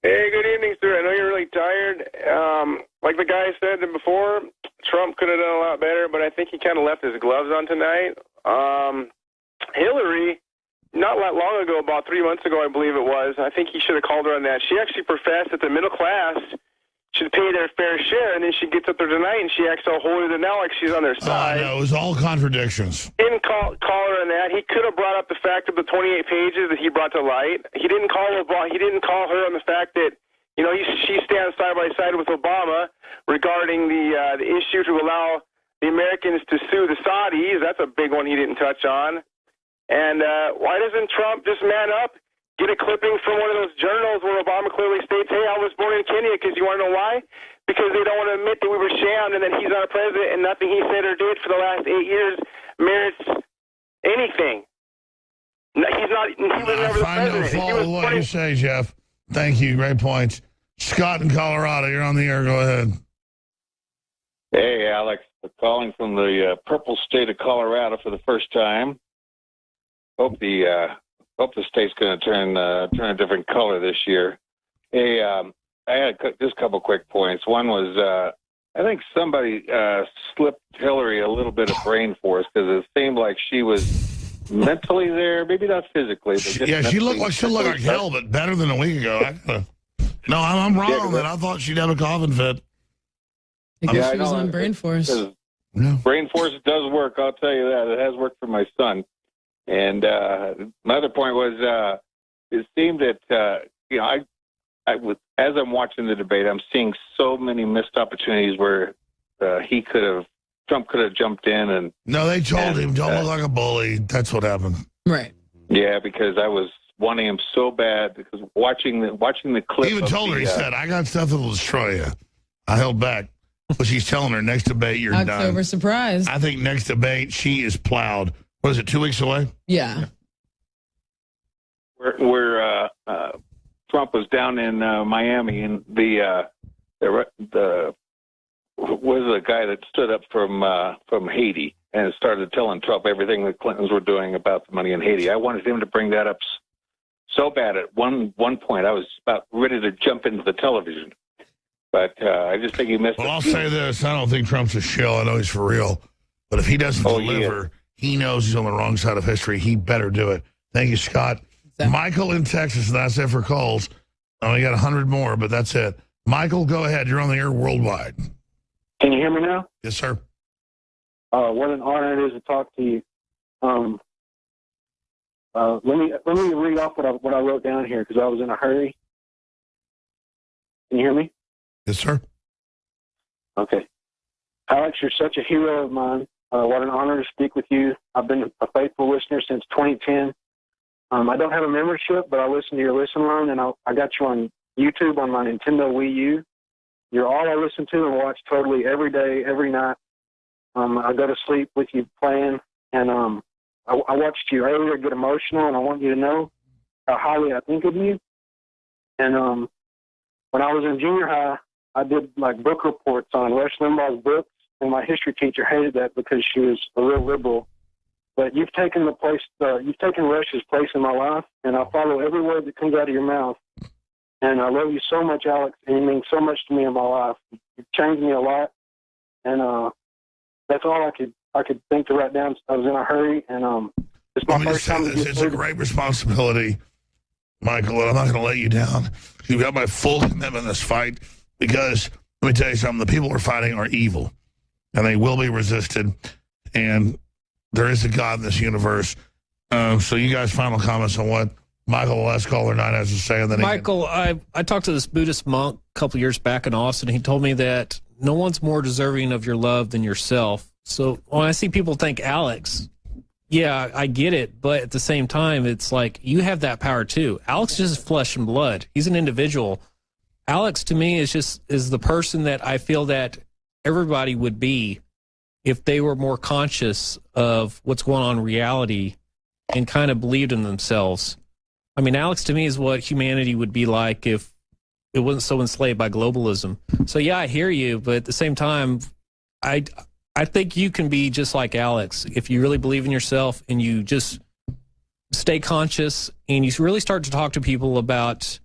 Hey, good evening, sir. I know you're really tired. Like the guy said before, Trump could have done a lot better, but I think he kind of left his gloves on tonight. Hillary, not that long ago, about 3 months ago, I believe it was, I think he should have called her on that. She actually professed that the middle class should pay their fair share, and then she gets up there tonight and she acts all holier than thou, like she's on their side. No, it was all contradictions. Didn't call her on that. He could have brought up the fact of the 28 pages that he brought to light. He didn't call her. He didn't call her on the fact that she stands side by side with Obama regarding the issue to allow the Americans to sue the Saudis. That's a big one he didn't touch on. And why doesn't Trump just man up? Get a clipping from one of those journals where Obama clearly states, hey, I was born in Kenya, because you want to know why? Because they don't want to admit that we were shammed and that he's not a president and nothing he said or did for the last 8 years merits anything. He was never the president. I follow what you say, Jeff. Thank you. Great points. Scott in Colorado, you're on the air. Go ahead. Hey, Alex. I'm calling from the purple state of Colorado for the first time. Hope the state's going to turn a different color this year. Hey, I had just a couple quick points. One was I think somebody slipped Hillary a little bit of brain force because it seemed like she was mentally there, maybe not physically. But just she looked like hell, but better than a week ago. No, I'm wrong on that. I thought she'd have a coughing fit. I guess she was on brain force. Yeah. Brain force does work, I'll tell you that. It has worked for my son. And my other point was it seemed that, as I'm watching the debate, I'm seeing so many missed opportunities where Trump could have jumped in and. No, they told him, don't look like a bully. That's what happened. Right. Yeah, because I was wanting him so bad because watching the clip. He even told her, he said, I got stuff that will destroy you. I held back. But she's telling her next debate, you're done. October surprise. I think next debate, she is plowed. What is it, 2 weeks away? Yeah. Where Trump was down in Miami, and the guy that stood up from Haiti and started telling Trump everything the Clintons were doing about the money in Haiti. I wanted him to bring that up so bad at one point. I was about ready to jump into the television. But I just think he missed it. Well, I'll say this. I don't think Trump's a shill. I know he's for real. But if he doesn't deliver, he knows he's on the wrong side of history. He better do it. Thank you, Scott. Exactly. Michael in Texas, and that's it for calls. We got 100 more, but that's it. Michael, go ahead. You're on the air worldwide. Can you hear me now? Yes, sir. What an honor it is to talk to you. Let me read off what I wrote down here because I was in a hurry. Can you hear me? Yes, sir. Okay. Alex, you're such a hero of mine. What an honor to speak with you. I've been a faithful listener since 2010. I don't have a membership, but I listen to your listen line, and I got you on YouTube on my Nintendo Wii U. You're all I listen to and watch totally every day, every night. I go to sleep with you playing, and I watched you earlier get emotional, and I want you to know how highly I think of you. And when I was in junior high, I did like book reports on Rush Limbaugh's books, and my history teacher hated that because she was a real liberal. But you've taken Rush's place in my life, and I follow every word that comes out of your mouth. And I love you so much, Alex, and you mean so much to me in my life. You've changed me a lot, and that's all I could think to write down. I was in a hurry, and it's my first time. It's a great responsibility, Michael, and I'm not going to let you down. You've got my full commitment in this fight because, let me tell you something, the people we're fighting are evil, and they will be resisted, and there is a God in this universe. So you guys, final comments on what Michael, the last caller, 9 has to say? And then Michael, I talked to this Buddhist monk a couple years back in Austin. He told me that no one's more deserving of your love than yourself. So when I see people think Alex, yeah, I get it. But at the same time, it's like you have that power too. Alex is just flesh and blood. He's an individual. Alex, to me, is the person that I feel that everybody would be if they were more conscious of what's going on in reality and kind of believed in themselves. I mean, Alex, to me, is what humanity would be like if it wasn't so enslaved by globalism. So, yeah, I hear you, but at the same time, I think you can be just like Alex if you really believe in yourself and you just stay conscious and you really start to talk to people about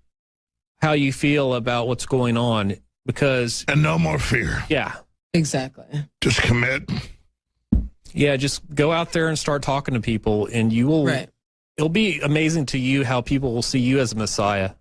how you feel about what's going on. And no more fear. Yeah. Exactly. Just commit. Yeah, just go out there and start talking to people, and you will. Right. It'll be amazing to you how people will see you as a Messiah.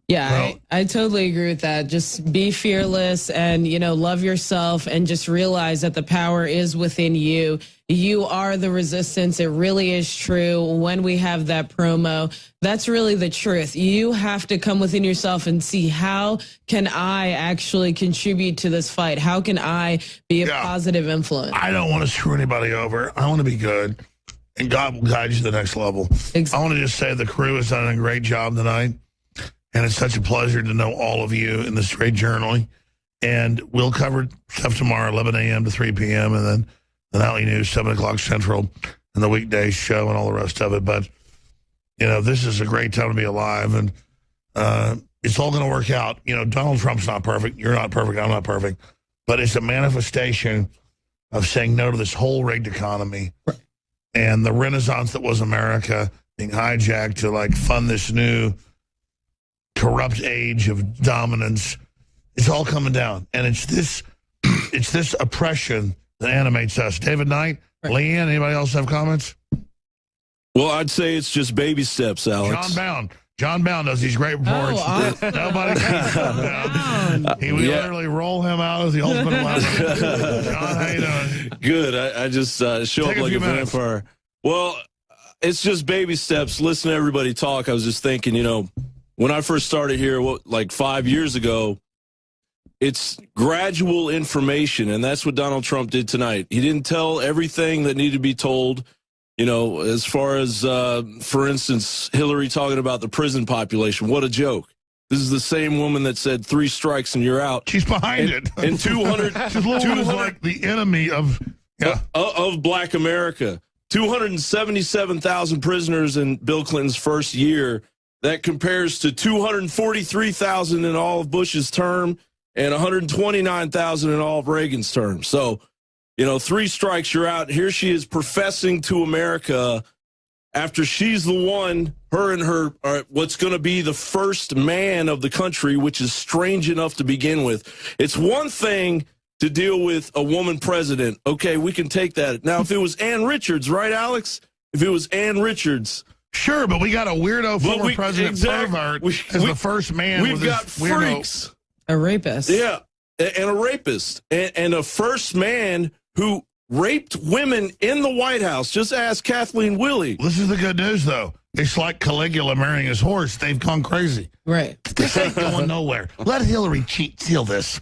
Yeah, I totally agree with that. Just be fearless and, love yourself and just realize that the power is within you. You are the resistance. It really is true. When we have that promo, that's really the truth. You have to come within yourself and see, how can I actually contribute to this fight? How can I be a positive influence? I don't want to screw anybody over. I want to be good, and God will guide you to the next level. Exactly. I want to just say the crew has done a great job tonight. And it's such a pleasure to know all of you in this great journaling. And we'll cover stuff tomorrow, 11 a.m. to 3 p.m., and then the nightly news, 7 o'clock Central, and the weekday show and all the rest of it. But, this is a great time to be alive, and it's all going to work out. Donald Trump's not perfect. You're not perfect. I'm not perfect. But it's a manifestation of saying no to this whole rigged economy and the renaissance that was America being hijacked to, fund this new corrupt age of dominance. It's all coming down, and it's this oppression that animates us. David Knight, Leanne, anybody else have comments? Well, I'd say it's just baby steps, Alex. John Bound does these great reports. Nobody can John Bound. He would literally roll him out as the ultimate weapon. John, how you doing? Good. I just show up like a vampire. Well, it's just baby steps. Listen to everybody talk. I was just thinking, when I first started here, like 5 years ago, it's gradual information, and that's what Donald Trump did tonight. He didn't tell everything that needed to be told, you know, as far as, for instance, Hillary talking about the prison population. What a joke. This is the same woman that said 3 strikes and you're out. She's behind it. And 200. She's like the enemy of Black America. 277,000 prisoners in Bill Clinton's first year. That compares to 243,000 in all of Bush's term and 129,000 in all of Reagan's term. So, you know, 3 strikes, you're out. Here she is professing to America after she's the one, her and her, what's going to be the first man of the country, which is strange enough to begin with. It's one thing to deal with a woman president. Okay, we can take that. Now, if it was Ann Richards, right, Alex? If it was Ann Richards. Sure, but we got a weirdo former president pervert as the first man. We've got freaks. A rapist. Yeah, and a rapist. And a first man who raped women in the White House. Just ask Kathleen Willey. This is the good news, though. It's like Caligula marrying his horse. They've gone crazy. Right. This ain't going nowhere. Let Hillary seal this.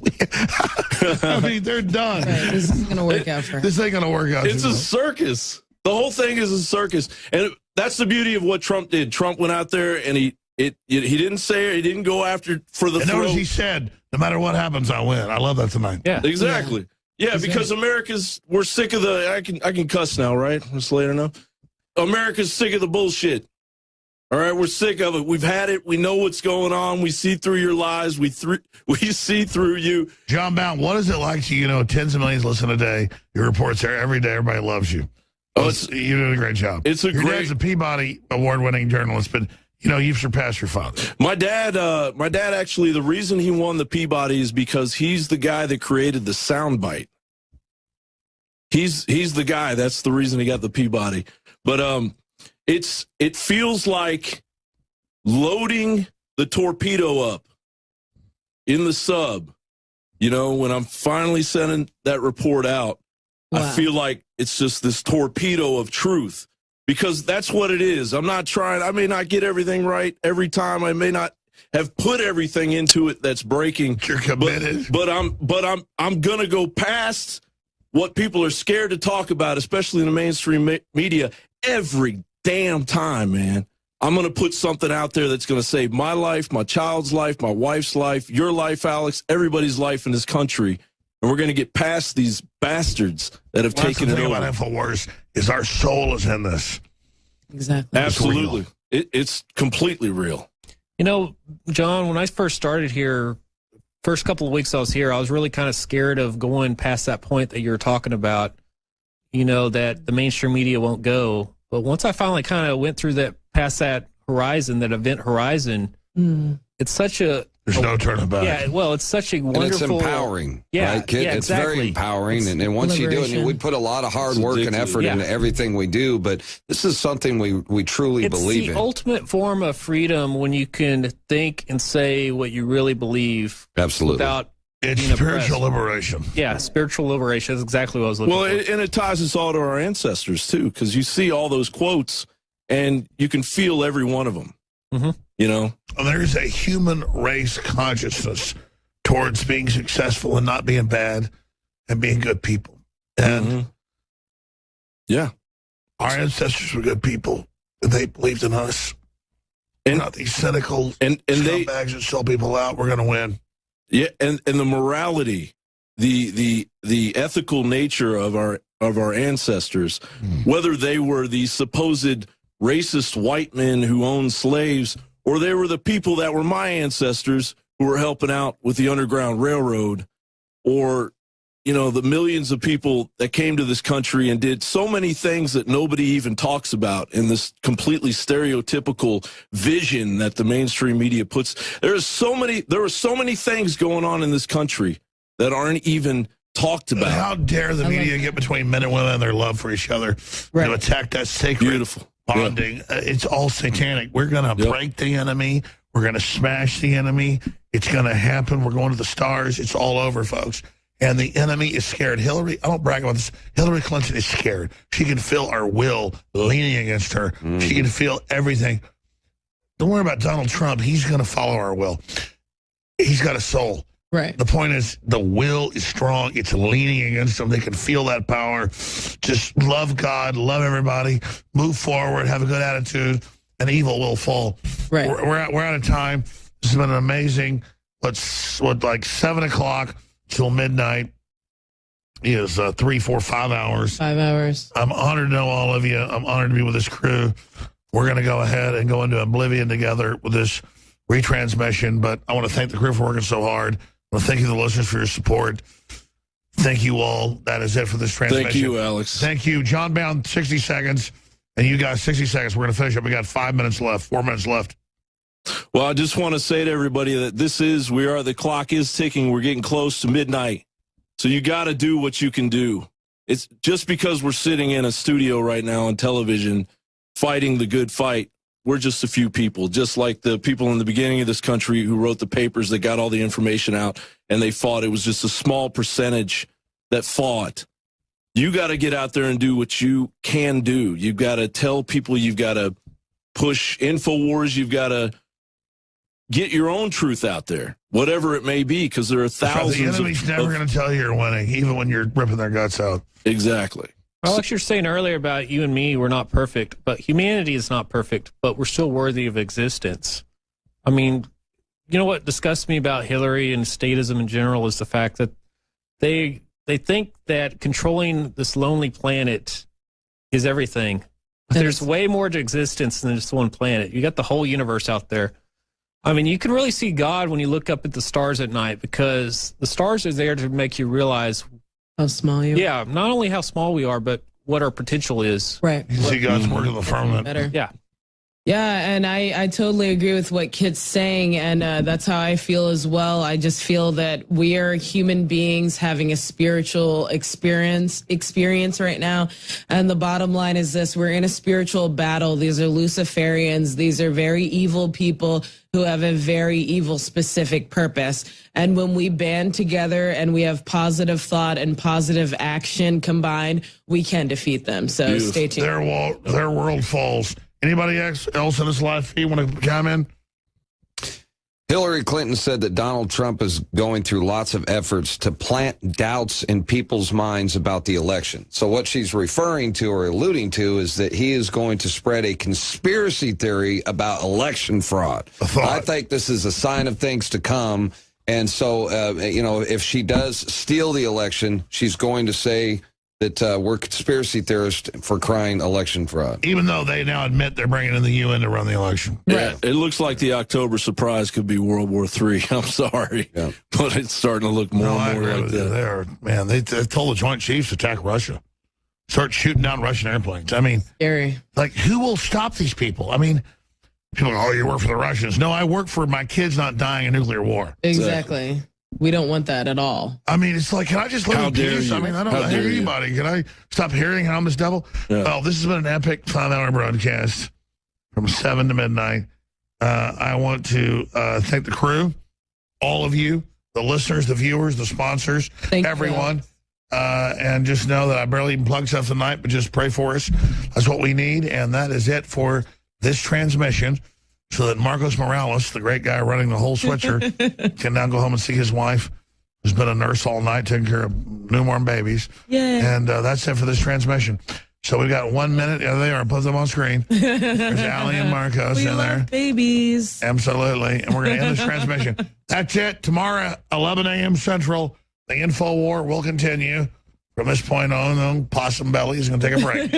I mean, they're done. Right. This isn't going to work out for her. This ain't going to work out. It's a circus. The whole thing is a circus. And that's the beauty of what Trump did. Trump went out there and he didn't say it. He didn't go after for the throat. Notice he said, no matter what happens, I win. I love that tonight. Yeah, exactly. Yeah, because we're sick of I can cuss now, right? It's late enough. America's sick of the bullshit. All right, we're sick of it. We've had it. We know what's going on. We see through your lies. We see through you. John Bound, what is it like to, you know, tens of millions listen a day? Your reports there every day. Everybody loves you. You did a great job. Your dad's a Peabody award-winning journalist, but you know, you've surpassed your father. My dad actually, the reason he won the Peabody is because he's the guy that created the soundbite. He's the guy. That's the reason he got the Peabody. But it feels like loading the torpedo up in the sub. You know, when I'm finally sending that report out, wow. I feel like it's just this torpedo of truth. Because that's what it is. I may not get everything right every time. I may not have put everything into it that's breaking. You're committed. But I'm going to go past what people are scared to talk about, especially in the mainstream media, every damn time, man. I'm going to put something out there that's going to save my life, my child's life, my wife's life, your life, Alex, everybody's life in this country. And we're going to get past these bastards that have taken it over. The thing about INFOWARS is our soul is in this. Exactly. Absolutely. It's completely real. You know, John, when I first started here, first couple of weeks I was here, I was really kind of scared of going past that point that you were talking about, you know, that the mainstream media won't go. But once I finally kind of went through that, past that horizon, that event horizon, it's such a... There's no turning back. Yeah, well, it's such a wonderful... And it's empowering, right, Kit? Yeah, it's very empowering. And once you do it, we put a lot of hard work and effort into everything we do, but this is something we truly believe in. It's the ultimate form of freedom when you can think and say what you really believe. Absolutely. Without It's spiritual liberation. Yeah, spiritual liberation is exactly what I was looking for. And it ties us all to our ancestors, too, because you see all those quotes, and you can feel every one of them. Mm-hmm. You know? There's a human race consciousness towards being successful and not being bad and being good people. And yeah, our ancestors were good people. They believed in us. And not these cynical scumbags that sell people out. We're going to win. Yeah, and the morality, the ethical nature of our ancestors, whether they were the supposed racist white men who owned slaves, or they were the people that were my ancestors who were helping out with the Underground Railroad, or, you know, the millions of people that came to this country and did so many things that nobody even talks about in this completely stereotypical vision that the mainstream media puts. There were so many things going on in this country that aren't even talked about. How dare the media get between men and women and their love for each other to attack that sacred bonding. Yeah. It's all satanic. We're going to break the enemy. We're going to smash the enemy. It's going to happen. We're going to the stars. It's all over, folks. And the enemy is scared. Hillary, I don't brag about this. Hillary Clinton is scared. She can feel our will leaning against her. She can feel everything. don't worry about Donald Trump. He's going to follow our will. He's got a soul. Right. The point is, the will is strong. It's leaning against them. They can feel that power. Just love God, love everybody, move forward, have a good attitude, and evil will fall. Right. We're out of time. This has been an amazing, like 7 o'clock till midnight is 3, 4, 5 hours. 5 hours. I'm honored to know all of you. I'm honored to be with this crew. We're going to go ahead and go into oblivion together with this retransmission, but I want to thank the crew for working so hard. I want to thank you, the listeners, for your support. Thank you all. That is it for this transmission. Thank you, Alex. Thank you. John Bound, 60 seconds. And you guys, 60 seconds. We're going to finish up. We got 5 minutes left, 4 minutes left. Well, I just want to say to everybody that the clock is ticking. We're getting close to midnight. So you got to do what you can do. It's just because we're sitting in a studio right now on television fighting the good fight. We're just a few people, just like the people in the beginning of this country who wrote the papers that got all the information out, and they fought. It was just a small percentage that fought. You got to get out there and do what you can do. You've got to tell people, you've got to push INFOWARS, you've got to get your own truth out there, whatever it may be, because there are thousands. The enemy's never going to tell you you're winning, even when you're ripping their guts out. Exactly. Alex, you're saying earlier about you and me, we're not perfect, but humanity is not perfect, but we're still worthy of existence. I mean, you know what disgusts me about Hillary and statism in general is the fact that they think that controlling this lonely planet is everything. But there's way more to existence than just one planet. You got the whole universe out there. I mean, you can really see God when you look up at the stars at night, because the stars are there to make you realize how small you are. Yeah, not only how small we are, but what our potential is. Right. You see God's work in the firmament. Better. Yeah. Yeah, and I totally agree with what Kit's saying, and that's how I feel as well. I just feel that we are human beings having a spiritual experience right now, and the bottom line is this: we're in a spiritual battle. These are Luciferians. These are very evil people who have a very evil specific purpose. And when we band together and we have positive thought and positive action combined, we can defeat them. So stay tuned. Their world falls. Anybody else in this live feed want to chime in? Hillary Clinton said that Donald Trump is going through lots of efforts to plant doubts in people's minds about the election. So what she's referring to or alluding to is that he is going to spread a conspiracy theory about election fraud. I think this is a sign of things to come. And so, you know, if she does steal the election, she's going to say that we're conspiracy theorists for crying election fraud. Even though they now admit they're bringing in the UN to run the election. Yeah, it looks like the October surprise could be World War III. I'm sorry, but it's starting to look more and more like that. They told the Joint Chiefs to attack Russia. Start shooting down Russian airplanes. I mean, scary. Like, who will stop these people? I mean, people go, oh, you work for the Russians. No, I work for my kids not dying in nuclear war. Exactly. We don't want that at all. I mean, it's like, can I just live in peace? I mean, I don't hear anybody. Can I stop hearing how I'm this devil? Yeah. Well, this has been an epic 5-hour broadcast from 7 to midnight. I want to thank the crew, all of you, the listeners, the viewers, the sponsors, everyone. And just know that I barely even plugged stuff tonight, but just pray for us. That's what we need. And that is it for this transmission. So that Marcos Morales, the great guy running the whole switcher, can now go home and see his wife, who's been a nurse all night taking care of newborn babies. Yay. And that's it for this transmission. So we've got 1 minute. Yeah, they are. Put them on screen. There's Allie and Marcos in there. Babies. Absolutely. And we're going to end this transmission. That's it. Tomorrow, 11 a.m. Central, the info war will continue. From this point on, Possum Belly is going to take a break.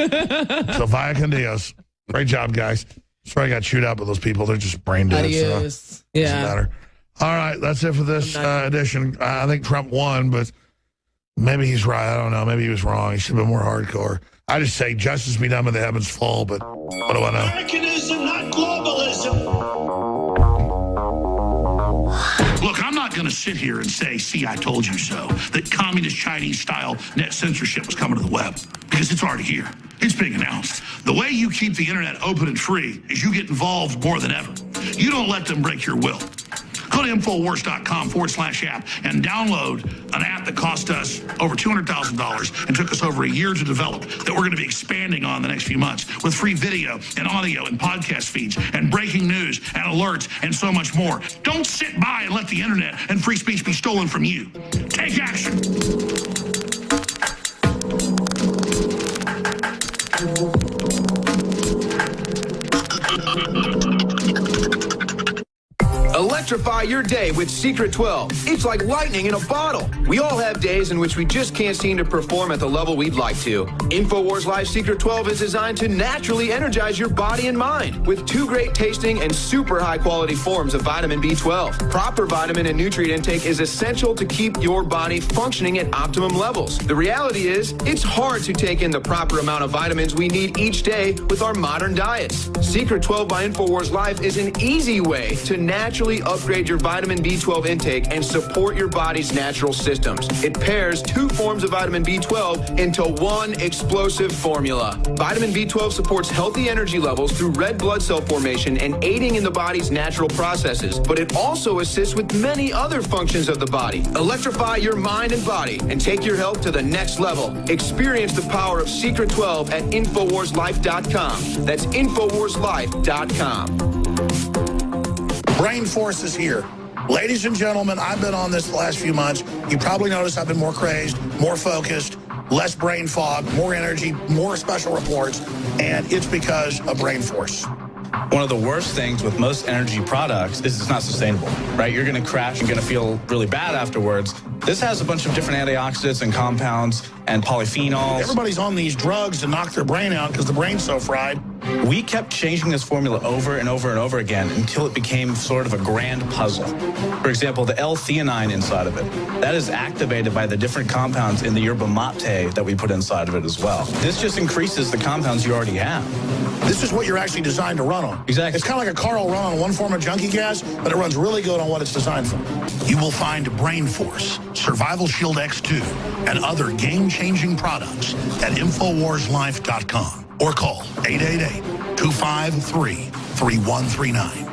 So via con Dios. Great job, guys. Sorry I got chewed out by those people. They're just brain dead. Adios. So doesn't matter. All right, that's it for this edition. I think Trump won, but maybe he's right. I don't know. Maybe he was wrong. He should have been more hardcore. I just say justice be done when the heavens fall, but what do I know? Americanism, not globalism. Look, I'm not going to sit here and say, see, I told you so, that communist Chinese-style net censorship was coming to the web, because it's already here. It's being announced. The way you keep the internet open and free is you get involved more than ever. You don't let them break your will. Go to InfoWars.com/app and download an app that cost us over $200,000 and took us over a year to develop that we're going to be expanding on the next few months with free video and audio and podcast feeds and breaking news and alerts and so much more. Don't sit by and let the internet and free speech be stolen from you. Take action. Electrify your day with Secret 12. It's like lightning in a bottle. We all have days in which we just can't seem to perform at the level we'd like to. InfoWars Life Secret 12 is designed to naturally energize your body and mind with 2 great tasting and super high quality forms of vitamin B12. Proper vitamin and nutrient intake is essential to keep your body functioning at optimum levels. The reality is, it's hard to take in the proper amount of vitamins we need each day with our modern diets. Secret 12 by InfoWars Life is an easy way to naturally upgrade your vitamin B12 intake and support your body's natural systems. It pairs 2 forms of vitamin B12 into one explosive formula. Vitamin B12 supports healthy energy levels through red blood cell formation and aiding in the body's natural processes, but it also assists with many other functions of the body. Electrify your mind and body and take your health to the next level. Experience the power of Secret 12 at InfoWarsLife.com. That's InfoWarsLife.com. Brain Force is here. Ladies and gentlemen, I've been on this the last few months. You probably noticed I've been more crazed, more focused, less brain fog, more energy, more special reports, and it's because of Brain Force. One of the worst things with most energy products is it's not sustainable, right? You're going to crash and going to feel really bad afterwards. This has a bunch of different antioxidants and compounds and polyphenols. Everybody's on these drugs to knock their brain out because the brain's so fried. We kept changing this formula over and over and over again until it became sort of a grand puzzle. For example, the L-theanine inside of it, that is activated by the different compounds in the yerba mate that we put inside of it as well. This just increases the compounds you already have. This is what you're actually designed to run on. Exactly. It's kind of like a car will run on one form of junkie gas, but it runs really good on what it's designed for. You will find Brain Force, Survival Shield X2, and other game-changing products at InfoWarsLife.com or call 888-253-3139.